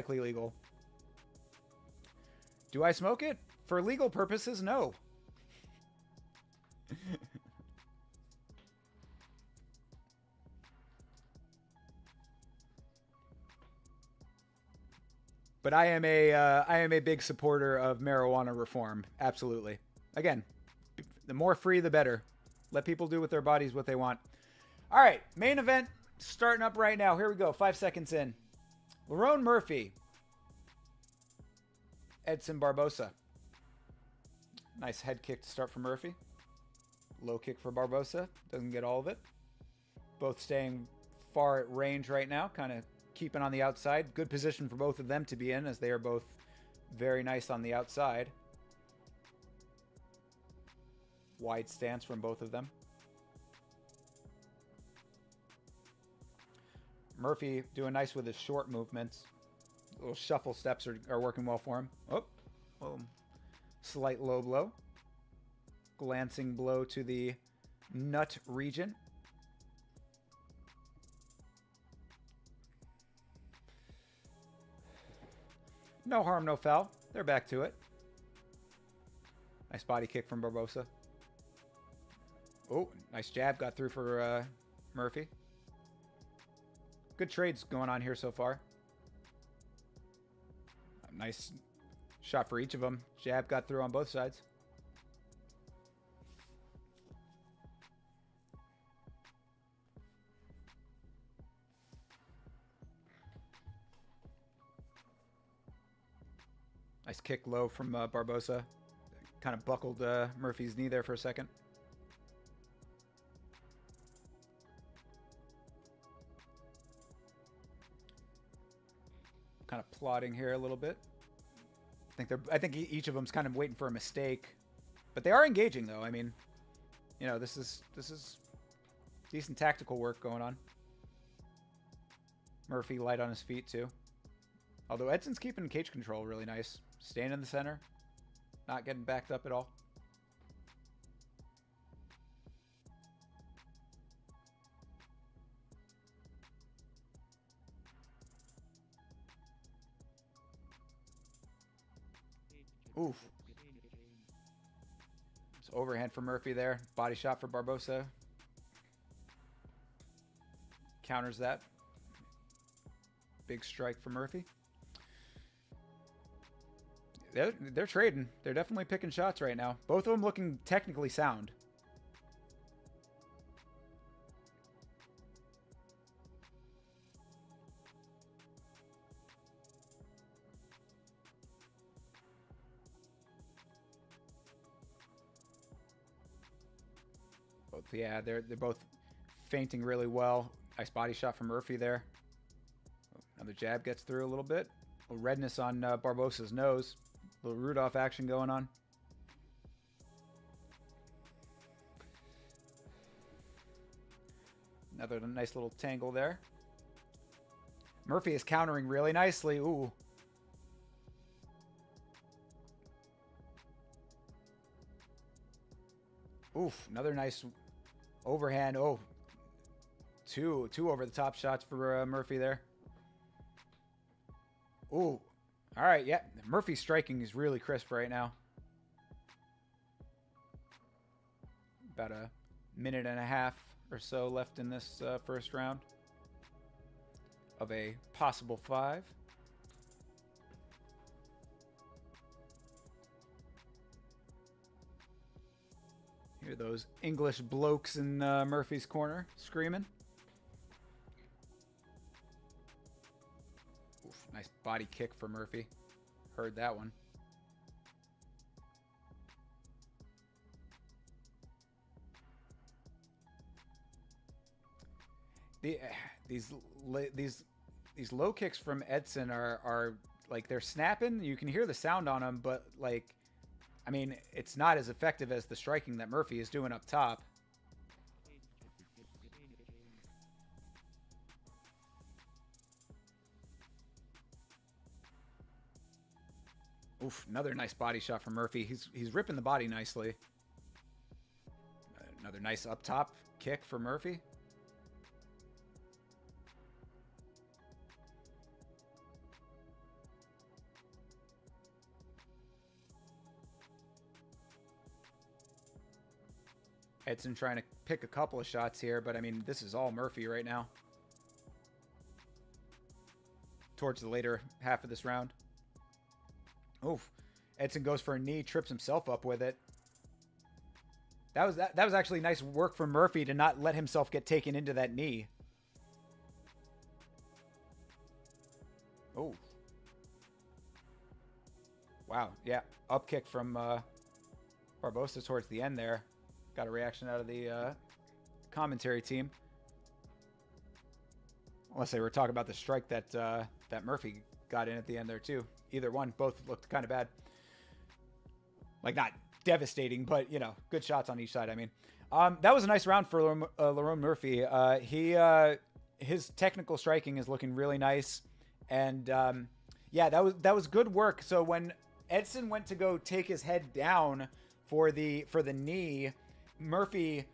legal. Do I smoke it for legal purposes? No. But I am a big supporter of marijuana reform. Absolutely. Again, the more free, the better. Let people do with their bodies what they want. All right, main event starting up right now. Here we go. 5 seconds in. Lerone Murphy. Edson Barboza. Nice head kick to start for Murphy. Low kick for Barboza. Doesn't get all of it. Both staying far at range right now. Kind of keeping on the outside. Good position for both of them to be in as they are both very nice on the outside. Wide stance from both of them. Murphy doing nice with his short movements. Little shuffle steps are working well for him. Oh, slight low blow. Glancing blow to the nut region. No harm, no foul. They're back to it. Nice body kick from Barboza. Oh, nice jab. Got through for Murphy. Good trades going on here so far. Nice shot for each of them. Jab got through on both sides. Nice kick low from Barboza. Kind of buckled Murphy's knee there for a second. Kind of plotting here a little bit. I think each of them's kind of waiting for a mistake, but they are engaging though. I mean, you know, this is decent tactical work going on. Murphy light on his feet too. Although Edson's keeping cage control really nice, staying in the center, not getting backed up at all. Oof. It's overhand for Murphy there. Body shot for Barboza. Counters that. Big strike for Murphy. They're trading. They're definitely picking shots right now. Both of them looking technically sound. Yeah, they're both feinting really well. Nice body shot from Murphy there. Another jab gets through a little bit. A little redness on Barboza's nose. A little Rudolph action going on. Another nice little tangle there. Murphy is countering really nicely. Ooh. Oof, another nice overhand. Oh, two over the top shots for Murphy there. Ooh, all right, yeah. Murphy's striking is really crisp right now. About a minute and a half or so left in this first round of a possible 5. Hear those English blokes in Murphy's corner screaming. Oof, nice body kick for Murphy. Heard that one. These low kicks from Edson are like they're snapping. You can hear the sound on them, but like, I mean, it's not as effective as the striking that Murphy is doing up top. Oof, another nice body shot from Murphy. He's ripping the body nicely. Another nice up top kick for Murphy. Edson trying to pick a couple of shots here, but I mean, this is all Murphy right now. Towards the later half of this round. Oof. Edson goes for a knee, trips himself up with it. That was actually nice work from Murphy to not let himself get taken into that knee. Oh. Wow. Yeah. Up kick from Barboza towards the end there. Got a reaction out of the commentary team. Unless they were talking about the strike that that Murphy got in at the end there too. Either one, both looked kind of bad. Like not devastating, but you know, good shots on each side. I mean, that was a nice round for Lerone Murphy. His technical striking is looking really nice, and yeah, that was good work. So when Edson went to go take his head down for the knee, Murphy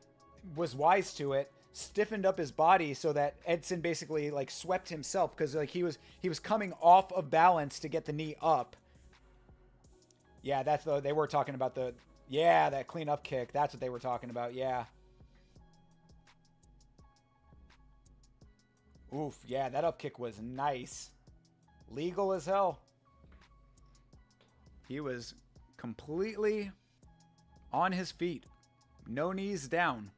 was wise to it, stiffened up his body so that Edson basically like swept himself because like he was coming off of balance to get the knee up. Yeah, that's they were talking about that clean up kick. That's what they were talking about. Yeah. Oof, yeah, that up kick was nice. Legal as hell. He was completely on his feet. No knees down.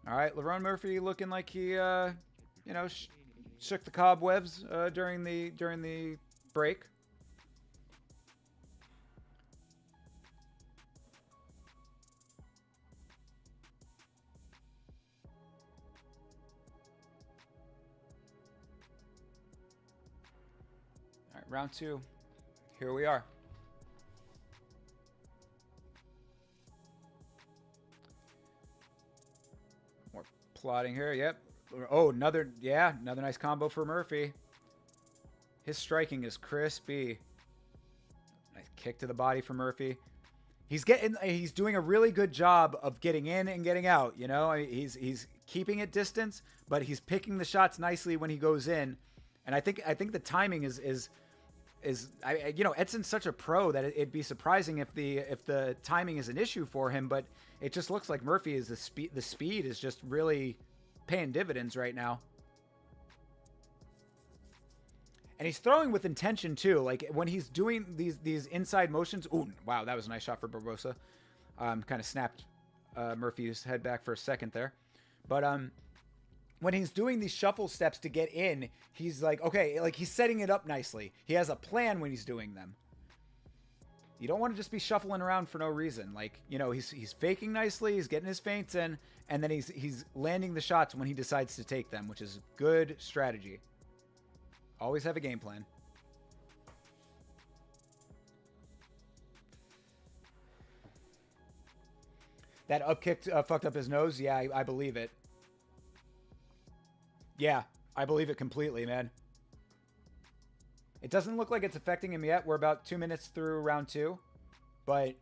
All right, Lerone Murphy looking like he, shook the cobwebs during the break. round 2. Here we are. More plotting here. Yep. Oh, another nice combo for Murphy. His striking is crispy. Nice kick to the body for Murphy. He's doing a really good job of getting in and getting out. You know, he's keeping it distance, but he's picking the shots nicely when he goes in. And I think the timing is you know, Edson's such a pro that it'd be surprising if the timing is an issue for him, but it just looks like Murphy is the speed is just really paying dividends right now. And he's throwing with intention too. Like when he's doing these inside motions. Oh, wow, that was a nice shot for Barboza. Kind of snapped Murphy's head back for a second there. But when he's doing these shuffle steps to get in, he's like, okay, like he's setting it up nicely. He has a plan when he's doing them. You don't want to just be shuffling around for no reason. Like, you know, he's faking nicely, he's getting his feints in, and then he's landing the shots when he decides to take them, which is good strategy. Always have a game plan. That up kick fucked up his nose. Yeah, I believe it. Yeah, I believe it completely, man. It doesn't look like it's affecting him yet. We're about 2 minutes through round 2. But,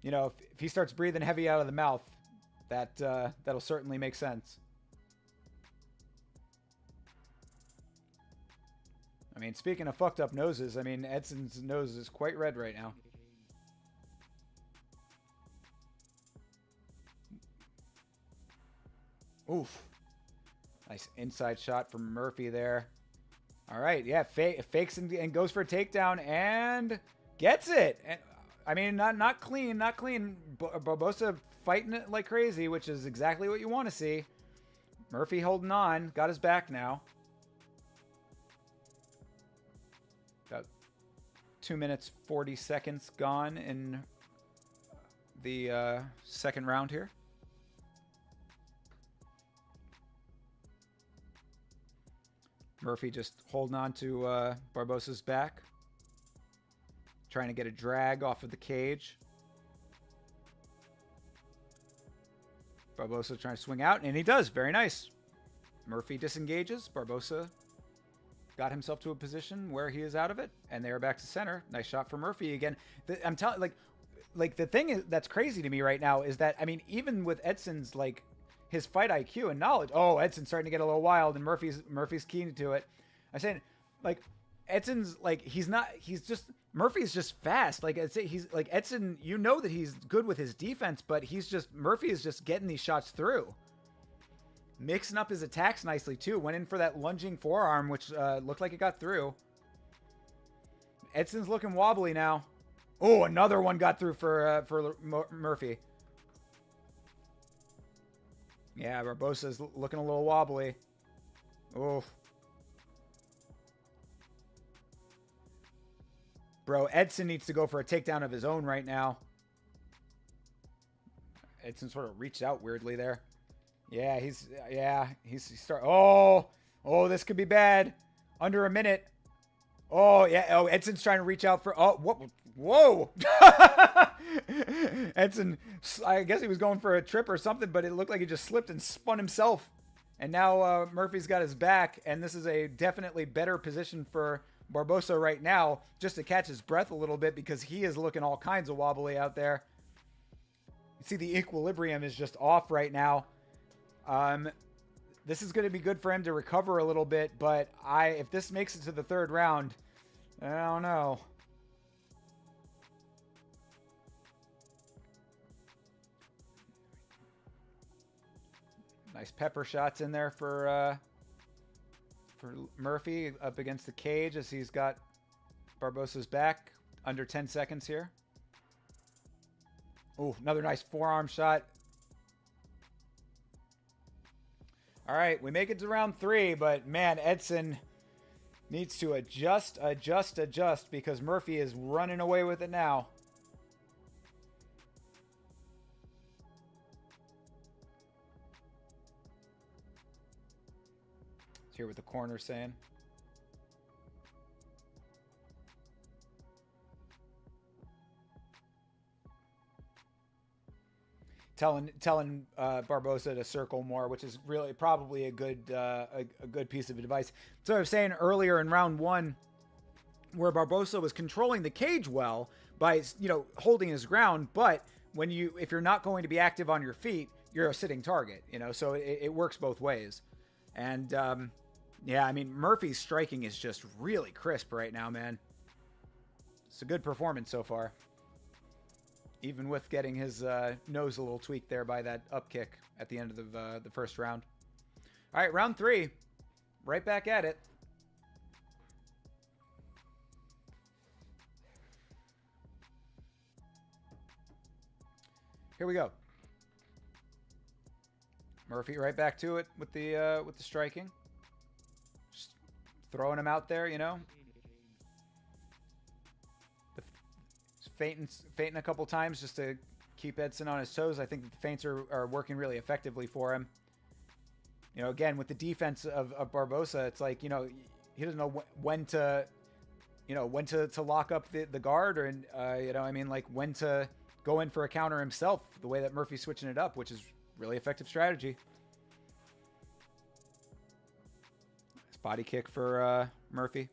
you know, if he starts breathing heavy out of the mouth, that'll certainly make sense. I mean, speaking of fucked up noses, I mean, Edson's nose is quite red right now. Oof. Nice inside shot from Murphy there. All right, yeah, fakes and goes for a takedown and gets it. And, I mean, not clean. Barboza fighting it like crazy, which is exactly what you want to see. Murphy holding on, got his back now. About 2 minutes, 40 seconds gone in the second round here. Murphy just holding on to Barboza's back. Trying to get a drag off of the cage. Barboza trying to swing out, and he does. Very nice. Murphy disengages. Barboza got himself to a position where he is out of it, and they are back to center. Nice shot for Murphy again. I'm telling, like the thing that's crazy to me right now is that, I mean, even with Edson's like his fight IQ and knowledge. Oh, Edson's starting to get a little wild, and Murphy's keen to it. I'm saying, like, Edson's like Murphy's just fast. Like he's like Edson. You know that he's good with his defense, but Murphy is just getting these shots through. Mixing up his attacks nicely too. Went in for that lunging forearm, which looked like it got through. Edson's looking wobbly now. Oh, another one got through for Murphy. Yeah, Barboza's looking a little wobbly. Oof. Bro, Edson needs to go for a takedown of his own right now. Edson sort of reached out weirdly there. Yeah, he's Oh, this could be bad. Under a minute. Oh, yeah. Oh, Edson's trying to reach out for... Oh, what? Whoa. Edson, I guess he was going for a trip or something, but it looked like he just slipped and spun himself. And now Murphy's got his back, and this is a definitely better position for Barboza right now, just to catch his breath a little bit, because he is looking all kinds of wobbly out there. You see the equilibrium is just off right now. This is going to be good for him to recover a little bit, but if this makes it to the third round, I don't know. Nice pepper shots in there for Murphy up against the cage as he's got Barboza's back. Under 10 seconds here. Oh, another nice forearm shot. All right, we make it to round 3, but man, Edson needs to adjust, because Murphy is running away with it now. Let's hear what the corner's saying. telling Barboza to circle more, which is really probably a good piece of advice. So I was saying earlier in round 1, where Barboza was controlling the cage well by holding his ground, but if you're not going to be active on your feet, you're a sitting target, so it works both ways. And yeah, I mean, Murphy's striking is just really crisp right now, man. It's a good performance so far. Even with getting his nose a little tweaked there by that up kick at the end of the first round. All right, round 3. Right back at it. Here we go. Murphy right back to it with the striking. Just throwing him out there, Feinting a couple times just to keep Edson on his toes. I think the feints are working really effectively for him. Again, with the defense of Barboza, it's like, he doesn't know when to lock up the guard, or, like when to go in for a counter himself, the way that Murphy's switching it up, which is really effective strategy. Nice body kick for Murphy.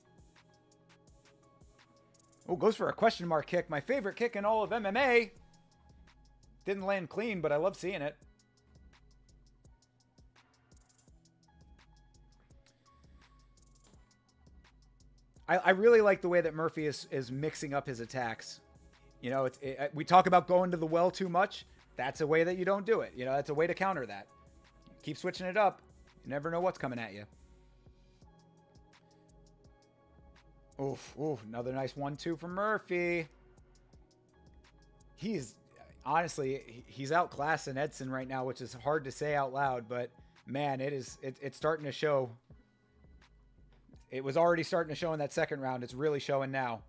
Oh, goes for a question mark kick. My favorite kick in all of MMA. Didn't land clean, but I love seeing it. I really like the way that Murphy is mixing up his attacks. We talk about going to the well too much. That's a way that you don't do it. That's a way to counter that. Keep switching it up. You never know what's coming at you. Oof, another nice 1-2 from Murphy. He's outclassing Edson right now, which is hard to say out loud, but man, it's starting to show. It was already starting to show in that second round. It's really showing now.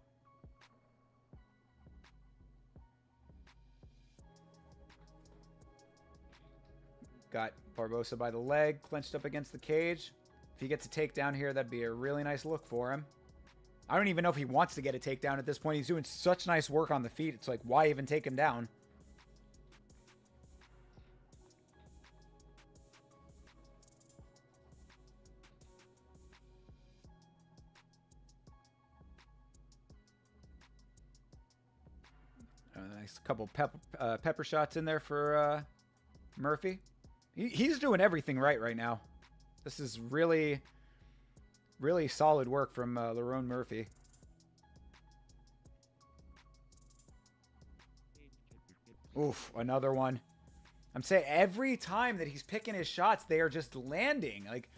Got Barboza by the leg, clenched up against the cage. If he gets a takedown here, that'd be a really nice look for him. I don't even know if he wants to get a takedown at this point. He's doing such nice work on the feet. It's like, why even take him down? Nice couple pepper shots in there for Murphy. He's doing everything right now. This is really, really solid work from Lerone Murphy. Oof, another one. I'm saying every time that he's picking his shots, they are just landing. Like,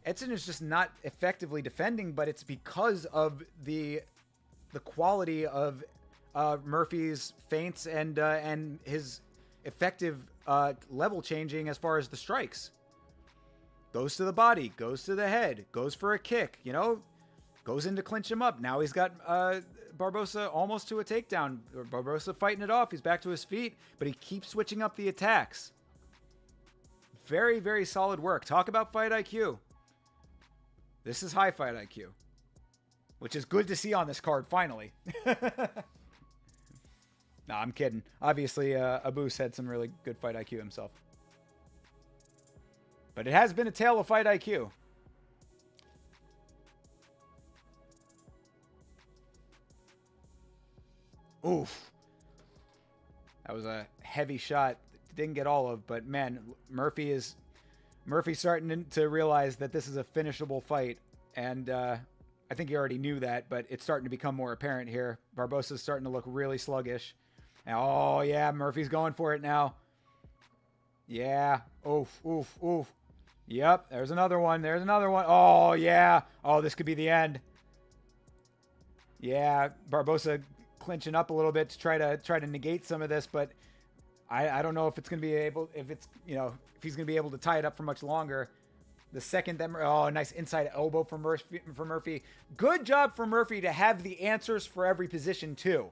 Edson is just not effectively defending, but it's because of the quality of Murphy's feints and his effective level changing as far as the strikes. Goes to the body, goes to the head, goes for a kick, goes in to clinch him up. Now he's got Barboza almost to a takedown. Barboza fighting it off. He's back to his feet, but he keeps switching up the attacks. Very, very solid work. Talk about fight IQ. This is high fight IQ, which is good to see on this card finally. Nah, I'm kidding. Obviously, Abus had some really good fight IQ himself. But it has been a tale of fight IQ. Oof. That was a heavy shot. Didn't get all of, but man, Murphy's starting to realize that this is a finishable fight. And I think he already knew that, but it's starting to become more apparent here. Barboza's starting to look really sluggish. And, oh, yeah, Murphy's going for it now. Yeah. Oof. Yep, there's another one. Oh, yeah. Oh, this could be the end. Yeah, Barboza clinching up a little bit to try to negate some of this, but I don't know if it's going to be able, if he's going to be able to tie it up for much longer. The second that, nice inside elbow from Murphy. Good job for Murphy to have the answers for every position too.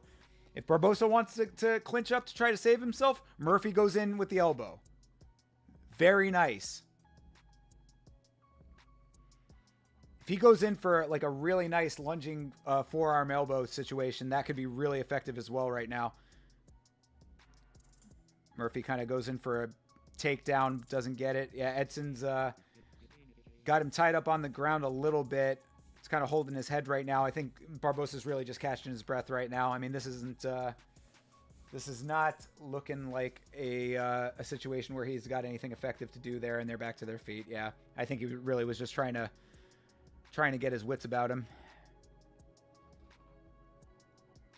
If Barboza wants to clinch up to try to save himself, Murphy goes in with the elbow. Very nice. If he goes in for like a really nice lunging forearm elbow situation, that could be really effective as well right now. Murphy kind of goes in for a takedown, doesn't get it. Yeah, Edson's got him tied up on the ground a little bit. He's kind of holding his head right now. I think Barboza's really just catching his breath right now. I mean, this is not looking like a situation where he's got anything effective to do there, and they're back to their feet. Yeah, I think he really was just trying to get his wits about him.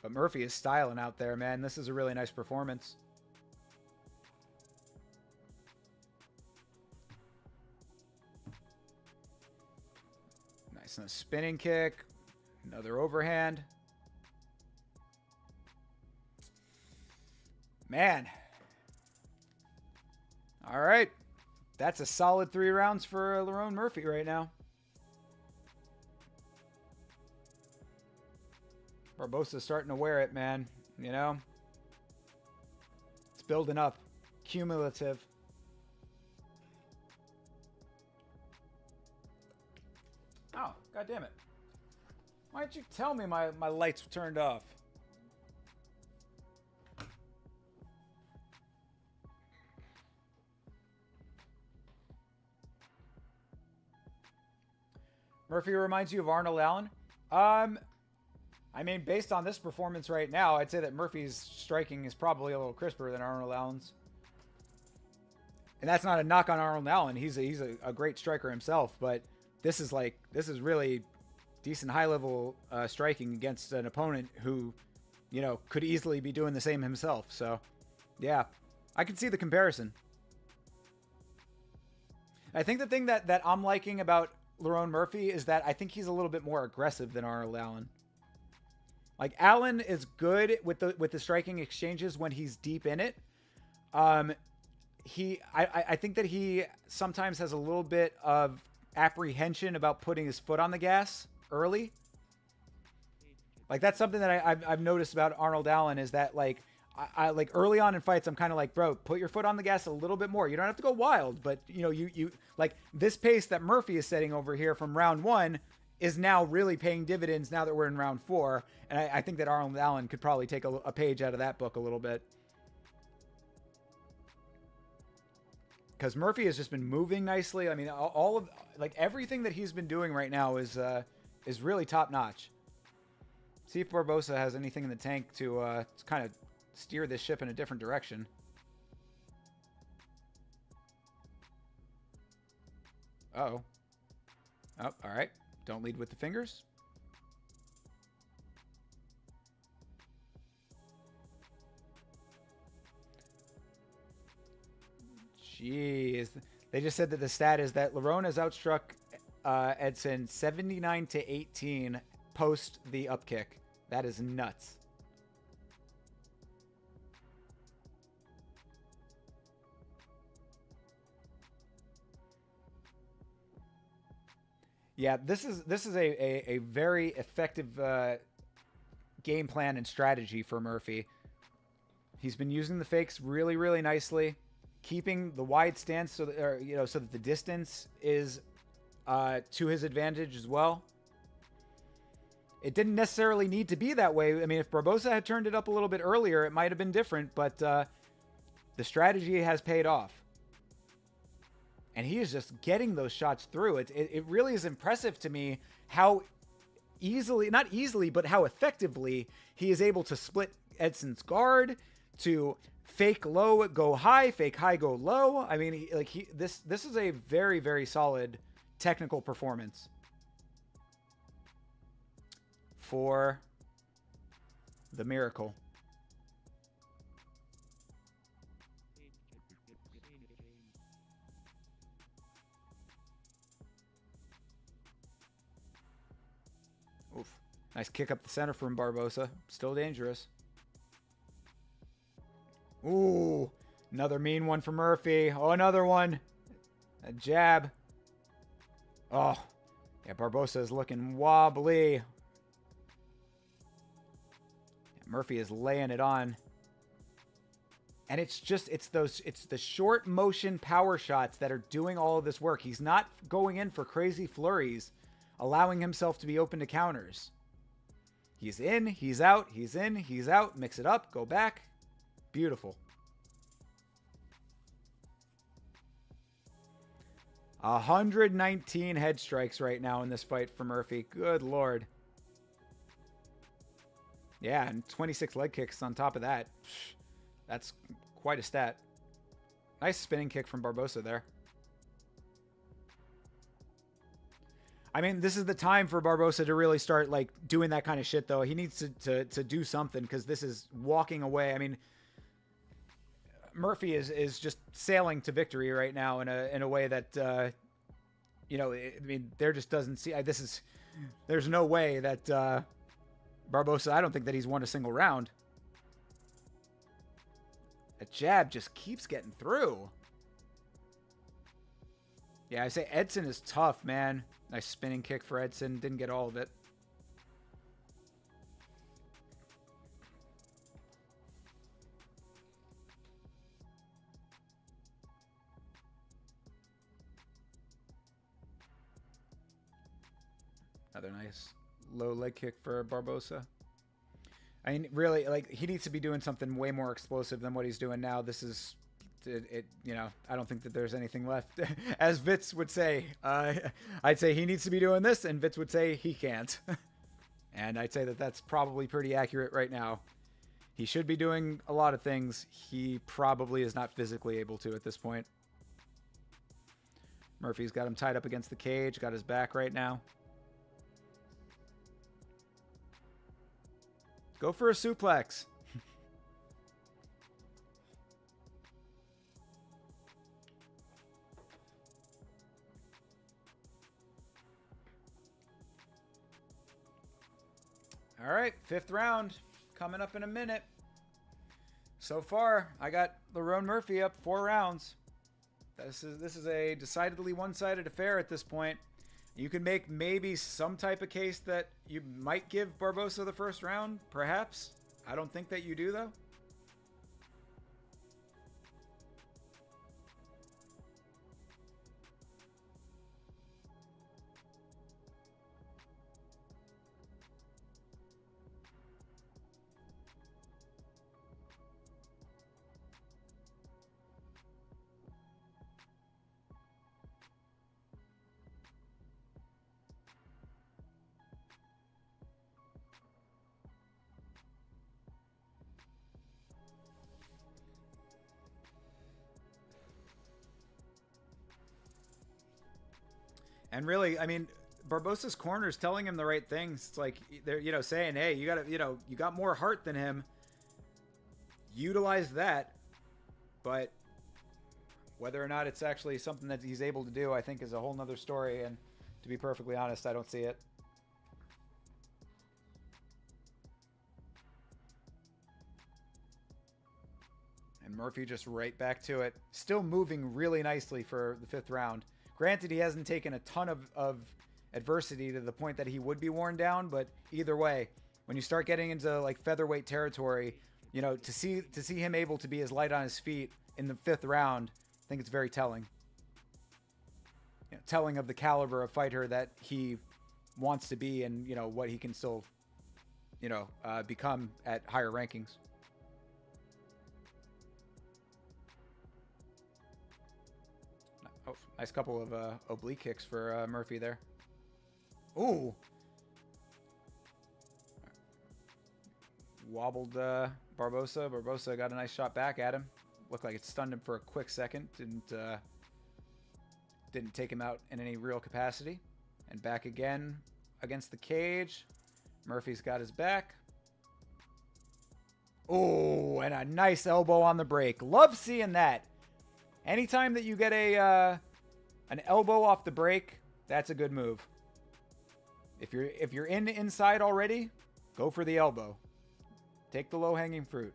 But Murphy is styling out there, man. This is a really nice performance. Nice, and a spinning kick. Another overhand. Man. All right. That's a solid 3 rounds for Lerone Murphy right now. Barboza's starting to wear it, man. You know? It's building up. Cumulative. Oh, God damn it. Why didn't you tell me my lights were turned off? Murphy reminds you of Arnold Allen? I mean, based on this performance right now, I'd say that Murphy's striking is probably a little crisper than Arnold Allen's. And that's not a knock on Arnold Allen. He's a great striker himself, but this is really decent high-level striking against an opponent who, you know, could easily be doing the same himself. So, yeah, I can see the comparison. I think the thing that I'm liking about Lerone Murphy is that I think he's a little bit more aggressive than Arnold Allen. Like, Allen is good with the striking exchanges when he's deep in it. I think that he sometimes has a little bit of apprehension about putting his foot on the gas early. Like, that's something that I've noticed about Arnold Allen, is that, like, I like early on in fights, I'm kind of like, bro, put your foot on the gas a little bit more. You don't have to go wild, but you know, you like this pace that Murphy is setting over here from round 1 is now really paying dividends now that we're in round 4. And I think that Arnold Allen could probably take a page out of that book a little bit. Because Murphy has just been moving nicely. I mean, all of, like, everything that he's been doing right now is really top notch. See if Barboza has anything in the tank to kind of steer this ship in a different direction. Uh-oh. Oh, all right. Don't lead with the fingers. Jeez. They just said that the stat is that Lerone has outstruck Edson 79-18 post the up kick. That is nuts. Yeah, this is a very effective game plan and strategy for Murphy. He's been using the fakes really, really nicely, keeping the wide stance so that, so that the distance is to his advantage as well. It didn't necessarily need to be that way. I mean, if Barboza had turned it up a little bit earlier, it might have been different, but the strategy has paid off. And he is just getting those shots through. It really is impressive to me how easily, not easily, but how effectively he is able to split Edson's guard, to fake low, go high, fake high, go low. I mean, this is a very, very solid technical performance for the Miracle. Oof. Nice kick up the center from Barboza. Still dangerous. Ooh. Another mean one for Murphy. Oh, another one. A jab. Oh. Yeah, Barboza is looking wobbly. Yeah, Murphy is laying it on. And it's the short motion power shots that are doing all of this work. He's not going in for crazy flurries, allowing himself to be open to counters. He's in, he's out, he's in, he's out. Mix it up, go back. Beautiful. 119 head strikes right now in this fight for Murphy. Good Lord. Yeah, and 26 leg kicks on top of that. That's quite a stat. Nice spinning kick from Barboza there. I mean, this is the time for Barboza to really start like doing that kind of shit, though. He needs to do something because this is walking away. I mean, Murphy is just sailing to victory right now in a way that you know. I mean, there just doesn't see this is. There's no way that Barboza. I don't think that he's won a single round. That jab just keeps getting through. Yeah, I say Edson is tough, man. Nice spinning kick for Edson. Didn't get all of it. Another nice low leg kick for Barboza. I mean, really, like, he needs to be doing something way more explosive than what he's doing now. This is... you know, I don't think that there's anything left. As Vitz would say, I'd say he needs to be doing this, and Vitz would say he can't. And I'd say that that's probably pretty accurate right now. He should be doing a lot of things. He probably is not physically able to at this point. Murphy's got him tied up against the cage, got his back right now. Go for a suplex. All right, 5th round coming up in a minute. So far, I got Lerone Murphy up 4 rounds. This is a decidedly one-sided affair at this point. You can make maybe some type of case that you might give Barboza the first round, perhaps. I don't think that you do, though. And really, I mean, Barboza's corner is telling him the right things. It's like they're, you know, saying, "Hey, you got to, you know, you got more heart than him. Utilize that." But whether or not it's actually something that he's able to do, I think, is a whole nother story. And to be perfectly honest, I don't see it. And Murphy just right back to it. Still moving really nicely for the 5th round. Granted, he hasn't taken a ton of adversity to the point that he would be worn down, but either way, when you start getting into like featherweight territory, you know, to see him able to be as light on his feet in the 5th round, I think it's very telling. You know, telling of the caliber of fighter that he wants to be, and you know what he can still, you know, become at higher rankings. Oh, nice couple of oblique kicks for Murphy there. Ooh. Wobbled Barboza. Barboza got a nice shot back at him. Looked like it stunned him for a quick second. Didn't take him out in any real capacity. And back again against the cage. Murphy's got his back. Oh, and a nice elbow on the break. Love seeing that. Anytime that you get an elbow off the break, that's a good move. If you're inside already, go for the elbow. Take the low-hanging fruit.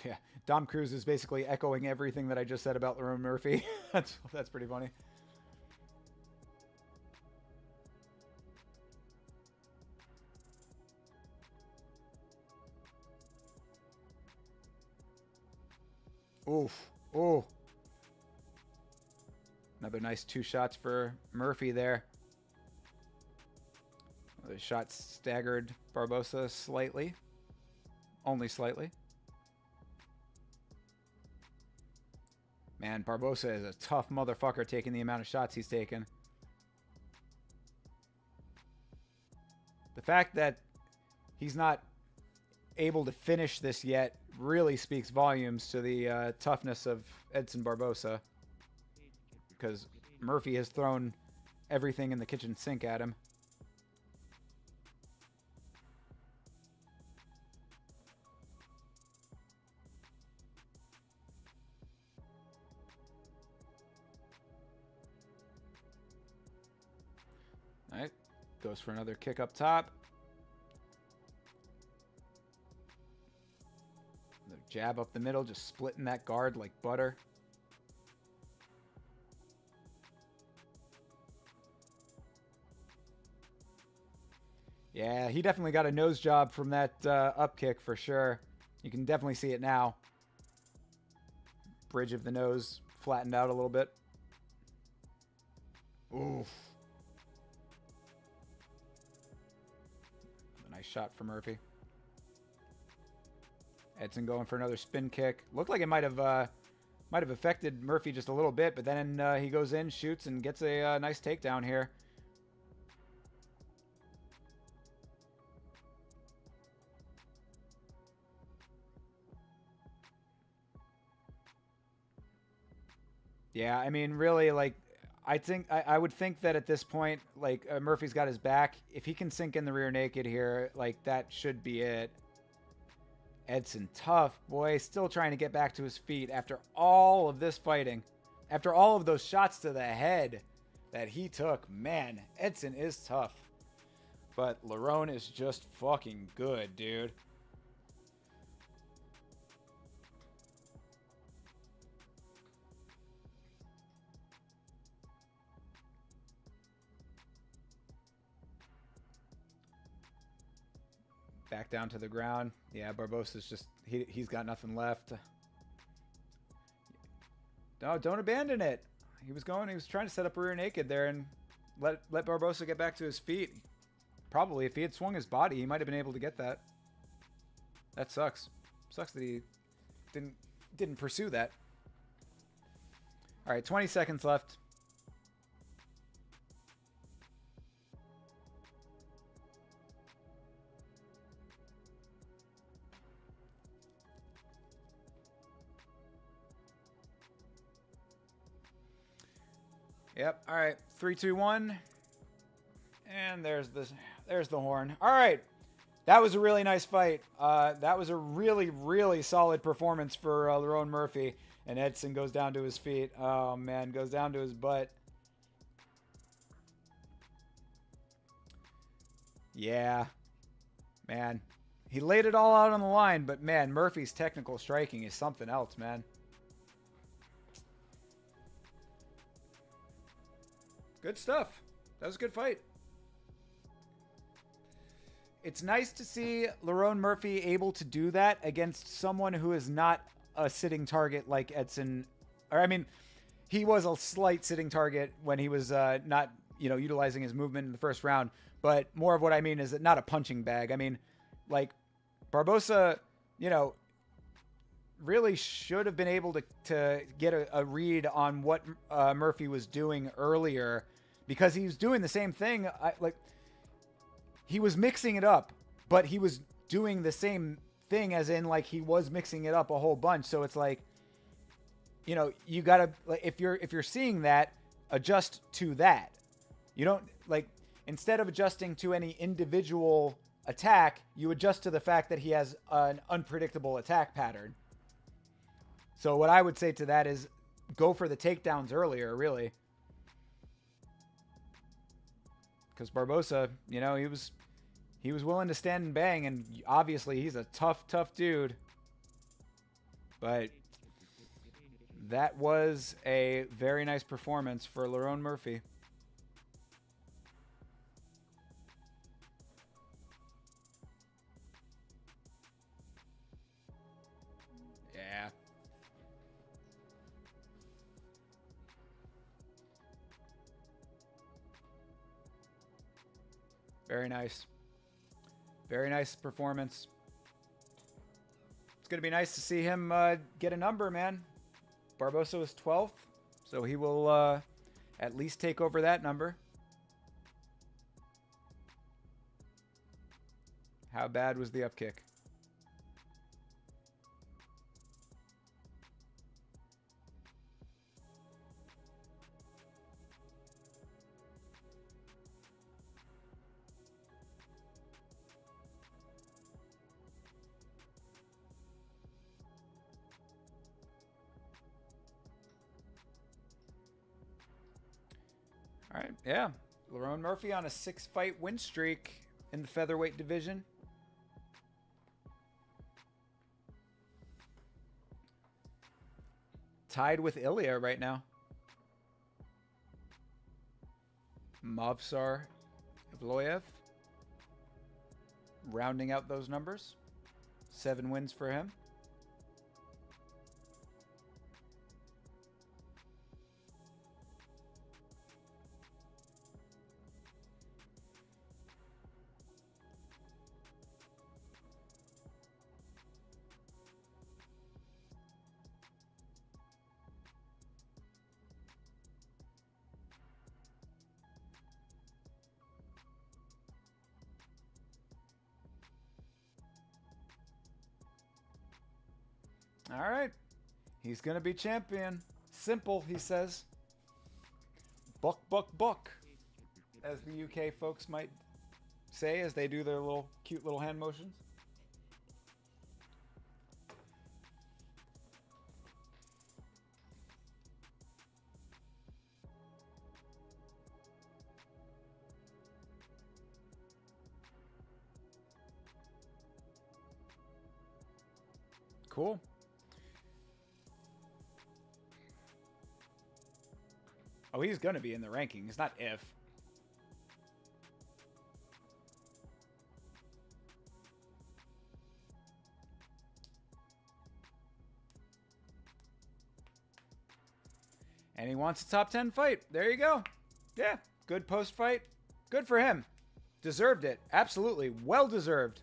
Yeah, Dom Cruz is basically echoing everything that I just said about Lerone Murphy. that's pretty funny. Oof. Oh. Another nice 2 shots for Murphy there. The shot staggered Barboza slightly. Only slightly. Man, Barboza is a tough motherfucker taking the amount of shots he's taken. The fact that he's not able to finish this yet really speaks volumes to the toughness of Edson Barboza. Because Murphy has thrown everything in the kitchen sink at him. All right, goes for another kick up top. The jab up the middle, just splitting that guard like butter. Yeah, he definitely got a nose job from that up kick for sure. You can definitely see it now. Bridge of the nose flattened out a little bit. Oof. A nice shot for Murphy. Edson going for another spin kick. Looked like it might have affected Murphy just a little bit, but then he goes in, shoots, and gets a nice takedown here. Yeah, I mean, really, like, I would think that at this point, like, Murphy's got his back. If he can sink in the rear naked here, like, that should be it. Edson, tough, boy, still trying to get back to his feet after all of this fighting. After all of those shots to the head that he took, man, Edson is tough. But Lerone is just fucking good, dude. Back down to the ground. Yeah, Barboza's just, he's got nothing left. No, don't abandon it. He was trying to set up a rear naked there and let Barboza get back to his feet. Probably, if he had swung his body, he might have been able to get that. That sucks. Sucks that he didn't pursue that. All right, 20 seconds left. Yep. All right. 3, 2, 1. And there's the horn. All right. That was a really nice fight. That was a really, really solid performance for Lerone Murphy. And Edson goes down to his feet. Oh, man. Goes down to his butt. Yeah. Man. He laid it all out on the line. But, man, Murphy's technical striking is something else, man. Good stuff. That was a good fight. It's nice to see Lerone Murphy able to do that against someone who is not a sitting target like Edson. Or, I mean, he was a slight sitting target when he was not, utilizing his movement in the first round. But more of what I mean is that not a punching bag. I mean, like, Barboza, really should have been able to get a read on what Murphy was doing earlier, because he was doing the same thing. He was mixing it up, but he was doing the same thing as in, like, he was mixing it up a whole bunch. So it's like, you gotta, like, if you're seeing that, adjust to that. You don't, like, instead of adjusting to any individual attack, you adjust to the fact that he has an unpredictable attack pattern. So what I would say to that is go for the takedowns earlier, really. Because Barboza, he was willing to stand and bang, and obviously he's a tough, tough dude. But that was a very nice performance for Lerone Murphy. Yeah. Very nice. Very nice performance. It's going to be nice to see him get a number, man. Barboza was 12th, so he will at least take over that number. How bad was the up kick? All right, yeah. Lerone Murphy on a 6-fight win streak in the featherweight division. Tied with Ilya right now. Movsar Evloev rounding out those numbers. 7 wins for him. All right. He's going to be champion. Simple, he says. Buck, buck, buck. As the UK folks might say as they do their little cute little hand motions. Cool. Oh, he's going to be in the rankings, not if. And he wants a top 10 fight. There you go. Yeah, good post fight. Good for him. Deserved it. Absolutely. Well deserved.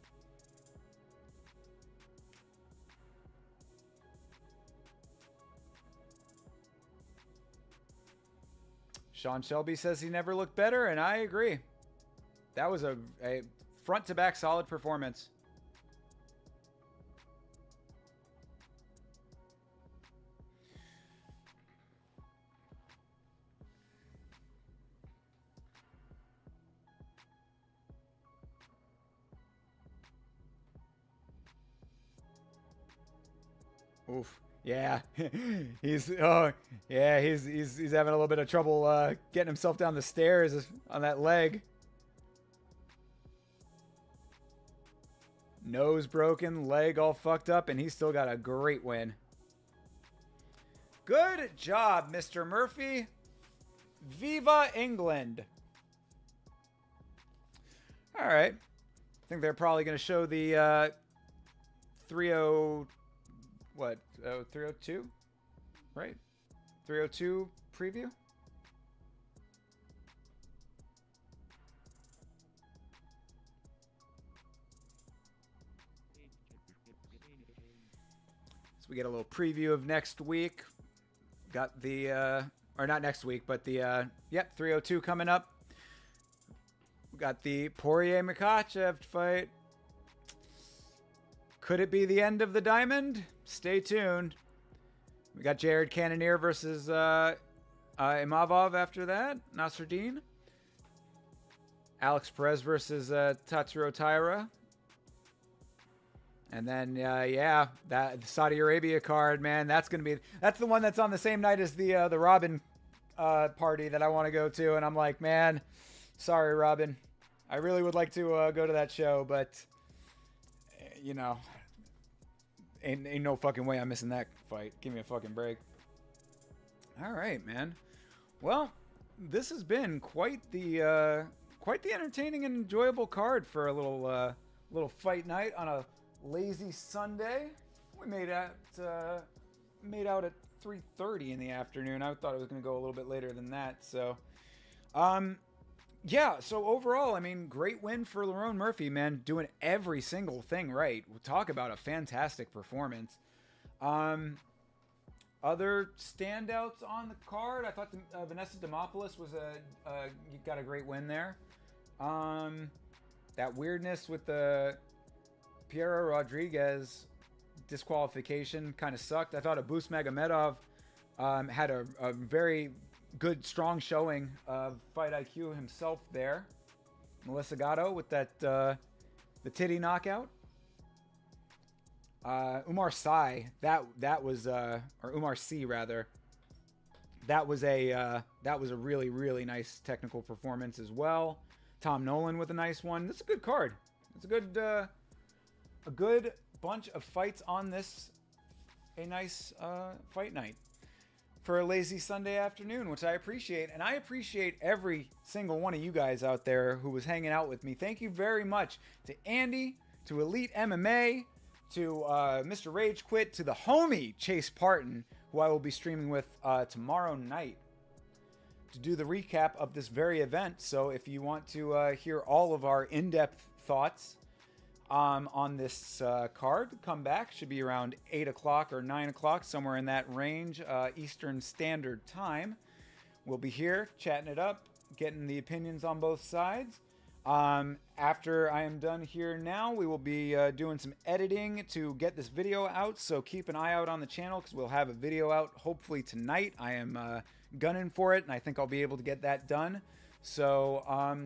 Sean Shelby says he never looked better, and I agree. That was a front-to-back solid performance. Oof. Yeah, he's having a little bit of trouble getting himself down the stairs on that leg. Nose broken, leg all fucked up, and he's still got a great win. Good job, Mr. Murphy. Viva England. All right. I think they're probably going to show the 302? Right? 302 preview? So we get a little preview of next week. Got the, or not next week, but the, 302 coming up. We got the Poirier-Makhachev fight. Could it be the end of the diamond? Stay tuned. We got Jared Cannonier versus Imavov after that. Nasruddin. Alex Perez versus Tatsuro Taira. And then, that Saudi Arabia card, man, that's the one that's on the same night as the Robin party that I want to go to. And I'm like, man, sorry, Robin. I really would like to go to that show, but, you know, ain't no fucking way I'm missing that fight. Give me a fucking break. All right, man. Well, this has been quite the entertaining and enjoyable card for a little fight night on a lazy Sunday. We made out at 3:30 in the afternoon. I thought it was going to go a little bit later than that. So, Yeah, so overall, I mean, great win for Lerone Murphy, man, doing every single thing right. We'll talk about a fantastic performance. Um, Other standouts on the card, I thought Vanessa Demopoulos was you got a great win there. Um, that weirdness with the Piero Rodriguez disqualification kind of sucked. I thought Abus Magomedov had a very good, strong showing of fight IQ himself there. Melissa Gatto with that the titty knockout. Umar Sy, that was or Umar C rather. That was a really really nice technical performance as well. Tom Nolan with a nice one. That's a good card. It's a good bunch of fights on this. A nice fight night for a lazy Sunday afternoon, which I appreciate. And I appreciate every single one of you guys out there who was hanging out with me. Thank you very much to Andy, to Elite MMA, to Mr. Rage Quit, to the homie Chase Parton, who I will be streaming with tomorrow night to do the recap of this very event. So if you want to hear all of our in-depth thoughts on this card, come back. Should be around 8 o'clock or 9 o'clock, somewhere in that range, Eastern Standard Time. We'll be here chatting it up, getting the opinions on both sides. After I am done here now, we will be doing some editing to get this video out, so keep an eye out on the channel because we'll have a video out hopefully tonight. I am gunning for it, and I think I'll be able to get that done. So,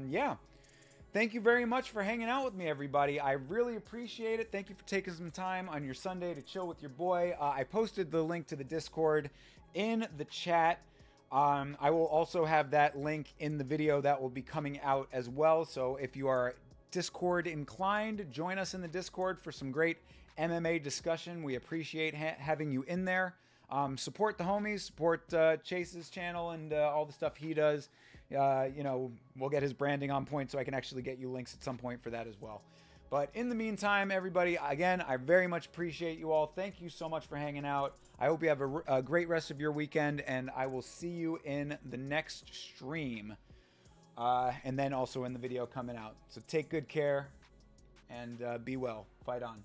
yeah. Thank you very much for hanging out with me, everybody. I really appreciate it. Thank you for taking some time on your Sunday to chill with your boy. I posted the link to the Discord in the chat. I will also have that link in the video that will be coming out as well. So if you are Discord inclined, join us in the Discord for some great MMA discussion. We appreciate having you in there. Support the homies, support Chase's channel and all the stuff he does. We'll get his branding on point so I can actually get you links at some point for that as well. But in the meantime, everybody, again, I very much appreciate you all. Thank you so much for hanging out. I hope you have a great rest of your weekend, and I will see you in the next stream. And then also in the video coming out. So take good care and be well. Fight on.